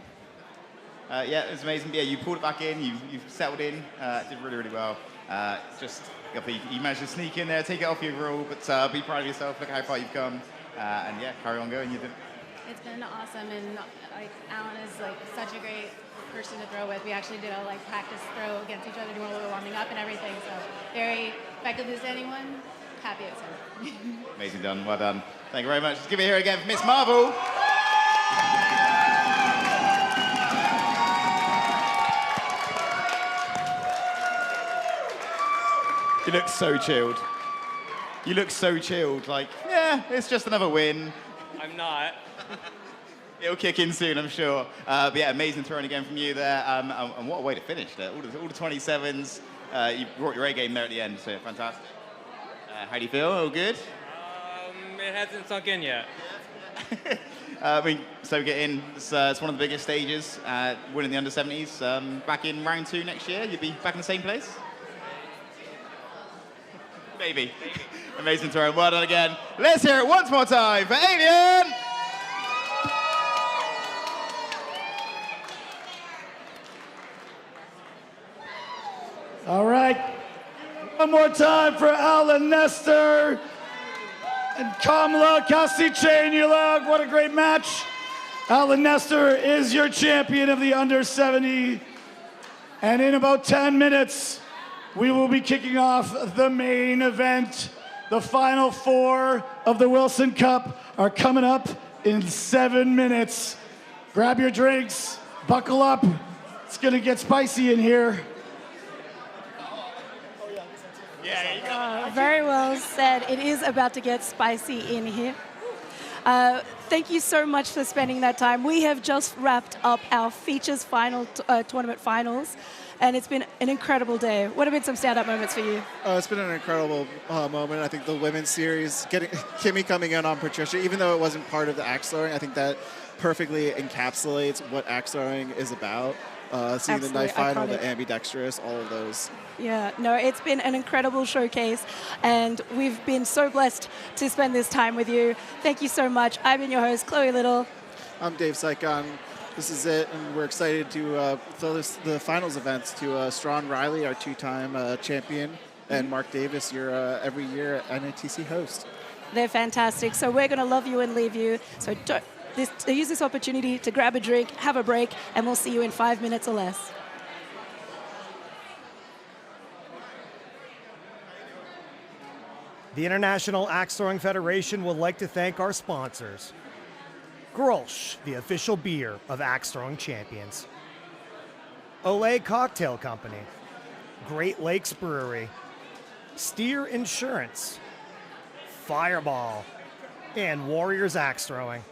S17: Yeah, it's amazing. Yeah, you pulled it back in. You've settled in. Did really, really well. Just you managed to sneak in there, take it off your rule, but be proud of yourself. Look how far you've come, and yeah, carry on going. You did.
S19: It's been awesome, and like Alan is like such a great person to throw with. We actually did a like practice throw against each other, doing a little warming up and everything. So very effective to anyone. Happy it's him.
S17: Amazing done. Well done. Thank you very much. Let's give it here again for Miss Marvel. You look so chilled. You look so chilled. Like, yeah, it's just another win.
S20: I'm not.
S17: It'll kick in soon, I'm sure. But yeah, amazing throwing again from you there. And what a way to finish there. All the 27s. You brought your A game there at the end, so fantastic. How do you feel? All good?
S20: It hasn't sunk in yet.
S17: So get in. It's one of the biggest stages. Winning the under 70s. Back in round 2 next year, you'll be back in the same place? Maybe. Amazing throwing. Well done again. Let's hear it once more time for Alien.
S8: All right. One more time for Alan Nestor and Kamala Kasichenula. What a great match. Alan Nestor is your champion of the under 70. And in about 10 minutes, we will be kicking off the main event. The final 4 of the Wilson Cup are coming up in 7 minutes. Grab your drinks, buckle up. It's gonna get spicy in here.
S15: Very well said. It is about to get spicy in here. Thank you so much for spending that time. We have just wrapped up our features final tournament finals, and it's been an incredible day. What have been some standout moments for you?
S5: It's been an incredible moment. I think the women's series, getting Kimmy coming in on Patricia, even though it wasn't part of the axe throwing, I think that perfectly encapsulates what axe throwing is about. Seeing
S15: Absolutely
S5: the knife final,
S15: iconic.
S5: the ambidextrous, all of those.
S15: Yeah, no, it's been an incredible showcase, and we've been so blessed to spend this time with you. Thank you so much. I've been your host, Chloe Little.
S5: I'm Dave Sykon. This is it, and we're excited to throw the finals events to Strawn Riley, our 2-time champion, and Mark Davis, your every year NATC host.
S15: They're fantastic. So we're going to love you and leave you. So use this opportunity to grab a drink, have a break, and we'll see you in 5 minutes or less.
S3: The International Axe Throwing Federation would like to thank our sponsors. Grolsch, the official beer of axe throwing champions. Olay Cocktail Company. Great Lakes Brewery. Steer Insurance. Fireball. And Warriors Axe Throwing.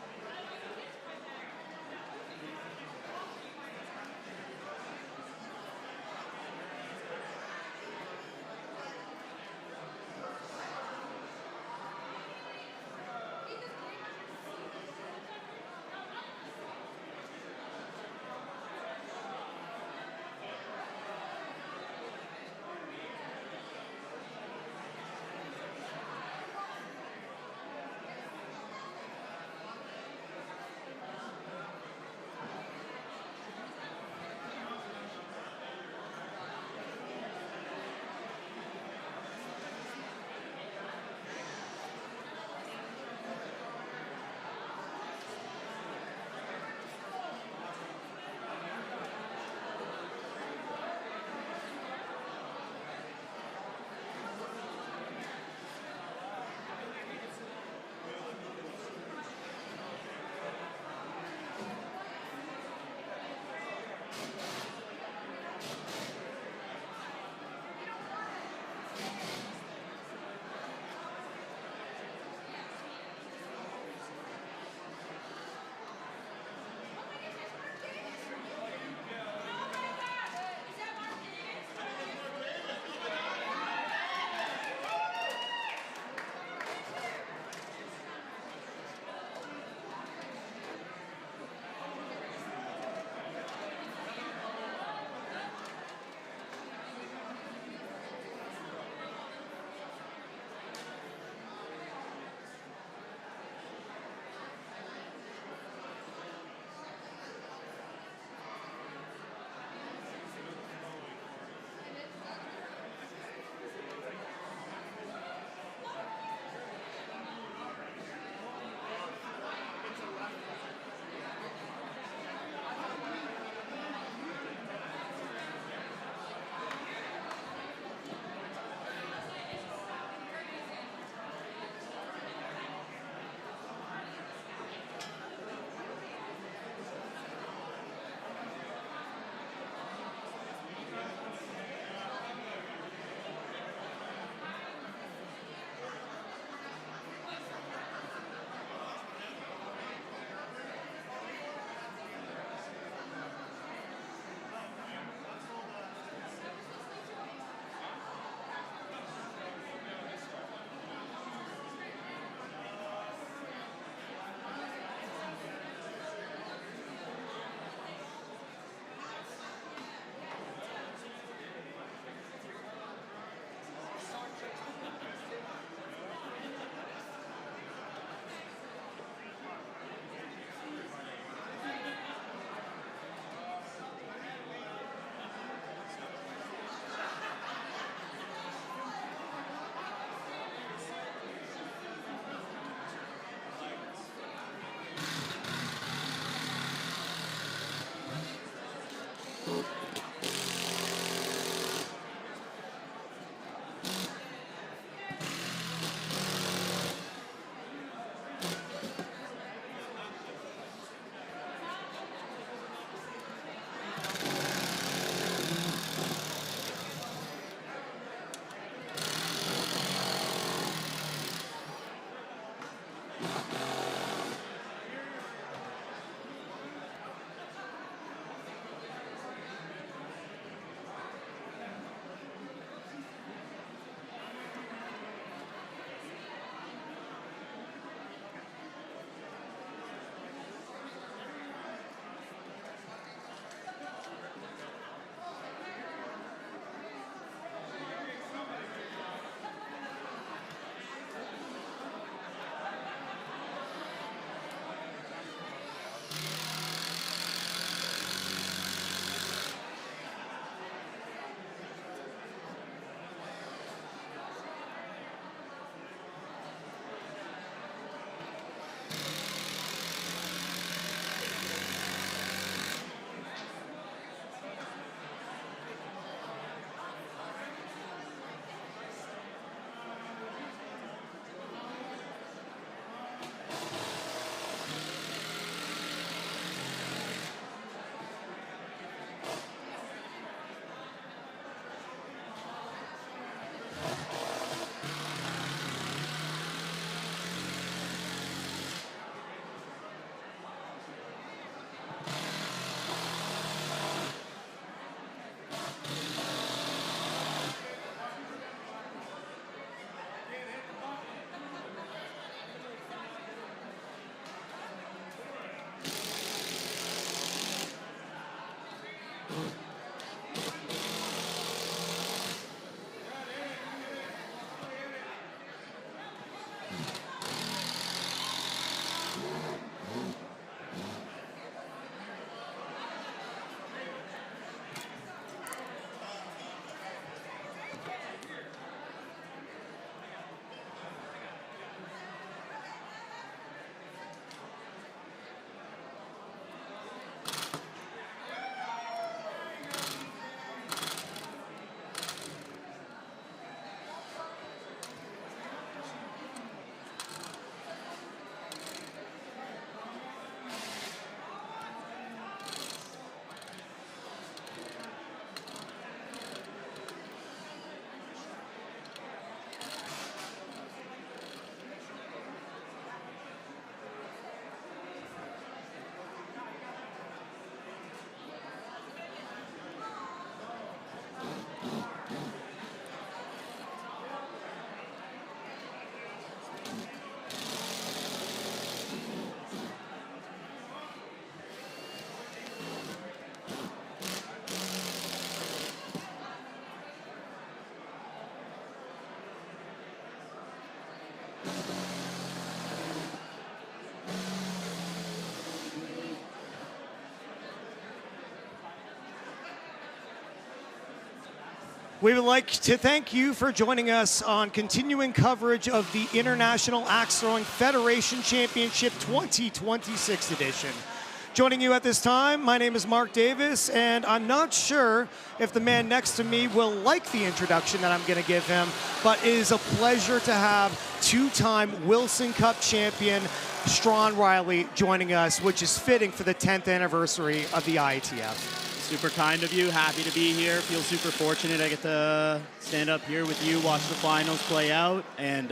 S3: We would like to thank you for joining us on continuing coverage of the International Axe Throwing Federation Championship 2026 edition. Joining you at this time, my name is Mark Davis, and I'm not sure if the man next to me will like the introduction that I'm going to give him, but it is a pleasure to have two-time Wilson Cup champion Strawn Riley joining us, which is fitting for the 10th anniversary of the IATF.
S21: Super kind of you. Happy to be here. Feel super fortunate I get to stand up here with you, watch the finals play out, and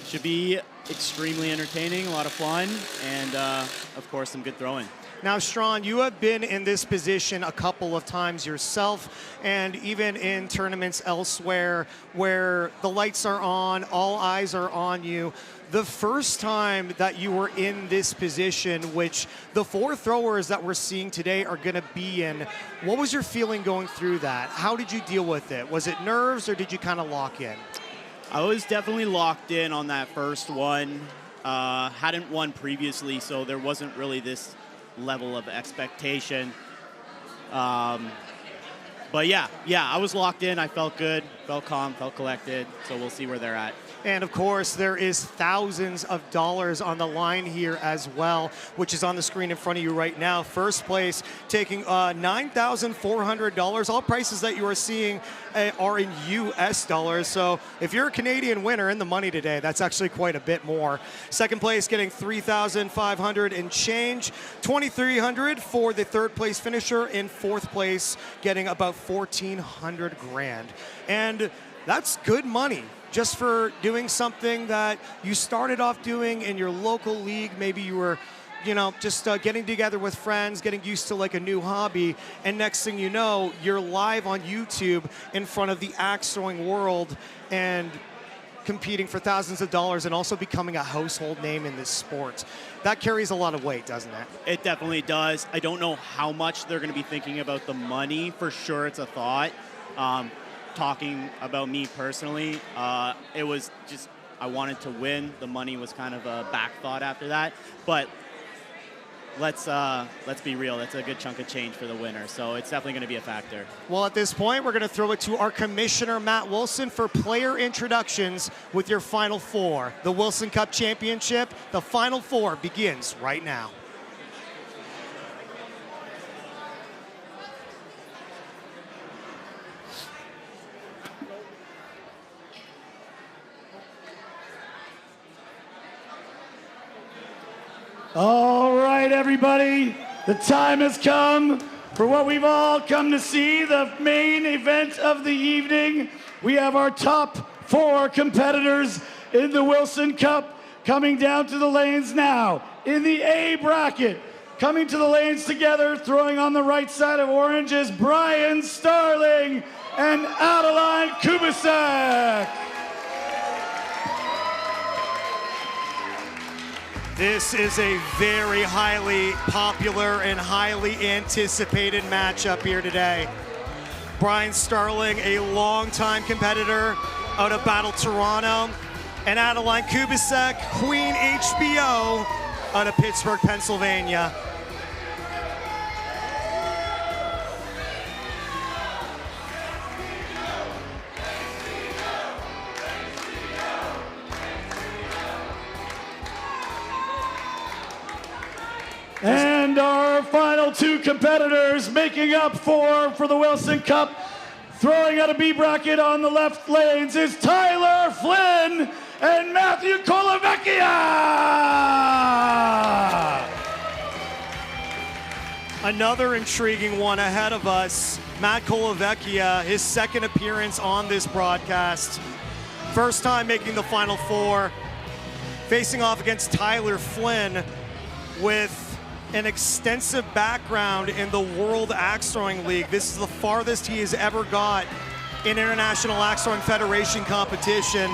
S21: should be extremely entertaining, a lot of fun, and of course some good throwing.
S3: Now, Strawn, you have been in this position a couple of times yourself, and even in tournaments elsewhere where the lights are on, all eyes are on you. The first time that you were in this position, which the four throwers that we're seeing today are going to be in, what was your feeling going through that? How did you deal with it? Was it nerves, or did you kind of lock in?
S21: I was definitely locked in on that first one. Hadn't won previously, so there wasn't really this level of expectation. But yeah, I was locked in. I felt good, felt calm, felt collected, so we'll see where they're at.
S3: And of course, there is thousands of dollars on the line here as well, which is on the screen in front of you right now. First place taking $9,400. All prices that you are seeing are in US dollars. So if you're a Canadian winner in the money today, that's actually quite a bit more. Second place getting $3,500 and change. $2,300 for the third place finisher. In fourth place getting about $1,400 grand. And that's good money just for doing something that you started off doing in your local league. Maybe you were, just getting together with friends, getting used to like a new hobby, and next thing you know, you're live on YouTube in front of the axe throwing world and competing for thousands of dollars and also becoming a household name in this sport. That carries a lot of weight, doesn't it?
S21: It definitely does. I don't know how much they're going to be thinking about the money. For sure, it's a thought. Talking about me personally, it was just I wanted to win. The money was kind of a back thought after that. But let's be real. That's a good chunk of change for the winner. So it's definitely going to be a factor.
S3: Well, at this point, we're going to throw it to our commissioner, Matt Wilson, for player introductions with your Final Four. The Wilson Cup Championship, the Final Four begins right now.
S8: All right, everybody, the time has come for what we've all come to see, the main event of the evening. We have our top 4 competitors in the Wilson Cup coming down to the lanes now. In the A bracket, coming to the lanes together, throwing on the right side of orange is Brian Starling and Adeline Kubasek.
S3: This is a very highly popular and highly anticipated matchup here today. Brian Starling, a longtime competitor out of Battle Toronto, and Adeline Kubasek, Queen HBO, out of Pittsburgh, Pennsylvania.
S8: And our final 2 competitors making up for the Wilson Cup, throwing out a B bracket on the left lanes is Tyler Flynn and Matthew Colavecchia.
S3: Another intriguing one ahead of us. Matt Colavecchia, his second appearance on this broadcast. First time making the Final Four, facing off against Tyler Flynn with an extensive background in the World Axe Throwing League. This is the farthest he has ever got in International Axe Throwing Federation competition.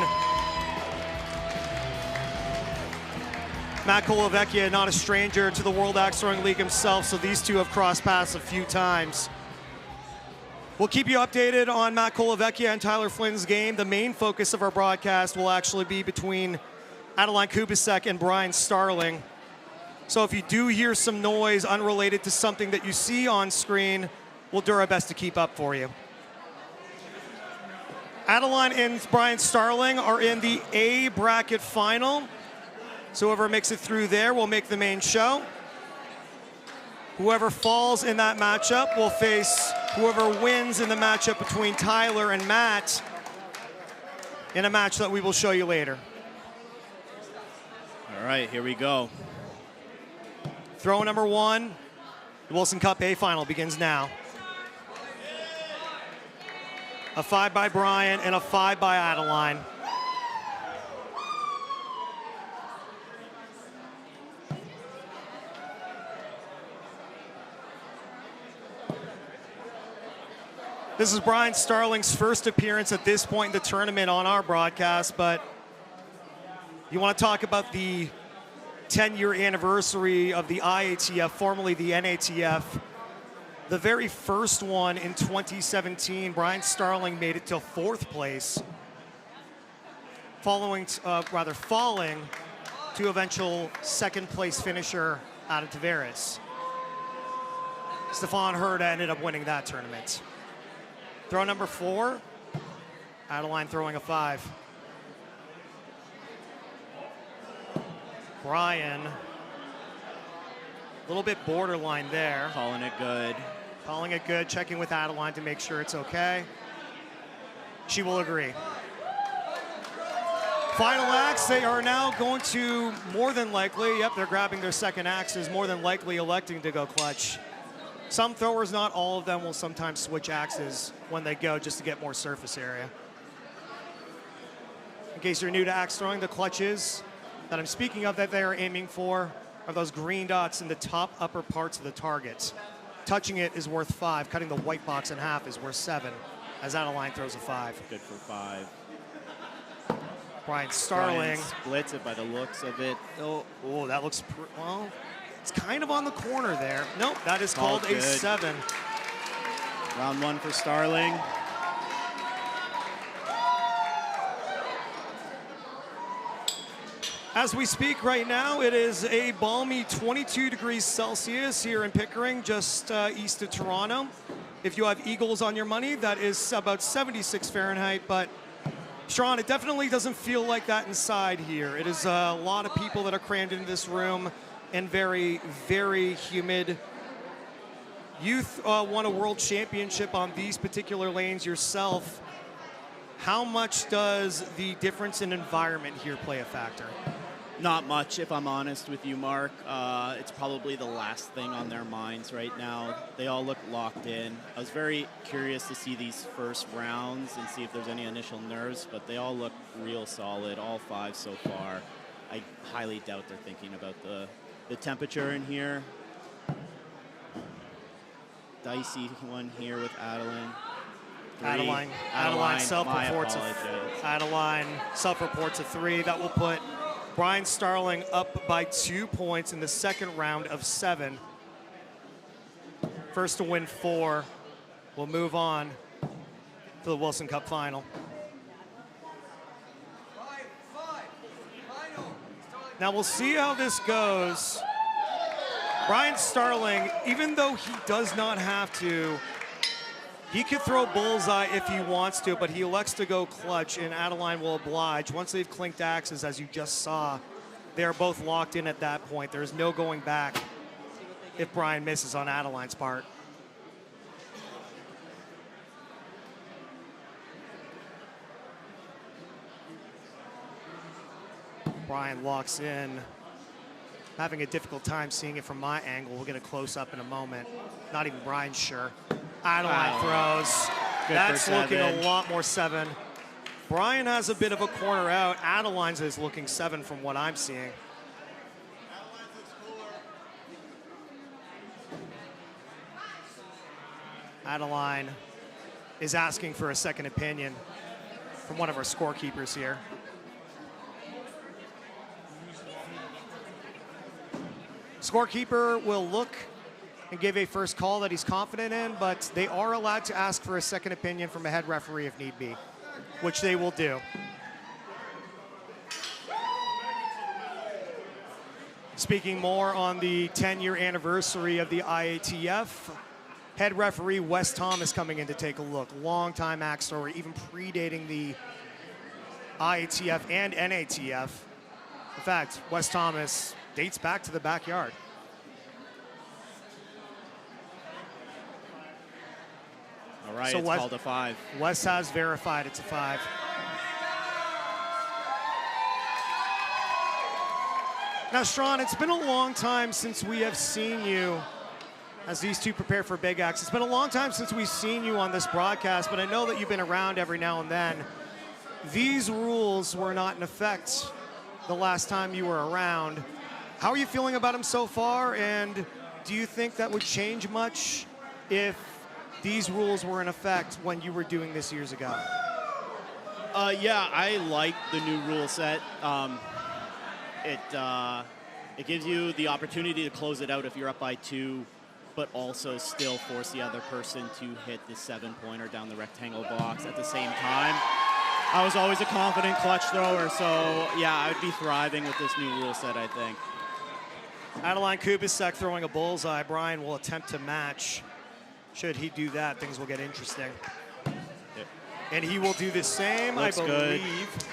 S3: Matt Colavecchia, not a stranger to the World Axe Throwing League himself, so these two have crossed paths a few times. We'll keep you updated on Matt Colavecchia and Tyler Flynn's game. The main focus of our broadcast will actually be between Adeline Kubasek and Brian Starling. So if you do hear some noise unrelated to something that you see on screen, we'll do our best to keep up for you. Adeline and Brian Starling are in the A bracket final. So whoever makes it through there will make the main show. Whoever falls in that matchup will face whoever wins in the matchup between Tyler and Matt in a match that we will show you later.
S21: All right, here we go.
S3: Throw number 1, the Wilson Cup A final begins now. A 5 by Brian and a 5 by Adeline. This is Brian Starling's first appearance at this point in the tournament on our broadcast, but you want to talk about the 10-year anniversary of the IATF, formerly the NATF. The very first one in 2017, Brian Starling made it to 4th place, falling to eventual 2nd place finisher Adam Tavares. Stefan Herta ended up winning that tournament. Throw number 4, Adeline throwing a 5. Brian, a little bit borderline there.
S21: Calling it good.
S3: Calling it good, checking with Adeline to make sure it's okay. She will agree. Final axe, they are now going to more than likely, yep, they're grabbing their second axes, more than likely electing to go clutch. Some throwers, not all of them, will sometimes switch axes when they go just to get more surface area. In case you're new to axe throwing, the clutches that I'm speaking of that they are aiming for are those green dots in the top upper parts of the target. Touching it is worth 5. Cutting the white box in half is worth 7, as Adeline throws a 5.
S21: Good for 5.
S3: Brian Starling.
S21: Brian splits it by the looks of it.
S3: Oh, that looks, well, it's kind of on the corner there. Nope, that is called a 7.
S21: Round 1 for Starling.
S3: As we speak right now, it is a balmy 22 degrees Celsius here in Pickering, just east of Toronto. If you have Eagles on your money, that is about 76 Fahrenheit, but Sean, it definitely doesn't feel like that inside here. It is a lot of people that are crammed into this room and very, very humid. Youth won a world championship on these particular lanes yourself. How much does the difference in environment here play a factor?
S21: Not much, if I'm honest with you, Mark. It's probably the last thing on their minds right now. They all look locked in. I was very curious to see these first rounds and see if there's any initial nerves, but they all look real solid, all 5 so far. I highly doubt they're thinking about the temperature in here. Dicey one here with Adeline.
S3: Adeline self-reports a 3. That will put Brian Starling up by 2 points in the second round of 7. First to win 4 will move on to the Wilson Cup final. Now we'll see how this goes. Brian Starling, even though he does not have to, he could throw bullseye if he wants to, but he elects to go clutch, and Adeline will oblige. Once they've clinked axes, as you just saw, they are both locked in at that point. There's no going back if Brian misses on Adeline's part. Brian locks in, having a difficult time seeing it from my angle. We'll get a close-up in a moment. Not even Brian's sure. Adeline throws. That's looking a lot more 7. Brian has a bit of a corner out. Adeline's is looking 7 from what I'm seeing. Adeline is asking for a second opinion from one of our scorekeepers here. Scorekeeper will look and give a first call that he's confident in, but they are allowed to ask for a second opinion from a head referee if need be, which they will do. Speaking more on the 10-year anniversary of the IATF, head referee Wes Thomas coming in to take a look. Long-time axe thrower, even predating the IATF and NATF. In fact, Wes Thomas dates back to the backyard.
S21: All right,
S3: so
S21: it's called a 5.
S3: Wes has verified it's a 5. Now, Strawn, it's been a long time since we have seen you as these two prepare for Big Axe. It's been a long time since we've seen you on this broadcast, but I know that you've been around every now and then. These rules were not in effect the last time you were around. How are you feeling about them so far, and do you think that would change much if these rules were in effect when you were doing this years ago?
S21: Yeah, I like the new rule set. It gives you the opportunity to close it out if you're up by 2, but also still force the other person to hit the 7-pointer down the rectangle box at the same time. I was always a confident clutch thrower, so yeah, I would be thriving with this new rule set, I think.
S3: Adeline Kubicek throwing a bullseye. Brian will attempt to match. Should he do that, things will get interesting.
S21: Yep.
S3: And he will do the same,
S21: Looks
S3: I believe.
S21: good.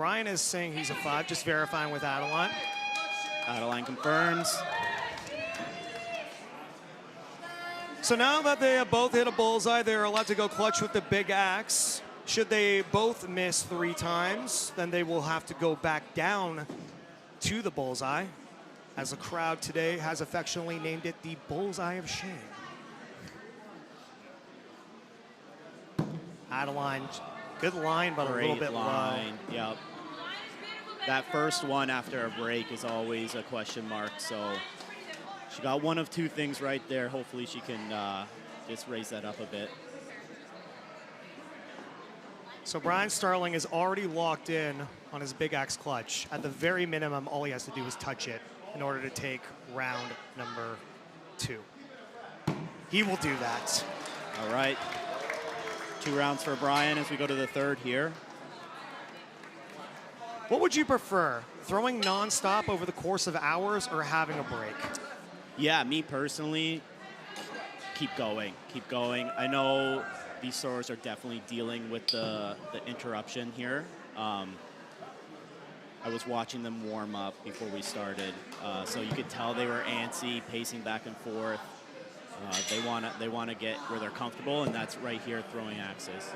S3: Brian is saying he's a 5, just verifying with Adeline.
S21: Adeline confirms.
S3: So now that they have both hit a bullseye, they're allowed to go clutch with the big axe. Should they both miss 3 times, then they will have to go back down to the bullseye, as the crowd today has affectionately named it the Bullseye of Shame. Adeline, good line, but
S21: Great
S3: a little bit
S21: line.
S3: low.
S21: Yep. That first one after a break is always a question mark, so she got one of 2 things right there. Hopefully she can just raise that up a bit.
S3: So Brian Starling is already locked in on his big axe clutch. At the very minimum, all he has to do is touch it in order to take round number 2. He will do that.
S21: All right. 2 rounds for Brian as we go to the 3rd here.
S3: What would you prefer, throwing nonstop over the course of hours or having a break?
S21: Yeah, me personally, keep going, keep going. I know these throwers are definitely dealing with the interruption here. I was watching them warm up before we started, so you could tell they were antsy, pacing back and forth. They wanna get where they're comfortable, and that's right here, throwing axes.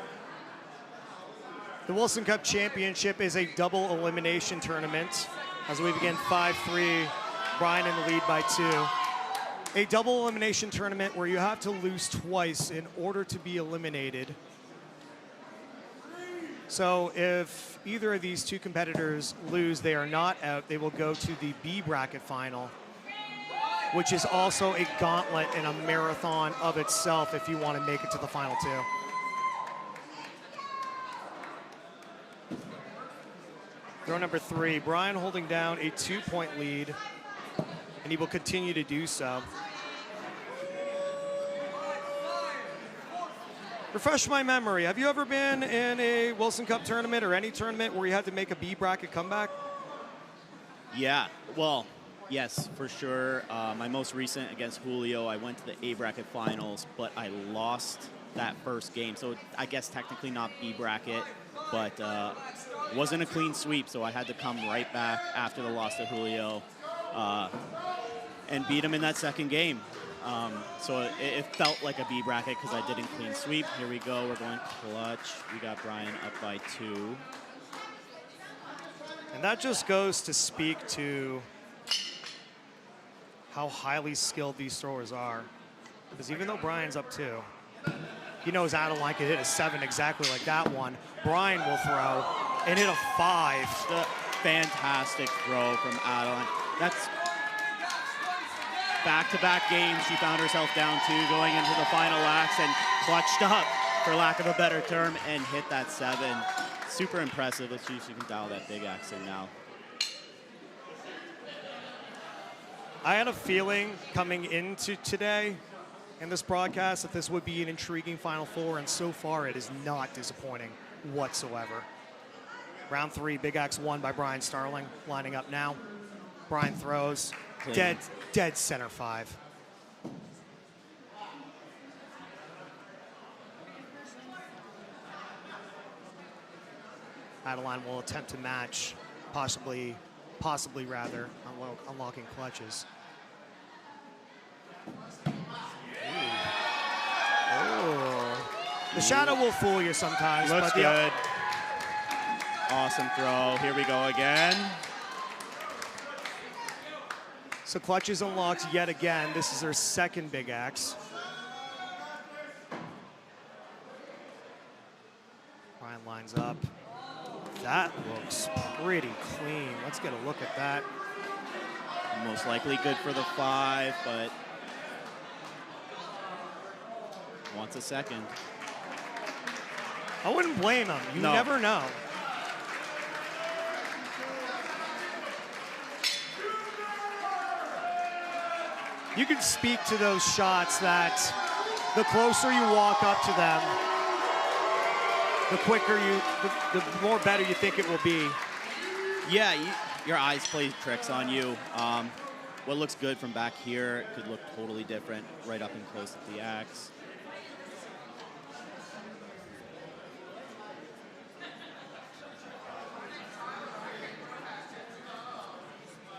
S3: The Wilson Cup Championship is a double elimination tournament. As we begin 5-3, Brian in the lead by 2. A double elimination tournament where you have to lose twice in order to be eliminated. So if either of these 2 competitors lose, they are not out. They will go to the B bracket final, which is also a gauntlet and a marathon of itself if you want to make it to the final 2. Throw number 3, Brian holding down a 2-point lead, and he will continue to do so. Refresh my memory. Have you ever been in a Wilson Cup tournament or any tournament where you had to make a B bracket comeback?
S21: Yeah, well, yes, for sure. My most recent against Julio, I went to the A bracket finals, but I lost that first game. So I guess technically not B bracket, but it wasn't a clean sweep, so I had to come right back after the loss to Julio and beat him in that second game. So it felt like a B bracket because I didn't clean sweep. Here we go, we're going clutch. We got Brian up by 2.
S3: And that just goes to speak to how highly skilled these throwers are. Because even though Brian's up 2, he knows Adeline could hit a 7 exactly like that one. Brian will throw and hit a 5.
S21: The fantastic throw from Adeline. That's back-to-back games she found herself down 2 going into the final axe and clutched up, for lack of a better term, and hit that 7. Super impressive. Let's see if she can dial that big axe in now.
S3: I had a feeling coming into today in this broadcast that this would be an intriguing Final 4, and so far it is not disappointing whatsoever. Round 3, big axe won by Brian Starling, lining up now. Brian throws,
S21: Clean.
S3: dead center 5. Adeline will attempt to match, possibly rather, unlocking clutches. Oh. The shadow will fool you sometimes.
S21: Looks
S3: but
S21: good. Awesome throw. Here we go again.
S3: So clutch is unlocked yet again. This is their second big axe. Brian lines up. That looks pretty clean. Let's get a look at that.
S21: Most likely good for the 5, but wants a second.
S3: I wouldn't blame him. You never know. You can speak to those shots that the closer you walk up to them, the quicker the more better you think it will be.
S21: Yeah, your eyes play tricks on you. What looks good from back here could look totally different right up and close at the axe.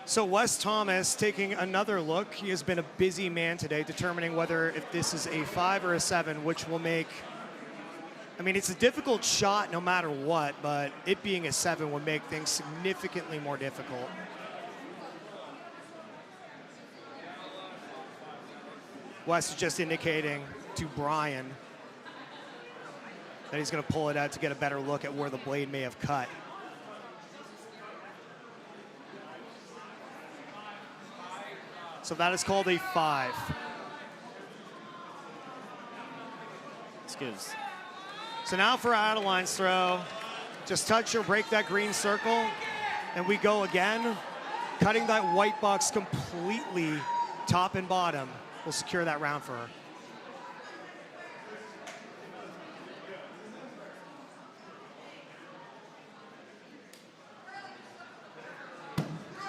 S3: So Wes Thomas taking another look. He has been a busy man today, determining whether if this is a 5 or a 7, which will make, I mean, it's a difficult shot no matter what, but it being a 7 would make things significantly more difficult. Wes is just indicating to Brian that he's going to pull it out to get a better look at where the blade may have cut. So that is called a 5.
S21: Excuse.
S3: So now for Adeline's throw, just touch or break that green circle, and we go again. Cutting that white box completely top and bottom will secure that round for her.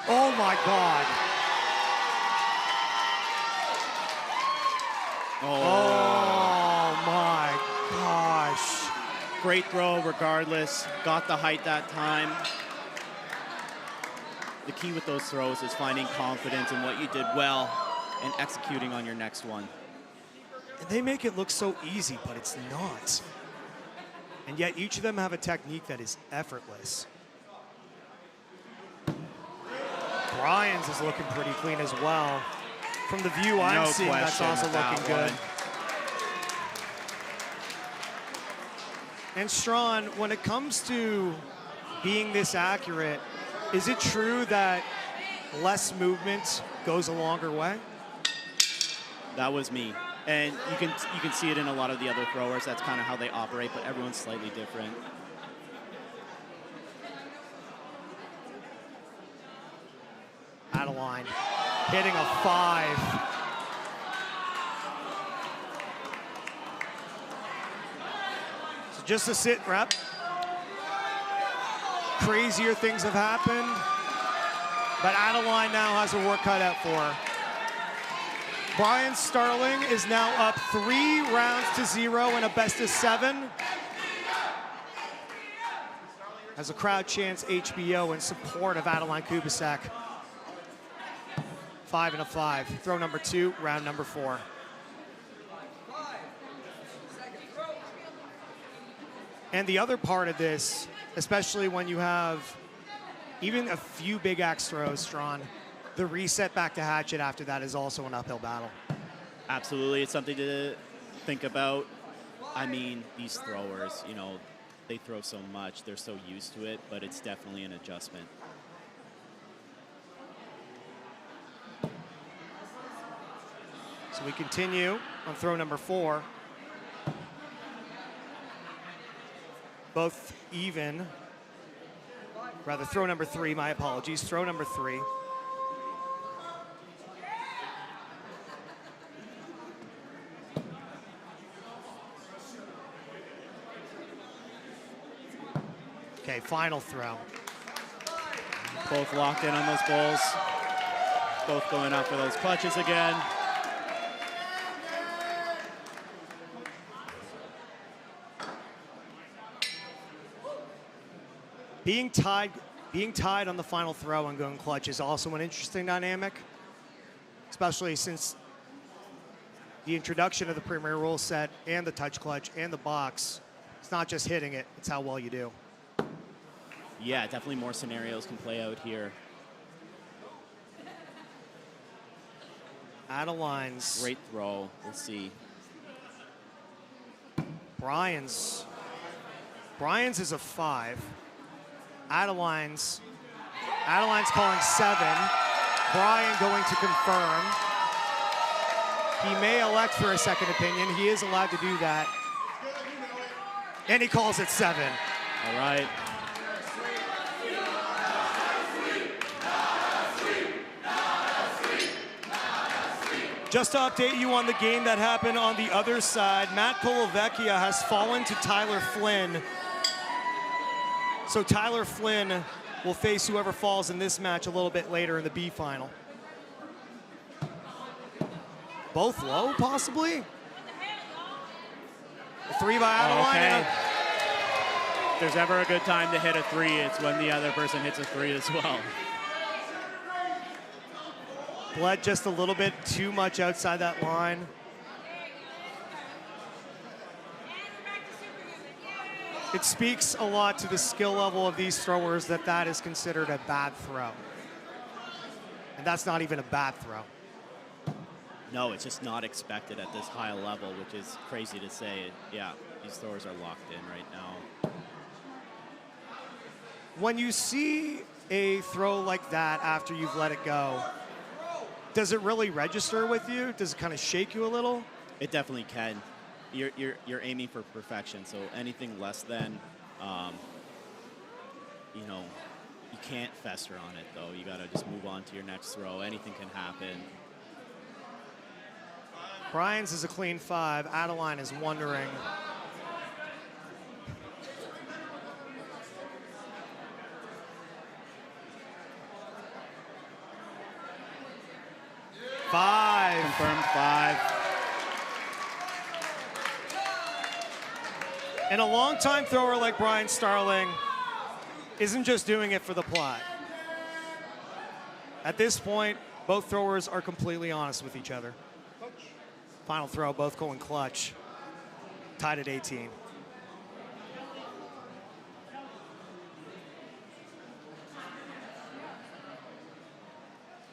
S3: Oh my God. Oh my gosh.
S21: Great throw regardless. Got the height that time. The key with those throws is finding confidence in what you did well and executing on your next one.
S3: And they make it look so easy, but it's not. And yet each of them have a technique that is effortless. Brian's is looking pretty clean as well. From the view I'm seeing, that's also looking good. And Strawn, when it comes to being this accurate, is it true that less movement goes a longer way?
S21: That was me. And you can see it in a lot of the other throwers. That's kind of how they operate, but everyone's slightly different.
S3: Adeline hitting a 5. So just a sit rep. Crazier things have happened, but Adeline now has her work cut out for her. Brian Starling is now up 3 rounds to 0 in a best of 7. As a crowd chants HBO in support of Adeline Kubasek. 5 and a 5. Throw number 2, round number 4. And the other part of this, especially when you have even a few big axe throws, Strawn, the reset back to hatchet after that is also an uphill battle.
S21: Absolutely, it's something to think about. I mean, these throwers, you know, they throw so much, they're so used to it, but it's definitely an adjustment.
S3: So we continue on throw number 4. Both even. Rather, throw number 3, my apologies. Throw number 3. Okay, final throw.
S21: Both locked in on those bowls. Both going up for those clutches again.
S3: Being tied on the final throw and going clutch is also an interesting dynamic, especially since the introduction of the premier rule set and the touch clutch and the box. It's not just hitting it, it's how well you do.
S21: Yeah, definitely more scenarios can play out here.
S3: Adeline's.
S21: Great throw, we'll see.
S3: Brian's is a 5. Adeline's calling 7. Brian going to confirm. He may elect for a second opinion. He is allowed to do that. And he calls it 7.
S21: All right.
S3: Just to update you on the game that happened on the other side, Matt Kolovecchia has fallen to Tyler Flynn. So Tyler Flynn will face whoever falls in this match a little bit later in the B final. Both low, possibly? 3 by Adeline.
S21: Okay. If there's ever a good time to hit a 3, it's when the other person hits a 3 as well.
S3: Bled just a little bit too much outside that line. It speaks a lot to the skill level of these throwers that that is considered a bad throw. And that's not even a bad throw.
S21: No, it's just not expected at this high level, which is crazy to say. Yeah, these throwers are locked in right now.
S3: When you see a throw like that after you've let it go, does it really register with you? Does it kind of shake you a little?
S21: It definitely can. You're aiming for perfection, so anything less than, you know, you can't fester on it, though. You got to just move on to your next throw. Anything can happen.
S3: Brian's is a clean 5. Adeline is wondering. Five.
S21: Confirmed 5.
S3: And a longtime thrower like Brian Starling isn't just doing it for the plot. At this point, both throwers are completely honest with each other. Final throw, both going clutch. Tied at 18.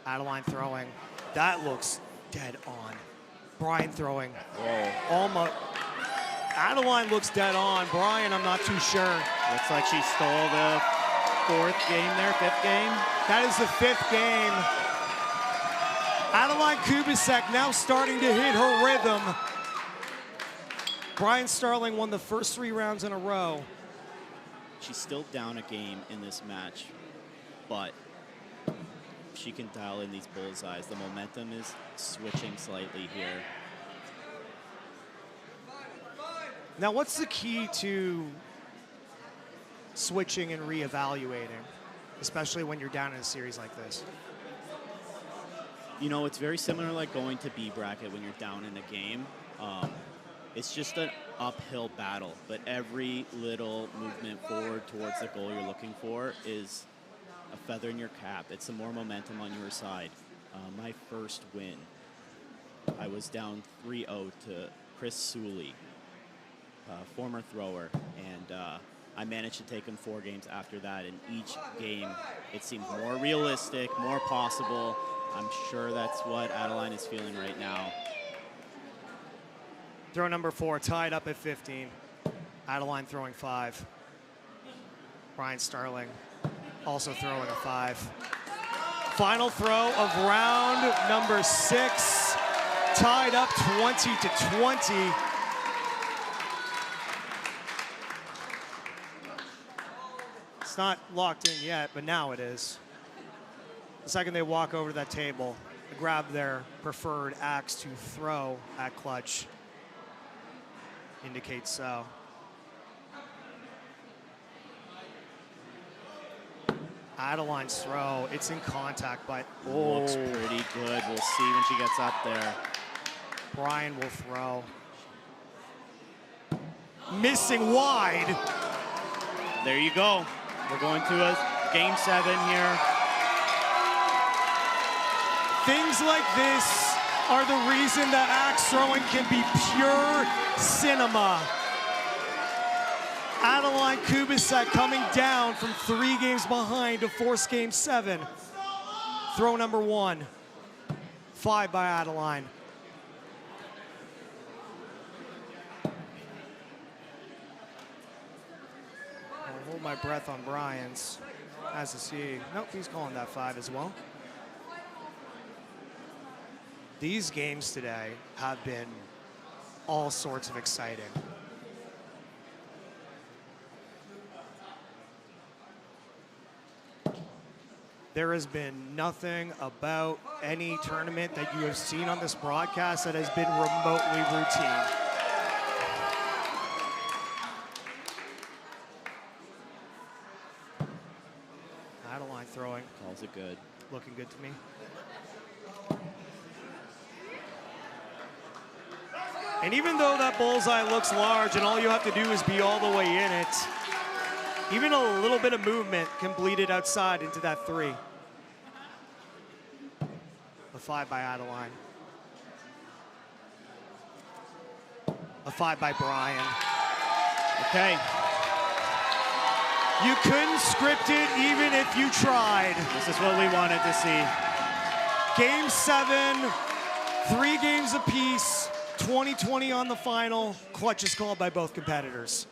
S3: Adeline throwing. That looks dead on. Brian throwing.
S21: Whoa.
S3: Almost. Adeline looks dead on. Brian, I'm not too sure.
S21: Looks like she stole the 4th game there, 5th game.
S3: That is the 5th game. Adeline Kubicek now starting to hit her rhythm. Brian Starling won the first 3 rounds in a row.
S21: She's still down a game in this match, but she can dial in these bullseyes. The momentum is switching slightly here.
S3: Now, what's the key to switching and reevaluating, especially when you're down in a series like this?
S21: You know, it's very similar like going to B bracket when you're down in a game. It's just an uphill battle, but every little movement forward towards the goal you're looking for is a feather in your cap. It's some more momentum on your side. My first win, I was down 3-0 to Chris Sully, former thrower, and I managed to take him 4 games after that. And each game, it seemed more realistic, more possible. I'm sure that's what Adeline is feeling right now.
S3: Throw number 4, tied up at 15. Adeline throwing 5. Brian Starling also throwing a 5. Final throw of round number 6, tied up 20-20. It's not locked in yet, but now it is. The second they walk over to that table, they grab their preferred axe to throw at clutch. Indicates so. Adeline's throw, it's in contact, but
S21: Looks pretty good. We'll see when she gets up there.
S3: Brian will throw. Missing wide.
S21: There you go. We're going to a game 7 here.
S3: Things like this are the reason that axe throwing can be pure cinema. Adeline Kubicek coming down from 3 games behind to force game 7. Throw number 1. 5 by Adeline. I'll hold my breath on Brian's. As is he. Nope, he's calling that 5 as well. These games today have been all sorts of exciting. There has been nothing about any tournament that you have seen on this broadcast that has been remotely routine. Adeline throwing.
S21: Calls it good.
S3: Looking good to me. And even though that bullseye looks large and all you have to do is be all the way in it, even a little bit of movement can bleed it outside into that 3. A 5 by Adeline. A 5 by Brian.
S21: Okay.
S3: You couldn't script it even if you tried.
S21: This is what we wanted to see.
S3: Game 7, 3 games apiece, 20-20 on the final. Clutch is called by both competitors.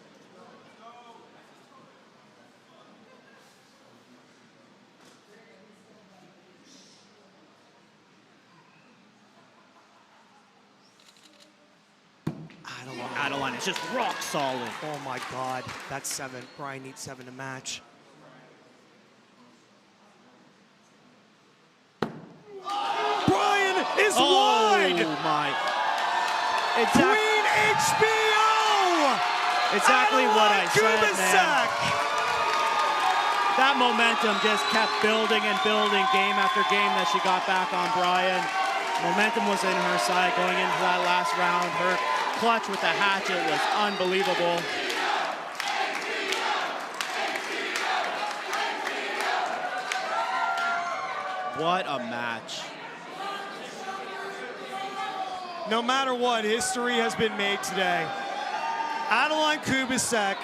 S21: Adeline is just rock solid.
S3: Oh my God, that's 7. Brian needs 7 to match. Brian is wide!
S21: Oh my.
S3: Queen HBO!
S21: Exactly what I said, man.
S3: Kubicek!
S21: That momentum just kept building and building game after game that she got back on Brian. Momentum was in her side going into that last round. Her clutch with the hatchet was unbelievable. What a match.
S3: No matter what, history has been made today. Adeline Kubicek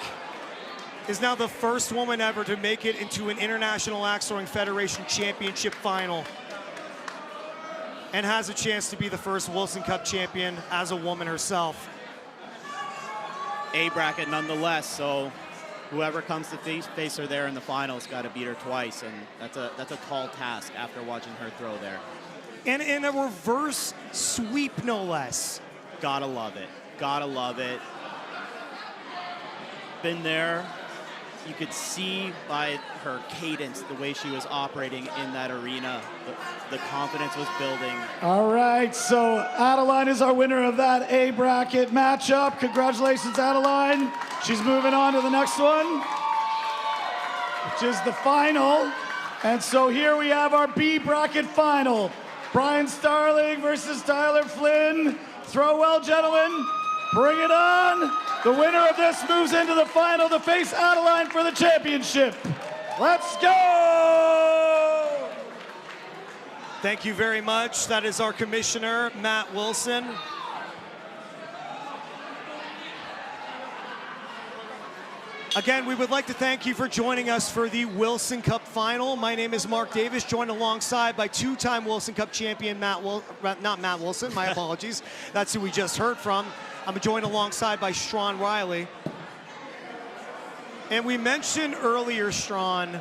S3: is now the first woman ever to make it into an International Axe Throwing Federation Championship final and has a chance to be the first Wilson Cup champion as a woman herself.
S21: A bracket nonetheless, so whoever comes to face her there in the finals got to beat her twice, and that's a tall task after watching her throw there.
S3: And in a reverse sweep, no less.
S21: Gotta love it. Gotta love it. Been there. You could see by her cadence, the way she was operating in that arena, the confidence was building.
S8: All right, so Adeline is our winner of that A bracket matchup. Congratulations, Adeline. She's moving on to the next one, which is the final. And so here we have our B bracket final. Brian Starling versus Tyler Flynn. Throw well, gentlemen. Bring it on. The winner of this moves into the final to face Adeline for the championship. Let's go!
S3: Thank you very much. That is our commissioner, Matt Wilson. Again, we would like to thank you for joining us for the Wilson Cup final. My name is Mark Davis, joined alongside by two-time Wilson Cup champion not Matt Wilson, my apologies. That's who we just heard from. I'm joined alongside by Strawn Riley. And we mentioned earlier, Strawn,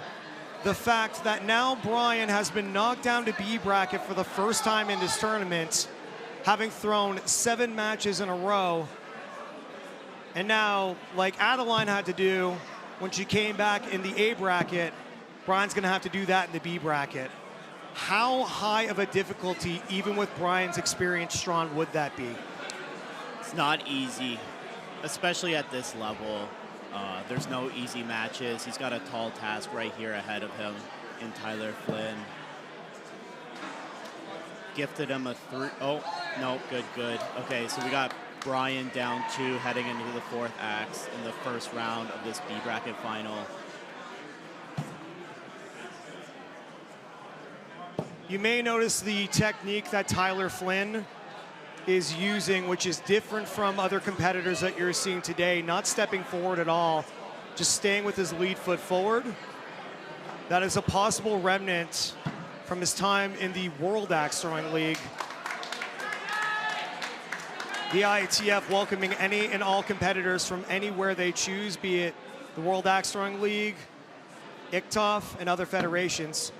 S3: the fact that now Brian has been knocked down to B bracket for the first time in this tournament, having thrown 7 matches in a row. And now, like Adeline had to do when she came back in the A bracket, Brian's gonna have to do that in the B bracket. How high of a difficulty, even with Brian's experience, Strawn, would that be?
S21: It's not easy, especially at this level. There's no easy matches. He's got a tall task right here ahead of him in Tyler Flynn. Gifted him a 3. Oh, no, good. Okay, so we got Brian down 2 heading into the 4th axe in the first round of this B bracket final.
S3: You may notice the technique that Tyler Flynn is using, which is different from other competitors that you're seeing today, not stepping forward at all, just staying with his lead foot forward. That is a possible remnant from his time in the World Axe Throwing League. The IATF welcoming any and all competitors from anywhere they choose, be it the World Axe Throwing League, ICTOF, and other federations.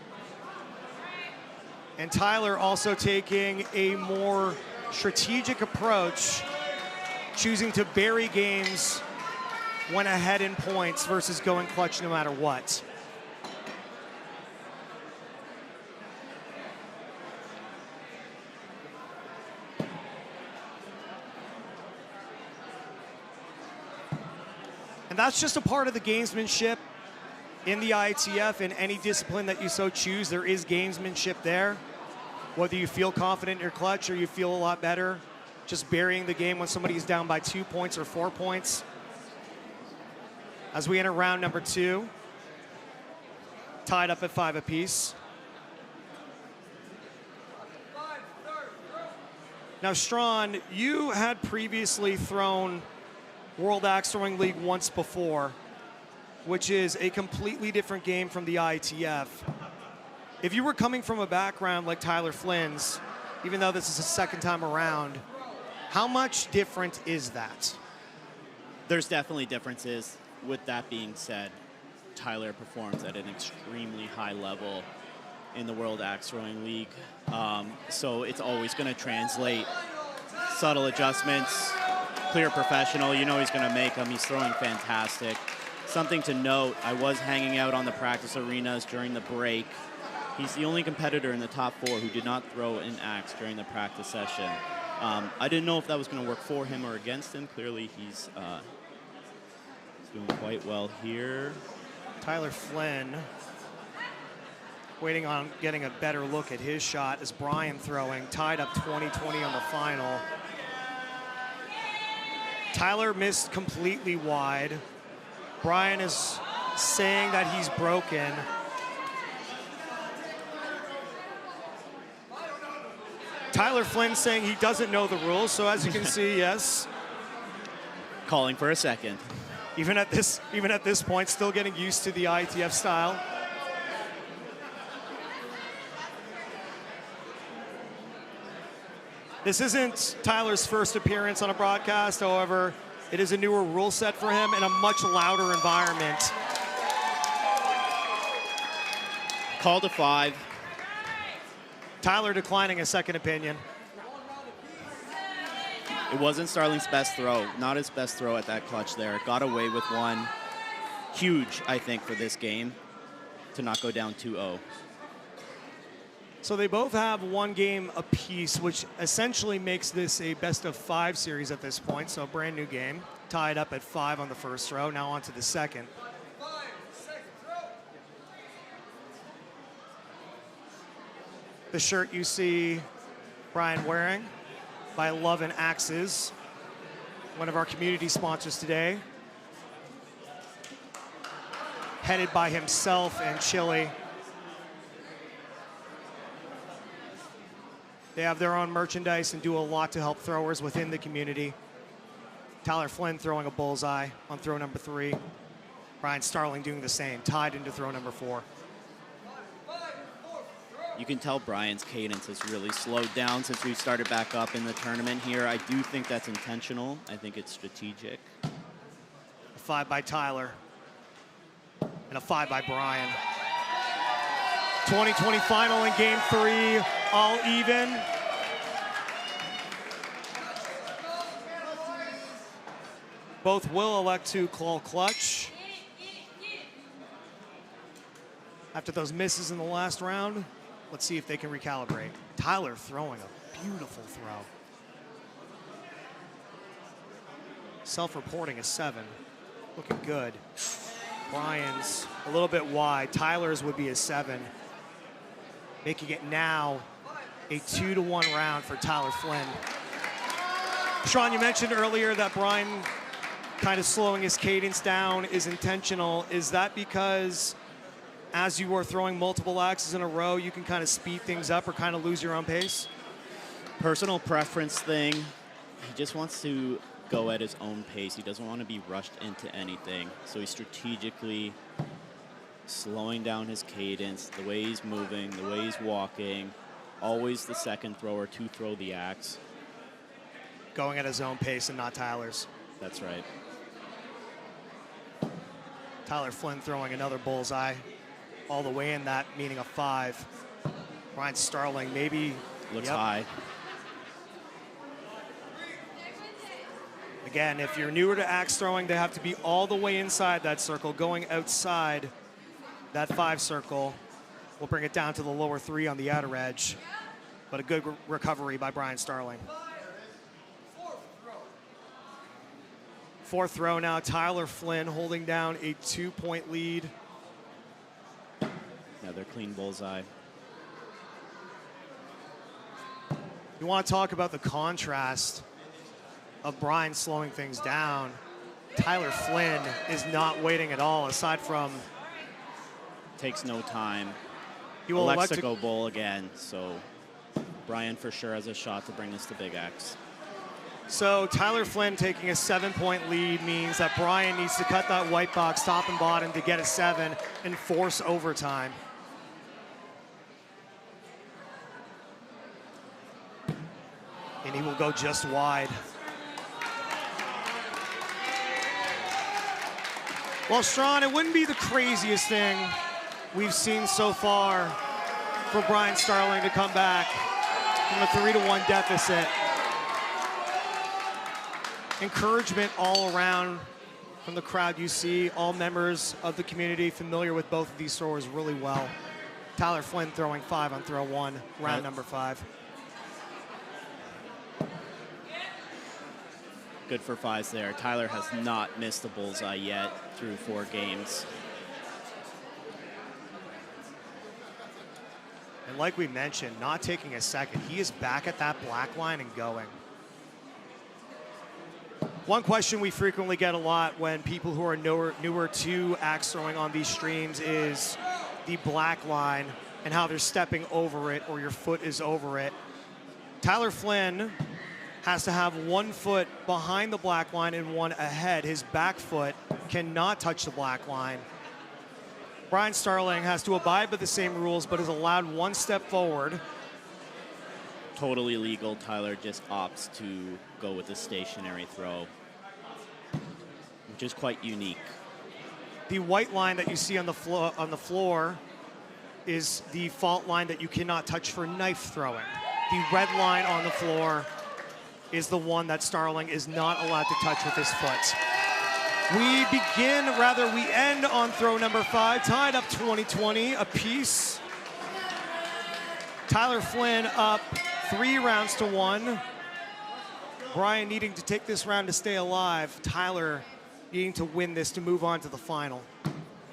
S3: And Tyler also taking a more strategic approach, choosing to bury games when ahead in points versus going clutch no matter what. And that's just a part of the gamesmanship in the IATF. In any discipline that you so choose, there is gamesmanship there. Whether you feel confident in your clutch or you feel a lot better just burying the game when somebody is down by 2 points or 4 points. As we enter round number 2, tied up at 5 apiece. Now, Strawn, you had previously thrown World Axe Throwing League once before, which is a completely different game from the ITF. If you were coming from a background like Tyler Flynn's, even though this is the second time around, how much different is that?
S21: There's definitely differences. With that being said, Tyler performs at an extremely high level in the World Axe Throwing League. So it's always going to translate. Subtle adjustments, clear professional. You know he's going to make them. He's throwing fantastic. Something to note, I was hanging out on the practice arenas during the break. He's the only competitor in the top 4 who did not throw an axe during the practice session. I didn't know if that was going to work for him or against him. Clearly, he's doing quite well here.
S3: Tyler Flynn waiting on getting a better look at his shot as Brian throwing, tied up 20-20 on the final. Tyler missed completely wide. Brian is saying that he's broken. Tyler Flynn saying he doesn't know the rules, so as you can see, yes.
S21: Calling for a second.
S3: Even at this point, still getting used to the ITF style. This isn't Tyler's first appearance on a broadcast, however, it is a newer rule set for him in a much louder environment.
S21: Call to 5.
S3: Tyler declining a second opinion.
S21: It wasn't Starling's best throw, not his best throw at that clutch there. Got away with one. Huge, I think, for this game to not go down 2-0.
S3: So they both have one game apiece, which essentially makes this a best-of-5 series at this point. So a brand new game, tied up at 5 on the first throw. Now on to the second. The shirt you see Brian wearing by Love and Axes, one of our community sponsors today, headed by himself and Chili. They have their own merchandise and do a lot to help throwers within the community. Tyler Flynn throwing a bullseye on throw number 3. Brian Starling doing the same, tied into throw number 4.
S21: You can tell Brian's cadence has really slowed down since we started back up in the tournament here. I do think that's intentional. I think it's strategic.
S3: A 5 by Tyler and a 5 by Brian. 2020 final in game 3, all even. Both will elect to call clutch. After those misses in the last round, let's see if they can recalibrate. Tyler throwing a beautiful throw. Self-reporting a 7, looking good. Brian's a little bit wide. Tyler's would be a 7. Making it now a 2-1 round for Tyler Flynn. Sean, you mentioned earlier that Brian kind of slowing his cadence down is intentional. Is that because as you are throwing multiple axes in a row, you can kind of speed things up or kind of lose your own pace?
S21: Personal preference thing. He just wants to go at his own pace. He doesn't want to be rushed into anything. So he's strategically slowing down his cadence, the way he's moving, the way he's walking. Always the second thrower to throw the axe.
S3: Going at his own pace and not Tyler's.
S21: That's right.
S3: Tyler Flynn throwing another bullseye. All the way in that, meaning a 5. Brian Starling maybe.
S21: Looks high.
S3: Again, if you're newer to axe throwing, they have to be all the way inside that circle. Going outside that 5 circle will bring it down to the lower 3 on the outer edge. But a good recovery by Brian Starling. Fourth throw now, Tyler Flynn holding down a 2-point lead.
S21: Another clean bullseye.
S3: You want to talk about the contrast of Brian slowing things down. Tyler Flynn is not waiting at all, aside from...
S21: Takes no time.
S3: He will elect to
S21: go bull again, so... Brian for sure has a shot to bring this to Big X.
S3: So Tyler Flynn taking a 7-point lead means that Brian needs to cut that white box top and bottom to get a 7 and force overtime. And he will go just wide. Well, Strawn, it wouldn't be the craziest thing we've seen so far for Brian Starling to come back from a 3-1 deficit. Encouragement all around from the crowd. You see all members of the community familiar with both of these throwers really well. Tyler Flynn throwing 5 on throw 1, round number 5.
S21: Good for 5s there. Tyler has not missed the bullseye yet through 4 games.
S3: And like we mentioned, not taking a second. He is back at that black line and going. One question we frequently get a lot when people who are newer to axe throwing on these streams is the black line and how they're stepping over it or your foot is over it. Tyler Flynn has to have 1 foot behind the black line and 1 ahead. His back foot cannot touch the black line. Brian Starling has to abide by the same rules, but is allowed 1 step forward.
S21: Totally legal. Tyler just opts to go with the stationary throw, which is quite unique.
S3: The white line that you see on the floor is the fault line that you cannot touch for knife throwing. The red line on the floor is the one that Starling is not allowed to touch with his foot. We end on throw number 5, tied up 20-20 apiece. Tyler Flynn up 3 rounds to 1. Brian needing to take this round to stay alive. Tyler needing to win this to move on to the final.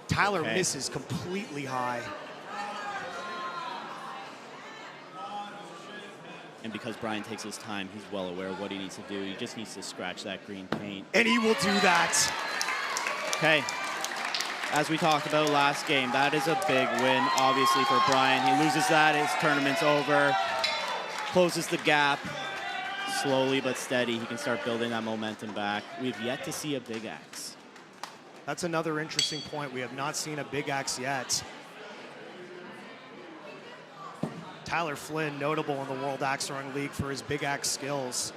S3: Tyler misses completely high.
S21: And because Brian takes his time, he's well aware of what he needs to do. He just needs to scratch that green paint.
S3: And he will do that.
S21: Okay. As we talked about last game, that is a big win, obviously, for Brian. He loses that, his tournament's over. Closes the gap. Slowly but steady, he can start building that momentum back. We've yet to see a big axe.
S3: That's another interesting point. We have not seen a big axe yet. Tyler Flynn, notable in the World Axe Throwing League for his big axe skills.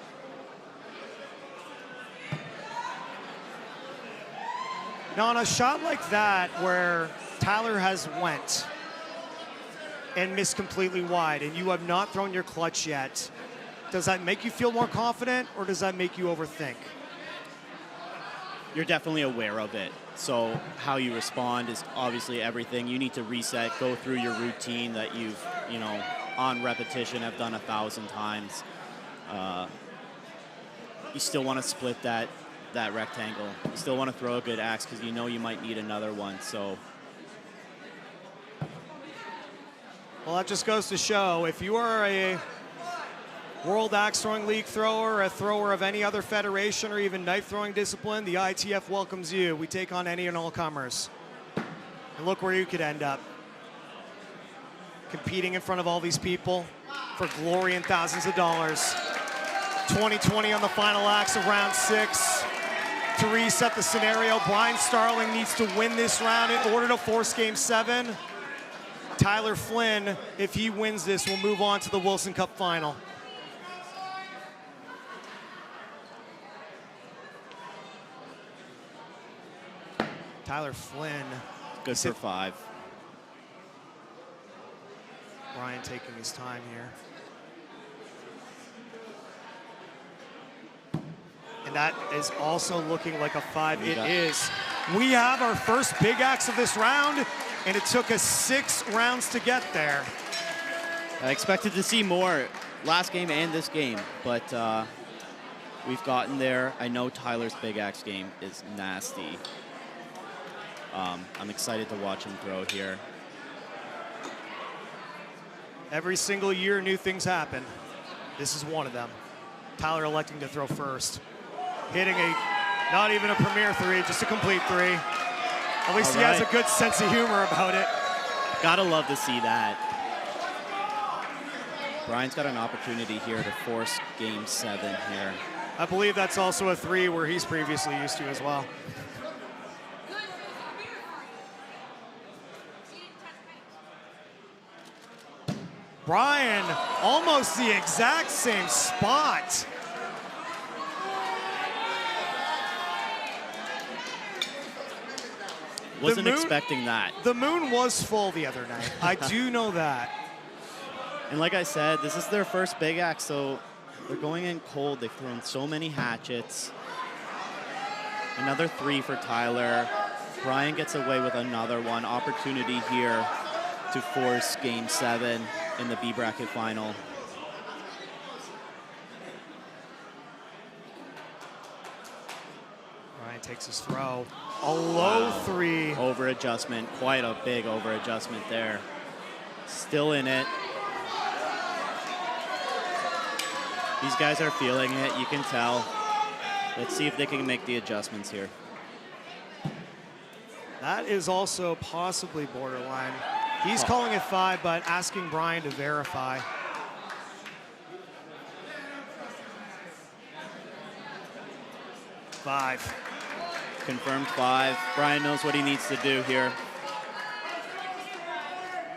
S3: Now, on a shot like that, where Tyler has went and missed completely wide, and you have not thrown your clutch yet, does that make you feel more confident, or does that make you overthink?
S21: You're definitely aware of it. So how you respond is obviously everything. You need to reset, go through your routine that you've, on repetition have done 1,000 times. You still want to split that rectangle. You still want to throw a good axe because you know you might need another one. So.
S3: Well, that just goes to show if you are a World Axe Throwing League thrower, a thrower of any other federation or even knife throwing discipline, the ITF welcomes you. We take on any and all comers. And look where you could end up. Competing in front of all these people for glory and thousands of dollars. 20-20 on the final axe of round 6. To reset the scenario, Brian Starling needs to win this round in order to force game 7. Tyler Flynn, if he wins this, will move on to the Wilson Cup final. Tyler Flynn.
S21: Good for 5.
S3: Brian taking his time here. And that is also looking like a 5. It is. We have our first big axe of this round, and it took us 6 rounds to get there.
S21: I expected to see more last game and this game, but we've gotten there. I know Tyler's big axe game is nasty. I'm excited to watch him throw here.
S3: Every single year, new things happen. This is one of them. Tyler electing to throw first. Hitting not even a premier 3, just a complete 3. At least he has a good sense of humor about it.
S21: Gotta love to see that. Brian's got an opportunity here to force game 7 here.
S3: I believe that's also a 3 where he's previously used to as well. Brian, almost the exact same spot.
S21: Wasn't expecting that.
S3: The moon was full the other night. I do know that.
S21: And like I said, this is their first big axe, so they're going in cold. They've thrown so many hatchets. Another 3 for Tyler. Brian gets away with another one. Opportunity here to force game 7 in the B bracket final.
S3: Brian takes his throw. A low 3.
S21: Over adjustment, quite a big over adjustment there. Still in it. These guys are feeling it, you can tell. Let's see if they can make the adjustments here.
S3: That is also possibly borderline. He's calling it 5, but asking Brian to verify. Five.
S21: Confirmed 5. Brian knows what he needs to do here.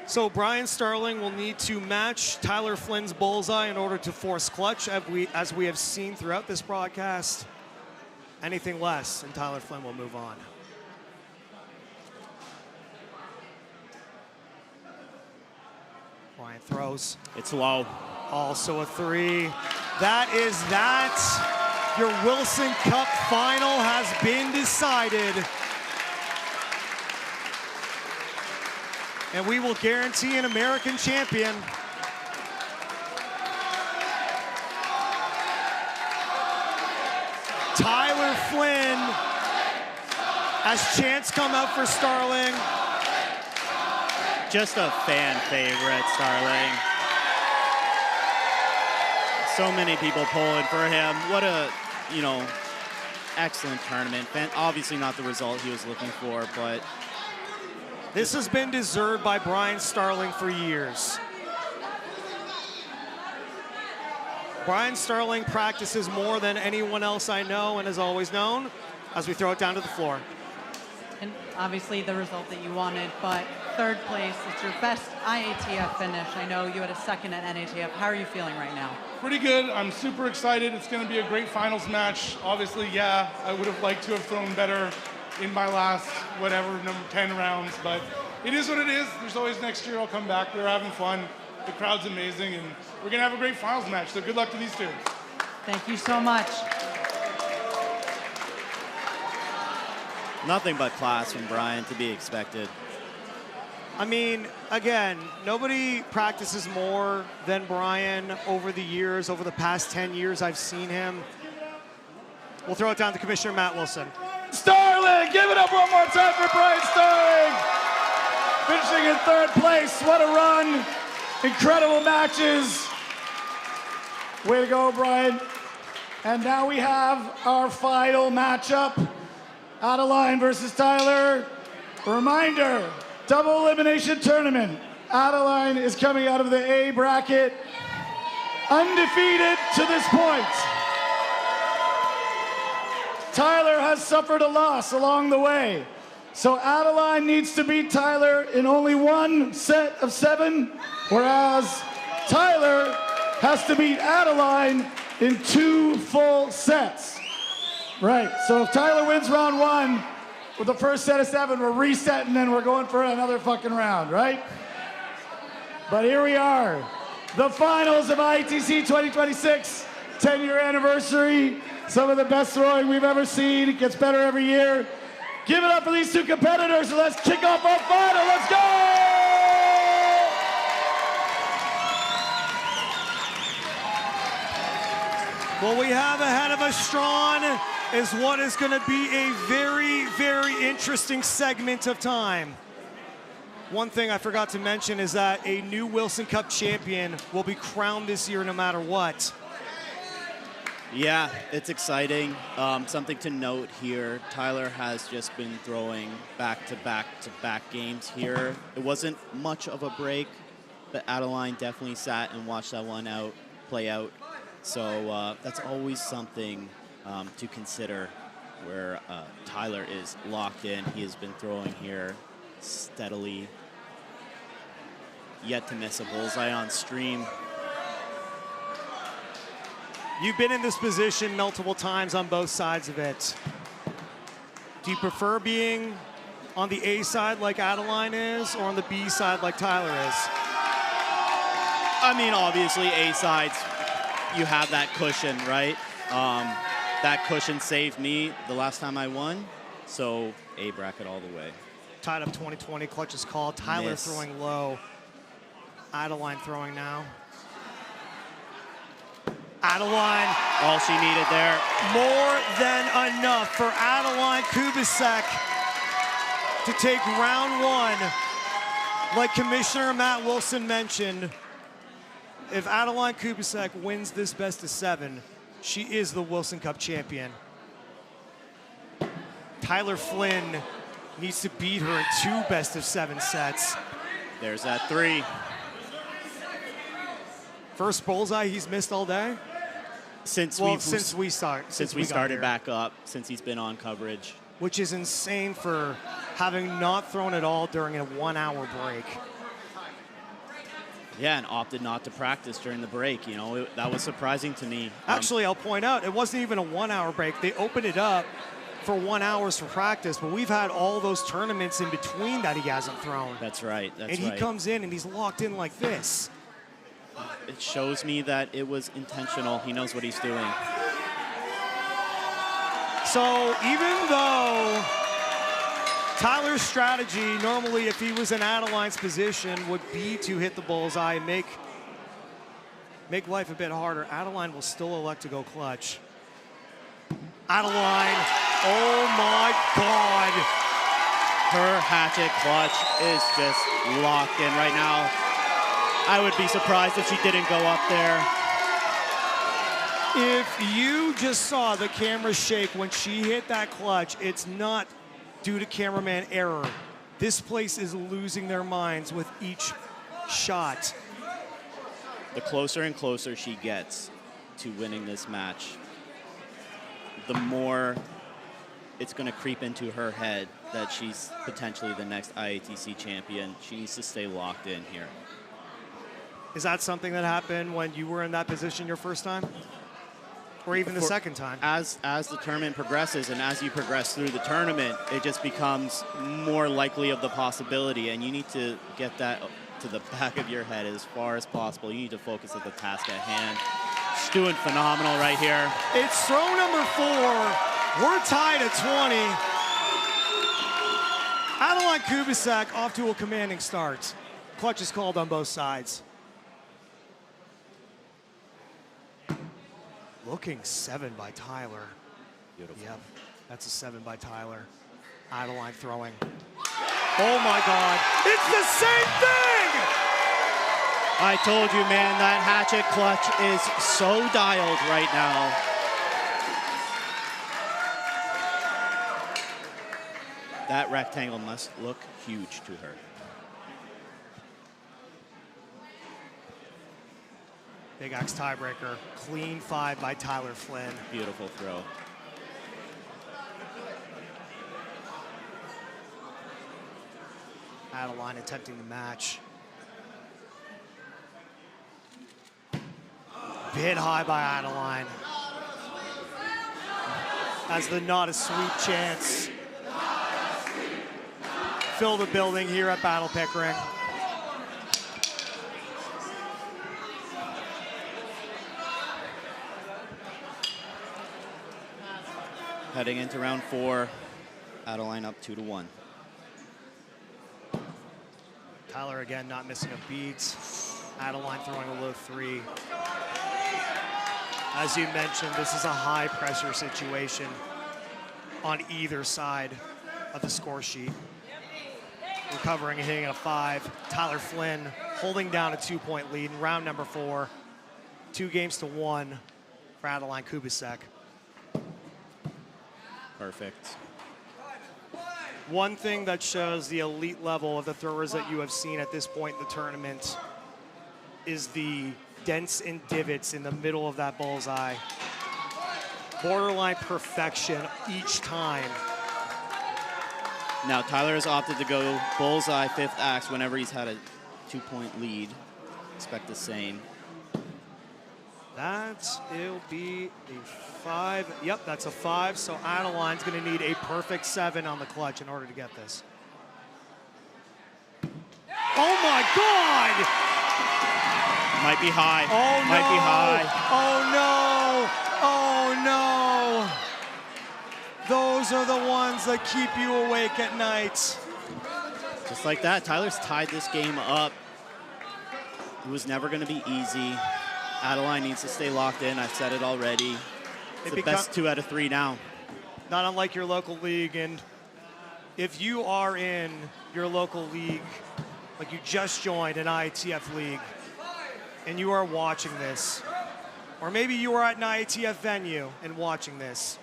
S3: So Brian Starling will need to match Tyler Flynn's bullseye in order to force clutch, as we have seen throughout this broadcast. Anything less, and Tyler Flynn will move on. Brian throws.
S21: It's low.
S3: Also a 3. That is that. Your Wilson Cup final has been decided. And we will guarantee an American champion. Tyler Flynn, as chants come out for Starling.
S21: Just a fan favorite, Starling. So many people pulling for him. What a, excellent tournament. Obviously not the result he was looking for, but
S3: this has been deserved by Brian Starling for years. Brian Starling practices more than anyone else I know and has always known, as we throw it down to the floor.
S1: And obviously the result that you wanted, but third place, it's your best IATF finish. I know you had a second at NATF. How are you feeling right now?
S14: Pretty good. I'm super excited. It's going to be a great finals match. Obviously, yeah, I would have liked to have thrown better in my last, number 10 rounds, but it is what it is. There's always next year I'll come back. We're having fun. The crowd's amazing, and we're going to have a great finals match, so good luck to these two.
S1: Thank you so much.
S21: Nothing but class from Brian to be expected.
S3: I mean, again, nobody practices more than Brian over the years, over the past 10 years I've seen him. We'll throw it down to Commissioner Matt Wilson.
S8: Starling, give it up one more time for Brian Starling. Finishing in third place, what a run. Incredible matches. Way to go, Brian. And now we have our final matchup. Adeline versus Tyler. Reminder, double elimination tournament. Adeline is coming out of the A bracket, undefeated to this point. Tyler has suffered a loss along the way. So Adeline needs to beat Tyler in only one set of 7, whereas Tyler has to beat Adeline in 2 full sets. Right, so if Tyler wins round 1 with the first set of 7, we're resetting and we're going for another fucking round, right? But here we are, the finals of ITC 2026, 10-year anniversary. Some of the best throwing we've ever seen. It gets better every year. Give it up for these 2 competitors and let's kick off our final. Let's go!
S3: What we have ahead of us, Strawn, is what is going to be a very, very interesting segment of time. One thing I forgot to mention is that a new Wilson Cup champion will be crowned this year no matter what.
S21: Yeah, it's exciting. Something to note here, Tyler has just been throwing back-to-back-to-back games here. It wasn't much of a break but Adeline definitely sat and watched that one play out. So that's always something to consider where Tyler is locked in. He has been throwing here steadily. Yet to miss a bullseye on stream.
S3: You've been in this position multiple times on both sides of it. Do you prefer being on the A side like Adeline is, or on the B side like Tyler is?
S21: I mean, obviously, A sides, you have that cushion, right? That cushion saved me the last time I won, so A bracket all the way.
S3: Tied up 2020, clutch is called. Tyler
S21: Miss.
S3: throwing low. Adeline throwing now. Adeline.
S21: All she needed there.
S3: More than enough for Adeline Kubicek to take round one. Like Commissioner Matt Wilson mentioned, if Adeline Kubicek wins this best of 7, she is the Wilson Cup champion. Tyler Flynn needs to beat her in 2 best of 7 sets.
S21: There's that 3.
S3: First bullseye he's missed all day?
S21: Since we started back up, since he's been on coverage.
S3: Which is insane for having not thrown at all during a 1-hour break.
S21: Yeah, and opted not to practice during the break. You know, that was surprising to me.
S3: Actually, I'll point out, it wasn't even a 1-hour break. They opened it up for 1 hour for practice, but we've had all those tournaments in between that he hasn't thrown.
S21: That's right, that's
S3: right.
S21: right.
S3: And he comes in and he's locked in like this.
S21: It shows me that it was intentional. He knows what he's doing.
S3: So even though Tyler's strategy, normally if he was in Adeline's position, would be to hit the bullseye and make life a bit harder, Adeline will still elect to go clutch. Adeline, oh my God.
S21: Her hatchet clutch is just locked in right now. I would be surprised if she didn't go up there.
S3: If you just saw the camera shake when she hit that clutch, it's not due to cameraman error. This place is losing their minds with each shot.
S21: The closer and closer she gets to winning this match, the more it's going to creep into her head that she's potentially the next IATC champion. She needs to stay locked in here.
S3: Is that something that happened when you were in that position your first time? Or even the second time?
S21: As the tournament progresses and as you progress through the tournament, it just becomes more likely of the possibility, and you need to get that to the back of your head as far as possible. You need to focus at the task at hand. She's doing phenomenal right here.
S3: It's throw number 4. We're tied at 20. Adeline Kubicek off to a commanding start. Clutch is called on both sides. Looking 7 by Tyler.
S21: Beautiful.
S3: Yep, that's a 7 by Tyler. Adeline throwing. Oh my God, it's the same thing!
S21: I told you, man, that hatchet clutch is so dialed right now. That rectangle must look huge to her.
S3: Big Axe tiebreaker. Clean 5 by Tyler Flynn.
S21: Beautiful throw.
S3: Adeline attempting the match. Bit high by Adeline. As the not a sweet chance. Fill the building here at Battle Pickering.
S21: Heading into round 4, Adeline up 2-1.
S3: Tyler again not missing a beat. Adeline throwing a low 3. As you mentioned, this is a high pressure situation on either side of the score sheet. Recovering and hitting a 5. Tyler Flynn holding down a 2-point lead in round number 4. 2-1 for Adeline Kubicek.
S21: Perfect.
S3: One thing that shows the elite level of the throwers that you have seen at this point in the tournament is the dents and divots in the middle of that bullseye. Borderline perfection each time.
S21: Now, Tyler has opted to go bullseye 5th axe whenever he's had a 2-point lead. Expect the same.
S3: It'll be a 5. Yep, that's a 5. So Adeline's going to need a perfect 7 on the clutch in order to get this. Oh my God!
S21: Might be high.
S3: Oh
S21: Might
S3: no!
S21: be high.
S3: Oh no! Oh no! Those are the ones that keep you awake at night.
S21: Just like that, Tyler's tied this game up. It was never going to be easy. Adeline needs to stay locked in. I've said it already. It's the best 2 out of 3 now.
S3: Not unlike your local league. And if you are in your local league, like you just joined an IATF league, and you are watching this, or maybe you are at an IATF venue and watching this,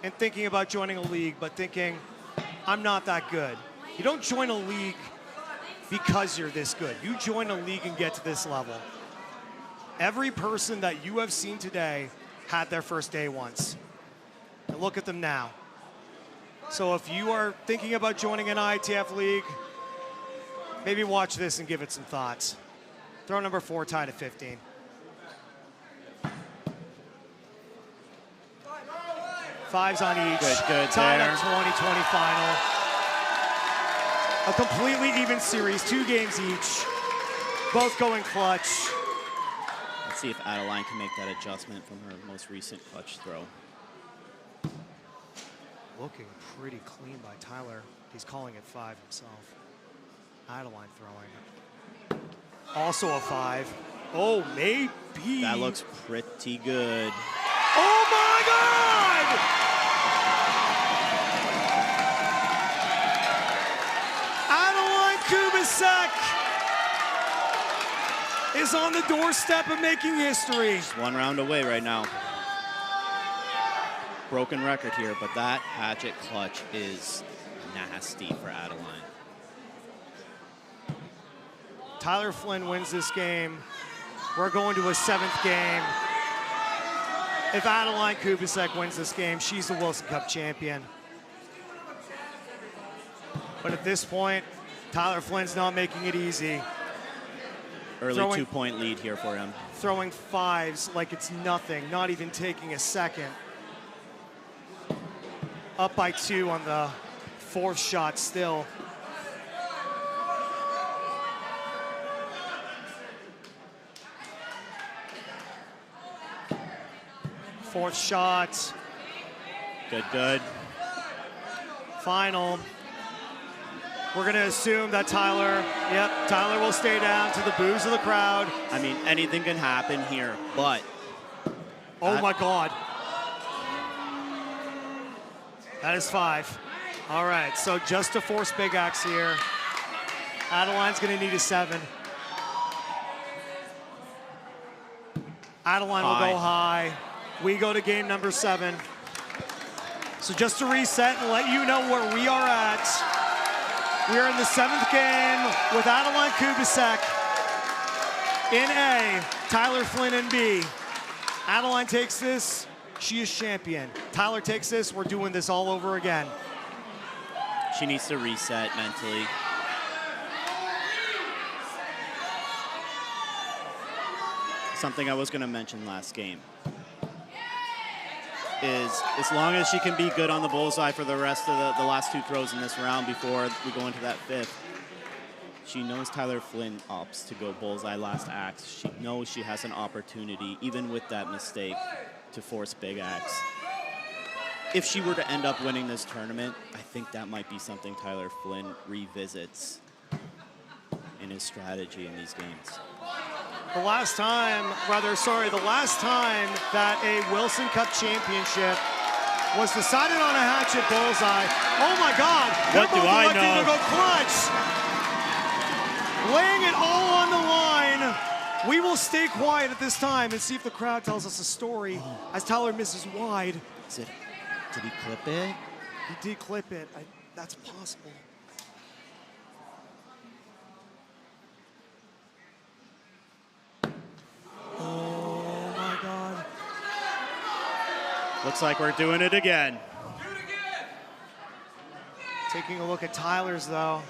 S3: and thinking about joining a league, but thinking, I'm not that good. You don't join a league because you're this good. You join a league and get to this level. Every person that you have seen today had their first day once. And look at them now. So if you are thinking about joining an IATF league, maybe watch this and give it some thoughts. Throw number 4 tied at 15. Fives on each.
S21: Good
S3: Tied
S21: there.
S3: at 2020 final. A completely even series, 2 games each. Both going clutch.
S21: Let's see if Adeline can make that adjustment from her most recent clutch throw.
S3: Looking pretty clean by Tyler. He's calling it 5 himself. Adeline throwing. Also a 5. Oh, maybe.
S21: That looks pretty good.
S3: Oh my God! Adeline Kubicek is on the doorstep of making history.
S21: Just 1 round away right now. Broken record here, but that hatchet clutch is nasty for Adeline.
S3: Tyler Flynn wins this game. We're going to a 7th game. If Adeline Kubicek wins this game, she's the Wilson Cup champion. But at this point, Tyler Flynn's not making it easy.
S21: Early 2-point lead here for him.
S3: Throwing 5s like it's nothing, not even taking a second. Up by 2 on the 4th shot still. Fourth shot.
S21: Good.
S3: Final. We're going to assume that Tyler will stay down to the boos of the crowd.
S21: I mean, anything can happen here, but.
S3: Oh my God. That is 5. All right, so just to force big axe here. Adeline's going to need a 7. Adeline will go high. We go to game number 7. So just to reset and let you know where we are at. We are in the 7th game with Adeline Kubicek in A, Tyler Flynn in B. Adeline takes this, she is champion. Tyler takes this, we're doing this all over again.
S21: She needs to reset mentally. Something I was going to mention last game is as long as she can be good on the bullseye for the rest of the last 2 throws in this round before we go into that 5th, she knows Tyler Flynn opts to go bullseye last axe. She knows she has an opportunity, even with that mistake, to force big axe. If she were to end up winning this tournament, I think that might be something Tyler Flynn revisits in his strategy in these games.
S3: The last time that a Wilson Cup championship was decided on a hatchet bullseye. Oh my God!
S21: What do I know?
S3: To go clutch. Laying it all on the line. We will stay quiet at this time and see if the crowd tells us a story as Tyler misses wide.
S21: Did he clip it?
S3: He did clip it. That's possible.
S21: Looks like we're doing it again.
S3: Taking a look at Tyler's, though.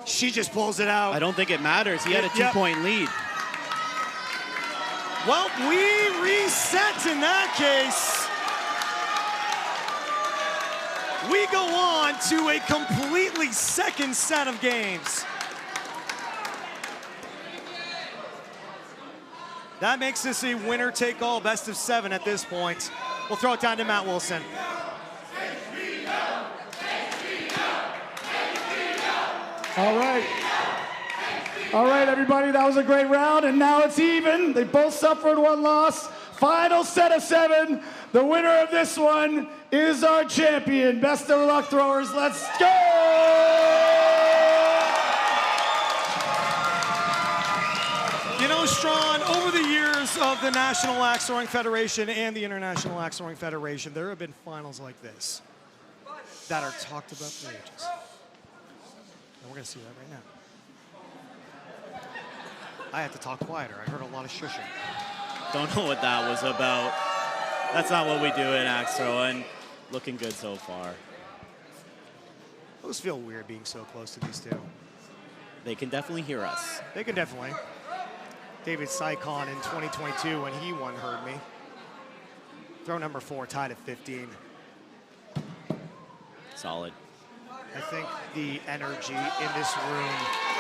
S3: She just pulls it out.
S21: I don't think it matters. He had a 2-point lead.
S3: Well, we reset in that case. We go on to a completely second set of games. That makes this a winner-take-all, best of 7 at this point. We'll throw it down to Matt Wilson.
S8: All right. All right, everybody, that was a great round, and now it's even. They both suffered 1 loss. Final set of 7. The winner of this one is our champion. Best of luck, throwers. Let's go!
S3: You know, Strawn, over the years of the National Axe Throwing Federation and the International Axe Throwing Federation, there have been finals like this that are talked about for ages. And we're going to see that right now. I had to talk quieter. I heard a lot of shushing.
S21: Don't know what that was about. That's not what we do in axe throwing. Looking good so far.
S3: I always feel weird being so close to these two.
S21: They can definitely hear us.
S3: They can definitely. David Sycon in 2022 when he won heard me. Throw number 4 tied at 15.
S21: Solid.
S3: I think the energy in this room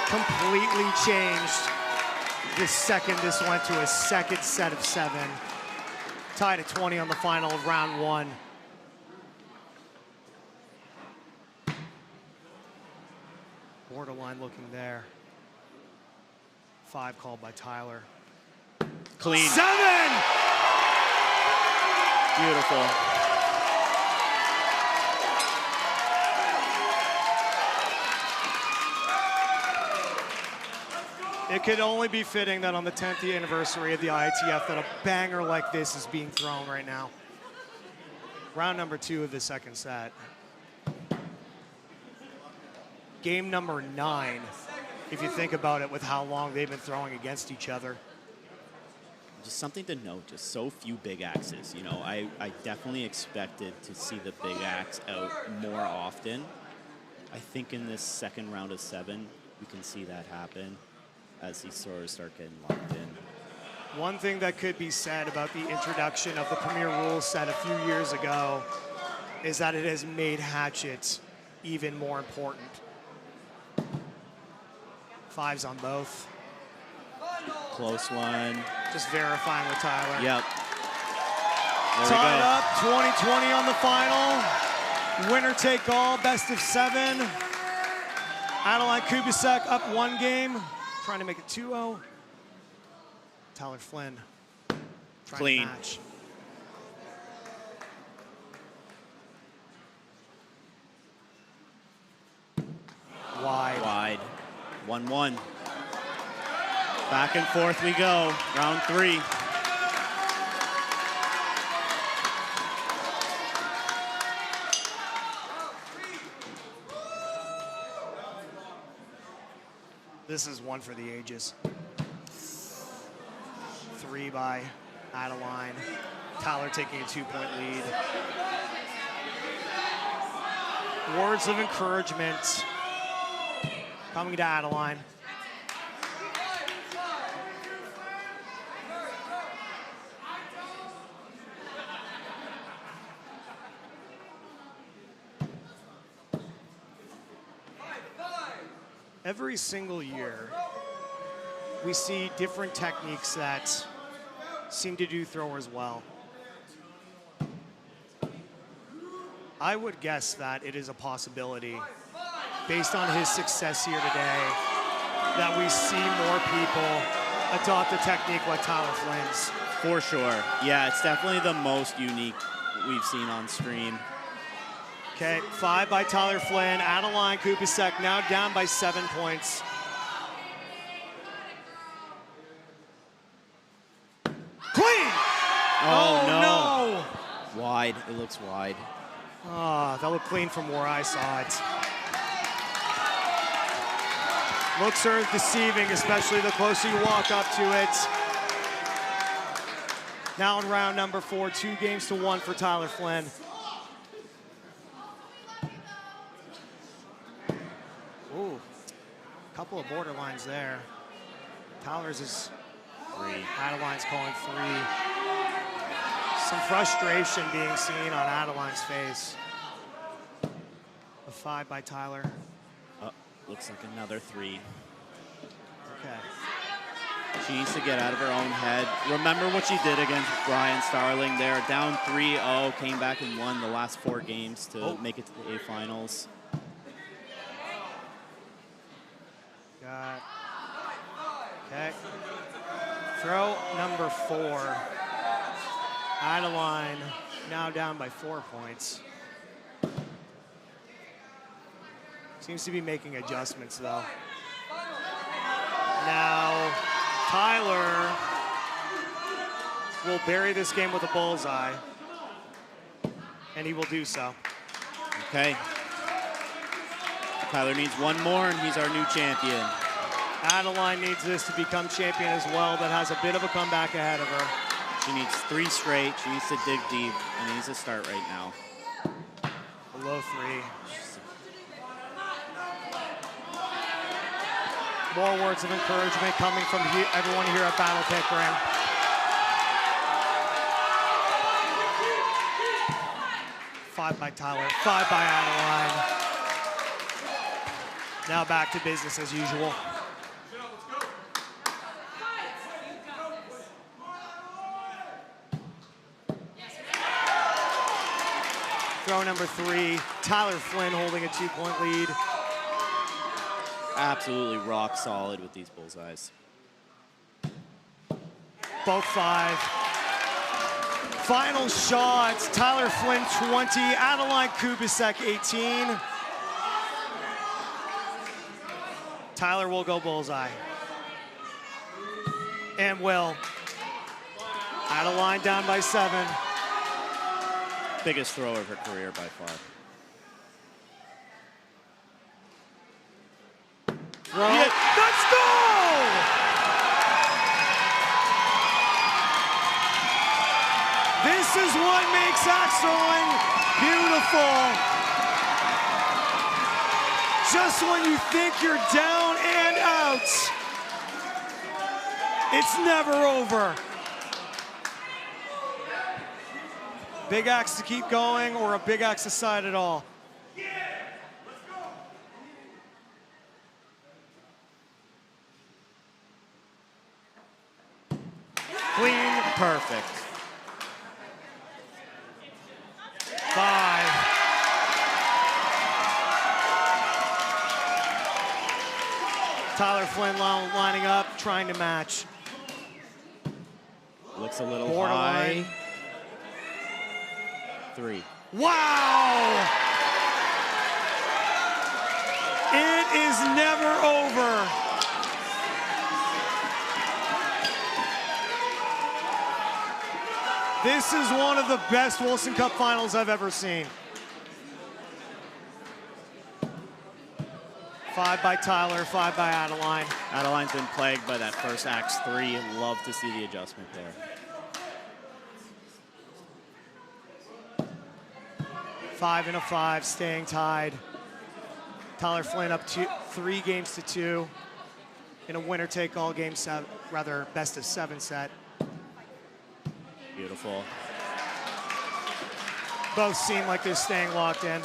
S3: completely changed the second this went to a second set of 7. Tied at 20 on the final of round 1. Borderline looking there. 5 called by Tyler.
S21: Clean.
S3: 7!
S21: Beautiful.
S3: It could only be fitting that on the 10th anniversary of the IATF that a banger like this is being thrown right now. Round number 2 of the second set. Game number 9, if you think about it, with how long they've been throwing against each other.
S21: Just something to note, just so few big axes. You know, I definitely expected to see the big axe out more often. I think in this second round of 7, we can see that happen as these throwers start getting locked in.
S3: One thing that could be said about the introduction of the Premier Rules set a few years ago is that it has made hatchets even more important. 5s on both.
S21: Close one.
S3: Just verifying with Tyler.
S21: Yep. There we
S3: Tied
S21: go.
S3: up, 20-20 on the final. Winner take all, best of 7. Adeline Kubicek up 1 game, trying to make it 2-0. Tyler Flynn trying
S21: Clean.
S3: to match. Wide.
S21: Wide. 1-1. Back and forth we go. Round 3.
S3: This is one for the ages. 3 by Adeline. Tyler taking a 2-point lead. Words of encouragement coming to Adeline. Every single year, we see different techniques that seem to do throwers well. I would guess that it is a possibility, based on his success here today, that we see more people adopt a technique like Tyler Flynn's.
S21: For sure. Yeah, it's definitely the most unique we've seen on stream.
S3: Okay, 5 by Tyler Flynn. Adeline Kubicek now down by 7 points. Clean!
S21: Oh, no. Wide. It looks wide.
S3: Ah, that looked clean from where I saw it. Looks are deceiving, especially the closer you walk up to it. Now in round number 4, 2-1 for Tyler Flynn. Ooh, couple of borderlines there. Tyler's is 3. Adeline's calling 3. Some frustration being seen on Adeline's face. A 5 by Tyler.
S21: Oh, looks like another 3.
S3: Okay.
S21: She needs to get out of her own head. Remember what she did against Brian Starling there. Down 3-0, came back and won the last 4 games to make it to the A Finals.
S3: Got. Okay. Throw number 4. Adeline now down by 4 points. Seems to be making adjustments though. Now, Tyler will bury this game with a bullseye, and he will do so.
S21: Okay. Tyler needs 1 more, and he's our new champion.
S3: Adeline needs this to become champion as well, but has a bit of a comeback ahead of her.
S21: She needs 3 straight. She needs to dig deep, and needs to start right now.
S3: Below 3. More words of encouragement coming from everyone here at Battle Pickering. Five by Tyler, 5 by Adeline. Now back to business as usual. Throw number 3, Tyler Flynn holding a 2-point lead.
S21: Absolutely rock solid with these bullseyes.
S3: Both 5. Final shots, Tyler Flynn 20, Adeline Kubasek 18. Tyler will go bullseye. And will. Adeline down by 7.
S21: Biggest throw of her career by far.
S3: Throw. Let's go! This is what makes axe throwing beautiful. Just when you think you're down and out, it's never over. Big axe to keep going or a big axe aside at all. Clean, perfect. 5. Tyler Flynn lining up, trying to match.
S21: Looks a little
S3: Borderline.
S21: high. 3.
S3: Wow! It is never over. This is one of the best Wilson Cup finals I've ever seen. 5 by Tyler, 5 by Adeline.
S21: Adeline's been plagued by that first axe 3. Love to see the adjustment there.
S3: 5 and a 5, staying tied. Tyler Flynn up 3 games to 2 in a winner-take-all game set, rather best-of-7 set.
S21: Beautiful.
S3: Both seem like they're staying locked in.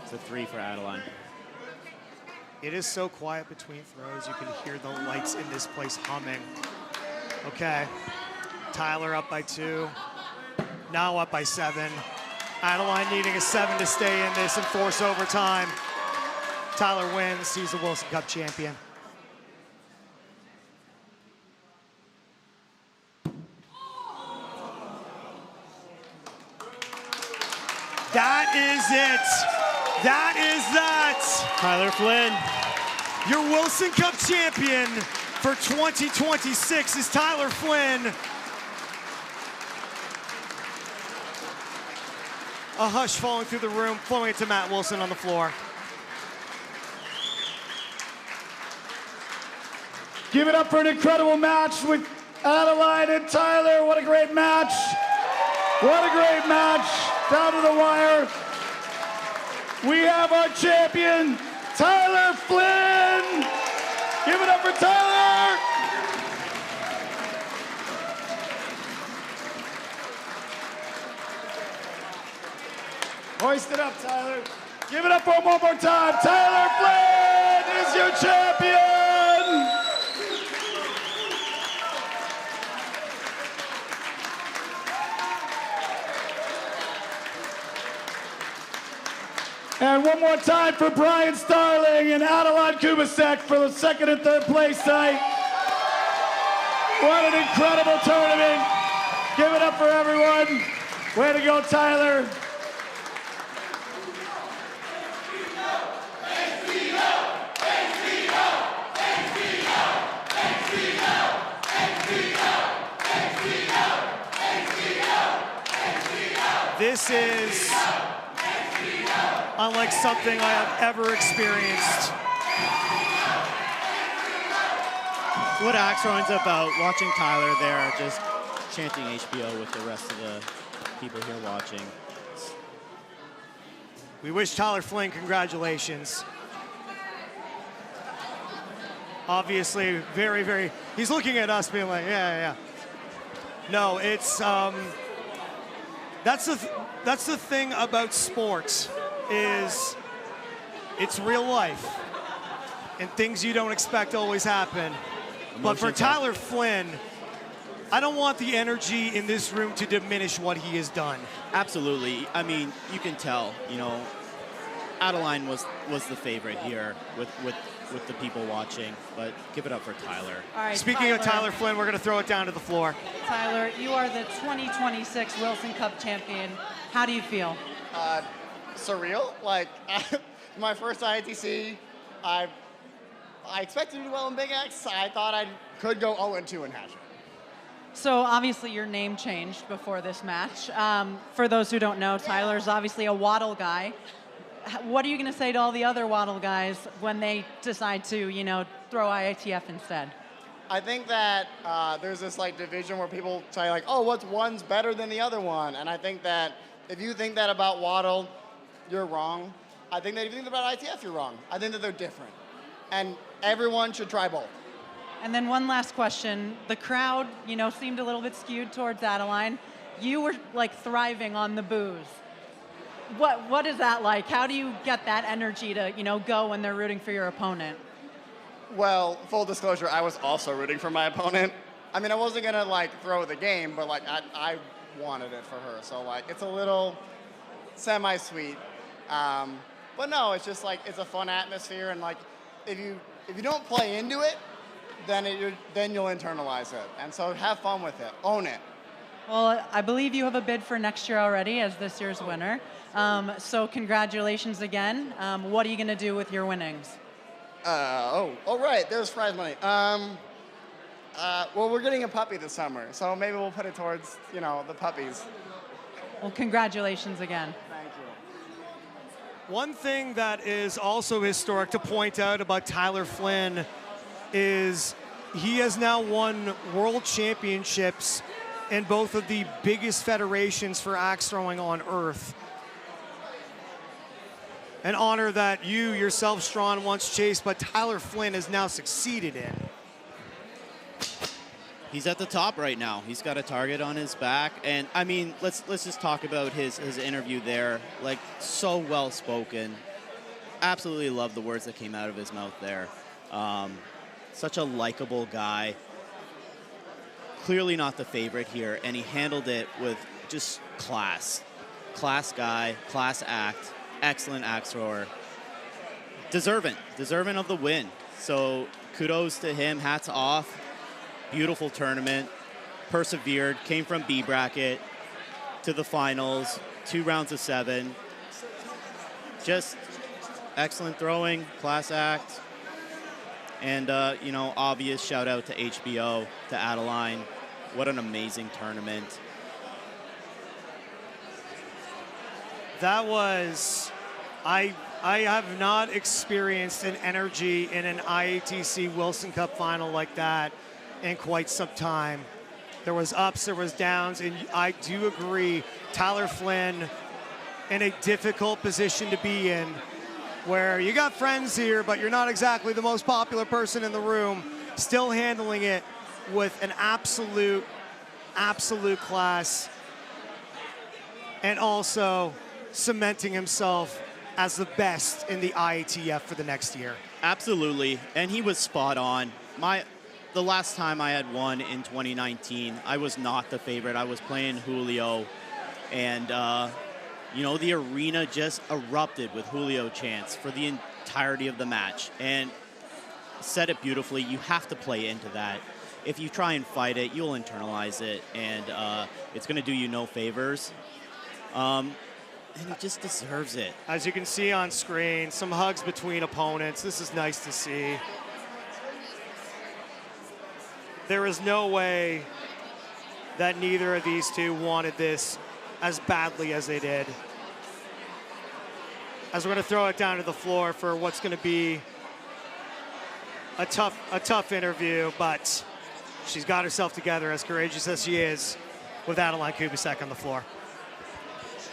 S21: It's a 3 for Adeline.
S3: It is so quiet between throws, you can hear the lights in this place humming. Okay, Tyler up by 2, now up by 7. Adeline needing a 7 to stay in this and force overtime. Tyler wins, he's the Wilson Cup champion. That is it. That is that.
S21: Tyler Flynn.
S3: Your Wilson Cup champion for 2026 is Tyler Flynn. A hush falling through the room, flowing it to Matt Wilson on the floor.
S8: Give it up for an incredible match with Adeline and Tyler. What a great match. What a great match. Down to the wire. We have our champion, Tyler Flynn. Give it up for Tyler. Hoist it up, Tyler. Give it up for him one more time. Tyler Flynn is your champion. And one more time for Brian Starling and Adeline Kubasek for the second and third place tonight. What an incredible tournament. Give it up for everyone. Way to go, Tyler.
S3: This is unlike something I have ever experienced.
S21: What Axron's about, watching Tyler there, just chanting HBO with the rest of the people here watching.
S3: We wish Tyler Flynn congratulations. Obviously, very, very, he's looking at us being like, yeah. No, it's, that's the thing about sports, is it's real life. And things you don't expect always happen. But for Tyler Flynn, I don't want the energy in this room to diminish what he has done.
S21: Absolutely. I mean, you can tell, Adeline was the favorite here with the people watching, but give it up for Tyler.
S1: All right,
S3: Speaking of Tyler Flynn, we're going to throw it down to the floor.
S1: Tyler, you are the 2026 Wilson Cup champion. How do you feel?
S10: Surreal. Like, my first IATC, I expected to do well in Big X. I thought I could go 0-2 in Hatchet.
S1: So obviously your name changed before this match. For those who don't know, Tyler's obviously a waddle guy. What are you going to say to all the other waddle guys when they decide to, throw IATF instead?
S10: I think that there's this division where people say what's one's better than the other one, and I think that if you think that about waddle, you're wrong. I think that if you think about ITF, you're wrong. I think that they're different, and everyone should try both.
S1: And then one last question. The crowd, seemed a little bit skewed towards Adeline. You were thriving on the boos. What is that like? How do you get that energy to, go when they're rooting for your opponent?
S10: Well, full disclosure, I was also rooting for my opponent. I mean, I wasn't gonna throw the game, but I wanted it for her. So it's a little semi-sweet. But no, it's just it's a fun atmosphere, and if you don't play into it, then you'll internalize it. And so have fun with it. Own it.
S1: Well, I believe you have a bid for next year already as this year's winner. So congratulations again. What are you going to do with your winnings?
S10: Right. There's prize money. Well, we're getting a puppy this summer, so maybe we'll put it towards, the puppies.
S1: Well, congratulations again.
S10: Thank you.
S3: One thing that is also historic to point out about Tyler Flynn is he has now won world championships in both of the biggest federations for axe throwing on earth. An honor that you yourself, Strawn, once chased, but Tyler Flynn has now succeeded in.
S21: He's at the top right now. He's got a target on his back, and I mean, let's just talk about his interview there. So well spoken. Absolutely love the words that came out of his mouth there. Such a likable guy. Clearly not the favorite here, and he handled it with just class. Class guy, class act, excellent axe thrower. Deserving of the win. So kudos to him, hats off. Beautiful tournament, persevered, came from B bracket to the finals, 2 rounds of 7. Just excellent throwing, class act. And, obvious shout out to HBO, to Adeline. What an amazing tournament.
S3: That was I have not experienced an energy in an IATC Wilson Cup final like that in quite some time. There was ups, there was downs, and I do agree, Tyler Flynn in a difficult position to be in, where you got friends here, but you're not exactly the most popular person in the room, still handling it with an absolute class, and also cementing himself as the best in the IATF for the next year.
S21: Absolutely, and he was spot on. The last time I had won in 2019, I was not the favorite. I was playing Julio, and you know, the arena just erupted with Julio chants for the entirety of the match, and said it beautifully. You have to play into that. If you try and fight it, you'll internalize it, and it's going to do you no favors. And he just deserves it.
S3: As you can see on screen, some hugs between opponents. This is nice to see. There is no way that neither of these two wanted this as badly as they did. As we're going to throw it down to the floor for what's going to be a tough interview, but she's got herself together, as courageous as she is, with Adeline Kubicek on the floor.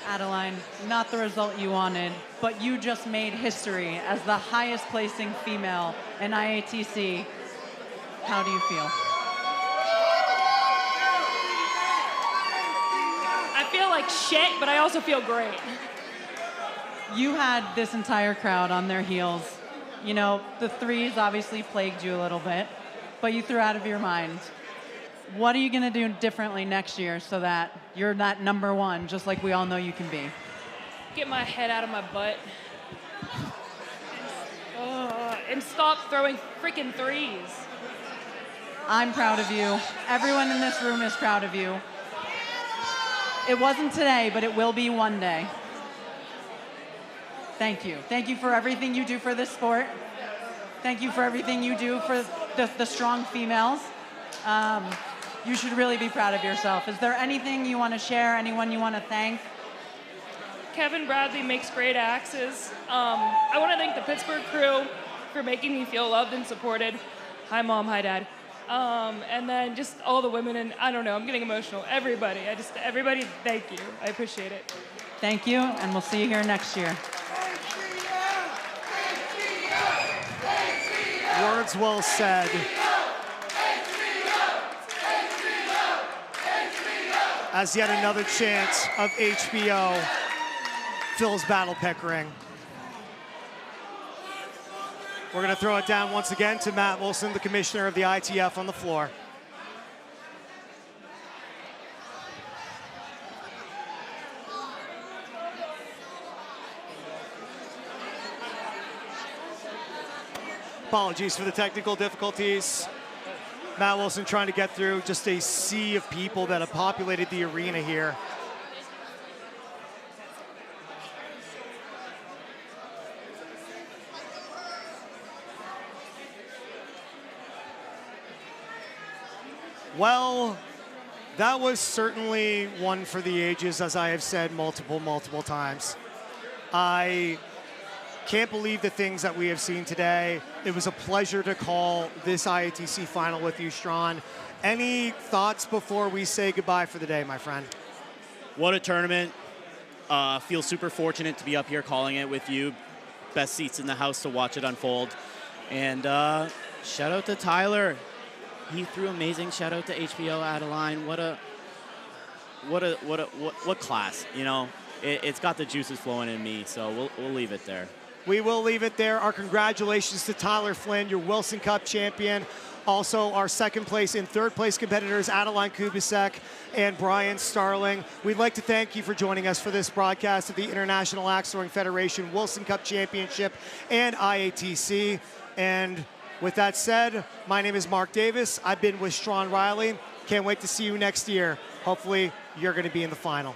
S1: Adeline, not the result you wanted, but you just made history as the highest placing female in IATC. How do you feel?
S6: I feel like shit, but I also feel great.
S1: You had this entire crowd on their heels. You know, the threes obviously plagued you a little bit, but you threw out of your mind. What are you going to do differently next year so that you're that number one, just like we all know you can be?
S6: Get my head out of my butt. And stop throwing freaking threes.
S1: I'm proud of you. Everyone in this room is proud of you. It wasn't today, but it will be one day. Thank you. Thank you for everything you do for this sport. Thank you for everything you do for the strong females. You should really be proud of yourself. Is there anything you want to share, anyone you want to thank?
S6: Kevin Bradley makes great axes. I want to thank the Pittsburgh crew for making me feel loved and supported. Hi, Mom. Hi, Dad. And then just all the women, and I don't know, I'm getting emotional. Everybody, everybody, thank you. I appreciate it.
S1: Thank you, and we'll see you here next year.
S3: Words well said. As yet another chance of HBO fills Battle Pickering. We're going to throw it down once again to Matt Wilson, the commissioner of the ITF, on the floor. Apologies for the technical difficulties. Matt Wilson trying to get through just a sea of people that have populated the arena here. Well, that was certainly one for the ages, as I have said multiple times. I can't believe the things that we have seen today. It was a pleasure to call this IATC final with you, Strawn. Any thoughts before we say goodbye for the day, my friend?
S21: What a tournament. Feel super fortunate to be up here calling it with you. Best seats in the house to watch it unfold. And shout out to Tyler. He threw amazing. Shout out to HBO Adeline. What class, you know? It's got the juices flowing in me, so we'll leave it there.
S3: We will leave it there. Our congratulations to Tyler Flynn, your Wilson Cup champion. Also, our second place and third place competitors, Adeline Kubicek and Brian Starling. We'd like to thank you for joining us for this broadcast of the International Axe Throwing Federation Wilson Cup Championship and IATC. And with that said, my name is Mark Davis. I've been with Strawn Riley. Can't wait to see you next year. Hopefully, you're going to be in the final.